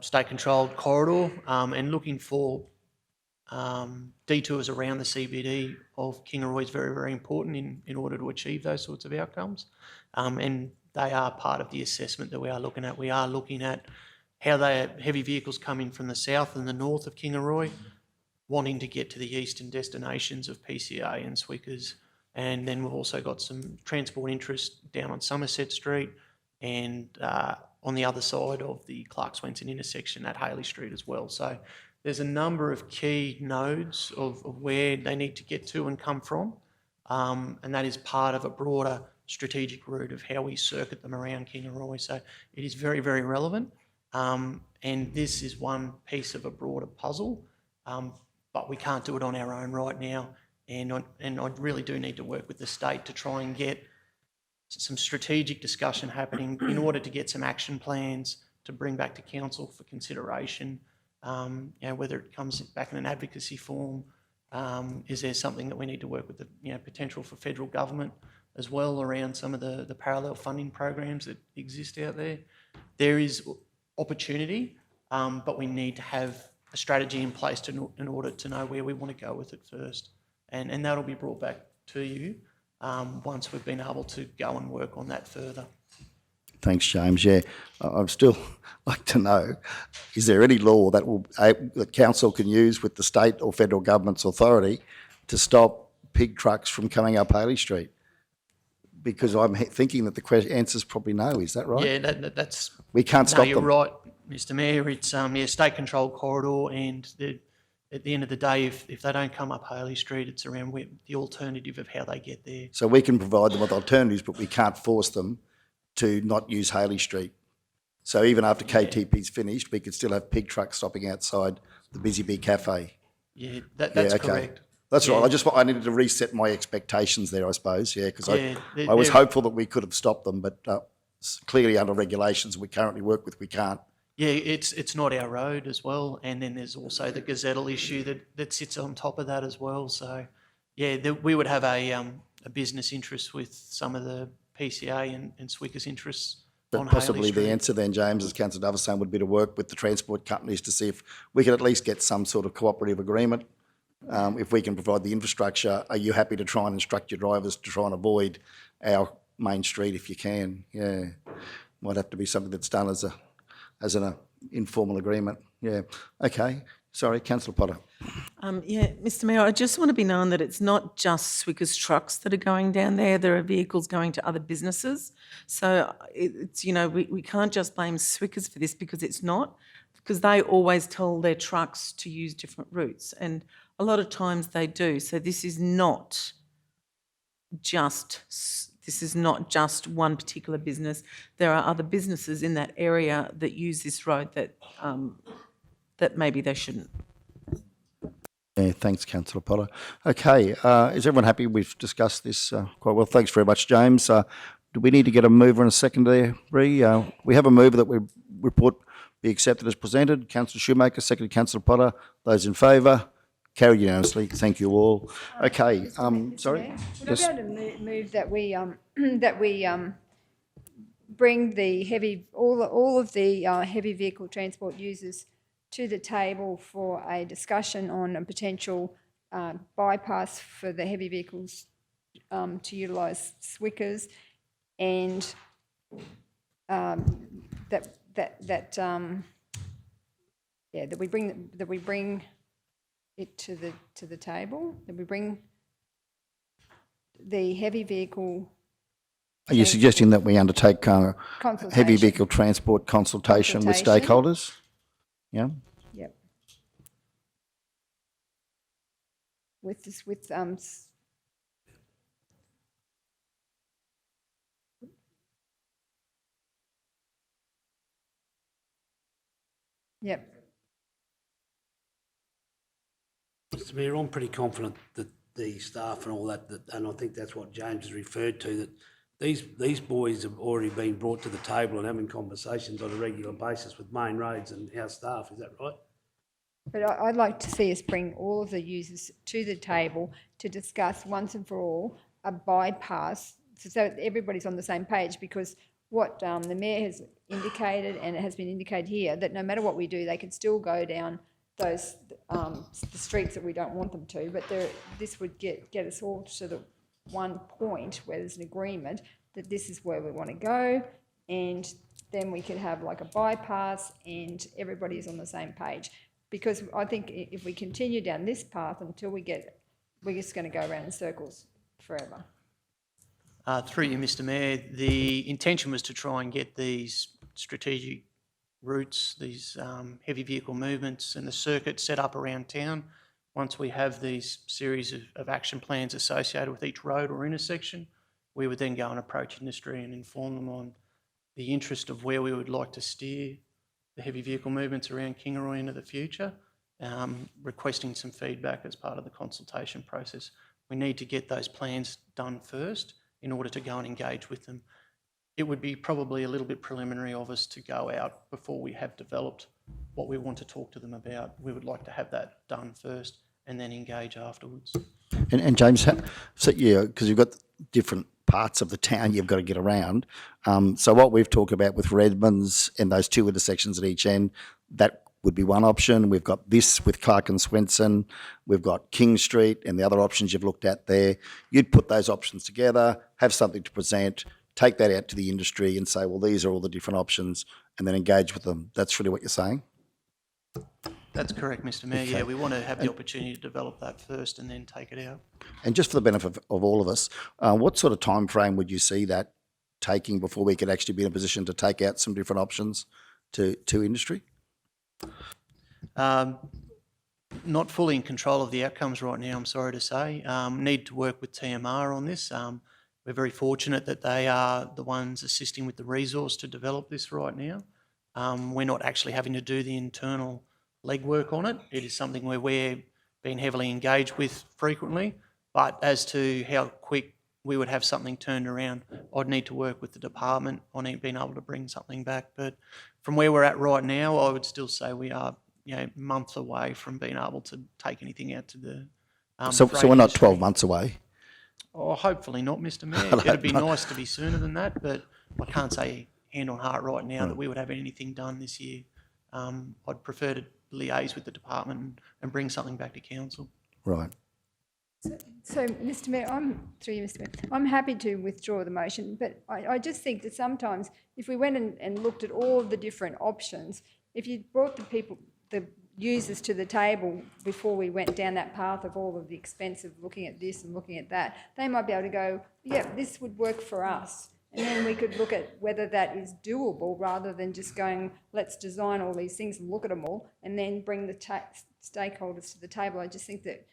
state-controlled corridor, and looking for detours around the CBD of Kingaroy is very, very important in order to achieve those sorts of outcomes. And they are part of the assessment that we are looking at. We are looking at how heavy vehicles come in from the south and the north of Kingaroy, wanting to get to the eastern destinations of PCA and Swickers. And then we've also got some transport interest down on Somerset Street and on the other side of the Clark Swenson intersection at Haley Street as well. So there's a number of key nodes of where they need to get to and come from. And that is part of a broader strategic route of how we circuit them around Kingaroy. So it is very, very relevant. And this is one piece of a broader puzzle. But we can't do it on our own right now. And I really do need to work with the state to try and get some strategic discussion happening in order to get some action plans to bring back to council for consideration. Whether it comes back in an advocacy form, is there something that we need to work with the potential for federal government as well around some of the parallel funding programs that exist out there? There is opportunity, but we need to have a strategy in place in order to know where we want to go with it first. And that'll be brought back to you once we've been able to go and work on that further. Thanks, James. Yeah, I'd still like to know, is there any law that council can use with the state or federal government's authority to stop pig trucks from coming up Haley Street? Because I'm thinking that the answer's probably no. Is that right? Yeah, that's... We can't stop them. No, you're right, Mr Mayor. It's state-controlled corridor, and at the end of the day, if they don't come up Haley Street, it's around the alternative of how they get there. So we can provide them with alternatives, but we can't force them to not use Haley Street. So even after KTP's finished, we could still have pig trucks stopping outside the Busy Bee Cafe. Yeah, that's correct. That's right. I needed to reset my expectations there, I suppose. Yeah, because I was hopeful that we could have stopped them, but clearly under regulations we currently work with, we can't. Yeah, it's not our road as well, and then there's also the gazettal issue that sits on top of that as well. So, yeah, we would have a business interest with some of the PCA and Swickers interests. But possibly the answer then, James, as Councillor Dove was saying, would be to work with the transport companies to see if we can at least get some sort of cooperative agreement. If we can provide the infrastructure, are you happy to try and instruct your drivers to try and avoid our main street if you can? Yeah, might have to be something that's done as an informal agreement. Yeah. Okay. Sorry, Councillor Potter. Mr Mayor, I just want to be known that it's not just Swickers trucks that are going down there. There are vehicles going to other businesses. So it's, we can't just blame Swickers for this, because it's not, because they always tell their trucks to use different routes, and a lot of times they do. So this is not just This is not just one particular business. There are other businesses in that area that use this road that maybe they shouldn't. Yeah, thanks, Councillor Potter. Okay, is everyone happy? We've discussed this quite well. Thanks very much, James. Do we need to get a mover and a second there, Bree? We have a mover that we report be accepted as presented. Councillor Shoemaker, seconded Councillor Potter. Those in favour? Carried unanimously. Thank you all. Okay, sorry. Would I be able to move that we that we bring the all of the heavy vehicle transport users to the table for a discussion on a potential bypass for the heavy vehicles to utilise Swickers, and that we bring it to the table, that we bring the heavy vehicle. Are you suggesting that we undertake heavy Consultation. vehicle transport consultation with stakeholders? Yeah. Yep. With yep. Mr Mayor, I'm pretty confident that the staff and all that, and I think that's what James has referred to, that these boys have already been brought to the table and having conversations on a regular basis with Main Roads and our staff. Is that right? But I'd like to see us bring all of the users to the table to discuss once and for all a bypass, so that everybody's on the same page, because what the Mayor has indicated, and it has been indicated here, that no matter what we do, they can still go down those the streets that we don't want them to, but this would get us all to the one point where there's an agreement that this is where we want to go, and then we could have like a bypass and everybody's on the same page. Because I think if we continue down this path until we're just going to go around in circles forever. Through you, Mr Mayor, the intention was to try and get these strategic routes, these heavy vehicle movements and the circuit set up around town. Once we have these series of action plans associated with each road or intersection, we would then go and approach industry and inform them on the interest of where we would like to steer the heavy vehicle movements around Kingaroy into the future, requesting some feedback as part of the consultation process. We need to get those plans done first in order to go and engage with them. It would be probably a little bit preliminary of us to go out before we have developed what we want to talk to them about. We would like to have that done first and then engage afterwards. And James, so yeah, because you've got different parts of the town you've got to get around. So what we've talked about with Redmonds and those two intersections at each end, that would be one option. We've got this with Clark and Swenson. We've got King Street and the other options you've looked at there. You'd put those options together, have something to present, take that out to the industry and say, well, these are all the different options, and then engage with them. That's really what you're saying? That's correct, Mr Mayor. Okay. Yeah, we want to have the opportunity to develop that first and then take it out. And just for the benefit of all of us, what sort of time frame would you see that taking before we could actually be in a position to take out some different options to industry? Not fully in control of the outcomes right now, I'm sorry to say. Need to work with TMR on this. We're very fortunate that they are the ones assisting with the resource to develop this right now. We're not actually having to do the internal legwork on it. It is something where we're being heavily engaged with frequently, but as to how quick we would have something turned around, I'd need to work with the department on being able to bring something back. But from where we're at right now, I would still say we are months away from being able to take anything out to the So we're not 12 months away? Oh, hopefully not, Mr Mayor. It'd be nice to be sooner than that, but I can't say hand on heart right now that we would have anything done this year. I'd prefer to liaise with the department and bring something back to council. Right. So, Mr Mayor, I'm happy to withdraw the motion, but I just think that sometimes if we went and looked at all of the different options, if you brought the users to the table before we went down that path of all of the expense of looking at this and looking at that, they might be able to go, yeah, this would work for us. And then we could look at whether that is doable rather than just going, let's design all these things and look at them all and then bring the stakeholders to the table. I just think that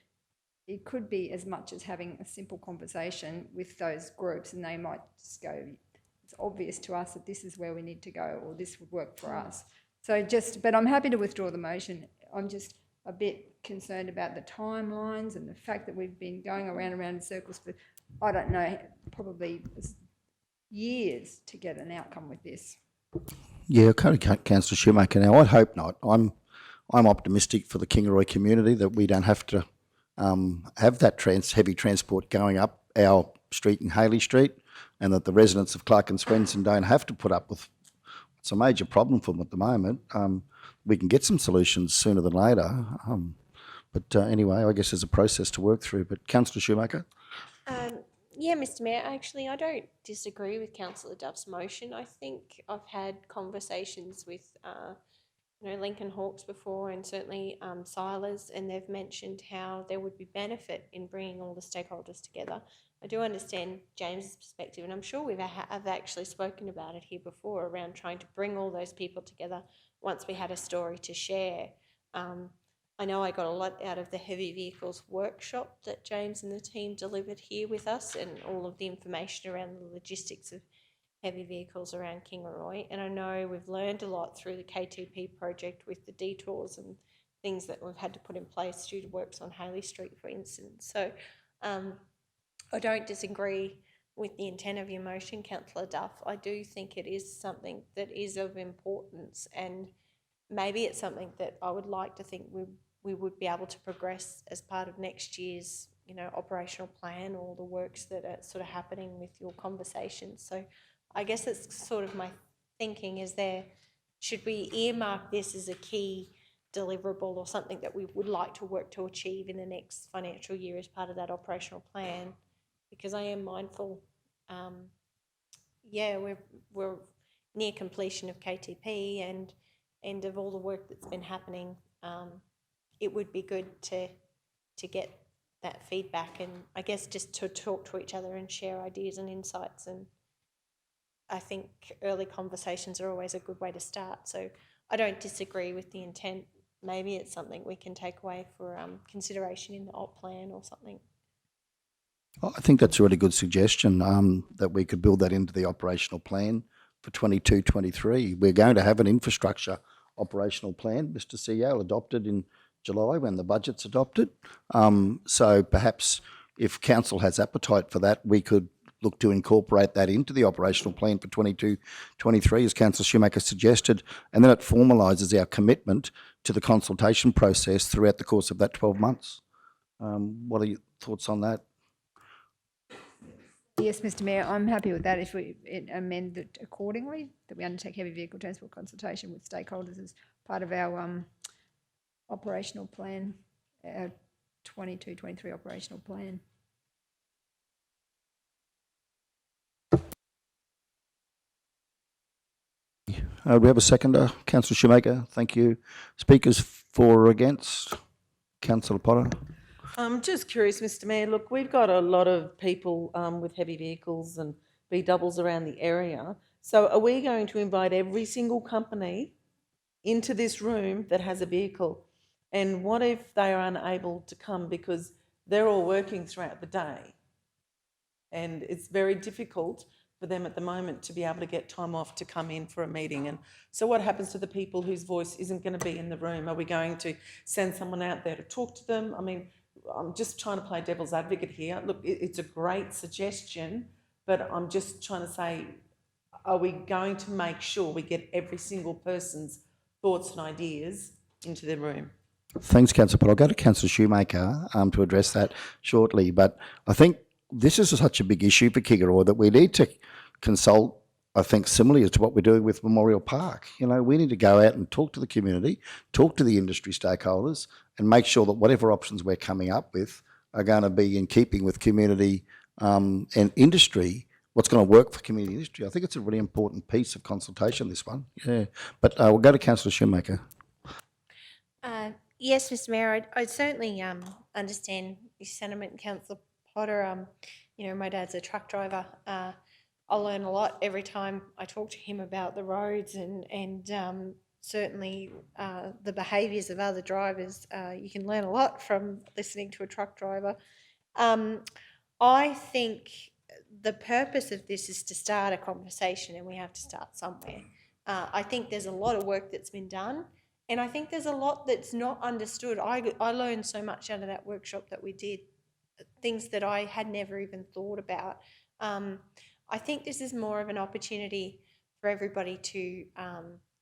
it could be as much as having a simple conversation with those groups, and they might just go, it's obvious to us that this is where we need to go, or this would work for us. So but I'm happy to withdraw the motion. I'm just a bit concerned about the timelines and the fact that we've been going around and around in circles for, I don't know, probably years to get an outcome with this. Yeah, Councillor Shoemaker. Now, I hope not. I'm optimistic for the Kingaroy community that we don't have to have that heavy transport going up our street in Haley Street, and that the residents of Clark and Swenson don't have to put up with. It's a major problem for them at the moment. We can get some solutions sooner than later. But anyway, I guess there's a process to work through. But Councillor Shoemaker? Yeah, Mr. Mayor, actually, I don't disagree with Councillor Duff's motion. I think I've had conversations with, Lincoln Hawkes before, and certainly Silas, and they've mentioned how there would be benefit in bringing all the stakeholders together. I do understand James's perspective, and I'm sure I've actually spoken about it here before around trying to bring all those people together once we had a story to share. I know I got a lot out of the heavy vehicles workshop that James and the team delivered here with us, and all of the information around the logistics of heavy vehicles around Kingaroy. And I know we've learned a lot through the KTP project with the detours and things that we've had to put in place due to works on Haley Street, for instance. So I don't disagree with the intent of your motion, Councillor Duff. I do think it is something that is of importance, and maybe it's something that I would like to think we would be able to progress as part of next year's, operational plan, or the works that are sort of happening with your conversations. So I guess that's sort of my thinking, should we earmark this as a key deliverable or something that we would like to work to achieve in the next financial year as part of that operational plan? Because I am mindful, we're near completion of KTP and of all the work that's been happening. It would be good to get that feedback, and I guess just to talk to each other and share ideas and insights. And I think early conversations are always a good way to start. So I don't disagree with the intent. Maybe it's something we can take away for consideration in the op plan or something. I think that's a really good suggestion, that we could build that into the operational plan for 22-23. We're going to have an infrastructure operational plan, Mr. CEO, adopted in July when the budget's adopted. So perhaps if council has appetite for that, we could look to incorporate that into the operational plan for 22-23, as Councillor Shoemaker suggested, and then it formalises our commitment to the consultation process throughout the course of that 12 months. What are your thoughts on that? Yes, Mr. Mayor, I'm happy with that if we amend it accordingly, that we undertake heavy vehicle transport consultation with stakeholders as part of our operational plan, our 22-23 operational plan. We have a seconder, Councillor Shoemaker. Thank you. Speakers for or against? Councillor Potter. I'm just curious, Mr. Mayor. Look, we've got a lot of people with heavy vehicles and B-doubles around the area. So are we going to invite every single company into this room that has a vehicle? And what if they are unable to come because they're all working throughout the day? And it's very difficult for them at the moment to be able to get time off to come in for a meeting. And so what happens to the people whose voice isn't going to be in the room? Are we going to send someone out there to talk to them? I mean, I'm just trying to play devil's advocate here. Look, it's a great suggestion, but I'm just trying to say, are we going to make sure we get every single person's thoughts and ideas into the room? Thanks, Councillor Potter. I'll go to Councillor Shoemaker to address that shortly, but I think this is such a big issue for Kingaroy that we need to consult, I think, similarly as to what we're doing with Memorial Park. We need to go out and talk to the community, talk to the industry stakeholders, and make sure that whatever options we're coming up with are going to be in keeping with community and industry, what's going to work for community industry. I think it's a really important piece of consultation, this one. Yeah. But we'll go to Councillor Shoemaker. Yes, Mr. Mayor, I certainly understand your sentiment, Councillor Potter. My dad's a truck driver. I learn a lot every time I talk to him about the roads, and certainly the behaviours of other drivers. You can learn a lot from listening to a truck driver. I think the purpose of this is to start a conversation, and we have to start somewhere. I think there's a lot of work that's been done, and I think there's a lot that's not understood. I learned so much out of that workshop that we did, things that I had never even thought about. I think this is more of an opportunity for everybody to,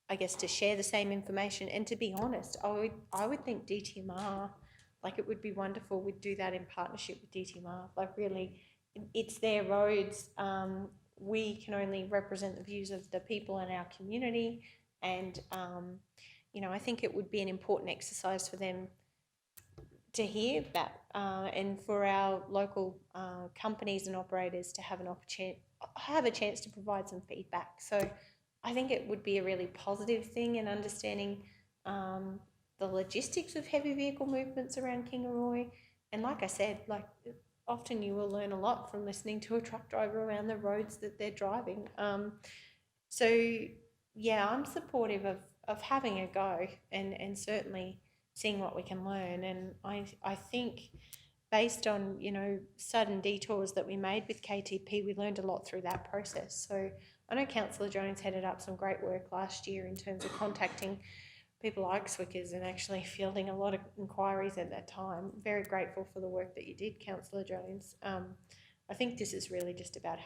I guess, to share the same information. And to be honest, I would think DTMR, like, it would be wonderful we'd do that in partnership with DTMR. Like, really, it's their roads. We can only represent the views of the people in our community. And, you know, I think it would be an important exercise for them to hear that, and for our local companies and operators to have a chance to provide some feedback. So I think it would be a really positive thing in understanding the logistics of heavy vehicle movements around Kingaroy. And like I said, like, often you will learn a lot from listening to a truck driver around the roads that they're driving. So yeah, I'm supportive of having a go, and certainly seeing what we can learn. And I think, based on, you know, sudden detours that we made with KTP, we learned a lot through that process. So I know Councillor Jones headed up some great work last year in terms of contacting people like Swickers and actually fielding a lot of inquiries at that time. Very grateful for the work that you did, Councillor Jones. I think this is really just about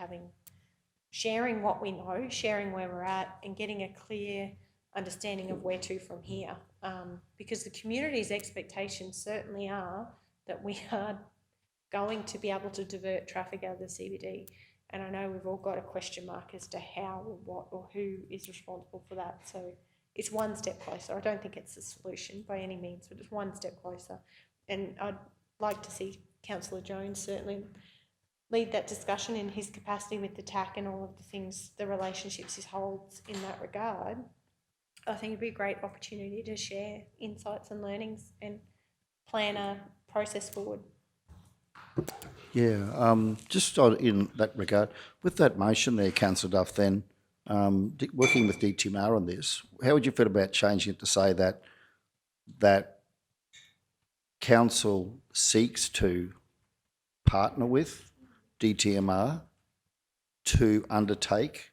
sharing what we know, sharing where we're at, and getting a clear understanding of where to from here, because the community's expectations certainly are that we are going to be able to divert traffic out of the CBD. And I know we've all got a question mark as to how or what or who is responsible for that. So it's one step closer. I don't think it's a solution by any means, but it's one step closer. And I'd like to see Councillor Jones certainly lead that discussion in his capacity with the TAC and all of the things, the relationships he holds in that regard. I think it'd be a great opportunity to share insights and learnings and plan a process forward. Yeah, just in that regard, with that motion there, Councillor Duff, then, working with DTMR on this, how would you feel about changing it to say that council seeks to partner with DTMR to undertake?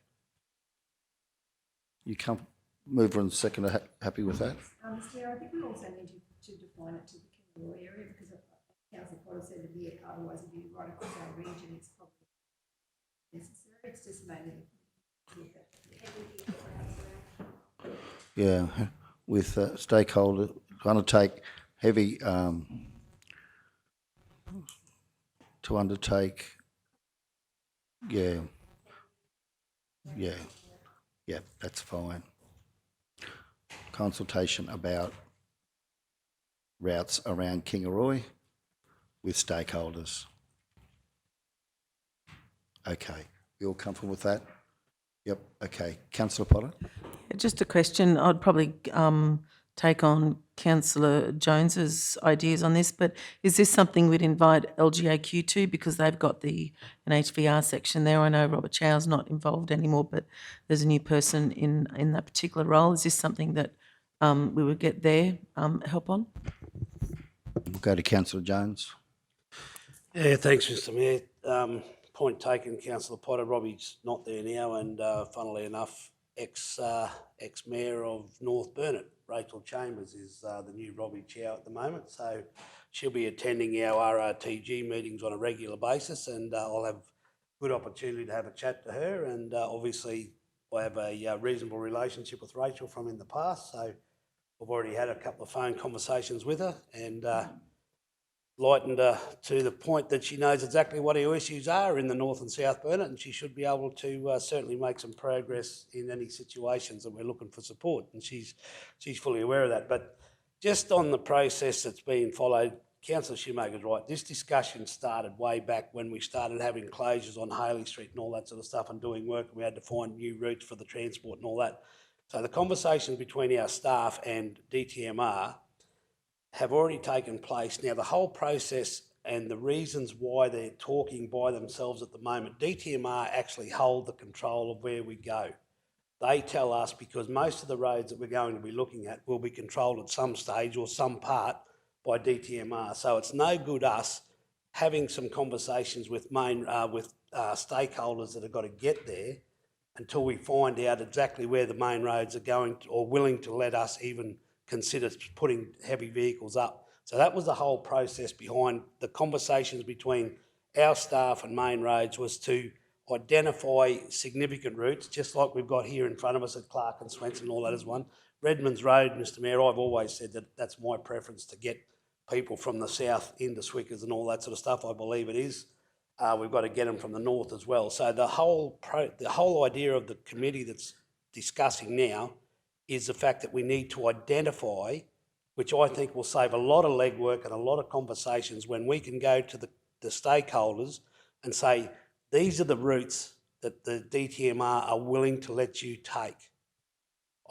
You come, mover and seconder, happy with that? Mr. Mayor, I think we also need to define it to the Kingaroy area, because Councillor Potter said it'd be, otherwise it'd be right across our region. It's probably necessary. It's just mainly Yeah, with stakeholder to undertake heavy, yeah, that's fine. Consultation about routes around Kingaroy with stakeholders. Okay, you all comfortable with that? Yep, okay. Councillor Potter? Just a question. I'd probably take on Councillor Jones's ideas on this, but is this something we'd invite LGAQ to, because they've got an HVR section there? I know Robert Chow's not involved anymore, but there's a new person in that particular role. Is this something that we would get their help on? We'll go to Councillor Jones. Yeah, thanks, Mr. Mayor. Point taken, Councillor Potter. Robbie's not there now, and funnily enough, ex-mayor of North Burnett, Rachel Chambers, is the new Robbie Chow at the moment. So she'll be attending our RRTG meetings on a regular basis, and I'll have good opportunity to have a chat to her. And obviously, I have a reasonable relationship with Rachel from in the past, so I've already had a couple of phone conversations with her, and lightened to the point that she knows exactly what her issues are in the North and South Burnett, and she should be able to certainly make some progress in any situations that we're looking for support, and she's fully aware of that. But just on the process that's being followed, Councillor Shoemaker's right. This discussion started way back when we started having closures on Haley Street and all that sort of stuff, and doing work, and we had to find new routes for the transport and all that. So the conversations between our staff and DTMR have already taken place. Now, the whole process and the reasons why they're talking by themselves at the moment, DTMR actually hold the control of where we go. they tell us, because most of the roads that we're going to be looking at will be controlled at some stage or some part by DTMR. So it's no good us having some conversations with stakeholders that have got to get there until we find out exactly where the main roads are going to, or willing to let us even consider putting heavy vehicles up. So that was the whole process behind the conversations between our staff and main roads, was to identify significant routes, just like we've got here in front of us at Clark and Swenson and all that is one. Redmond's Road, Mr Mayor, I've always said that that's my preference, to get people from the south into Swickers and all that sort of stuff. I believe it is. We've got to get them from the north as well. So the whole idea of the committee that's discussing now is the fact that we need to identify, which I think will save a lot of legwork and a lot of conversations, when we can go to the stakeholders and say, these are the routes that the DTMR are willing to let you take.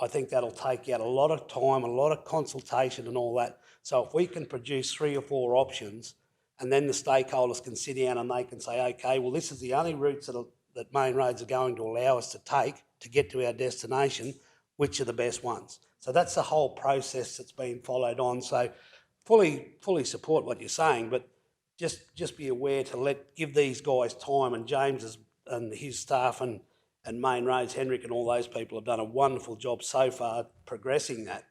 I think that'll take out a lot of time, a lot of consultation and all that. So if we can produce 3 or 4 options, and then the stakeholders can sit down and they can say, okay, well, this is the only routes that main roads are going to allow us to take to get to our destination, which are the best ones. So that's the whole process that's been followed on. So fully support what you're saying, but just be aware to give these guys time, and James and his staff and Main Roads, Henrik and all those people have done a wonderful job so far progressing that.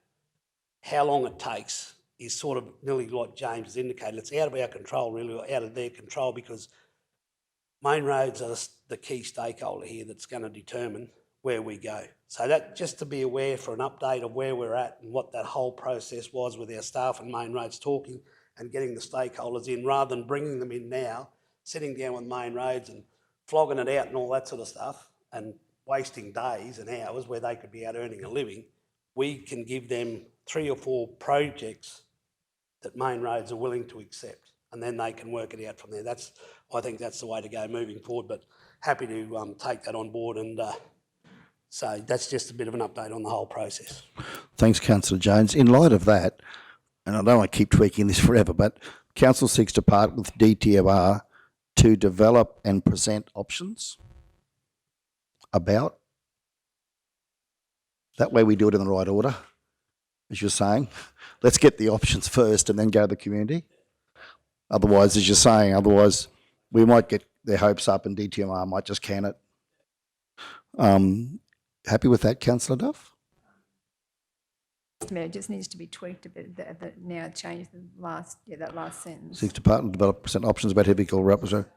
How long it takes is sort of nearly like James has indicated. It's out of our control, really, or out of their control, because Main Roads are the key stakeholder here that's going to determine where we go. So that, just to be aware for an update of where we're at and what that whole process was with our staff and Main Roads talking and getting the stakeholders in, rather than bringing them in now, sitting down with Main Roads and flogging it out and all that sort of stuff and wasting days and hours where they could be out earning a living. We can give them 3 or 4 projects that Main Roads are willing to accept, and then they can work it out from there. I think that's the way to go moving forward, but happy to take that on board, and so that's just a bit of an update on the whole process. Thanks, Councillor Jones. In light of that, and I don't want to keep tweaking this forever, but Council seeks to partner with DTMR to develop and present options about. That way we do it in the right order, as you're saying. Let's get the options first and then go to the community. Otherwise, as you're saying, we might get their hopes up and DTMR might just can it. Happy with that, Councillor Duff? Mr Mayor, it just needs to be tweaked a bit. Now change that last sentence. Seeks to partner, develop, present options about heavy vehicle representation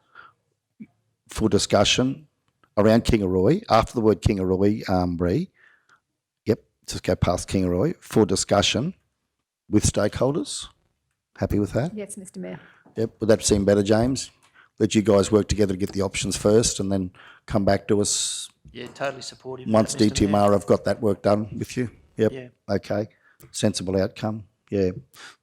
for discussion around Kingaroy. After the word Kingaroy, Bree. Yep, just go past Kingaroy for discussion with stakeholders. Happy with that? Yes, Mr Mayor. Yep. Would that seem better, James? Let you guys work together to get the options first, and then come back to us. Yeah, totally supportive. Once DTMR have got that work done with you. Yep. Yeah. Okay. Sensible outcome. Yeah.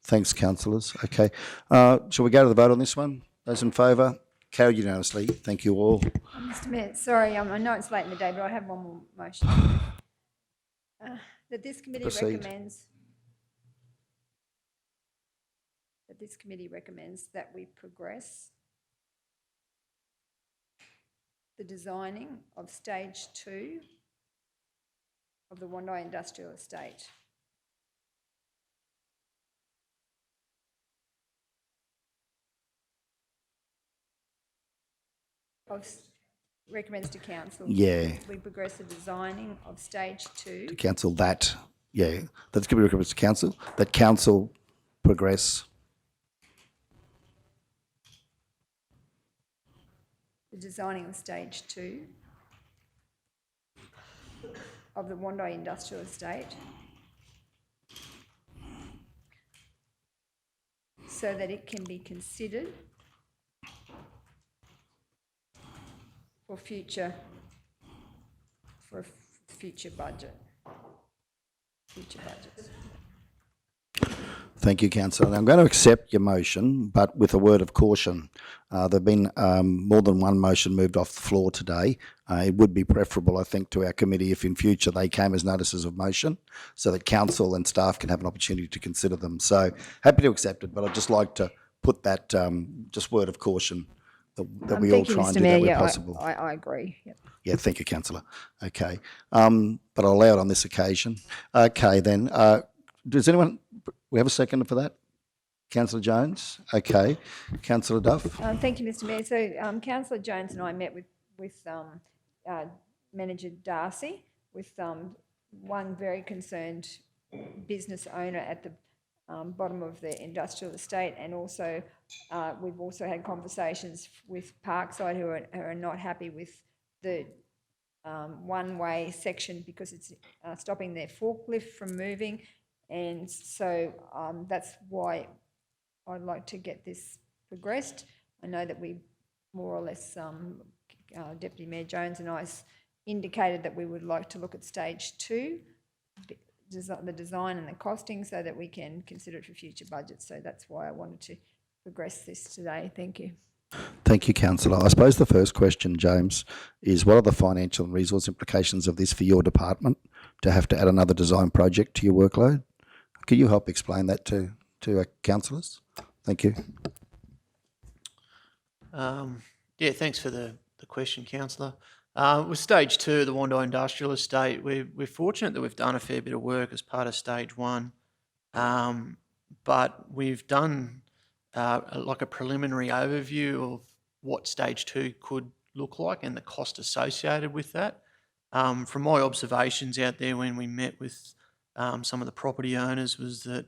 Thanks, councillors. Okay. Shall we go to the vote on this one? Those in favour? Carried unanimously. Thank you all. Mr Mayor, sorry, I know it's late in the day, but I have one more motion. That this committee recommends that we progress the designing of stage 2 of the Wandai Industrial Estate. Recommends to council. Yeah. We progress the designing of stage 2. To council that. Yeah. That's going to be recommended to council. That council progress. The designing of stage 2 of the Wandai Industrial Estate, so that it can be considered for a future budget. Future budgets. Thank you, councillor. Now, I'm going to accept your motion, but with a word of caution. There have been more than one motion moved off the floor today. It would be preferable, I think, to our committee if in future they came as notices of motion, so that council and staff can have an opportunity to consider them. So happy to accept it, but I'd just like to put that just word of caution that we all Thank you, try and Mr. do Mayor. that where Yeah, possible. I agree. Yep. Yeah, thank you, councillor. Okay, but I'll allow it on this occasion. Okay, then, does anyone, we have a second for that? Councillor Jones? Okay. Councillor Duff? Thank you, Mr. Mayor. So Councillor Jones and I met with Manager Darcy, with one very concerned business owner at the bottom of the industrial estate, and also we've also had conversations with Parkside who are not happy with the one-way section because it's stopping their forklift from moving, and so that's why I'd like to get this progressed. I know that we more or less, Deputy Mayor Jones and I indicated that we would like to look at stage 2, the design and the costing, so that we can consider it for future budgets. So that's why I wanted to progress this today. Thank you. Thank you, councillor. I suppose the first question, James, is what are the financial and resource implications of this for your department to have to add another design project to your workload? Can you help explain that to our councillors? Thank you. Yeah, thanks for the question, councillor. With stage 2, the Wandai Industrial Estate, we're fortunate that we've done a fair bit of work as part of stage 1, but we've done like a preliminary overview of what stage 2 could look like and the cost associated with that. From my observations out there when we met with some of the property owners was that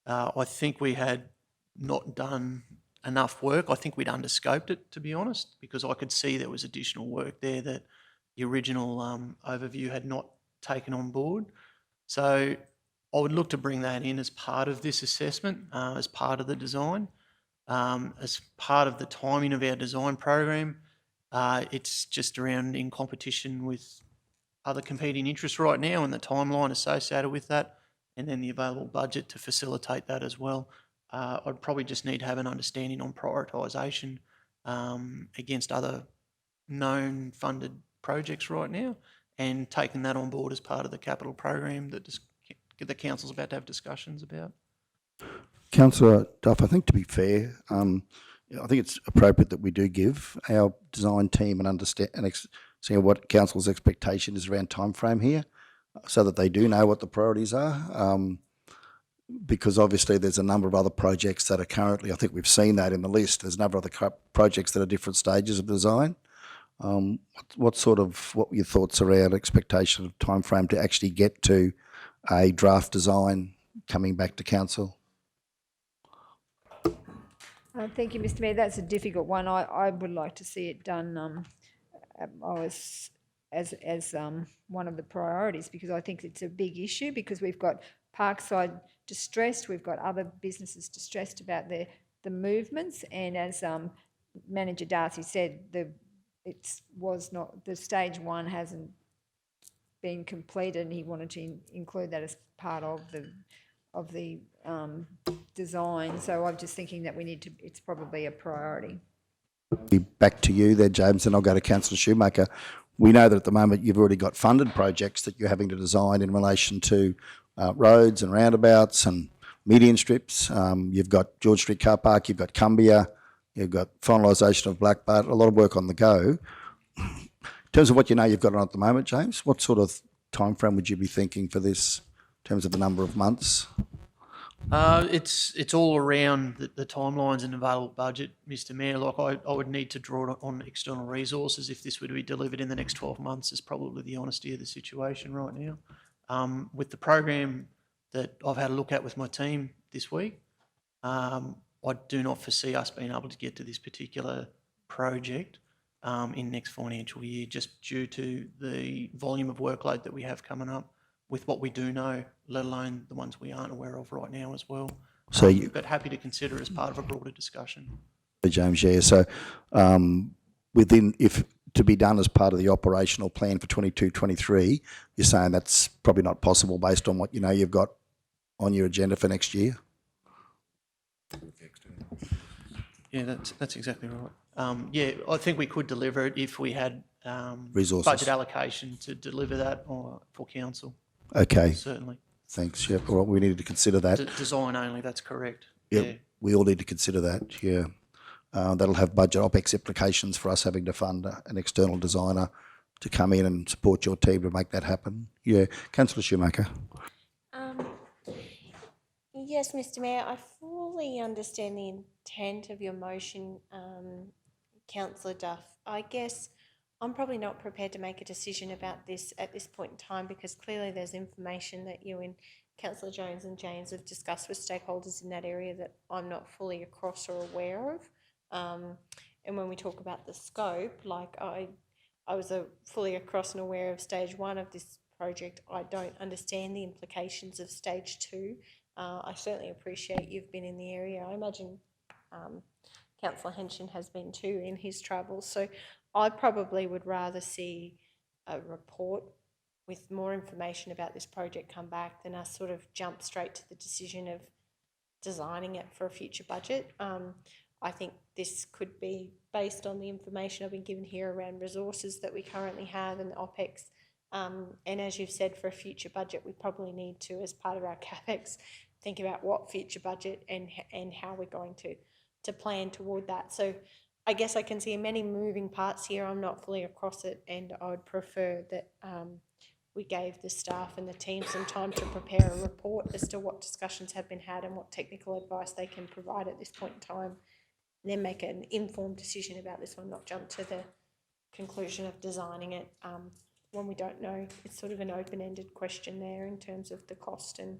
I think we had not done enough work. I think we'd underscoped it, to be honest, because I could see there was additional work there that the original overview had not taken on board. So I would look to bring that in as part of this assessment, as part of the design, as part of the timing of our design program. It's just around in competition with other competing interests right now and the timeline associated with that, and then the available budget to facilitate that as well. I'd probably just need to have an understanding on prioritisation against other known funded projects right now, and taking that on board as part of the capital program that the council's about to have discussions about. Councillor Duff, I think to be fair, I think it's appropriate that we do give our design team an understand and see what council's expectation is around time frame here, so that they do know what the priorities are. Because obviously there's a number of other projects that are currently, I think we've seen that in the list, there's a number of other projects that are different stages of design. What were your thoughts around expectation of time frame to actually get to a draft design coming back to council? Thank you, Mr. Mayor. That's a difficult one. I would like to see it done as one of the priorities, because I think it's a big issue, because we've got Parkside distressed, we've got other businesses distressed about the movements, and as Manager Darcy said, the stage 1 hasn't been completed, and he wanted to include that as part of the design. So I'm just thinking that it's probably a priority. Be back to you there, James, and I'll go to Councillor Shoemaker. We know that at the moment you've already got funded projects that you're having to design in relation to roads and roundabouts and median strips. You've got George Street Car Park, you've got Cumbia, you've got finalisation of Blackbutt, a lot of work on the go. In terms of what you know you've got on at the moment, James, what sort of time frame would you be thinking for this in terms of the number of months? It's all around the timelines and available budget, Mr. Mayor. Like I would need to draw on external resources if this were to be delivered in the next 12 months, is probably the honesty of the situation right now. With the program that I've had a look at with my team this week, I do not foresee us being able to get to this particular project in next financial year, just due to the volume of workload that we have coming up with what we do know, let alone the ones we aren't aware of right now as well. So but happy to consider it as part of a broader discussion. James, yeah. So if to be done as part of the operational plan for 22-23, you're saying that's probably not possible based on what you know you've got on your agenda for next year? Yeah, that's exactly right. Yeah, I think we could deliver it if we had resources, budget allocation to deliver that for council. Okay. Certainly. Thanks. Yeah. Well, we needed to consider that. Design only. That's correct. Yep. Yeah. We all need to consider that. Yeah. that'll have budget OPEX implications for us having to fund an external designer to come in and support your team to make that happen. Yeah, Councillor Shoemaker. Yes, Mr. Mayor, I fully understand the intent of your motion, Councillor Duff. I guess I'm probably not prepared to make a decision about this at this point in time because clearly there's information that you and Councillor Jones and James have discussed with stakeholders in that area that I'm not fully across or aware of. And when we talk about the scope, like I was fully across and aware of stage 1 of this project. I don't understand the implications of stage 2. I certainly appreciate you've been in the area. I imagine Councillor Henshin has been too in his travels. So I probably would rather see a report with more information about this project come back than us sort of jump straight to the decision of designing it for a future budget. I think this could be based on the information I've been given here around resources that we currently have and the OPEX. And as you've said, for a future budget, we probably need to, as part of our CapEx, think about what future budget and how we're going to plan toward that. So I guess I can see many moving parts here. I'm not fully across it, and I would prefer that we gave the staff and the team some time to prepare a report as to what discussions have been had and what technical advice they can provide at this point in time, and then make an informed decision about this one, not jump to the conclusion of designing it when we don't know. It's sort of an open-ended question there in terms of the cost and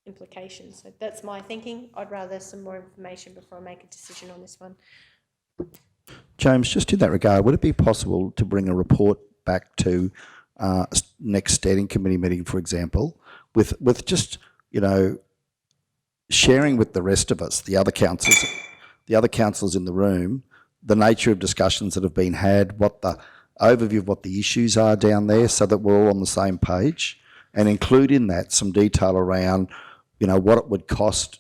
implications. So that's my thinking. I'd rather some more information before I make a decision on this one. James, just in that regard, would it be possible to bring a report back to next standing committee meeting, for example, with just, sharing with the rest of us, the other councillors in the room, the nature of discussions that have been had, what the overview of what the issues are down there, so that we're all on the same page, and include in that some detail around, what it would cost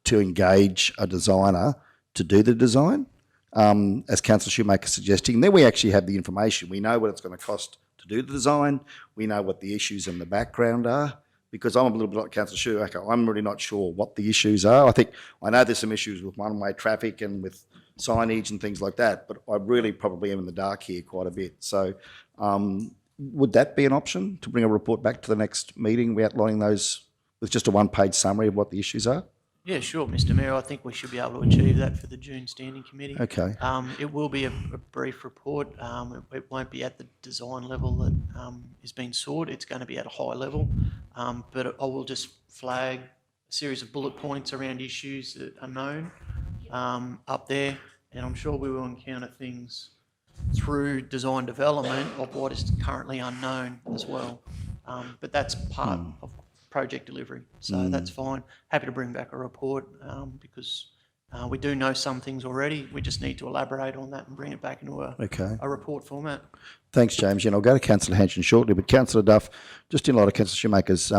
to engage a designer to do the design, as Councillor Shoemaker is suggesting. Then we actually have the information. We know what it's going to cost to do the design. We know what the issues in the background are. Because I'm a little bit like Councillor Shoemaker, I'm really not sure what the issues are. I know there's some issues with one-way traffic and with signage and things like that, but I really probably am in the dark here quite a bit. So would that be an option, to bring a report back to the next meeting, outlining those with just a one-page summary of what the issues are? Yeah, sure, Mr. Mayor. I think we should be able to achieve that for the June Standing Committee. Okay. It will be a brief report. It won't be at the design level that is being sought. It's going to be at a high level. But I will just flag a series of bullet points around issues that are known up there. And I'm sure we will encounter things through design development of what is currently unknown as well. But that's part of project delivery, so that's fine. Happy to bring back a report because we do know some things already. We just need to elaborate on that and bring it back into a report format. Thanks, James. I'll go to Councillor Henshin shortly, but Councillor Duff, just in light of Councillor Shoemaker's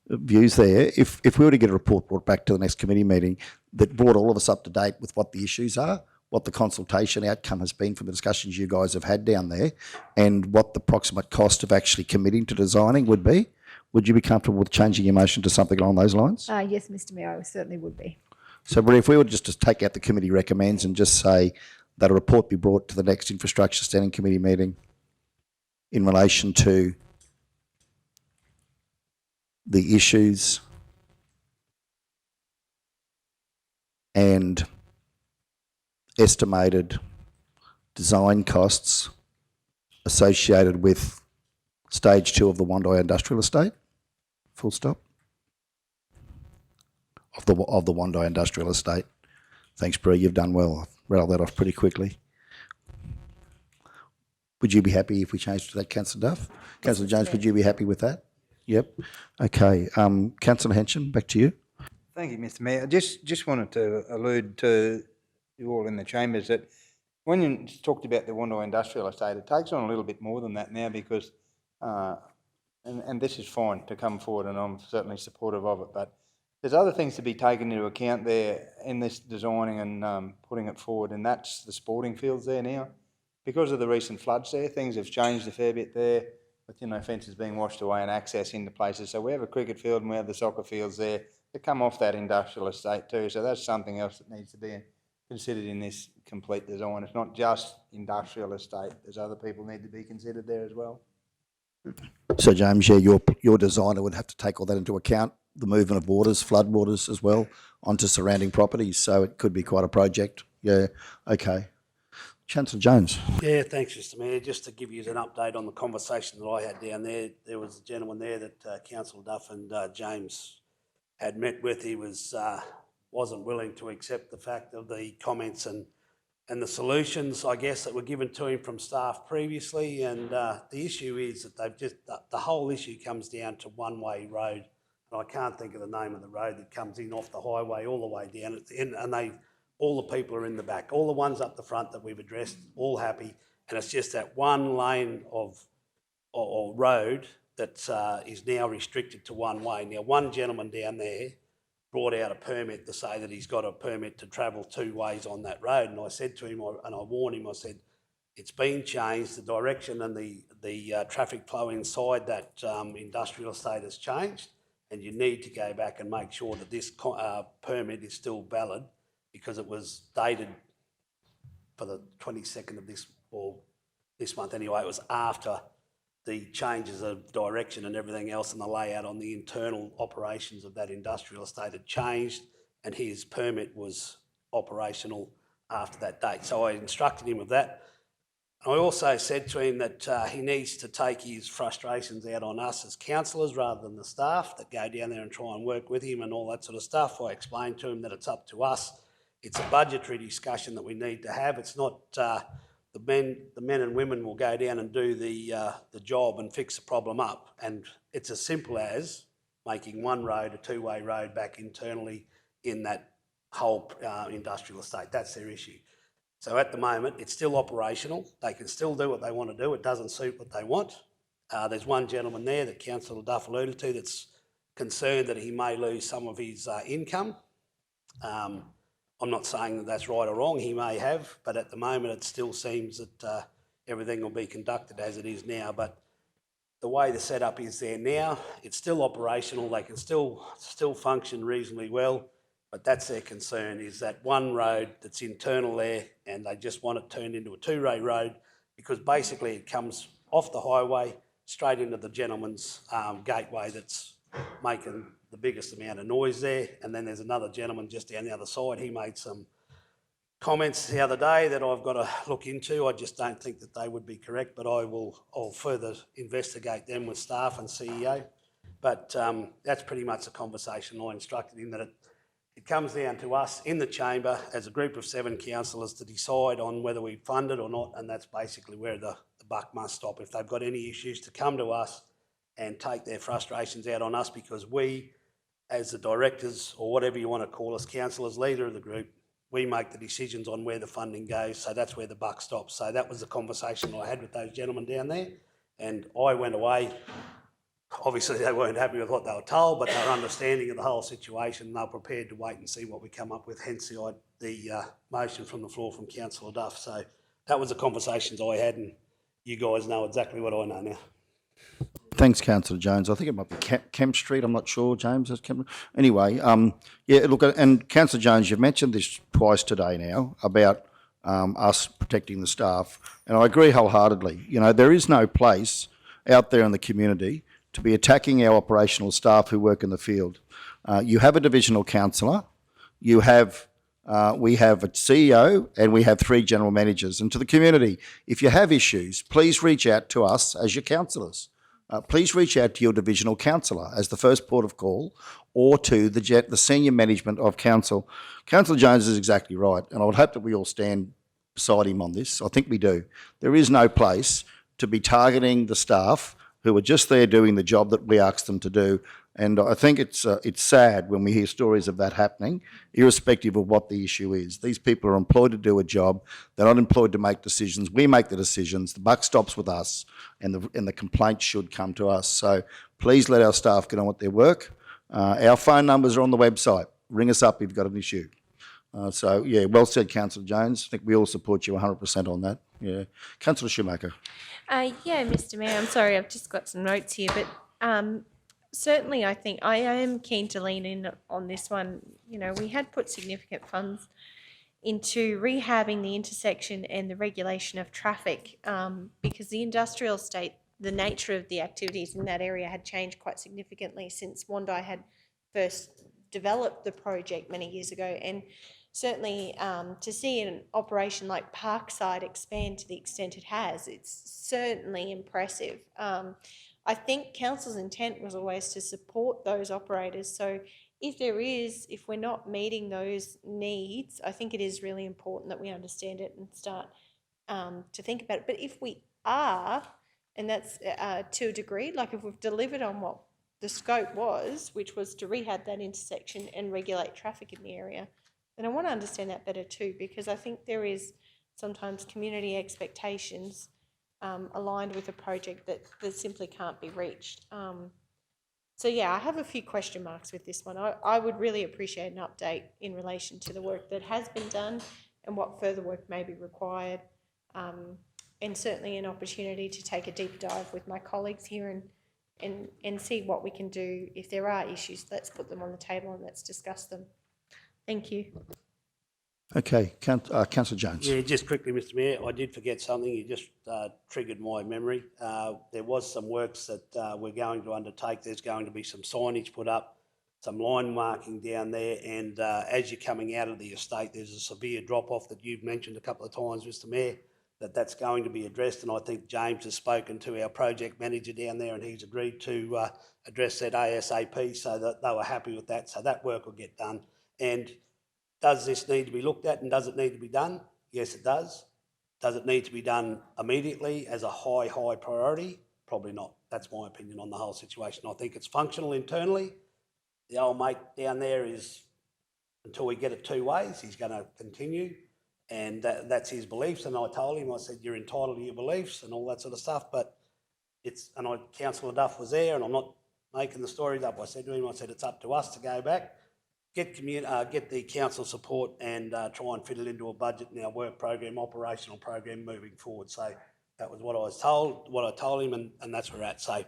views there, if we were to get a report brought back to the next committee meeting that brought all of us up to date with what the issues are, what the consultation outcome has been from the discussions you guys have had down there, and what the approximate cost of actually committing to designing would be, would you be comfortable with changing your motion to something along those lines? Yes, Mr. Mayor, I certainly would be. So, Bri, if we were just to take out the committee recommends and just say that a report be brought to the next Infrastructure Standing Committee meeting in relation to the issues and estimated design costs associated with stage 2 of the Wondai Industrial Estate, full stop, of the Wondai Industrial Estate. Thanks, Bri, you've done well. I've rattled that off pretty quickly. Would you be happy if we changed to that, Councillor Duff? Councillor Jones, would you be happy with that? Yep. Okay. Councillor Henshin, back to you. Thank you, Mr. Mayor. I just wanted to allude to you all in the chambers that when you talked about the Wondai Industrial Estate, it takes on a little bit more than that now because, and this is fine to come forward and I'm certainly supportive of it, but there's other things to be taken into account there in this designing and putting it forward, and that's the sporting fields there now. Because of the recent floods there, things have changed a fair bit there, with fences being washed away and access into places. So we have a cricket field and we have the soccer fields there that come off that industrial estate too. So that's something else that needs to be considered in this complete design? It's not just industrial estate, there's other people need to be considered there as well? So James, yeah, your designer would have to take all that into account, the movement of waters, flood waters as well, onto surrounding properties. So it could be quite a project. Yeah, okay. Chancellor Jones. Yeah, thanks, Mr Mayor. Just to give you an update on the conversation that I had down there, there was a gentleman there that Councillor Duff and James had met with. He wasn't willing to accept the fact of the comments and the solutions, I guess, that were given to him from staff previously. And the issue is that the whole issue comes down to one-way road. And I can't think of the name of the road that comes in off the highway all the way down at the end, and all the people are in the back. All the ones up the front that we've addressed, all happy. And it's just that one lane or road that is now restricted to one way. Now, one gentleman down there brought out a permit to say that he's got a permit to travel two ways on that road. And I said to him, and I warned him, I said, it's been changed, the direction and the traffic flow inside that industrial estate has changed, and you need to go back and make sure that this permit is still valid, because it was dated for the 22nd of this month anyway. It was after the changes of direction and everything else, and the layout on the internal operations of that industrial estate had changed, and his permit was operational after that date. So I instructed him of that. I also said to him that he needs to take his frustrations out on us as councillors rather than the staff that go down there and try and work with him and all that sort of stuff. I explained to him that it's up to us. It's a budgetary discussion that we need to have. It's not the men and women will go down and do the job and fix the problem up. And it's as simple as making one road a two-way road back internally in that whole industrial estate. That's their issue. So at the moment, it's still operational. They can still do what they want to do. It doesn't suit what they want. There's one gentleman there that Councillor Duff alluded to that's concerned that he may lose some of his income. I'm not saying that that's right or wrong, he may have, but at the moment it still seems that everything will be conducted as it is now. But the way the setup is there now, it's still operational, they can still function reasonably well, but that's their concern, is that one road that's internal there, and they just want it turned into a two-way road, because basically it comes off the highway straight into the gentleman's gateway that's making the biggest amount of noise there. And then there's another gentleman just down the other side. He made some comments the other day that I've got to look into. I just don't think that they would be correct, but I'll further investigate them with staff and CEO. But that's pretty much the conversation. I instructed him that it comes down to us in the chamber as a group of 7 councillors to decide on whether we fund it or not, and that's basically where the buck must stop. If they've got any issues, to come to us and take their frustrations out on us, because we, as the directors, or whatever you want to call us, councillors, leader of the group, we make the decisions on where the funding goes, so that's where the buck stops. So that was the conversation I had with those gentlemen down there, and I went away. Obviously they weren't happy with what they were told, but they were understanding of the whole situation, and they were prepared to wait and see what we come up with, hence the motion from the floor from Councillor Duff. So that was the conversations I had, and you guys know exactly what I know now. Thanks, Councillor Jones. I think it might be Kemp Street. I'm not sure, James. Anyway, yeah, look, and Councillor Jones, you've mentioned this twice today now about us protecting the staff, and I agree wholeheartedly. You know, there is no place out there in the community to be attacking our operational staff who work in the field. You have a divisional councillor, we have a CEO, and we have 3 general managers. And to the community, if you have issues, please reach out to us as your councillors. Please reach out to your divisional councillor as the first port of call, or to the senior management of council. Councillor Jones is exactly right, and I would hope that we all stand beside him on this. I think we do. There is no place to be targeting the staff who are just there doing the job that we asked them to do. And I think it's sad when we hear stories of that happening, irrespective of what the issue is. These people are employed to do a job. They're not employed to make decisions. We make the decisions. The buck stops with us, and the complaints should come to us. So please let our staff get on with their work. Our phone numbers are on the website. Ring us up if you've got an issue. So, yeah, well said, Councillor Jones. I think we all support you 100% on that. Yeah. Councillor Shoemaker. Yeah, Mr Mayor, I'm sorry, I've just got some notes here, but certainly I think I am keen to lean in on this one. You know, we had put significant funds into rehabbing the intersection and the regulation of traffic, because the industrial estate, the nature of the activities in that area had changed quite significantly since Wondai had first developed the project many years ago. And certainly to see an operation like Parkside expand to the extent it has, it's certainly impressive. I think council's intent was always to support those operators. So if we're not meeting those needs, I think it is really important that we understand it and start to think about it. But if we are, and that's to a degree, like if we've delivered on what the scope was, which was to rehab that intersection and regulate traffic in the area, then I want to understand that better too, because I think there is sometimes community expectations aligned with a project that simply can't be reached. So yeah, I have a few question marks with this one. I would really appreciate an update in relation to the work that has been done and what further work may be required, and certainly an opportunity to take a deeper dive with my colleagues here and see what we can do. If there are issues, let's put them on the table and let's discuss them. Thank you. Okay, Councillor Jones. Yeah, just quickly, Mr Mayor, I did forget something. You just triggered my memory. There was some works that we're going to undertake. There's going to be some signage put up, some line marking down there, and as you're coming out of the estate, there's a severe drop-off that you've mentioned a couple of times, Mr Mayor, that's going to be addressed, and I think James has spoken to our project manager down there and he's agreed to address that ASAP, so that they were happy with that, so that work will get done. And does this need to be looked at and does it need to be done? Yes, it does. Does it need to be done immediately as a high priority? Probably not. That's my opinion on the whole situation. I think it's functional internally. The old mate down there is, until we get it two ways, he's going to continue, and that's his beliefs. And I told him, I said, you're entitled to your beliefs and all that sort of stuff, but Councillor Duff was there, and I'm not making the stories up. I said to him, it's up to us to go back, get the council support and try and fit it into a budget in our work program, operational program moving forward. So that was what I told him, and that's where we're at. So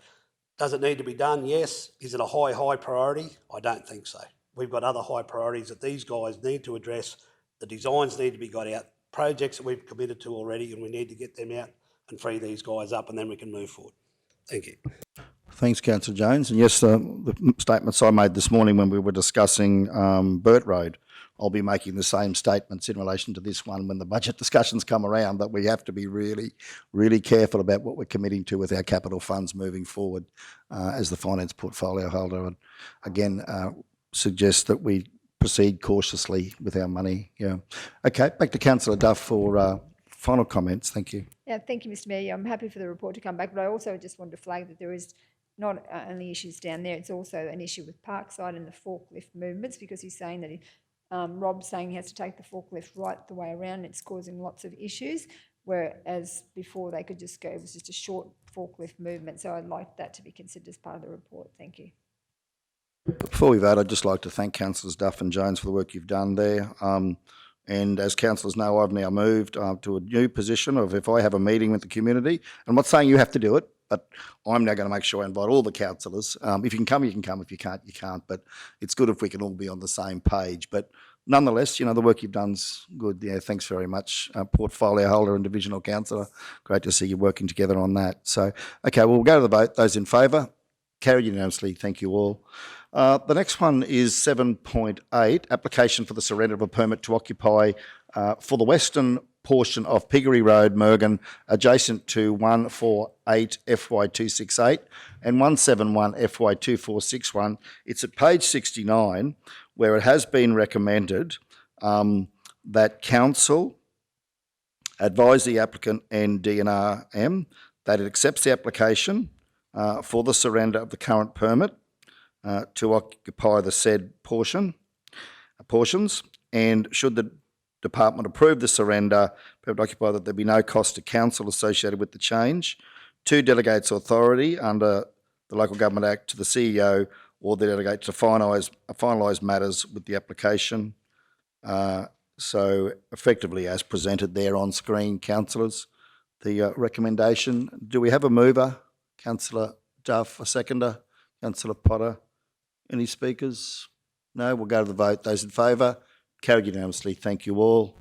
does it need to be done? Yes. Is it a high priority? I don't think so. We've got other high priorities that these guys need to address. The designs need to be got out, projects that we've committed to already, and we need to get them out and free these guys up, and then we can move forward. Thank you. Thanks, Councillor Jones. And yes, the statements I made this morning when we were discussing Burt Road, I'll be making the same statements in relation to this one when the budget discussions come around, that we have to be really, really careful about what we're committing to with our capital funds moving forward as the finance portfolio holder. And again, suggest that we proceed cautiously with our money. Yeah. Okay, back to Councillor Duff for final comments. Thank you. Yeah, thank you, Mr Mayor. I'm happy for the report to come back, but I also just wanted to flag that there is not only issues down there, it's also an issue with Parkside and the forklift movements, because he's saying that Rob's saying he has to take the forklift right the way around and it's causing lots of issues, whereas before they could just go, it was just a short forklift movement. So I'd like that to be considered as part of the report. Thank you. Before we vote, I'd just like to thank Councillors Duff and Jones for the work you've done there. And as councillors know, I've now moved to a new position of, if I have a meeting with the community, I'm not saying you have to do it, but I'm now going to make sure I invite all the councillors. If you can come, you can come. If you can't, you can't. But it's good if we can all be on the same page. But nonetheless, the work you've done's good. Yeah, thanks very much, portfolio holder and divisional councillor. Great to see you working together on that. So, okay, we'll go to the vote. Those in favour? Carried unanimously. Thank you all. The next one is 7.8, application for the surrender of a permit to occupy for the western portion of Piggery Road, Mergen, adjacent to 148 FY268 and 171 FY2461. It's at page 69, where it has been recommended that council advise the applicant and DNRM that it accepts the application for the surrender of the current permit to occupy the said portions, and should the department approve the surrender, permit occupy, that there be no cost to council associated with the change. 2, delegates authority under the Local Government Act to the CEO or the delegate to finalise matters with the application. So effectively as presented there on screen, councillors, the recommendation. Do we have a mover? Councillor Duff, a seconder? Councillor Potter? Any speakers? No, we'll go to the vote. Those in favour? Carried unanimously. Thank you all.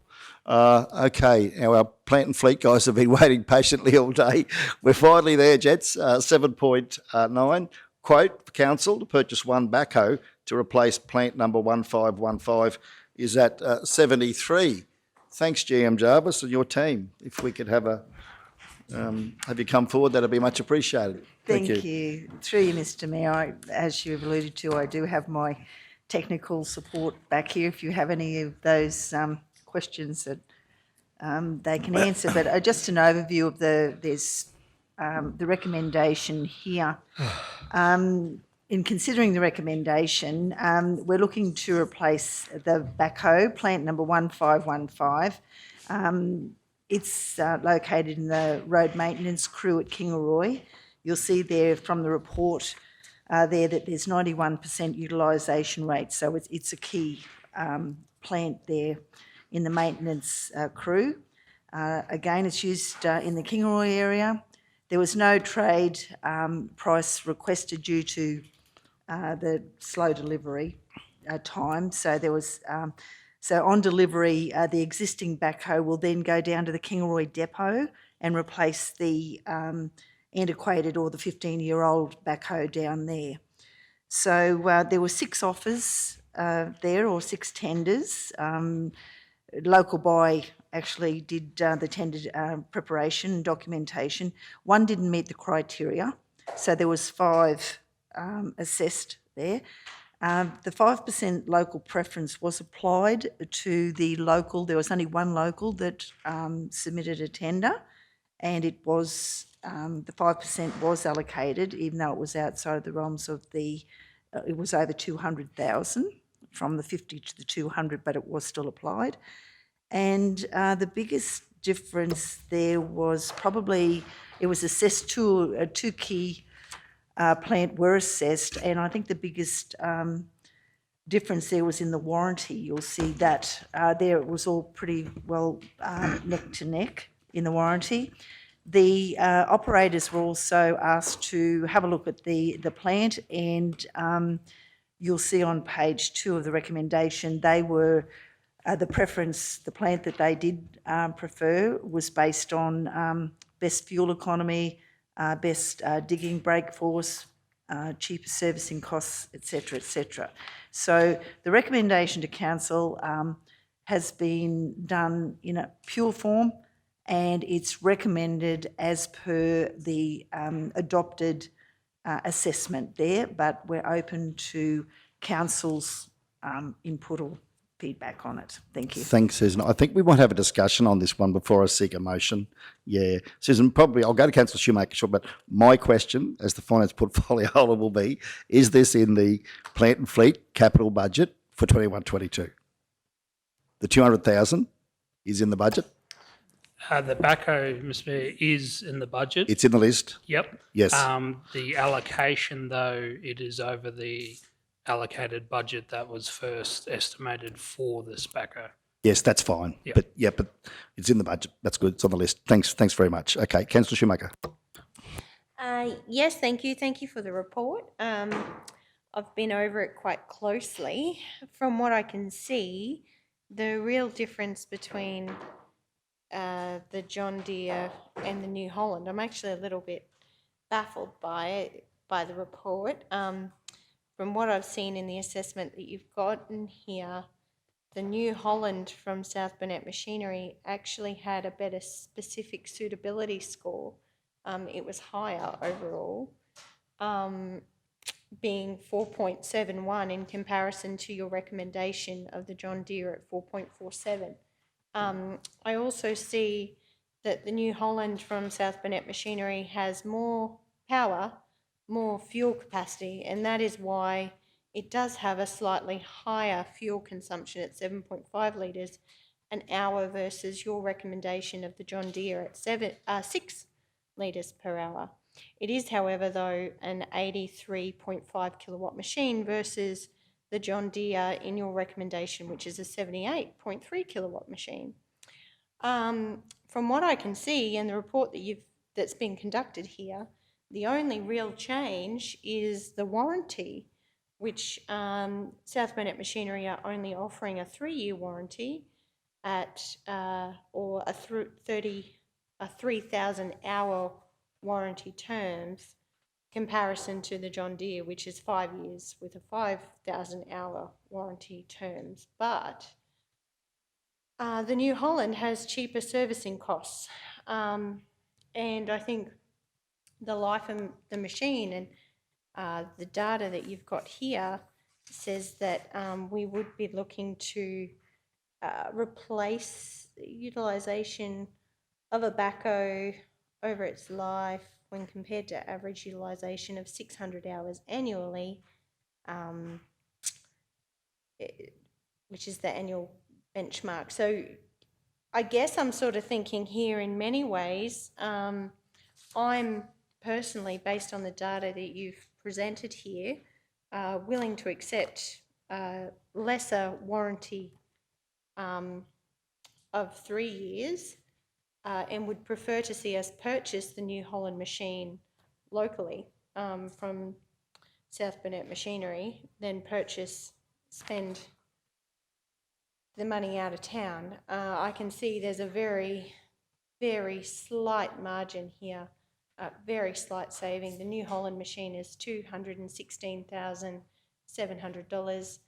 Okay, now our plant and fleet guys have been waiting patiently all day. We're finally there, gents. 7.9, quote for council to purchase one backhoe to replace plant number 1515 is at 73. Thanks, GM Jarvis and your team. If we could have you come forward, that'd be much appreciated. Thank you. Through you, Mr Mayor, as you've alluded to, I do have my technical support back here if you have any of those questions that they can answer. But just an overview of the recommendation here. In considering the recommendation, we're looking to replace the backhoe, plant number 1515. It's located in the road maintenance crew at Kingaroy. You'll see there from the report there that there's 91% utilisation rate, so it's a key plant there in the maintenance crew. Again, it's used in the Kingaroy area. There was no trade price requested due to the slow delivery time, so there was... So on delivery, the existing backhoe will then go down to the Kingaroy depot and replace the antiquated or the 15-year-old backhoe down there. So there were 6 offers there, or 6 tenders. Local Buy actually did the tender preparation and documentation. One didn't meet the criteria, so there was 5 assessed there. The 5% local preference was applied to the local. There was only one local that submitted a tender, and it was the 5% was allocated, even though it was outside the realms of the. It was over 200,000 from the 50 to the 200, but it was still applied. And the biggest difference there was probably it was assessed two key. Plant were assessed, and I think the biggest difference there was in the warranty. You'll see that there it was all pretty well neck to neck in the warranty. The operators were also asked to have a look at the plant, and you'll see on page 2 of the recommendation they were the preference. The plant that they did prefer was based on best fuel economy, best digging brake force, cheaper servicing costs, etc., etc. So the recommendation to council has been done in a pure form, and it's recommended as per the adopted assessment there, but we're open to council's input or feedback on it. Thank you. Thanks, Susan. I think we might have a discussion on this one before I seek a motion. Yeah. Susan, probably I'll go to Councillor Shoemaker short, but my question as the finance portfolio holder will be, is this in the plant and fleet capital budget for 21-22? The 200,000 is in the budget? The backhoe, Mr Mayor, is in the budget. It's in the list? Yep. Yes. The allocation, though, it is over the allocated budget that was first estimated for this backhoe. Yes, that's fine. Yep. But it's in the budget. That's good. It's on the list. Thanks very much. Okay, Councillor Shoemaker. Yes, thank you. Thank you for the report. I've been over it quite closely. From what I can see, the real difference between the John Deere and the New Holland, I'm actually a little bit baffled by the report. From what I've seen in the assessment that you've gotten here, the New Holland from South Burnett Machinery actually had a better specific suitability score. It was higher overall, being 4.71 in comparison to your recommendation of the John Deere at 4.47. I also see that the New Holland from South Burnett Machinery has more power, more fuel capacity, and that is why it does have a slightly higher fuel consumption at 7.5 litres an hour versus your recommendation of the John Deere at 6 litres per hour. It is, however, though, an 83.5 kilowatt machine versus the John Deere in your recommendation, which is a 78.3 kilowatt machine. From what I can see in the report that's been conducted here, the only real change is the warranty, which South Burnett Machinery are only offering a 3-year warranty, at or a 3,000 hour warranty terms comparison to the John Deere, which is 5 years with a 5,000 hour warranty terms. But the New Holland has cheaper servicing costs. And I think the life of the machine and the data that you've got here says that we would be looking to replace utilisation of a backhoe over its life when compared to average utilisation of 600 hours annually, which is the annual benchmark. So I guess I'm sort of thinking here in many ways, I'm personally, based on the data that you've presented here, willing to accept lesser warranty of 3 years and would prefer to see us purchase the New Holland machine locally from South Burnett Machinery than spend the money out of town. I can see there's a very, very slight margin here, very slight saving. The New Holland machine is $216,700,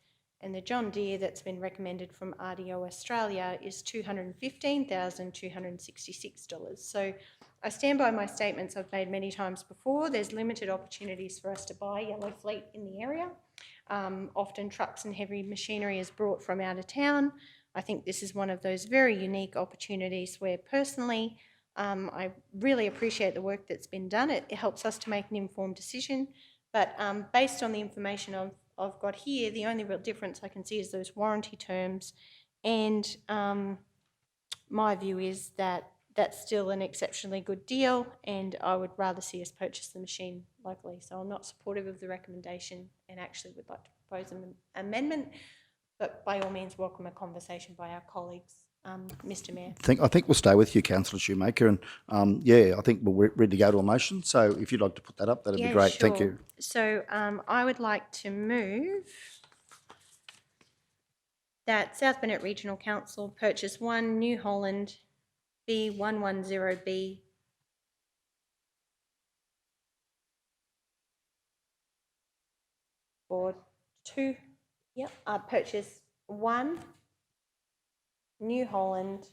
and the John Deere that's been recommended from RDO Australia is $215,266. So I stand by my statements I've made many times before. There's limited opportunities for us to buy yellow fleet in the area. Often trucks and heavy machinery is brought from out of town. I think this is one of those very unique opportunities where personally I really appreciate the work that's been done. It helps us to make an informed decision, but based on the information I've got here, the only real difference I can see is those warranty terms, and my view is that that's still an exceptionally good deal, and I would rather see us purchase the machine locally. So I'm not supportive of the recommendation and actually would like to propose an amendment, but by all means welcome a conversation by our colleagues. Mr Mayor. I think we'll stay with you, Councillor Shoemaker, and I think we're ready to go to a motion. So if you'd like to put that up, that'd be great. Sure. Thank you. So I would like to move that South Burnett Regional Council purchase one New Holland B110B for purchase one New Holland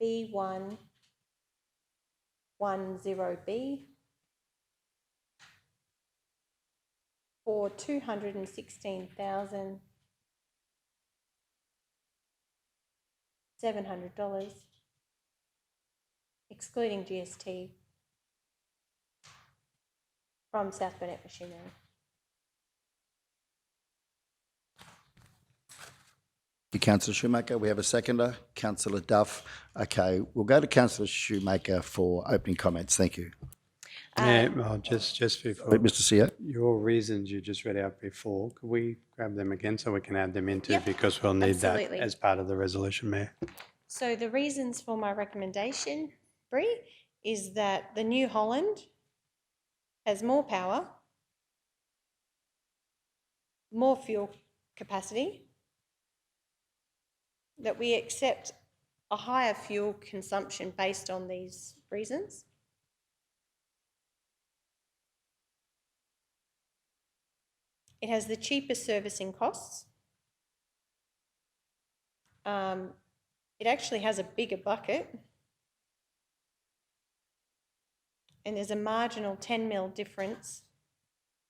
B110B for $216,700, excluding GST, from South Burnett Machinery. Thank you, Councillor Shoemaker. We have a seconder, Councillor Duff. Okay, we'll go to Councillor Shoemaker for opening comments. Thank you. Just before, Mr. Sio. your reasons you just read out before, could we grab them again so we can add them into, Yep, because we'll need absolutely. that as part of the resolution, Mayor. So the reasons for my recommendation, Bree, is that the New Holland has more power, more fuel capacity, that we accept a higher fuel consumption based on these reasons. It has the cheapest servicing costs. It actually has a bigger bucket. And there's a marginal 10 mil difference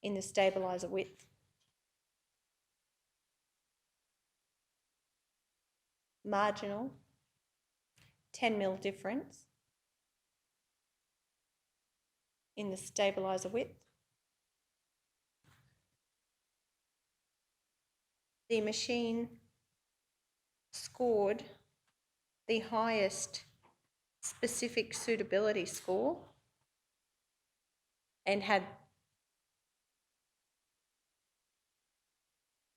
in the stabiliser width. Marginal 10 mil difference in the stabiliser width. The machine scored the highest specific suitability score and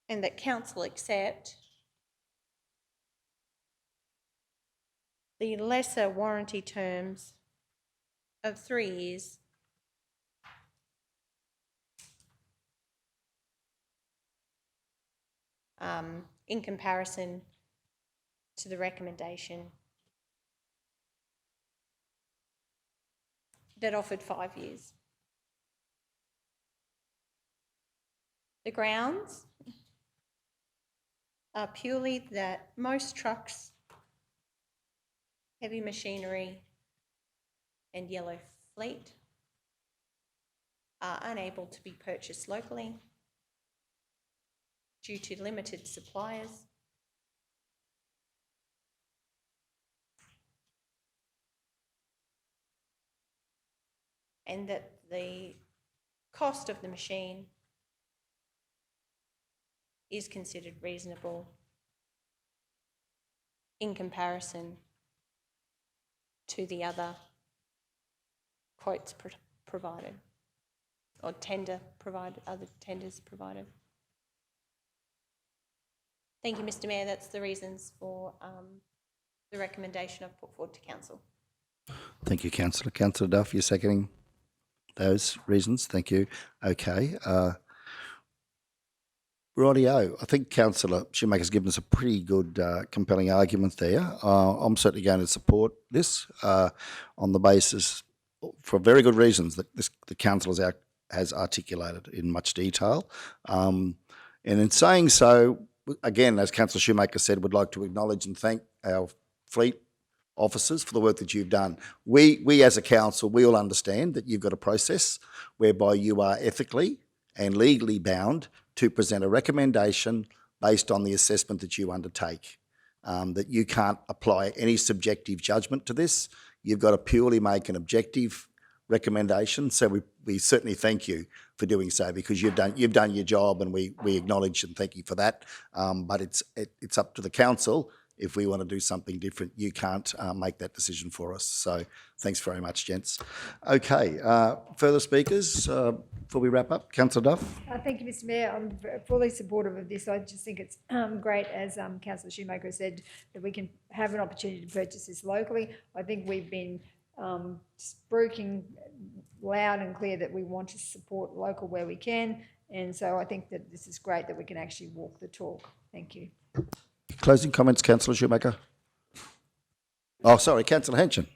that council accept the lesser warranty terms of 3 years in comparison to the recommendation that offered 5 years. The grounds are purely that most trucks, heavy machinery and yellow fleet are unable to be purchased locally due to limited suppliers. And that the cost of the machine is considered reasonable in comparison to the other quotes provided or other tenders provided. Thank you, Mr. Mayor. That's the reasons for the recommendation I've put forward to council. Thank you, Councillor. Councillor Duff, you're seconding those reasons. Thank you. Okay. Rightio. I think Councillor Shoemaker's given us a pretty good, compelling argument there. I'm certainly going to support this on the basis, for very good reasons, that the council has articulated in much detail. And in saying so, again, as Councillor Shoemaker said, would like to acknowledge and thank our fleet officers for the work that you've done. We as a council, we all understand that you've got a process whereby you are ethically and legally bound to present a recommendation based on the assessment that you undertake, that you can't apply any subjective judgment to this. You've got to purely make an objective recommendation. So we certainly thank you for doing so, because you've done your job, and we acknowledge and thank you for that. But it's up to the council. If we want to do something different, you can't make that decision for us. So thanks very much, gents. Okay, further speakers before we wrap up? Councillor Duff? Thank you, Mr. Mayor. I'm fully supportive of this. I just think it's great, as Councillor Shoemaker said, that we can have an opportunity to purchase this locally. I think we've been spruiking loud and clear that we want to support local where we can. And so I think that this is great that we can actually walk the talk. Thank you. Closing comments, Councillor Shoemaker? Oh, sorry, Councillor Henson.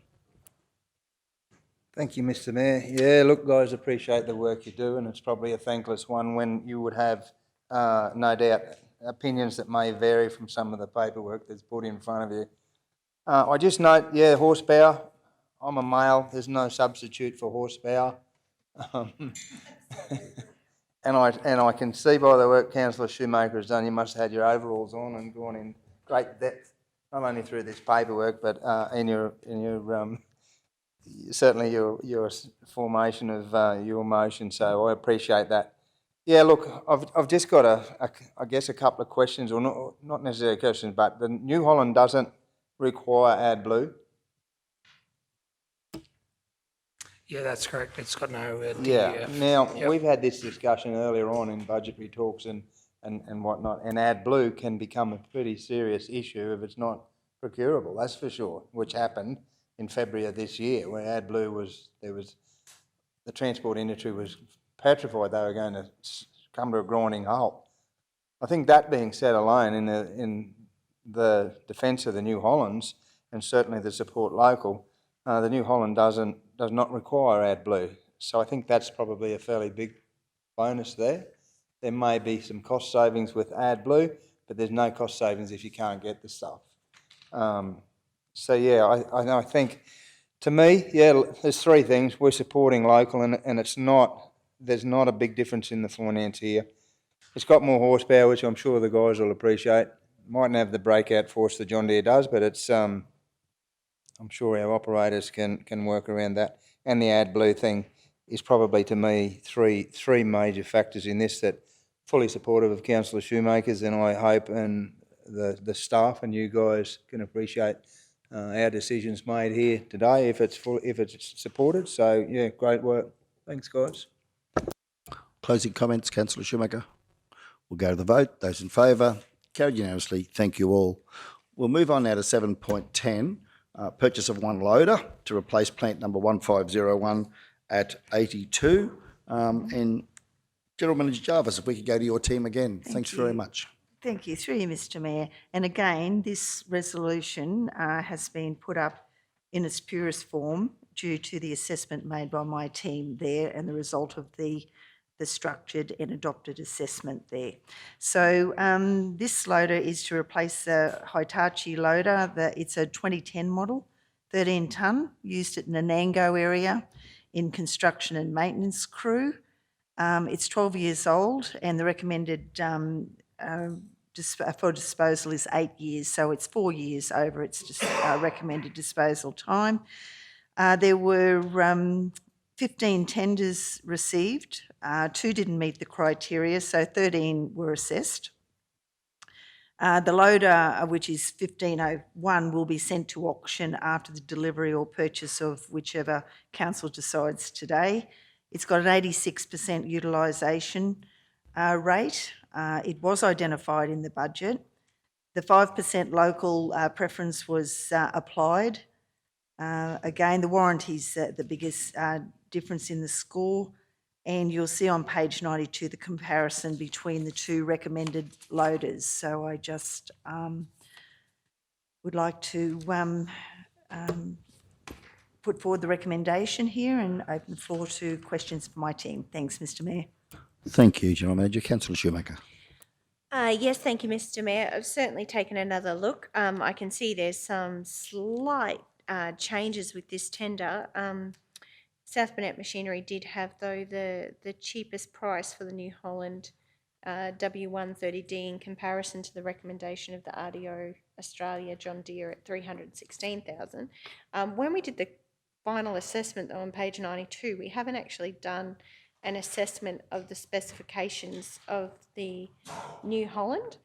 Thank you, Mr. Mayor. Yeah, look, guys, appreciate the work you do, and it's probably a thankless one when you would have, no doubt, opinions that may vary from some of the paperwork that's put in front of you. I just note, yeah, horsepower. I'm a male. There's no substitute for horsepower. And I can see by the work Councillor Shoemaker has done, you must have had your overalls on and gone in great depth, not only through this paperwork, but in your certainly your formation of your motion. So I appreciate that. Yeah, look, I've just got I guess a couple of questions, or not necessarily questions, but the New Holland doesn't require AdBlue. Yeah, that's correct. It's got no DEF. Yeah. Now, Yep. we've had this discussion earlier on in budgetary talks and whatnot, and AdBlue can become a pretty serious issue if it's not procurable, that's for sure, which happened in February of this year, where AdBlue the transport industry was petrified they were going to come to a grinding halt. I think that being said alone, in the defence of the New Hollands, and certainly the support local, the New Holland does not require AdBlue. So I think that's probably a fairly big bonus there. There may be some cost savings with AdBlue, but there's no cost savings if you can't get the stuff. So yeah, I think, to me, yeah, there's three things. We're supporting local, and there's not a big difference in the finance here. It's got more horsepower, which I'm sure the guys will appreciate. Mightn't have the breakout force the John Deere does, but it's I'm sure our operators can work around that. And the AdBlue thing is probably, to me, three major factors in this that fully supportive of Councillor Shoemaker's, and I hope and the staff and you guys can appreciate our decisions made here today if it's supported. So yeah, great work. Thanks, guys. Closing comments, Councillor Shoemaker? We'll go to the vote. Those in favour? Carried unanimously. Thank you all. We'll move on now to 7.10, purchase of one loader to replace plant number 1501 at 82. And General Manager Jarvis, if we could go to your team again. Thanks very much. Thank you. Through you, Mr Mayor. And again, this resolution has been put up in its purest form due to the assessment made by my team there and the result of the structured and adopted assessment there. So this loader is to replace the Hitachi loader. It's a 2010 model, 13 tonne, used at Nanango area in construction and maintenance crew. It's 12 years old and the recommended for disposal is 8 years, so it's 4 years over its recommended disposal time. There were 15 tenders received, 2 didn't meet the criteria, so 13 were assessed. The loader, which is 1501, will be sent to auction after the delivery or purchase of whichever council decides today. It's got an 86% utilisation rate. It was identified in the budget. The 5% local preference was applied. Again, the warranty's the biggest difference in the score, and you'll see on page 92 the comparison between the two recommended loaders. So I just would like to put forward the recommendation here and open the floor to questions for my team. Thanks, Mr Mayor. Thank you, General Manager. Councillor Shoemaker. Yes, thank you, Mr Mayor. I've certainly taken another look. I can see there's some slight changes with this tender. South Burnett Machinery did have, though, the cheapest price for the New Holland W130D in comparison to the recommendation of the RDO Australia John Deere at $316,000. When we did the final assessment, though, on page 92, we haven't actually done an assessment of the specifications of the New Holland.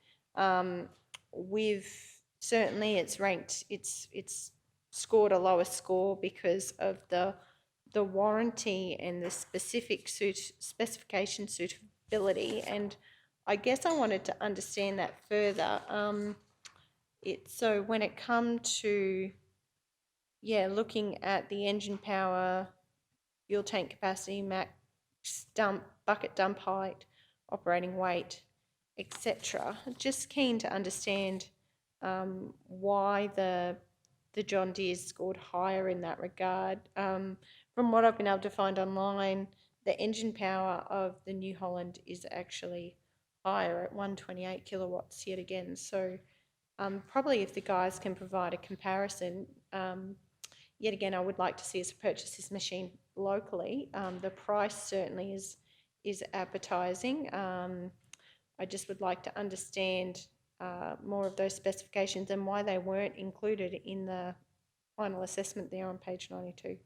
Certainly it's ranked, it's scored a lower score because of the warranty and the specification suitability, and I guess I wanted to understand that further. So when it comes to looking at the engine power, fuel tank capacity, max bucket dump height, operating weight, etc., just keen to understand why the John Deere scored higher in that regard. From what I've been able to find online, the engine power of the New Holland is actually higher at 128 kilowatts yet again. So probably if the guys can provide a comparison, yet again, I would like to see us purchase this machine locally. The price certainly is appetising. I just would like to understand more of those specifications and why they weren't included in the final assessment there on page 92.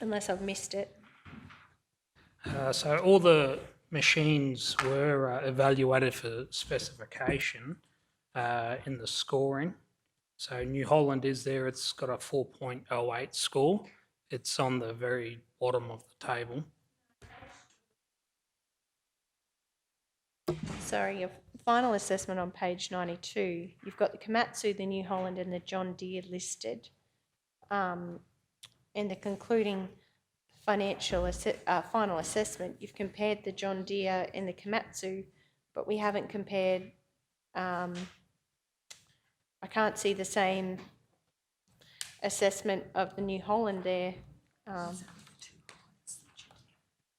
Unless I've missed it. So all the machines were evaluated for specification in the scoring. So New Holland is there, it's got a 4.08 score. It's on the very bottom of the table. Sorry, your final assessment on page 92, you've got the Komatsu, the New Holland and the John Deere listed. In the concluding final assessment, you've compared the John Deere and the Komatsu, but we haven't compared, I can't see the same assessment of the New Holland there.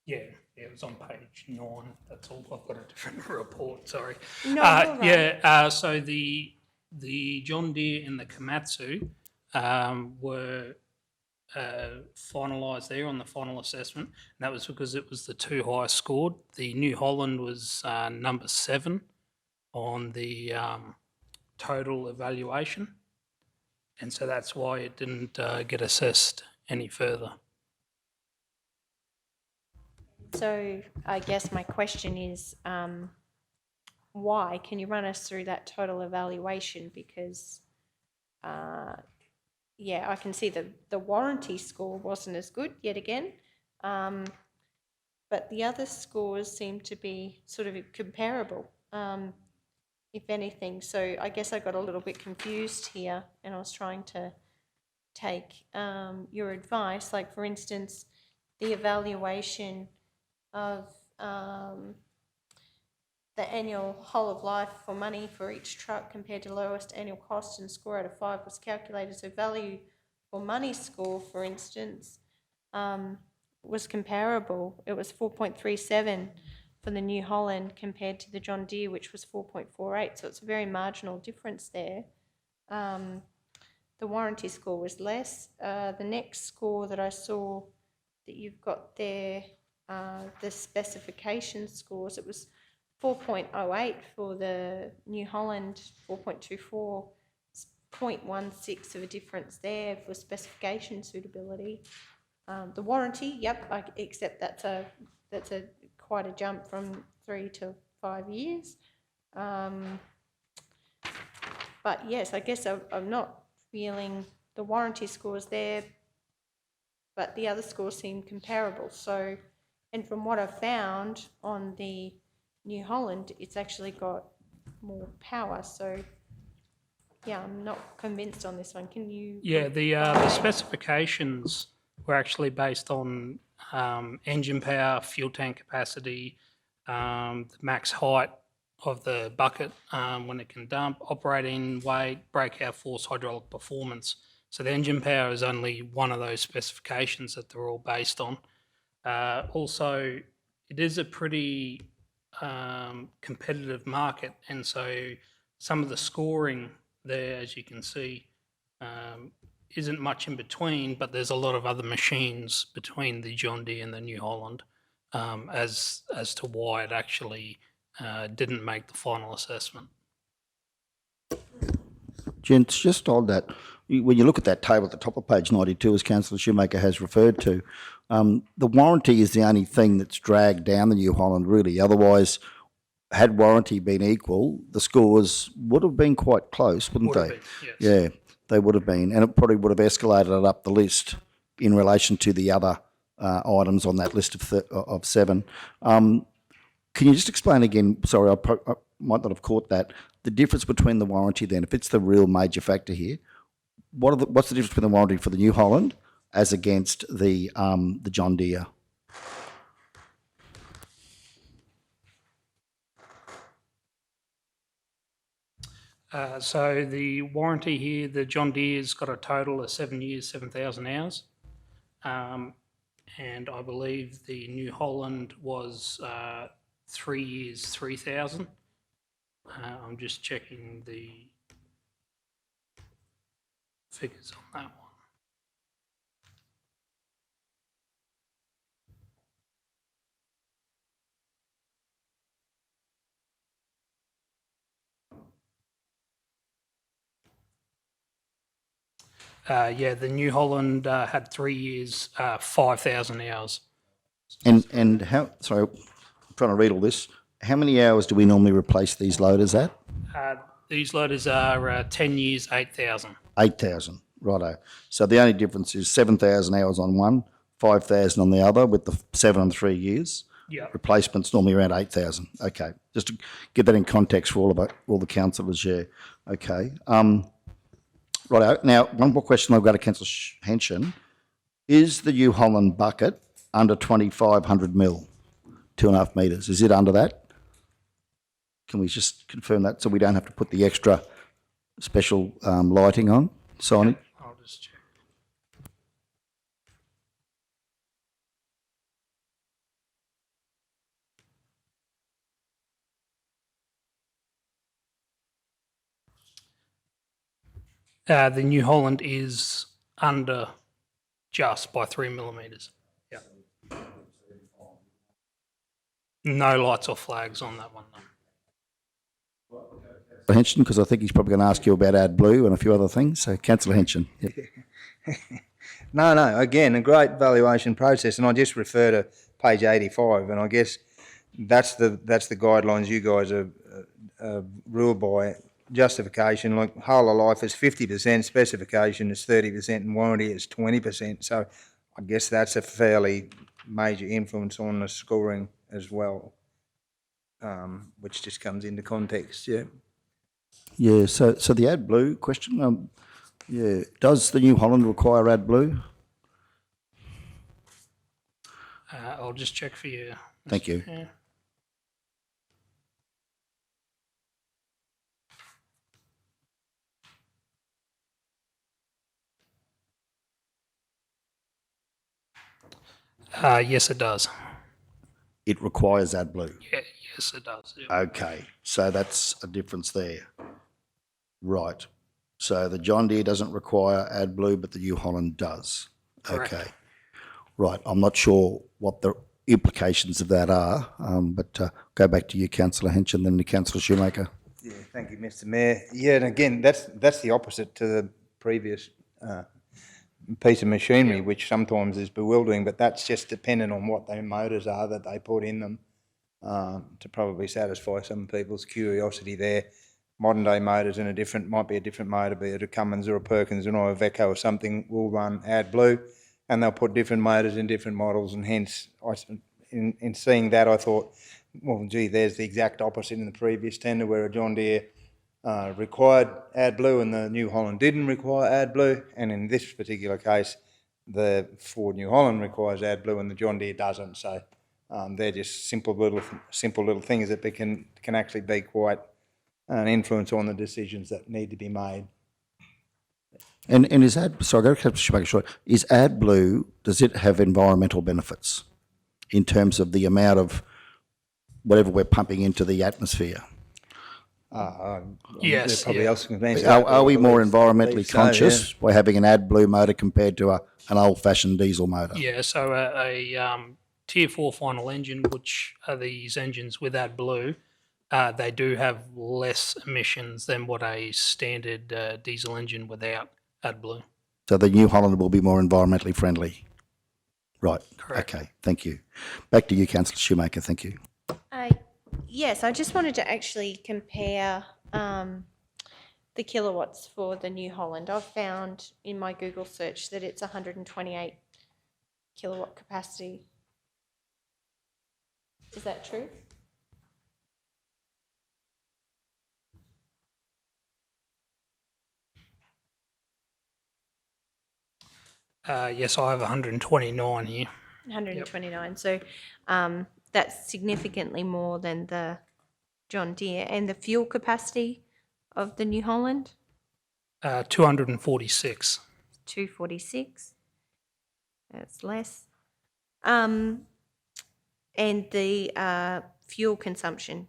Yeah, it was on page 9. That's all. I've got a different report. Sorry. No, you're right. Yeah. So the John Deere and the Komatsu were finalised there on the final assessment. And that was because it was the two highest scored. The New Holland was number 7 on the total evaluation, and so that's why it didn't get assessed any further. So I guess my question is, why? Can you run us through that total evaluation? Because, I can see the warranty score wasn't as good yet again, but the other scores seem to be sort of comparable, if anything. So I guess I got a little bit confused here, and I was trying to take your advice. Like, for instance, the evaluation of the annual whole of life for money for each truck compared to lowest annual cost and score out of 5 was calculated. So value for money score, for instance, was comparable. It was 4.37 for the New Holland compared to the John Deere, which was 4.48. So it's a very marginal difference there. The warranty score was less. The next score that I saw that you've got there, the specification scores, it was 4.08 for the New Holland, 4.24, 0.16 of a difference there for specification suitability. The warranty, yep, I accept that's a quite a jump from 3 to 5 years. But yes, I guess I'm not feeling the warranty scores there, but the other scores seem comparable. So, and from what I've found on the New Holland, it's actually got more power. So, yeah, I'm not convinced on this one. Can you? Yeah, the specifications were actually based on engine power, fuel tank capacity, the max height of the bucket when it can dump, operating weight, breakout force, hydraulic performance. So the engine power is only one of those specifications that they're all based on. Also, it is a pretty competitive market, and so some of the scoring there, as you can see, isn't much in between, but there's a lot of other machines between the John Deere and the New Holland as to why it actually didn't make the final assessment. Gents, just on that, when you look at that table at the top of page 92, as Councillor Shoemaker has referred to, the warranty is the only thing that's dragged down the New Holland, really. Otherwise, had warranty been equal, the scores would have been quite close, wouldn't they? Been, yes. Yeah, they would have been. And it probably would have escalated it up the list in relation to the other items on that list of 7. Can you just explain again, sorry, I might not have caught that, the difference between the warranty then, if it's the real major factor here, what's the difference between the warranty for the New Holland as against the John Deere? So the warranty here, the John Deere's got a total of 7 years, 7,000 hours. And I believe the New Holland was 3 years, 3,000. I'm just checking the figures on that one. Yeah, the New Holland had 3 years, 5,000 hours. And how, sorry, I'm trying to read all this. How many hours do we normally replace these loaders at? These loaders are 10 years, 8,000. 8,000, righto. So the only difference is 7,000 hours on one, 5,000 on the other, with the 7 and 3 years. Yeah. Replacements normally around 8,000. Okay, just to get that in context for all the councillors, yeah. Okay. Righto. Now, one more question I've got to Councillor Henshin. Is the New Holland bucket under 2,500 mil, 2.5 metres? Is it under that? Can we just confirm that so we don't have to put the extra special lighting on, signage? I'll just check. The New Holland is under just by 3 millimetres. Yeah. No lights or flags on that one, though. Henshin, because I think he's probably going to ask you about AdBlue and a few other things. So, Councillor Henshin. Yep. No, again, a great valuation process, and I just refer to page 85, and I guess that's the guidelines you guys are ruled by. Justification, like whole of life is 50%, specification is 30%, and warranty is 20%. So I guess that's a fairly major influence on the scoring as well, which just comes into context, yeah. Yeah, so the AdBlue question, yeah, does the New Holland require AdBlue? I'll just check for you. Thank you. Yeah. Yes, it does. It requires AdBlue. Yeah, yes, it does. Yeah. Okay, so that's a difference there. Right. So the John Deere doesn't require AdBlue, but the New Holland does. Correct. Okay. Right. I'm not sure what the implications of that are, but go back to you, Councillor Hench, and then to Councillor Shoemaker. Yeah, thank you, Mr. Mayor. Yeah, and again, that's the opposite to the previous piece of machinery, which sometimes is bewildering, but that's just dependent on what their motors are that they put in them to probably satisfy some people's curiosity there. Modern day motors in might be a different motor, be it a Cummins or a Perkins or a Iveco or something, will run AdBlue, and they'll put different motors in different models, and hence, in seeing that, I thought, well, gee, there's the exact opposite in the previous tender where a John Deere required AdBlue and the New Holland didn't require AdBlue, and in this particular case, the Ford New Holland requires AdBlue and the John Deere doesn't. So they're just simple little things that can actually be quite an influence on the decisions that need to be made. And is sorry, I got to make sure, is AdBlue, does it have environmental benefits in terms of the amount of whatever we're pumping into the atmosphere? Yes, Probably yeah. else can answer that, Are we but more I environmentally believe so, conscious by having an AdBlue motor compared to an old-fashioned diesel motor? Yeah, so a Tier 4 final engine, which are these engines with AdBlue, they do have less emissions than what a standard diesel engine without AdBlue. So the New Holland will be more environmentally friendly? Right. Correct. Okay, thank you. Back to you, Councillor Shoemaker, thank you. Yes, I just wanted to actually compare the kilowatts for the New Holland. I've found in my Google search that it's 128 kilowatt capacity. Is that true? Yes, I have 129 here. 129. So that's significantly more than the John Deere. And the fuel capacity of the New Holland? 246. 246. That's less. And the fuel consumption?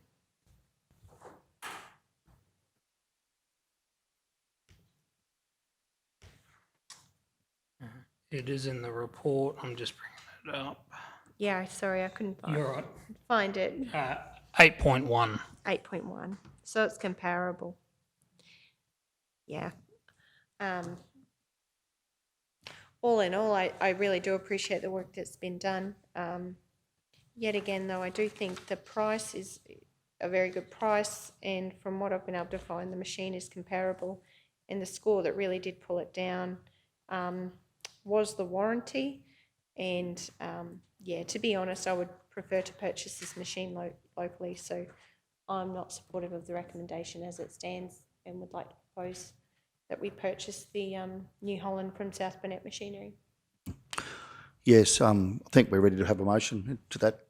It is in the report. I'm just bringing it up. Yeah, sorry, I couldn't You're right. find it. 8.1. 8.1. So it's comparable. Yeah. All in all, I really do appreciate the work that's been done. Yet again, though, I do think the price is a very good price, and from what I've been able to find, the machine is comparable, and the score that really did pull it down was the warranty. And yeah, to be honest, I would prefer to purchase this machine locally, so I'm not supportive of the recommendation as it stands, and would like to propose that we purchase the New Holland from South Burnett Machinery. Yes, I think we're ready to have a motion to that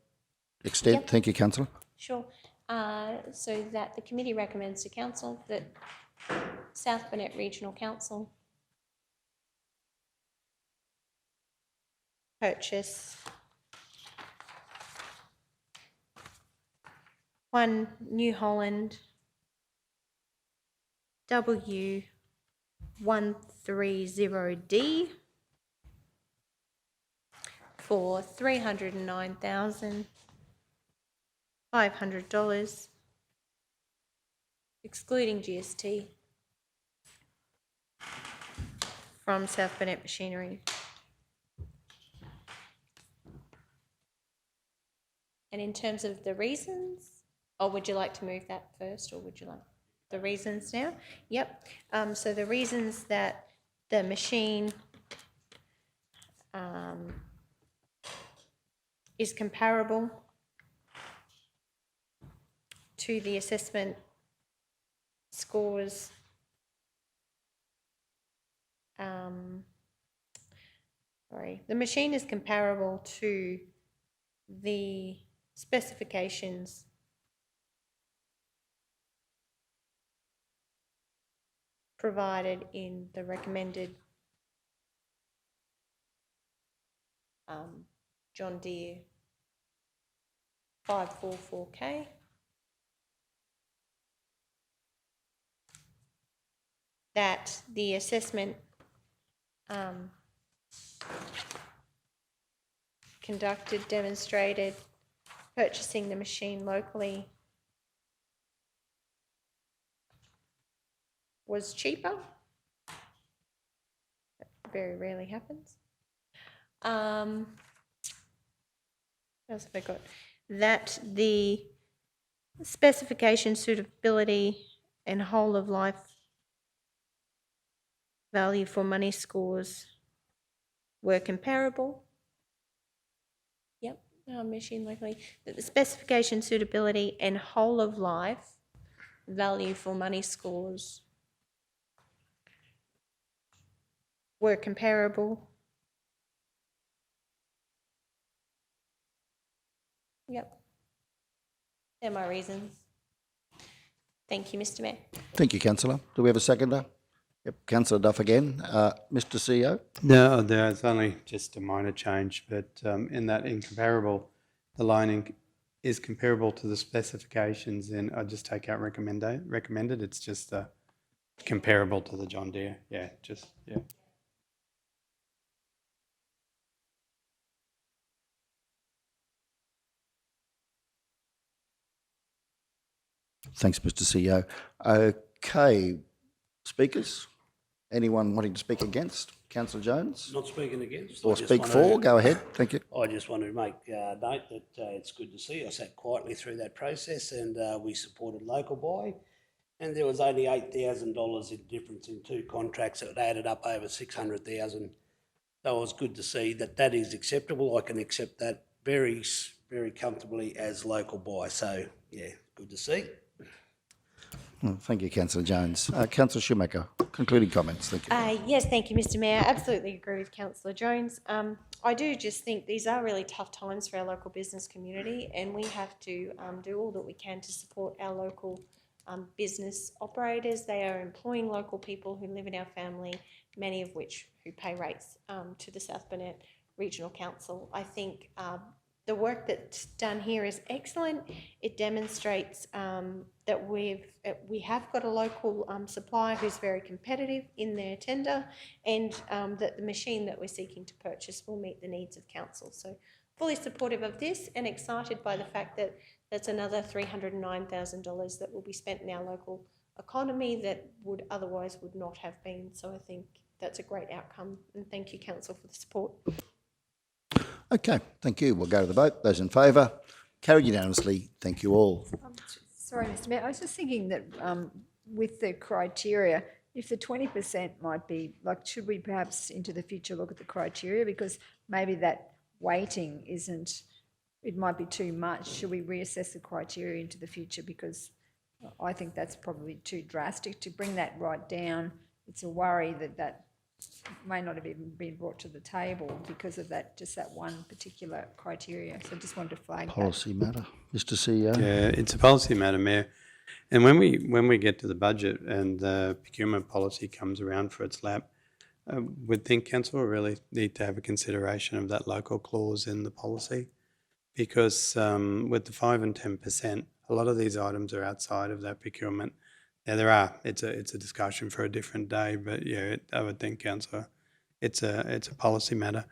extent. Yep. Thank you, Councillor. Sure. So that the committee recommends to council that South Burnett Regional Council purchase one New Holland W130D for $309,500, excluding GST, from South Burnett Machinery. And in terms of the reasons, or would you like to move that first, or would you like the reasons now? Yep. So the reasons that the machine is comparable to the assessment scores the machine is comparable to the specifications provided in the recommended John Deere 544K. That the assessment conducted demonstrated purchasing the machine locally was cheaper. That very rarely happens. What else have I got? That the specification, suitability, and whole of life value for money scores were comparable. Yep, machine locally. That the specification, suitability, and whole of life value for money scores were comparable. Yep. They're my reasons. Thank you, Mr. Mayor. Thank you, councillor. Do we have a seconder? Yep, councillor Duff again. Mr. CEO? No, there's only just a minor change, but in that incomparable, the lining is comparable to the specifications, and I just take out recommended. It's just comparable to the John Deere. Yeah, just, yeah. Thanks, Mr. CEO. Okay, speakers? Anyone wanting to speak against? Councillor Jones? Not speaking against. Or speak for? Go ahead. Thank you. I just want to make note that it's good to see. I sat quietly through that process and we supported local buy. And there was only $8,000 in difference in two contracts that added up over 600,000. So it was good to see that that is acceptable. I can accept that very, very comfortably as local buy. So, yeah, good to see. Well, thank you, Councillor Jones. Councillor Shoemaker, concluding comments. Thank you. Yes, thank you, Mr. Mayor. I absolutely agree with Councillor Jones. I do just think these are really tough times for our local business community, and we have to do all that we can to support our local business operators. They are employing local people who live in our family, many of which who pay rates to the South Burnett Regional Council. I think the work that's done here is excellent. It demonstrates that we have got a local supplier who's very competitive in their tender, and that the machine that we're seeking to purchase will meet the needs of council. So fully supportive of this and excited by the fact that that's another $309,000 that will be spent in our local economy that would otherwise would not have been. So I think that's a great outcome, and thank you, council, for the support. Okay, thank you. We'll go to the vote. Those in favour? Carried unanimously. Thank you all. Sorry, Mr. Mayor, I was just thinking that with the criteria, if the 20% might be, like, should we perhaps into the future look at the criteria, because maybe that weighting isn't, it might be too much. Should we reassess the criteria into the future, because I think that's probably too drastic to bring that right down. It's a worry that that may not have even been brought to the table because of that, just that one particular criteria. So I just wanted to flag Policy matter. Mr. CEO? Yeah, it's a policy matter, Mayor. And when we get to the budget and the procurement policy comes around for its lap, we'd think council will really need to have a consideration of that local clause in the policy, because with the 5 and 10%, a lot of these items are outside of that procurement. Yeah, it's a discussion for a different day, but yeah, I would think, councillor, it's a policy matter.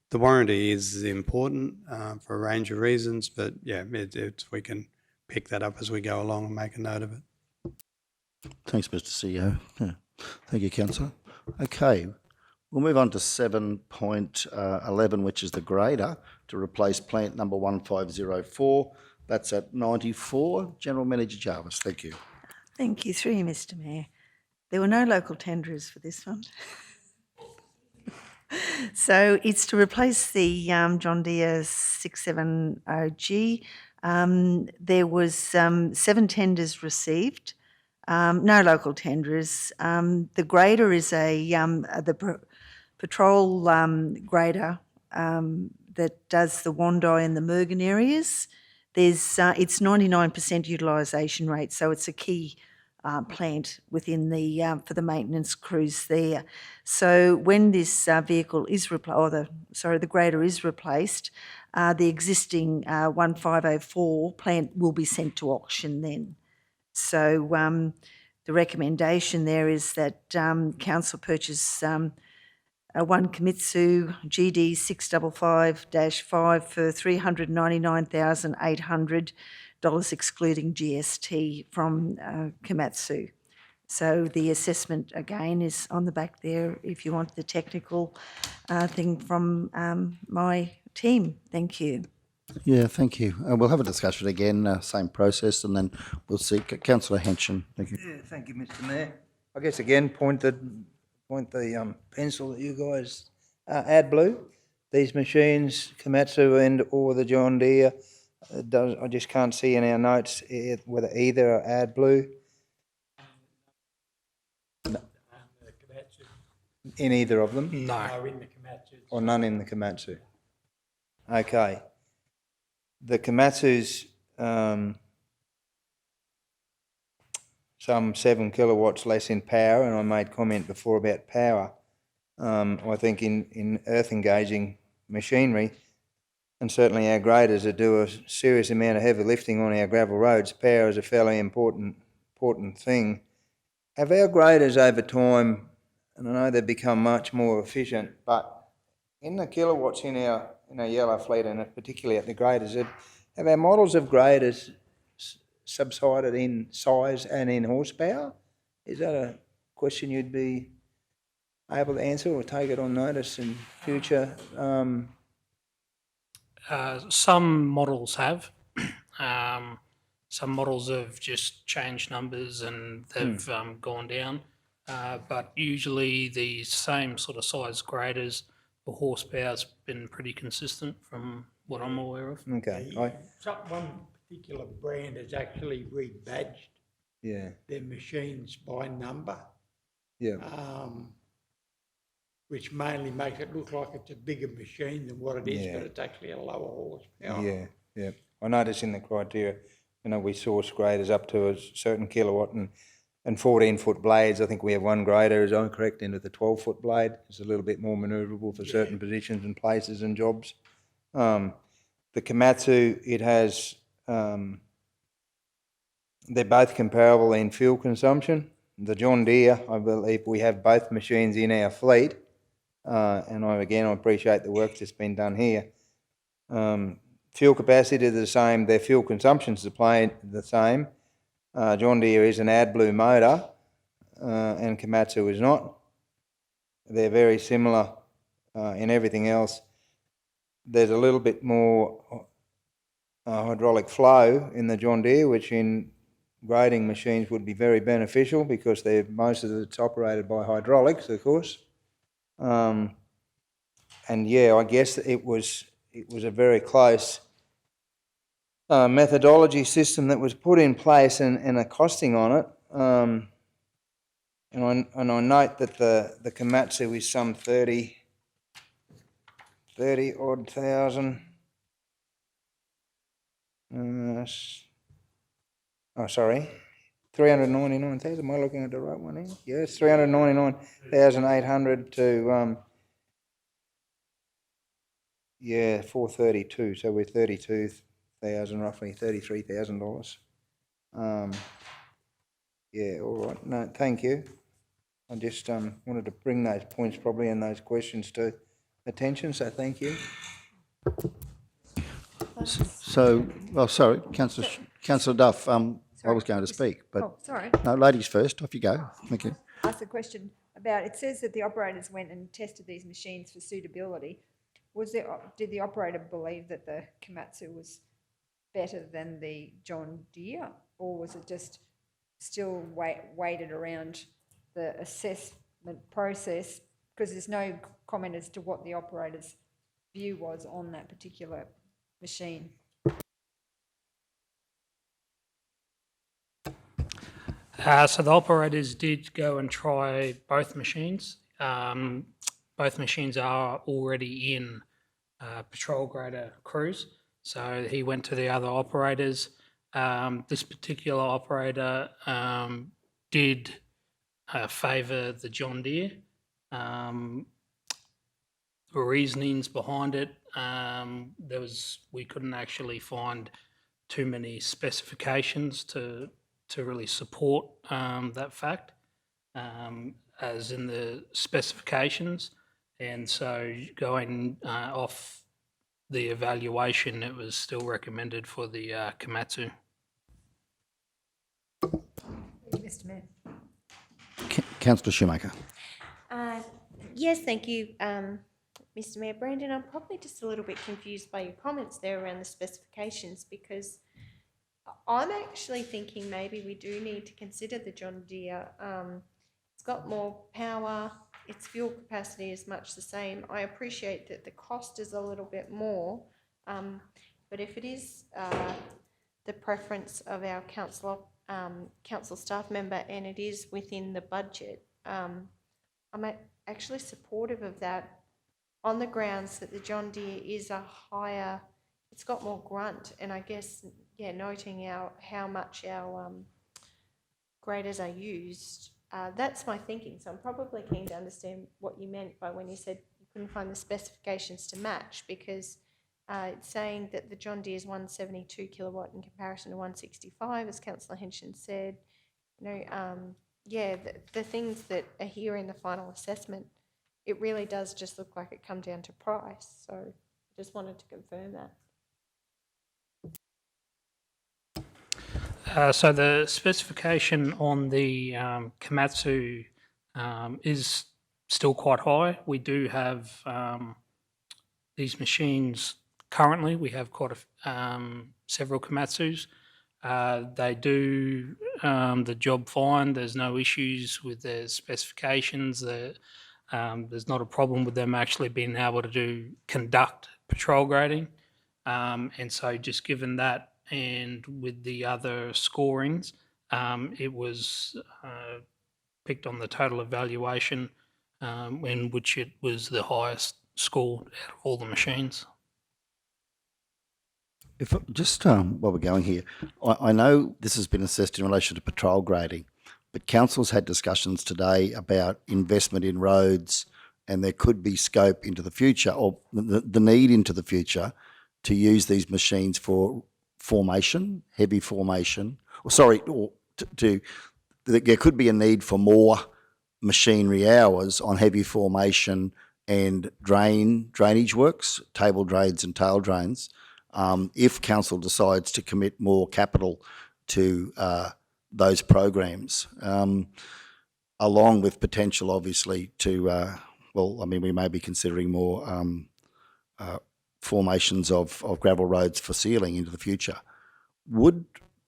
The warranty is important for a range of reasons, but yeah, we can pick that up as we go along and make a note of it. Thanks, Mr. CEO. Yeah. Thank you, councillor. Okay, we'll move on to 7.11, which is the grader to replace plant number 1504. That's at 94. General Manager Jarvis, thank you. Thank you, through you, Mr. Mayor. There were no local tenderers for this one. So it's to replace the John Deere 670G. There was 7 tenders received, no local tenderers. The grader is the patrol grader that does the Wandai and the Mergen areas. It's 99% utilisation rate, so it's a key plant within the for the maintenance crews there. So when this vehicle is the grader is replaced, the existing 1504 plant will be sent to auction then. So the recommendation there is that council purchase a one Komatsu GD 655-5 for $399,800 excluding GST from Komatsu. So the assessment again is on the back there if you want the technical thing from my team. Thank you. Yeah, thank you. We'll have a discussion again, same process, and then we'll see. Councillor Henson, thank you. Yeah, thank you, Mr Mayor. I guess again, point the pencil that you guys add blue. These machines, Komatsu and or the John Deere, I just can't see in our notes whether either are add blue. In either of them? No. Or none in the Komatsu? Okay. The Komatsu's some 7 kilowatts less in power, and I made comment before about power. I think in earth engaging machinery, and certainly our graders that do a serious amount of heavy lifting on our gravel roads, power is a fairly important thing. Have our graders over time, and I know they've become much more efficient, but in the kilowatts in our yellow fleet, and particularly at the graders, have our models of graders subsided in size and in horsepower? Is that a question you'd be able to answer or take it on notice in future? Some models have. Some models have just changed numbers and they've gone down. But usually the same sort of size graders, the horsepower's been pretty consistent from what I'm aware of. Okay. One particular brand has actually rebadged their machines by number. Yeah. Which mainly makes it look like it's a bigger machine than what it is, but it's actually a lower horsepower. Yeah. I noticed in the criteria, we source graders up to a certain kilowatt and 14-foot blades. I think we have one grader, is I'm correct, into the 12-foot blade. It's a little bit more manoeuvrable for certain positions and places and jobs. The Komatsu, it has, they're both comparable in fuel consumption. The John Deere, I believe we have both machines in our fleet. And I appreciate the work that's been done here. Fuel capacity is the same, their fuel consumption is the same. John Deere is an AdBlue motor, and Komatsu is not. They're very similar in everything else. There's a little bit more hydraulic flow in the John Deere, which in grading machines would be very beneficial because most of it's operated by hydraulics, of course. And I guess it was a very close methodology system that was put in place and a costing on it. And I note that the Komatsu is some 30 odd thousand. Sorry. 399,000. Am I looking at the right one here? Yes, 399,800 to 432. So we're 32,000, roughly $33,000. All right. No, thank you. I just wanted to bring those points probably and those questions to attention. So thank you. Sorry, Councillor Duff. I was going to speak, but Oh, sorry. no, ladies first. Off you go. Thank you. Ask a question about, it says that the operators went and tested these machines for suitability. Did the operator believe that the Komatsu was better than the John Deere, or was it just still weighted around the assessment process? Because there's no comment as to what the operator's view was on that particular machine. So the operators did go and try both machines. Both machines are already in patrol grader crews. So he went to the other operators. This particular operator did favour the John Deere. The reasonings behind it, we couldn't actually find too many specifications to really support that fact, as in the specifications. And so going off the evaluation, it was still recommended for the Komatsu. Thank you, Mr Mayor. Councillor Shoemaker. Yes, thank you, Mr Mayor. Brandon, I'm probably just a little bit confused by your comments there around the specifications, because I'm actually thinking maybe we do need to consider the John Deere. It's got more power, its fuel capacity is much the same. I appreciate that the cost is a little bit more, but if it is the preference of our council staff member and it is within the budget, I'm actually supportive of that on the grounds that the John Deere is a higher, it's got more grunt, and I guess, yeah, noting how much our graders are used. That's my thinking. So I'm probably keen to understand what you meant by when you said you couldn't find the specifications to match, because it's saying that the John Deere is 172 kilowatt in comparison to 165, as Councillor Henshin said. You know, yeah, the things that are here in the final assessment, it really does just look like it come down to price. So I just wanted to confirm that. So the specification on the Komatsu is still quite high. We do have these machines currently. We have quite several Komatsus. They do the job fine. There's no issues with their specifications. There's not a problem with them actually being able to conduct patrol grading. And so just given that, and with the other scorings, it was picked on the total evaluation, in which it was the highest scored out of all the machines. If just while we're going here, I know this has been assessed in relation to patrol grading, but council's had discussions today about investment in roads, and there could be scope into the future, or the need into the future, to use these machines for formation, heavy formation, there could be a need for more machinery hours on heavy formation and drainage works, table drains and tail drains, if council decides to commit more capital to those programs, along with potential, obviously, to, we may be considering more formations of gravel roads for sealing into the future. Would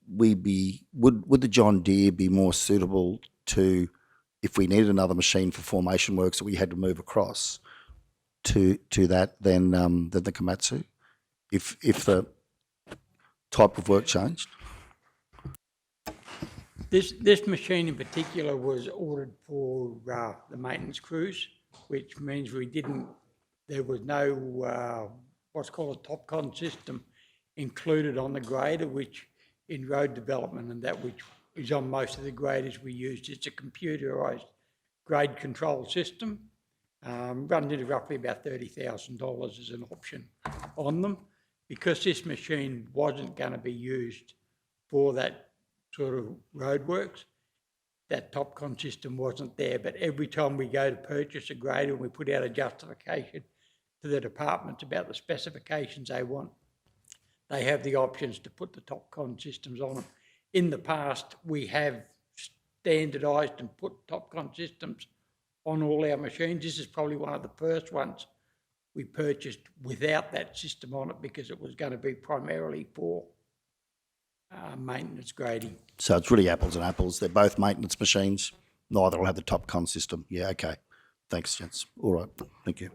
the John Deere be more suitable to, if we needed another machine for formation works that we had to move across to that than the Komatsu, if the type of work changed? This machine in particular was ordered for the maintenance crews, which means there was no what's called a top-con system included on the grader, which in road development and that which is on most of the graders we used, it's a computerised grade control system. Runs into roughly about $30,000 as an option on them. Because this machine wasn't going to be used for that sort of roadworks, that top-con system wasn't there. But every time we go to purchase a grader, we put out a justification to the departments about the specifications they want. They have the options to put the top-con systems on them. In the past, we have standardised and put top-con systems on all our machines. This is probably one of the first ones we purchased without that system on it, because it was going to be primarily for maintenance grading. So it's really apples and apples. They're both maintenance machines. Neither will have the top-con system. Yeah, okay. Thanks, gents. All right, thank you.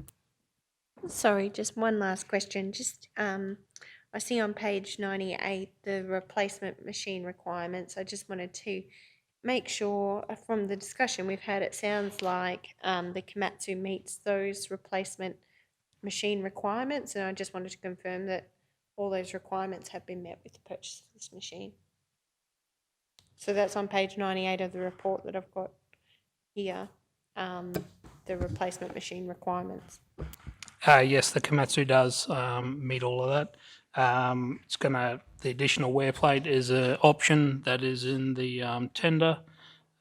Sorry, just one last question. Just I see on page 98 the replacement machine requirements. I just wanted to make sure from the discussion we've had, it sounds like the Komatsu meets those replacement machine requirements, and I just wanted to confirm that all those requirements have been met with the purchase of this machine. So that's on page 98 of the report that I've got here, the replacement machine requirements. Yes, the Komatsu does meet all of that. The additional wear plate is an option that is in the tender,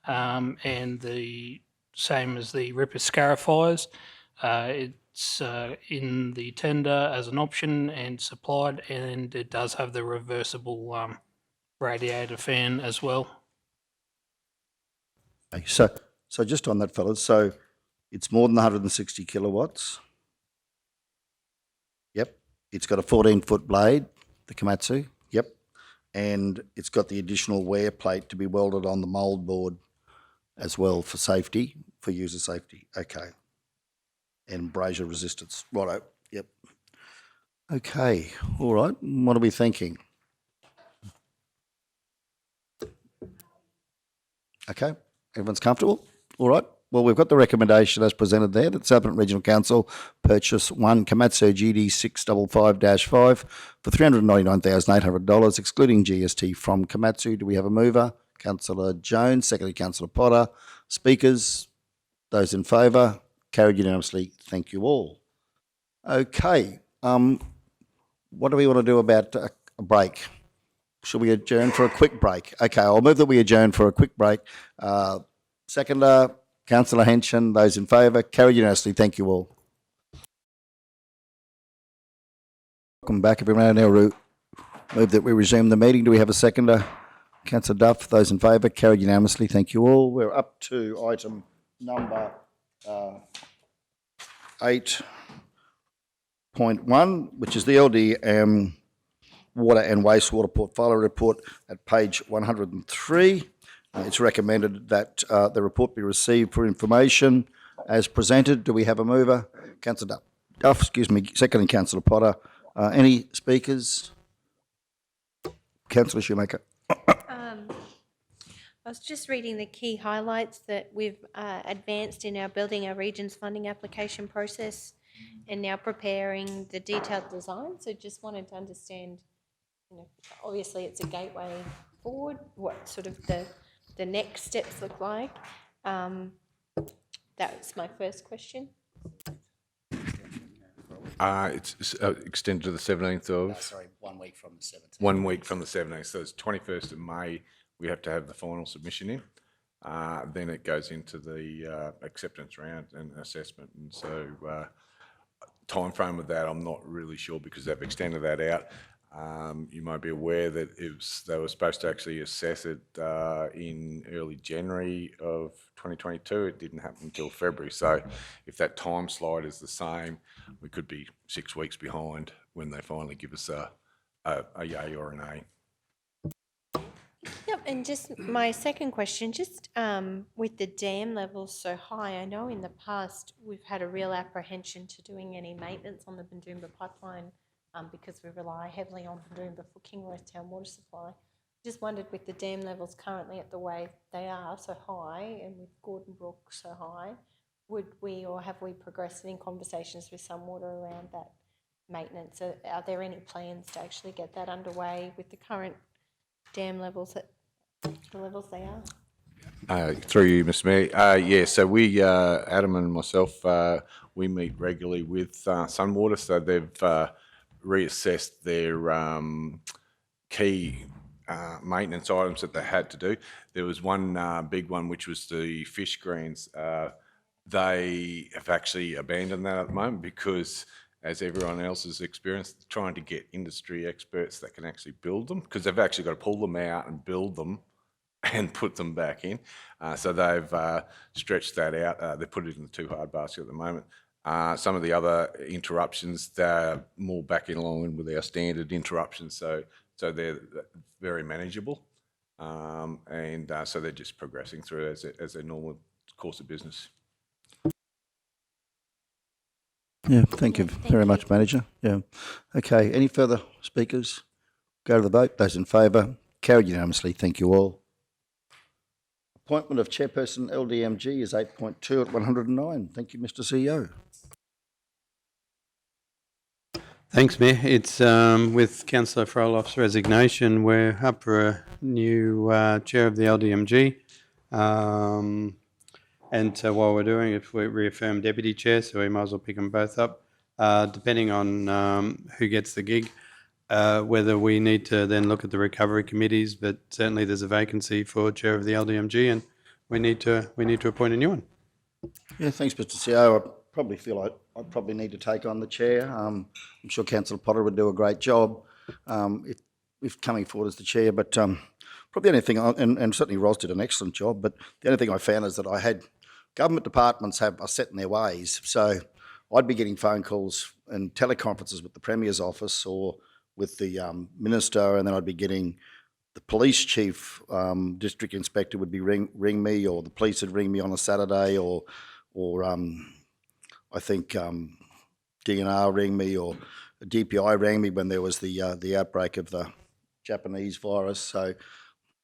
and the same as the Ripper scarifiers. It's in the tender as an option and supplied, and it does have the reversible radiator fan as well. Okay, so just on that, fellas, so it's more than 160 kilowatts. Yep. It's got a 14-foot blade, the Komatsu. Yep. And it's got the additional wear plate to be welded on the mould board as well for safety, for user safety. Okay. And abrasion resistance. Righto. Yep. Okay. All right. What are we thinking? Okay. Everyone's comfortable? All right. Well, we've got the recommendation as presented there that Southern Regional Council purchase one Komatsu GD 655-5 for $399,800, excluding GST from Komatsu. Do we have a mover? Councillor Jones, secondly Councillor Potter. Speakers? Those in favour? Carried unanimously. Thank you all. Okay. What do we want to do about a break? Should we adjourn for a quick break? Okay, I'll move that we adjourn for a quick break. Seconder, Councillor Henson, those in favour, carried unanimously. Thank you all. Welcome back, everyone. I now move that we resume the meeting. Do we have a seconder? Councillor Duff, those in favour, carried unanimously. Thank you all. We're up to item number 8.1, which is the LDM Water and Wastewater Portfolio Report at page 103. It's recommended that the report be received for information as presented. Do we have a mover? Councillor Duff, seconding Councillor Potter. Any speakers? Councillor Shoemaker. I was just reading the key highlights that we've advanced in our Building Our Regions funding application process and now preparing the detailed design. So just wanted to understand, obviously it's a gateway forward, what sort of the next steps look like. That's my first question. It's extended to the 17th of... sorry, 1 week from the 17th. 1 week from the 17th. So it's 21st of May, we have to have the final submission in. Then it goes into the acceptance round and assessment. And so time frame of that, I'm not really sure because they've extended that out. You might be aware that they were supposed to actually assess it in early January of 2022. It didn't happen until February. So if that time slide is the same, we could be 6 weeks behind when they finally give us a yay or an A. Yep, and just my second question, just with the dam levels so high, I know in the past we've had a real apprehension to doing any maintenance on the Bundoomba pipeline because we rely heavily on Bundoomba for Kingroy's town water supply. Just wondered, with the dam levels currently at the way they are so high and with Gordon Brook so high, would we or have we progressed in conversations with Sunwater around that maintenance? Are there any plans to actually get that underway with the current dam levels at the levels they are? Through you, Mr. Mayor. Yeah, so we, Adam and myself, we meet regularly with Sunwater, so they've reassessed their key maintenance items that they had to do. There was one big one, which was the fish greens. They have actually abandoned that at the moment because, as everyone else has experienced, trying to get industry experts that can actually build them, because they've actually got to pull them out and build them and put them back in. So they've stretched that out. They put it in the too hard basket at the moment. Some of the other interruptions, they're more back in line with our standard interruptions, so they're very manageable. And so they're just progressing through as a normal course of business. Yeah, thank you very much, Manager. Yeah. Okay, any further speakers? Go to the vote. Those in favour? Carried unanimously. Thank you all. Appointment of Chairperson LDMG is 8.2 at 109. Thank you, Mr. CEO. Thanks, Mayor. It's with Councillor Frolof's resignation, we're up for a new chair of the LDMG. And while we're doing it, we reaffirm deputy chair, so we might as well pick them both up. depending on who gets the gig, whether we need to then look at the recovery committees, but certainly there's a vacancy for chair of the LDMG and we need to appoint a new one. Yeah, thanks, Mr. CEO. I probably feel like I probably need to take on the chair. I'm sure Councillor Potter would do a great job if coming forward as the chair, but probably the only thing, and certainly Ros did an excellent job, but the only thing I found is that I had government departments are set in their ways. So I'd be getting phone calls and teleconferences with the Premier's office or with the Minister, and then I'd be getting the police chief, district inspector would be ring me, or the police would ring me on a Saturday, or I think DNR rang me, or DPI rang me when there was the outbreak of the Japanese virus. So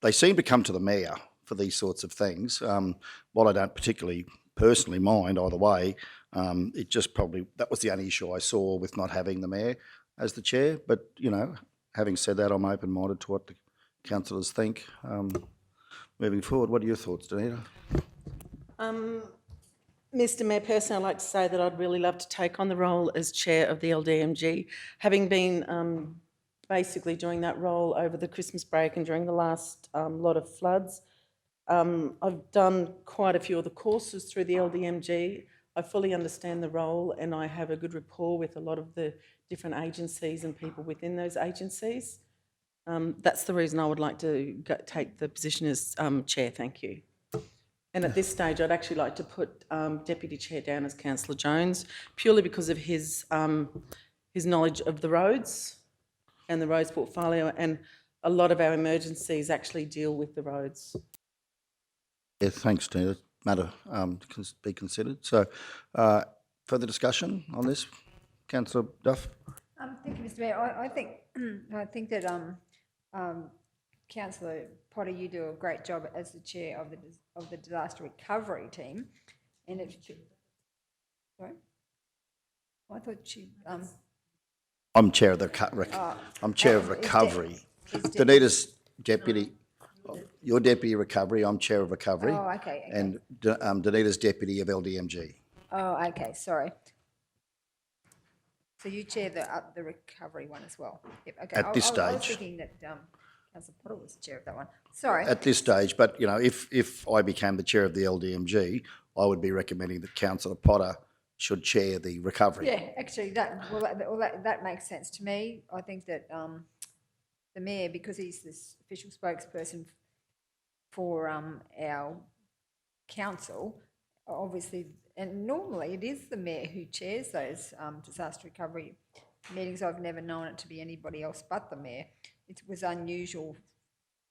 they seem to come to the mayor for these sorts of things. While I don't particularly personally mind either way, it just probably, that was the only issue I saw with not having the mayor as the chair. But, you know, having said that, I'm open-minded to what the councillors think moving forward. What are your thoughts, Danita? Mr Mayor, personally, I'd like to say that I'd really love to take on the role as chair of the LDMG, having been basically doing that role over the Christmas break and during the last lot of floods. I've done quite a few of the courses through the LDMG. I fully understand the role and I have a good rapport with a lot of the different agencies and people within those agencies. That's the reason I would like to take the position as chair. Thank you. And at this stage, I'd actually like to put Deputy Chair down as Councillor Jones, purely because of his knowledge of the roads and the roads portfolio, and a lot of our emergencies actually deal with the roads. Yeah, thanks, Danita. Matter to be considered. So, further discussion on this, Councillor Duff. Thank you, Mr. Mayor. I think that Councillor Potter, you do a great job as the chair of the disaster recovery team, and it. Sorry, I thought she. I'm chair of the I'm chair of recovery. Danita's deputy. You're deputy recovery. I'm chair of recovery. Oh, okay. And Danita's deputy of LDMG. Oh, okay. Sorry. So you chair the recovery one as well. Yep, okay. At this I was stage. thinking that Councillor Potter was the chair of that one. Sorry. At this stage, but you know, if I became the chair of the LDMG, I would be recommending that Councillor Potter should chair the recovery. Yeah, actually, that makes sense to me. I think that the mayor, because he's this official spokesperson for our council, obviously, and normally it is the mayor who chairs those disaster recovery meetings. I've never known it to be anybody else but the mayor. It was unusual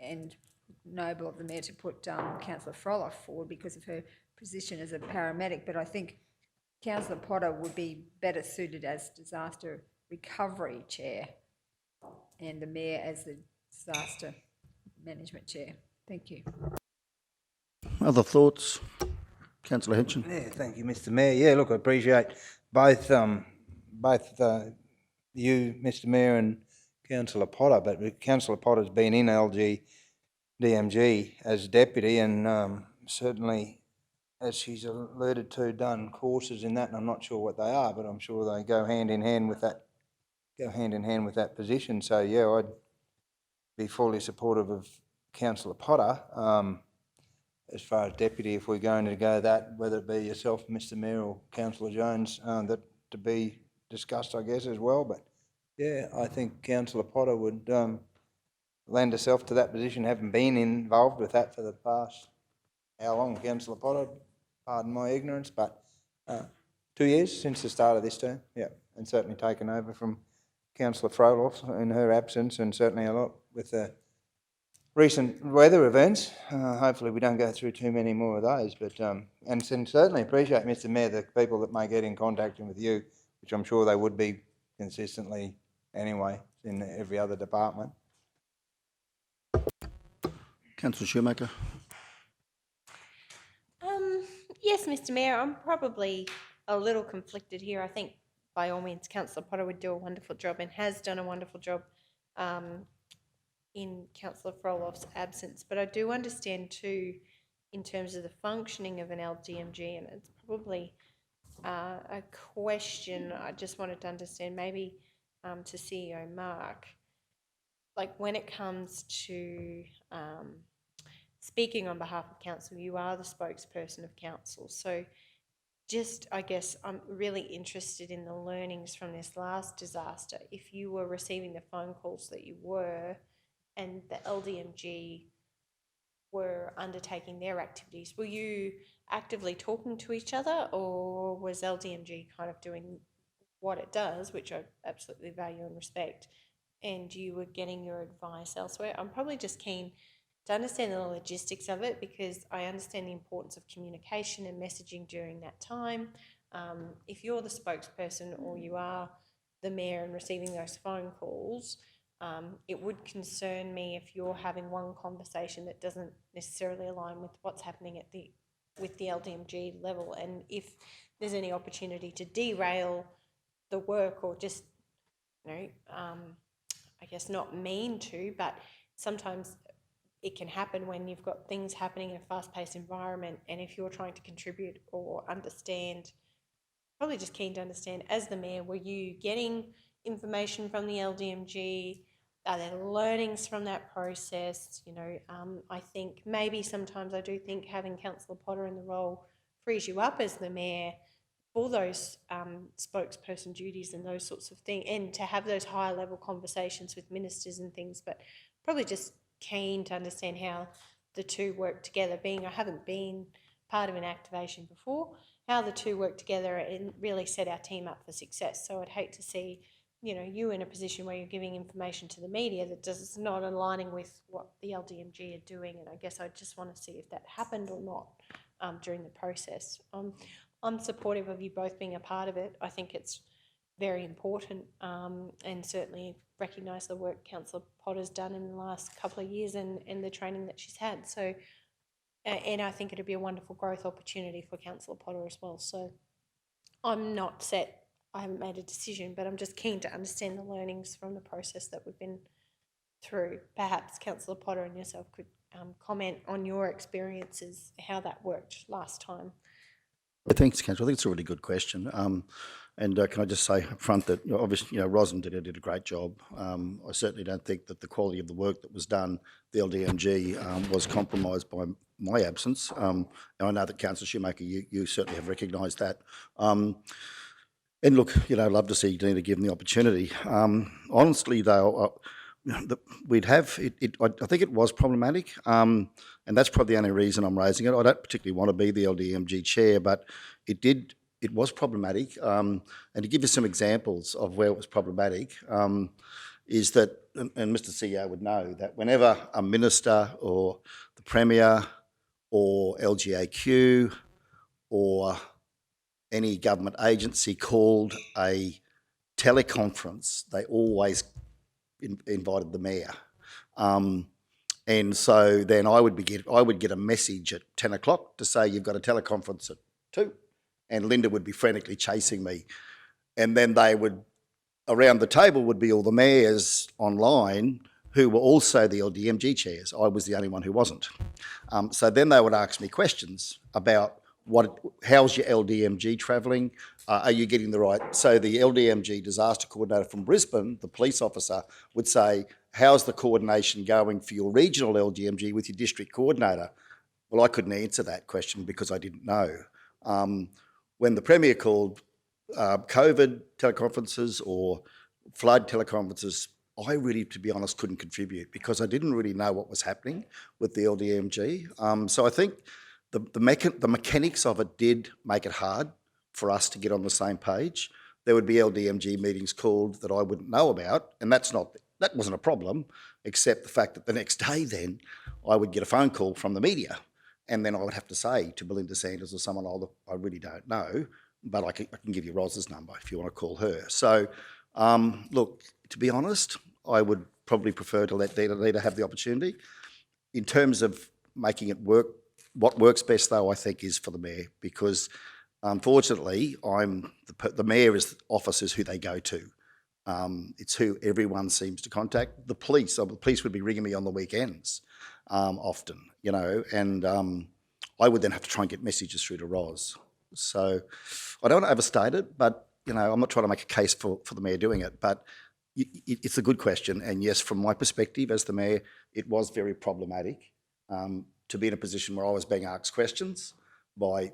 and noble of the mayor to put Councillor Froloff forward because of her position as a paramedic, but I think Councillor Potter would be better suited as disaster recovery chair and the mayor as the disaster management chair. Thank you. Other thoughts? Councillor Hitchin. Yeah, thank you, Mr. Mayor. Yeah, look, I appreciate both you, Mr. Mayor, and Councillor Potter, but Councillor Potter's been in DMG as deputy and certainly, as she's alluded to, done courses in that, and I'm not sure what they are, but I'm sure they go hand in hand with that position. So yeah, I'd be fully supportive of Councillor Potter. As far as deputy, if we're going to go that, whether it be yourself, Mr. Mayor, or Councillor Jones, that to be discussed, I guess, as well. But yeah, I think Councillor Potter would lend herself to that position, having been involved with that for the past, how long, Councillor Potter? Pardon my ignorance, but 2 years since the start of this term, yeah, and certainly taken over from Councillor Froloff in her absence, and certainly a lot with the recent weather events. Hopefully we don't go through too many more of those, but and certainly appreciate, Mr. Mayor, the people that may get in contact with you, which I'm sure they would be consistently anyway in every other department. Councillor Shoemaker. Yes, Mr. Mayor, I'm probably a little conflicted here. I think by all means Councillor Potter would do a wonderful job and has done a wonderful job in Councillor Froloff's absence, but I do understand too, in terms of the functioning of an LDMG, and it's probably a question I just wanted to understand, maybe to CEO Mark, like when it comes to speaking on behalf of council, you are the spokesperson of council. So just, I guess, I'm really interested in the learnings from this last disaster. If you were receiving the phone calls that you were, and the LDMG were undertaking their activities, were you actively talking to each other, or was LDMG kind of doing what it does, which I absolutely value and respect, and you were getting your advice elsewhere? I'm probably just keen to understand the logistics of it, because I understand the importance of communication and messaging during that time. If you're the spokesperson or you are the mayor and receiving those phone calls, it would concern me if you're having one conversation that doesn't necessarily align with what's happening with the LDMG level, and if there's any opportunity to derail the work, or just, I guess not mean to, but sometimes it can happen when you've got things happening in a fast-paced environment, and if you're trying to contribute or understand, probably just keen to understand, as the mayor, were you getting information from the LDMG? Are there learnings from that process? I think maybe sometimes I do think having Councillor Potter in the role frees you up as the mayor for those spokesperson duties and those sorts of things, and to have those higher level conversations with ministers and things, but probably just keen to understand how the two work together, being I haven't been part of an activation before, how the two work together and really set our team up for success. So I'd hate to see you in a position where you're giving information to the media that does not aligning with what the LDMG are doing, and I guess I just want to see if that happened or not during the process. I'm supportive of you both being a part of it. I think it's very important, and certainly recognise the work Councillor Potter's done in the last couple of years and the training that she's had. So, and I think it'd be a wonderful growth opportunity for Councillor Potter as well. So I'm not set, I haven't made a decision, but I'm just keen to understand the learnings from the process that we've been through. Perhaps Councillor Potter and yourself could comment on your experiences, how that worked last time. Thanks, Councillor. I think it's a really good question. And can I just say up front that obviously, Roslyn did a great job. I certainly don't think that the quality of the work that was done, the LDMG, was compromised by my absence. And I know that Councillor Shoemaker, you certainly have recognised that. And look, I'd love to see Dina given the opportunity. Honestly, though, we'd have it. I think it was problematic, and that's probably the only reason I'm raising it. I don't particularly want to be the LDMG chair, but it was problematic. And to give you some examples of where it was problematic, is that, and Mr. CEO would know, that whenever a minister or the Premier or LGAQ or any government agency called a teleconference, they always invited the mayor. And so then I would get a message at 10 o'clock to say you've got a teleconference at 2, and Linda would be frantically chasing me. And then around the table would be all the mayors online who were also the LDMG chairs. I was the only one who wasn't. So then they would ask me questions about how's your LDMG travelling? Are you getting the right? So the LDMG disaster coordinator from Brisbane, the police officer, would say, how's the coordination going for your regional LDMG with your district coordinator? Well, I couldn't answer that question because I didn't know. When the Premier called COVID teleconferences or flood teleconferences, I really, to be honest, couldn't contribute because I didn't really know what was happening with the LDMG. So I think the mechanics of it did make it hard for us to get on the same page. There would be LDMG meetings called that I wouldn't know about, and that wasn't a problem, except the fact that the next day then I would get a phone call from the media, and then I would have to say to Belinda Sanders or someone, "Oh, look, I really don't know, but I can give you Roz's number if you want to call her." So, look, to be honest, I would probably prefer to let Dina have the opportunity. In terms of making it work, what works best, though, I think, is for the mayor, because unfortunately, the mayor's office is who they go to. It's who everyone seems to contact. The police would be ringing me on the weekends often, and I would then have to try and get messages through to Roz. So I don't want to overstate it, but, you know, I'm not trying to make a case for the mayor doing it, but it's a good question. And yes, from my perspective as the mayor, it was very problematic to be in a position where I was being asked questions by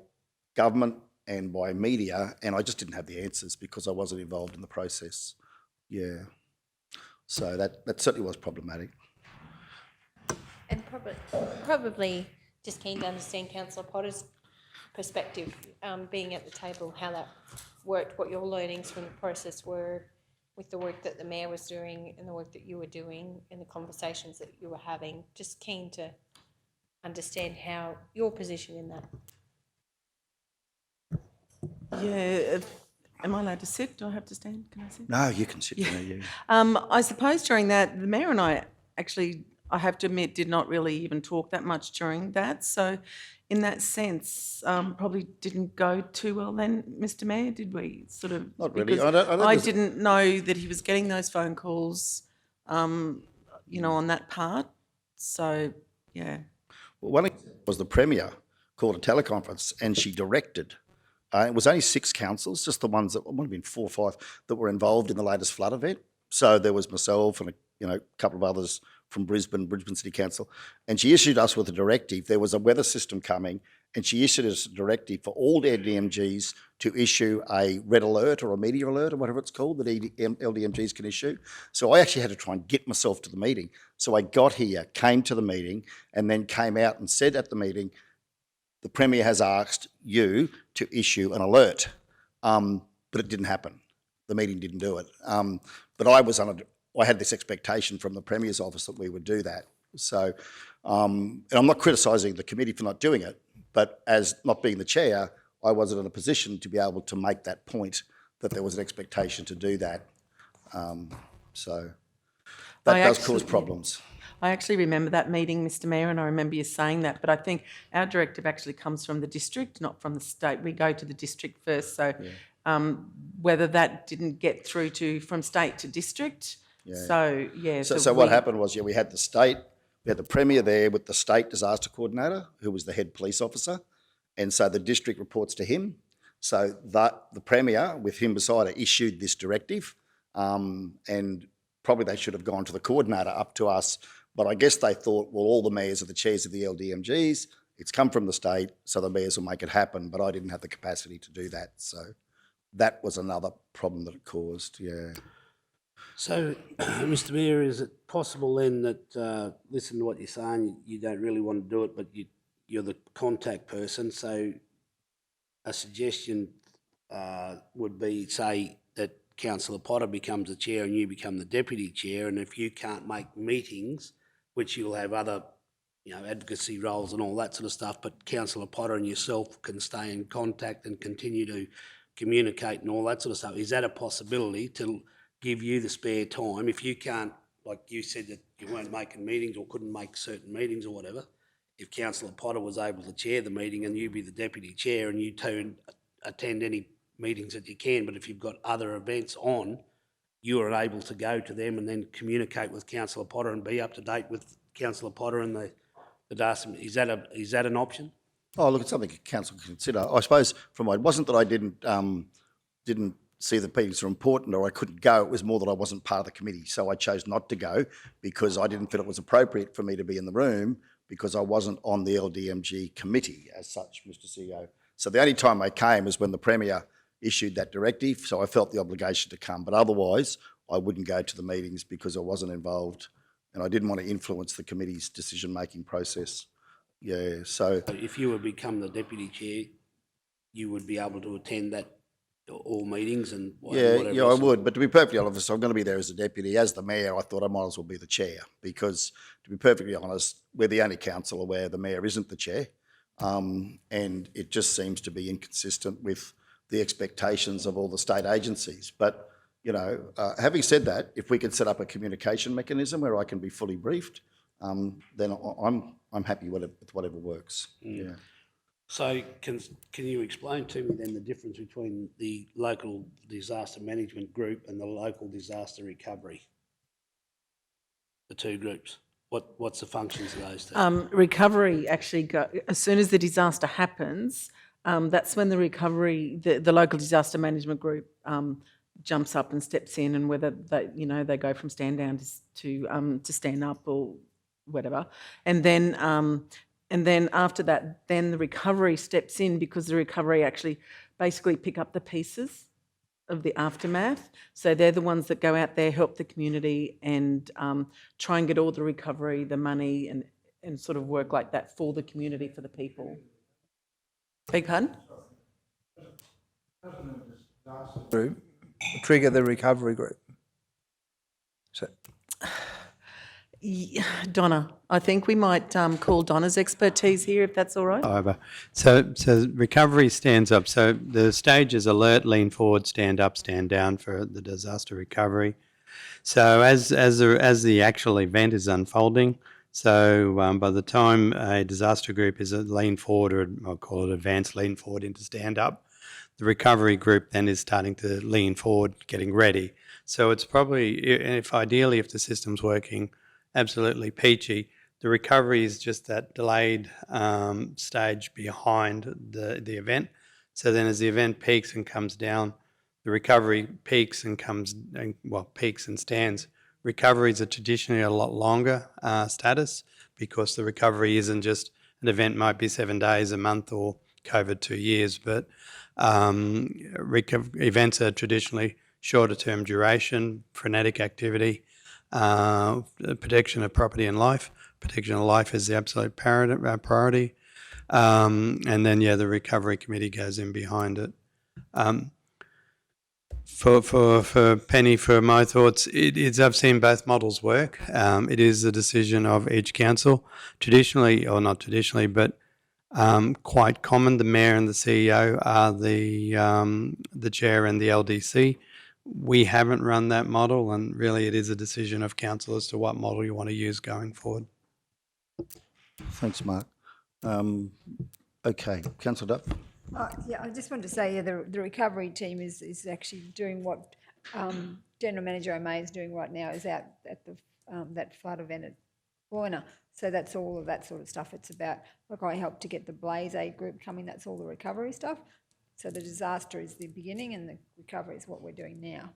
government and by media, and I just didn't have the answers because I wasn't involved in the process. Yeah. So that certainly was problematic. And probably just keen to understand Councillor Potter's perspective, being at the table, how that worked, what your learnings from the process were with the work that the mayor was doing and the work that you were doing and the conversations that you were having. Just keen to understand how your position in that. Yeah, am I allowed to sit? Do I have to stand? Can I sit? No, you can sit there, yeah. I suppose during that, the mayor and I actually, I have to admit, did not really even talk that much during that. So in that sense, probably didn't go too well then, Mr. Mayor, did we? Sort of. Not really. Because I don't I didn't know that he was getting those phone calls, you know, on that part. So, yeah. Well, one was the Premier called a teleconference and she directed. It was only 6 councils, just the ones that might have been 4 or 5 that were involved in the latest flood event. So there was myself and a couple of others from Brisbane City Council, and she issued us with a directive. There was a weather system coming, and she issued us a directive for all the LDMGs to issue a red alert or a media alert or whatever it's called that LDMGs can issue. So I actually had to try and get myself to the meeting. So I got here, came to the meeting, and then came out and said at the meeting, the Premier has asked you to issue an alert, but it didn't happen. The meeting didn't do it. But I had this expectation from the Premier's office that we would do that. So, and I'm not criticising the committee for not doing it, but as not being the chair, I wasn't in a position to be able to make that point that there was an expectation to do that. So that does cause problems. I actually remember that meeting, Mr. Mayor, and I remember you saying that, but I think our directive actually comes from the district, not from the state. We go to the district first, so whether that didn't get through from state to district. Yeah. So, yeah. So what happened was, we had we had the Premier there with the state disaster coordinator, who was the head police officer, and so the district reports to him. So the Premier, with him beside her, issued this directive, and probably they should have gone to the coordinator up to us. But I guess they thought, well, all the mayors are the chairs of the LDMGs. It's come from the state, so the mayors will make it happen. But I didn't have the capacity to do that. So that was another problem that it caused, yeah. So, Mr. Mayor, is it possible then that, listen to what you're saying, you don't really want to do it, but you're the contact person, so a suggestion would be, say, that Councillor Potter becomes the chair and you become the deputy chair, and if you can't make meetings, which you'll have other, advocacy roles and all that sort of stuff, but Councillor Potter and yourself can stay in contact and continue to communicate and all that sort of stuff. Is that a possibility to give you the spare time if you can't, like you said that you weren't making meetings or couldn't make certain meetings or whatever, if Councillor Potter was able to chair the meeting and you be the deputy chair and you two attend any meetings that you can, but if you've got other events on, you are able to go to them and then communicate with Councillor Potter and be up to date with Councillor Potter and the DAS. Is that an option? Oh, look, it's something council can consider. I suppose it wasn't that I didn't see the meetings are important or I couldn't go. It was more that I wasn't part of the committee, so I chose not to go because I didn't feel it was appropriate for me to be in the room because I wasn't on the LDMG committee as such, Mr. CEO. So the only time I came is when the Premier issued that directive, so I felt the obligation to come. But otherwise, I wouldn't go to the meetings because I wasn't involved and I didn't want to influence the committee's decision-making process. Yeah, so... If you would become the deputy chair, you would be able to attend all meetings and whatever. Yeah, I would. But to be perfectly honest, I'm going to be there as a deputy. As the mayor, I thought I might as well be the chair because, to be perfectly honest, we're the only council where the mayor isn't the chair, and it just seems to be inconsistent with the expectations of all the state agencies. But having said that, if we could set up a communication mechanism where I can be fully briefed, then I'm happy with whatever works. Yeah. So can you explain to me then the difference between the local disaster management group and the local disaster recovery? The two groups. What's the functions of those two? Recovery actually as soon as the disaster happens, that's when the recovery, the local disaster management group jumps up and steps in, and whether they, they go from stand down to stand up or whatever, and then after that, then the recovery steps in, because the recovery actually basically pick up the pieces of the aftermath. So they're the ones that go out there, help the community, and try and get all the recovery, the money, and sort of work like that for the community, for the people. Beg pardon? Group, trigger the recovery group. So, Donna, I think we might call Donna's expertise here, if that's all right. However, so recovery stands up. So the stage is alert, lean forward, stand up, stand down for the disaster recovery. So as the actual event is unfolding, so by the time a disaster group is a lean forward, or I'll call it advanced lean forward into stand up, the recovery group then is starting to lean forward, getting ready. So it's probably, if the system's working absolutely peachy, the recovery is just that delayed stage behind the event. So then as the event peaks and comes down, the recovery peaks and peaks and stands. Recoveries are traditionally a lot longer status, because the recovery isn't just an event, might be 7 days, a month, or COVID 2 years, but events are traditionally shorter term duration, frenetic activity, protection of property and life. Protection of life is the absolute priority. And then, the recovery committee goes in behind it. For Penny, for my thoughts, I've seen both models work. It is the decision of each council. Traditionally, or not traditionally, but quite common, the mayor and the CEO are the chair and the LDC. We haven't run that model, and really it is a decision of council as to what model you want to use going forward. Thanks, Mark. Okay, Councillor Duff. Yeah, I just wanted to say, the recovery team is actually doing what General Manager O'May is doing right now, is out at the that flood event at Boyna. So that's all of that sort of stuff. It's about, like, I helped to get the Blaze Aid group coming. That's all the recovery stuff. So the disaster is the beginning, and the recovery is what we're doing now.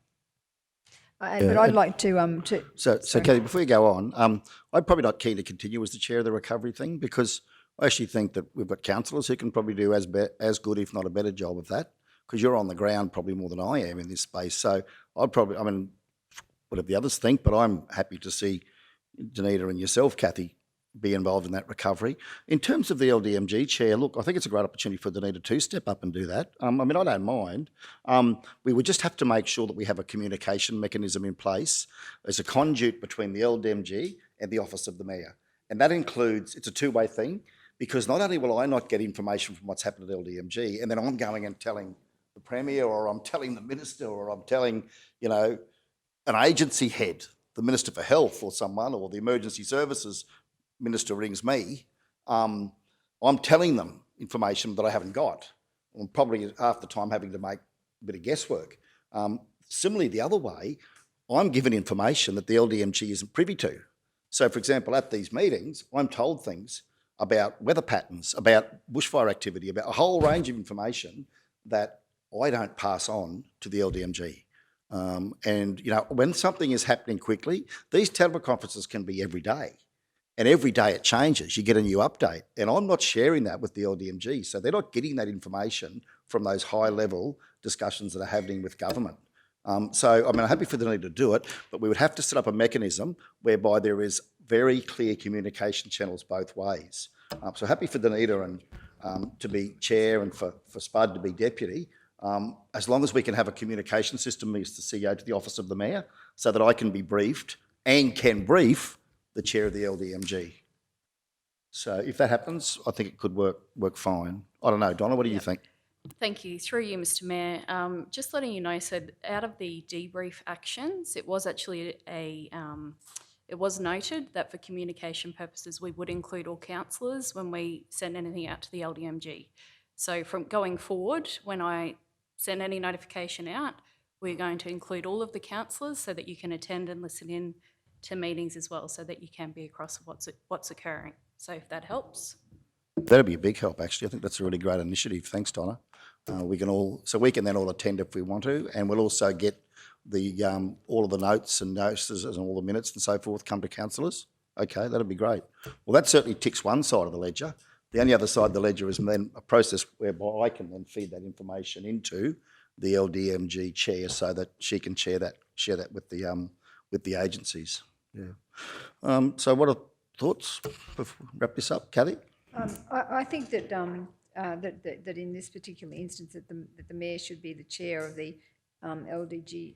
But I'd like to. So Kathy, before you go on, I'm probably not keen to continue as the chair of the recovery thing, because I actually think that we've got councillors who can probably do as good, if not a better job of that, because you're on the ground probably more than I am in this space. So whatever the others think, but I'm happy to see Danita and yourself, Kathy, be involved in that recovery. In terms of the LDMG chair, look, I think it's a great opportunity for Danita to step up and do that. I don't mind. We would just have to make sure that we have a communication mechanism in place as a conduit between the LDMG and the Office of the Mayor. And that includes, it's a two-way thing, because not only will I not get information from what's happened at LDMG, and then I'm going and telling the Premier, or I'm telling the Minister, or I'm telling, an agency head, the Minister for Health or someone, or the Emergency Services Minister rings me, I'm telling them information that I haven't got. I'm probably half the time having to make a bit of guesswork. Similarly, the other way, I'm given information that the LDMG isn't privy to. So, for example, at these meetings, I'm told things about weather patterns, about bushfire activity, about a whole range of information that I don't pass on to the LDMG. And when something is happening quickly, these teleconferences can be every day. And every day it changes. You get a new update. And I'm not sharing that with the LDMG. So they're not getting that information from those high-level discussions that are happening with government. I'm happy for the need to do it, but we would have to set up a mechanism whereby there is very clear communication channels both ways. So happy for Danita and to be chair, and for Spud to be deputy, as long as we can have a communication system, Mr. CEO, to the Office of the Mayor, so that I can be briefed and can brief the chair of the LDMG. So if that happens, I think it could work fine. I don't know, Donna, what do you think? Thank you. Through you, Mr. Mayor. Just letting you know, so out of the debrief actions, it was actually it was noted that for communication purposes, we would include all councillors when we send anything out to the LDMG. So from going forward, when I send any notification out, we're going to include all of the councillors so that you can attend and listen in to meetings as well, so that you can be across what's occurring. So if that helps. That'd be a big help, actually. I think that's a really great initiative. Thanks, Donna. We can then all attend if we want to, and we'll also get the all of the notes and notices and all the minutes and so forth come to councillors. Okay, that'd be great. Well, that certainly ticks one side of the ledger. The only other side of the ledger is then a process whereby I can then feed that information into the LDMG chair so that she can share that with the agencies. Yeah. So, what are thoughts? Before we wrap this up, Kathy? I think that that in this particular instance that the mayor should be the chair of the LDG,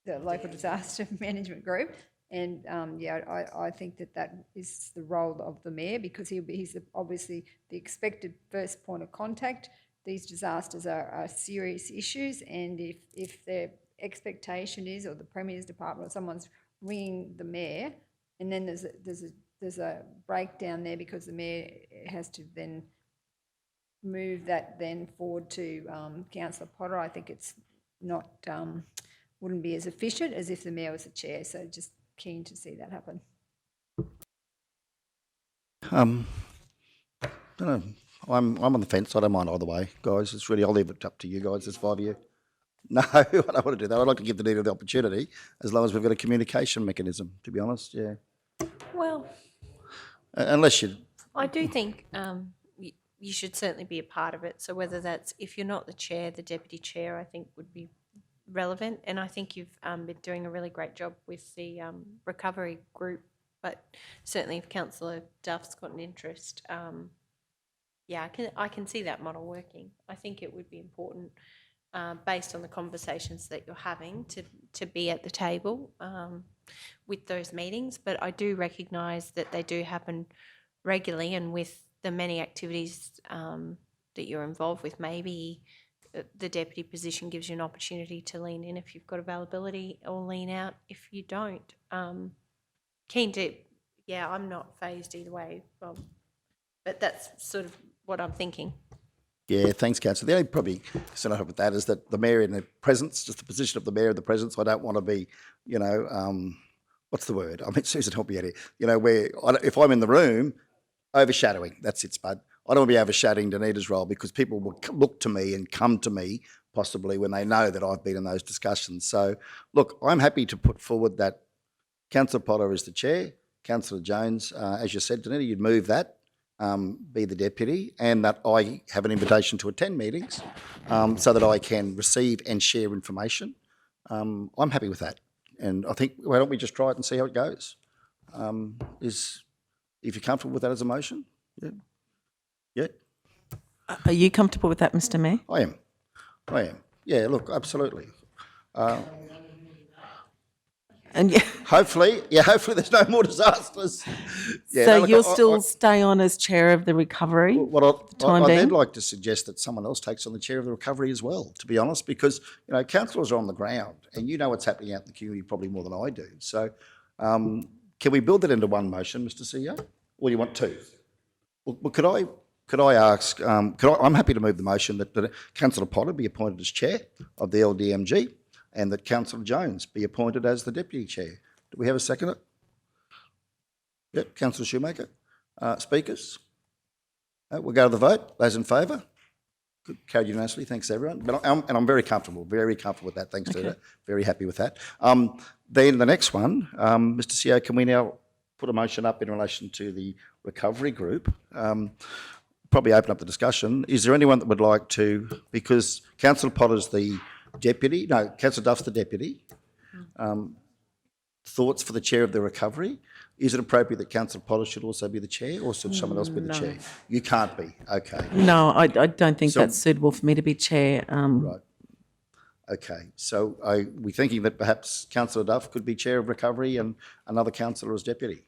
the Local Disaster Management Group, and I think that is the role of the mayor, because he's obviously the expected first point of contact. These disasters are serious issues, and if their expectation is, or the Premier's Department or someone's ringing the mayor, and then there's a breakdown there because the mayor has to then move that then forward to Councillor Potter, I think it's not wouldn't be as efficient as if the mayor was the chair. So just keen to see that happen. Don't know. I'm on the fence. I don't mind either way, guys. It's really, I'll leave it up to you guys. There's 5 of you. No, I don't want to do that. I'd like to give the leader the opportunity, as long as we've got a communication mechanism, to be honest, yeah. Well, Unless you... I do think you should certainly be a part of it. So whether that's, if you're not the chair, the deputy chair, I think would be relevant. And I think you've been doing a really great job with the recovery group. But certainly if Councillor Duff's got an interest, I can see that model working. I think it would be important, based on the conversations that you're having, to be at the table with those meetings. But I do recognise that they do happen regularly, and with the many activities that you're involved with, maybe the deputy position gives you an opportunity to lean in if you've got availability, or lean out if you don't. Keen to, I'm not phased either way, but that's sort of what I'm thinking. Yeah, thanks, Councillor. The only probably concern I have with that is that the mayor in the presence, just the position of the mayor in the presence, I don't want to be, what's the word? I mean, Susan, help me out here. Where if I'm in the room, overshadowing, that's it, Spud. I don't want to be overshadowing Danita's role, because people will look to me and come to me possibly when they know that I've been in those discussions. So, look, I'm happy to put forward that Councillor Potter is the chair, Councillor Jones, as you said, Danita, you'd move that, be the deputy, and that I have an invitation to attend meetings so that I can receive and share information. I'm happy with that. And I think, why don't we just try it and see how it goes? If you're comfortable with that as a motion? Yeah. Are you comfortable with that, Mr Mayor? I am. Yeah, look, absolutely. And hopefully there's no more disasters. Yeah, so look, you'll still stay on as chair of the recovery? I'd like to suggest that someone else takes on the chair of the recovery as well, to be honest, because councillors are on the ground and you know what's happening out in the community probably more than I do. So can we build that into one motion, Mr CEO, or do you want two? Well, could I ask? I'm happy to move the motion that Councillor Potter be appointed as chair of the LDMG, and that Councillor Jones be appointed as the deputy chair. Do we have a seconder? Yep, Councillor Shoemaker. Speakers? We'll go to the vote. Those in favour? Good. Carried unanimously. Thanks, everyone. But I'm very comfortable with that. Thanks to that. Very happy with that. Then the next one, Mr CEO, can we now put a motion up in relation to the recovery group? Probably open up the discussion. Is there anyone that would like to, because Councillor Potter's the deputy, no, Councillor Duff's the deputy. Thoughts for the chair of the recovery? Is it appropriate that Councillor Potter should also be the chair, or should someone else be the chair? You can't be, okay. No, I don't think that's suitable for me to be chair. Right. Okay, so are we thinking that perhaps Councillor Duff could be chair of recovery and another councillor as deputy?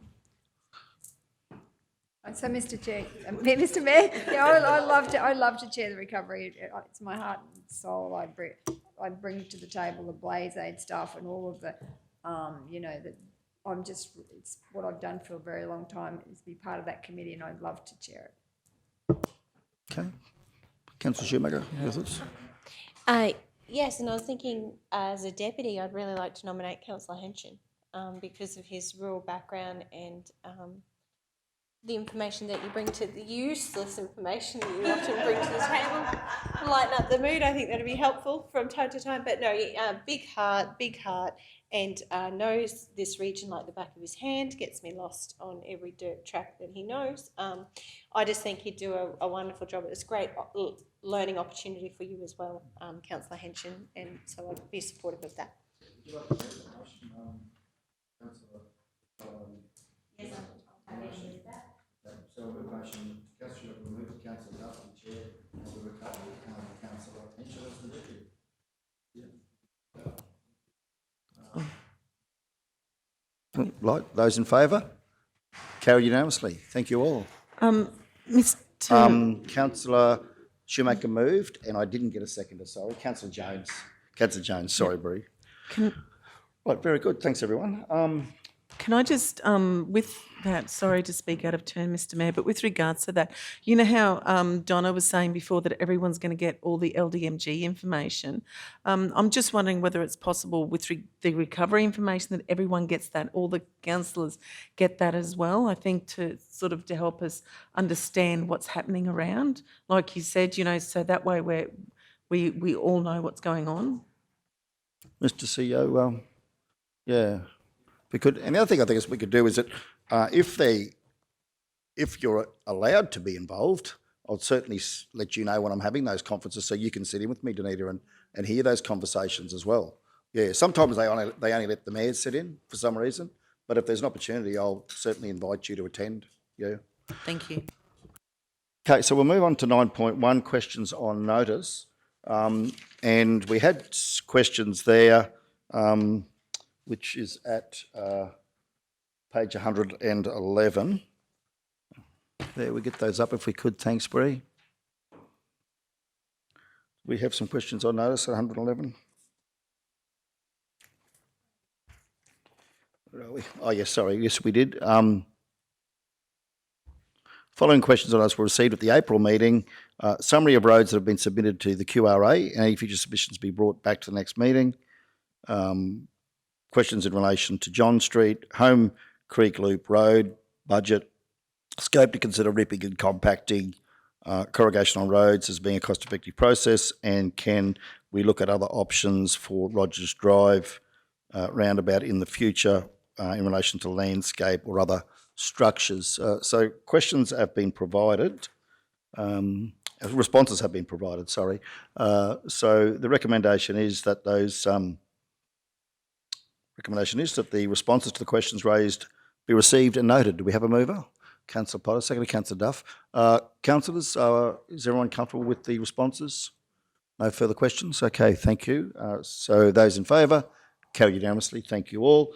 So, Mr Chair, Mr Mayor, I love to chair the recovery. It's my heart and soul. I bring to the table the Blaze Aid stuff and all of the, it's what I've done for a very long time, is be part of that committee, and I'd love to chair it. Okay. Councillor Shoemaker, your thoughts? Yes, and I was thinking, as a deputy, I'd really like to nominate Councillor Henshin because of his rural background and the information that you bring to the useless information that you often bring to the table, lighten up the mood. I think that'd be helpful from time to time. But no, big heart, and knows this region like the back of his hand. Gets me lost on every dirt track that he knows. I just think he'd do a wonderful job. It's a great learning opportunity for you as well, Councillor Henshin, and so I'd be supportive of that. Yes, So a motion, Councillor remove Councillor Duff, the chair, of the recovery, Councillor Henshaw as the deputy. Right, those in favour? Carried unanimously. Thank you all. Mr. Councillor Shoemaker moved, and I didn't get a seconder, sorry. Councillor Jones. Councillor Jones, sorry, Bree. Right, very good. Thanks, everyone. Can I just, with that, sorry to speak out of turn, Mr. Mayor, but with regards to that, you know how Donna was saying before that everyone's going to get all the LDMG information. I'm just wondering whether it's possible with the recovery information that everyone gets that, all the councillors get that as well. I think to sort of to help us understand what's happening around, like you said, you know, so that way we all know what's going on. Mr. CEO, yeah. We could, and the other thing I think is we could do is that if you're allowed to be involved, I'll certainly let you know when I'm having those conferences so you can sit in with me, Danita, and hear those conversations as well. Yeah, sometimes they only let the mayors sit in for some reason, but if there's an opportunity, I'll certainly invite you to attend. Yeah. Thank you. Okay, so we'll move on to 9.1, questions on notice. And we had questions there, which is at page 111. There, we get those up if we could. Thanks, Bree. We have some questions on notice at 111. Where are we? Oh, yes, sorry. Yes, we did. Following questions on us were received at the April meeting. Summary of roads that have been submitted to the QRA and any future submissions be brought back to the next meeting. Questions in relation to John Street, Home Creek Loop Road, budget, scope to consider ripping and compacting, corrugation on roads as being a cost-effective process, and can we look at other options for Rogers Drive roundabout in the future in relation to landscape or other structures. So questions have been provided, responses have been provided, sorry. So the recommendation is that the responses to the questions raised be received and noted. Do we have a mover? Councillor Potter, secondly Councillor Duff. Councillors, is everyone comfortable with the responses? No further questions? Okay, thank you. So those in favour, carried unanimously. Thank you all.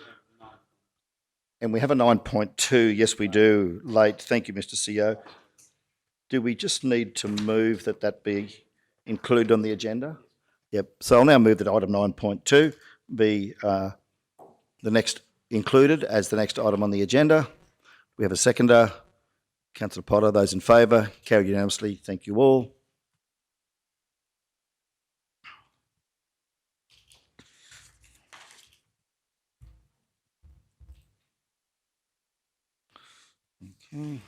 And we have a 9.2. Yes, we do. Late. Thank you, Mr. CEO. Do we just need to move that be included on the agenda? Yep. So I'll now move that item 9.2 be the next included as the next item on the agenda. We have a seconder. Councillor Potter, those in favour, carried unanimously. Thank you all. Okay.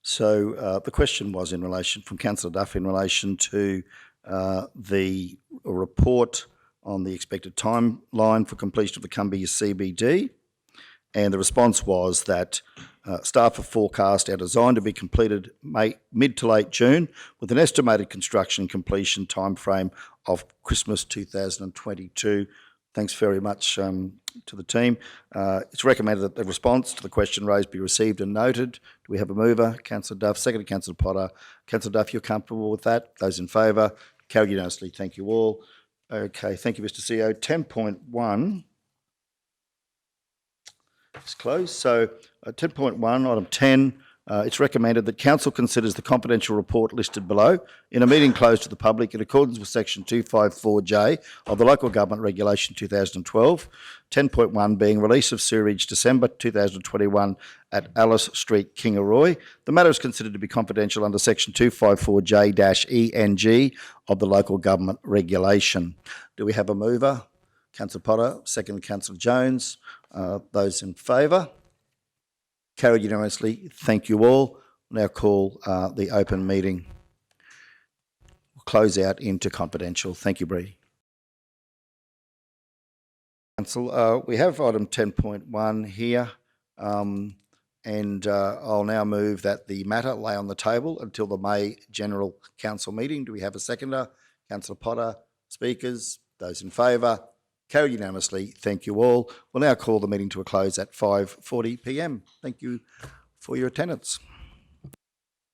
So the question was in relation, from Councillor Duff, in relation to the report on the expected timeline for completion of the Cumbia CBD, and the response was that staff have forecast our design to be completed mid to late June with an estimated construction completion timeframe of Christmas 2022. Thanks very much to the team. It's recommended that the response to the question raised be received and noted. Do we have a mover? Councillor Duff, second Councillor Potter. Councillor Duff, you're comfortable with that? Those in favour? Carried unanimously. Thank you all. Okay, thank you, Mr. CEO. 10.1 is closed. So 10.1, item 10, it's recommended that Council considers the confidential report listed below in a meeting closed to the public in accordance with Section 254J of the Local Government Regulation 2012. 10.1 being release of sewerage December 2021 at Alice Street, Kingaroy. The matter is considered to be confidential under Section 254J-ENG of the Local Government Regulation. Do we have a mover? Councillor Potter, second Councillor Jones. Those in favour? Carried unanimously. Thank you all. Now call the open meeting. Close out into confidential. Thank you, Bree. Council, we have item 10.1 here, and I'll now move that the matter lay on the table until the May General Council meeting. Do we have a seconder? Councillor Potter, speakers, those in favour? Carried unanimously. Thank you all. We'll now call the meeting to a close at 5:40 p.m. Thank you for your attendance.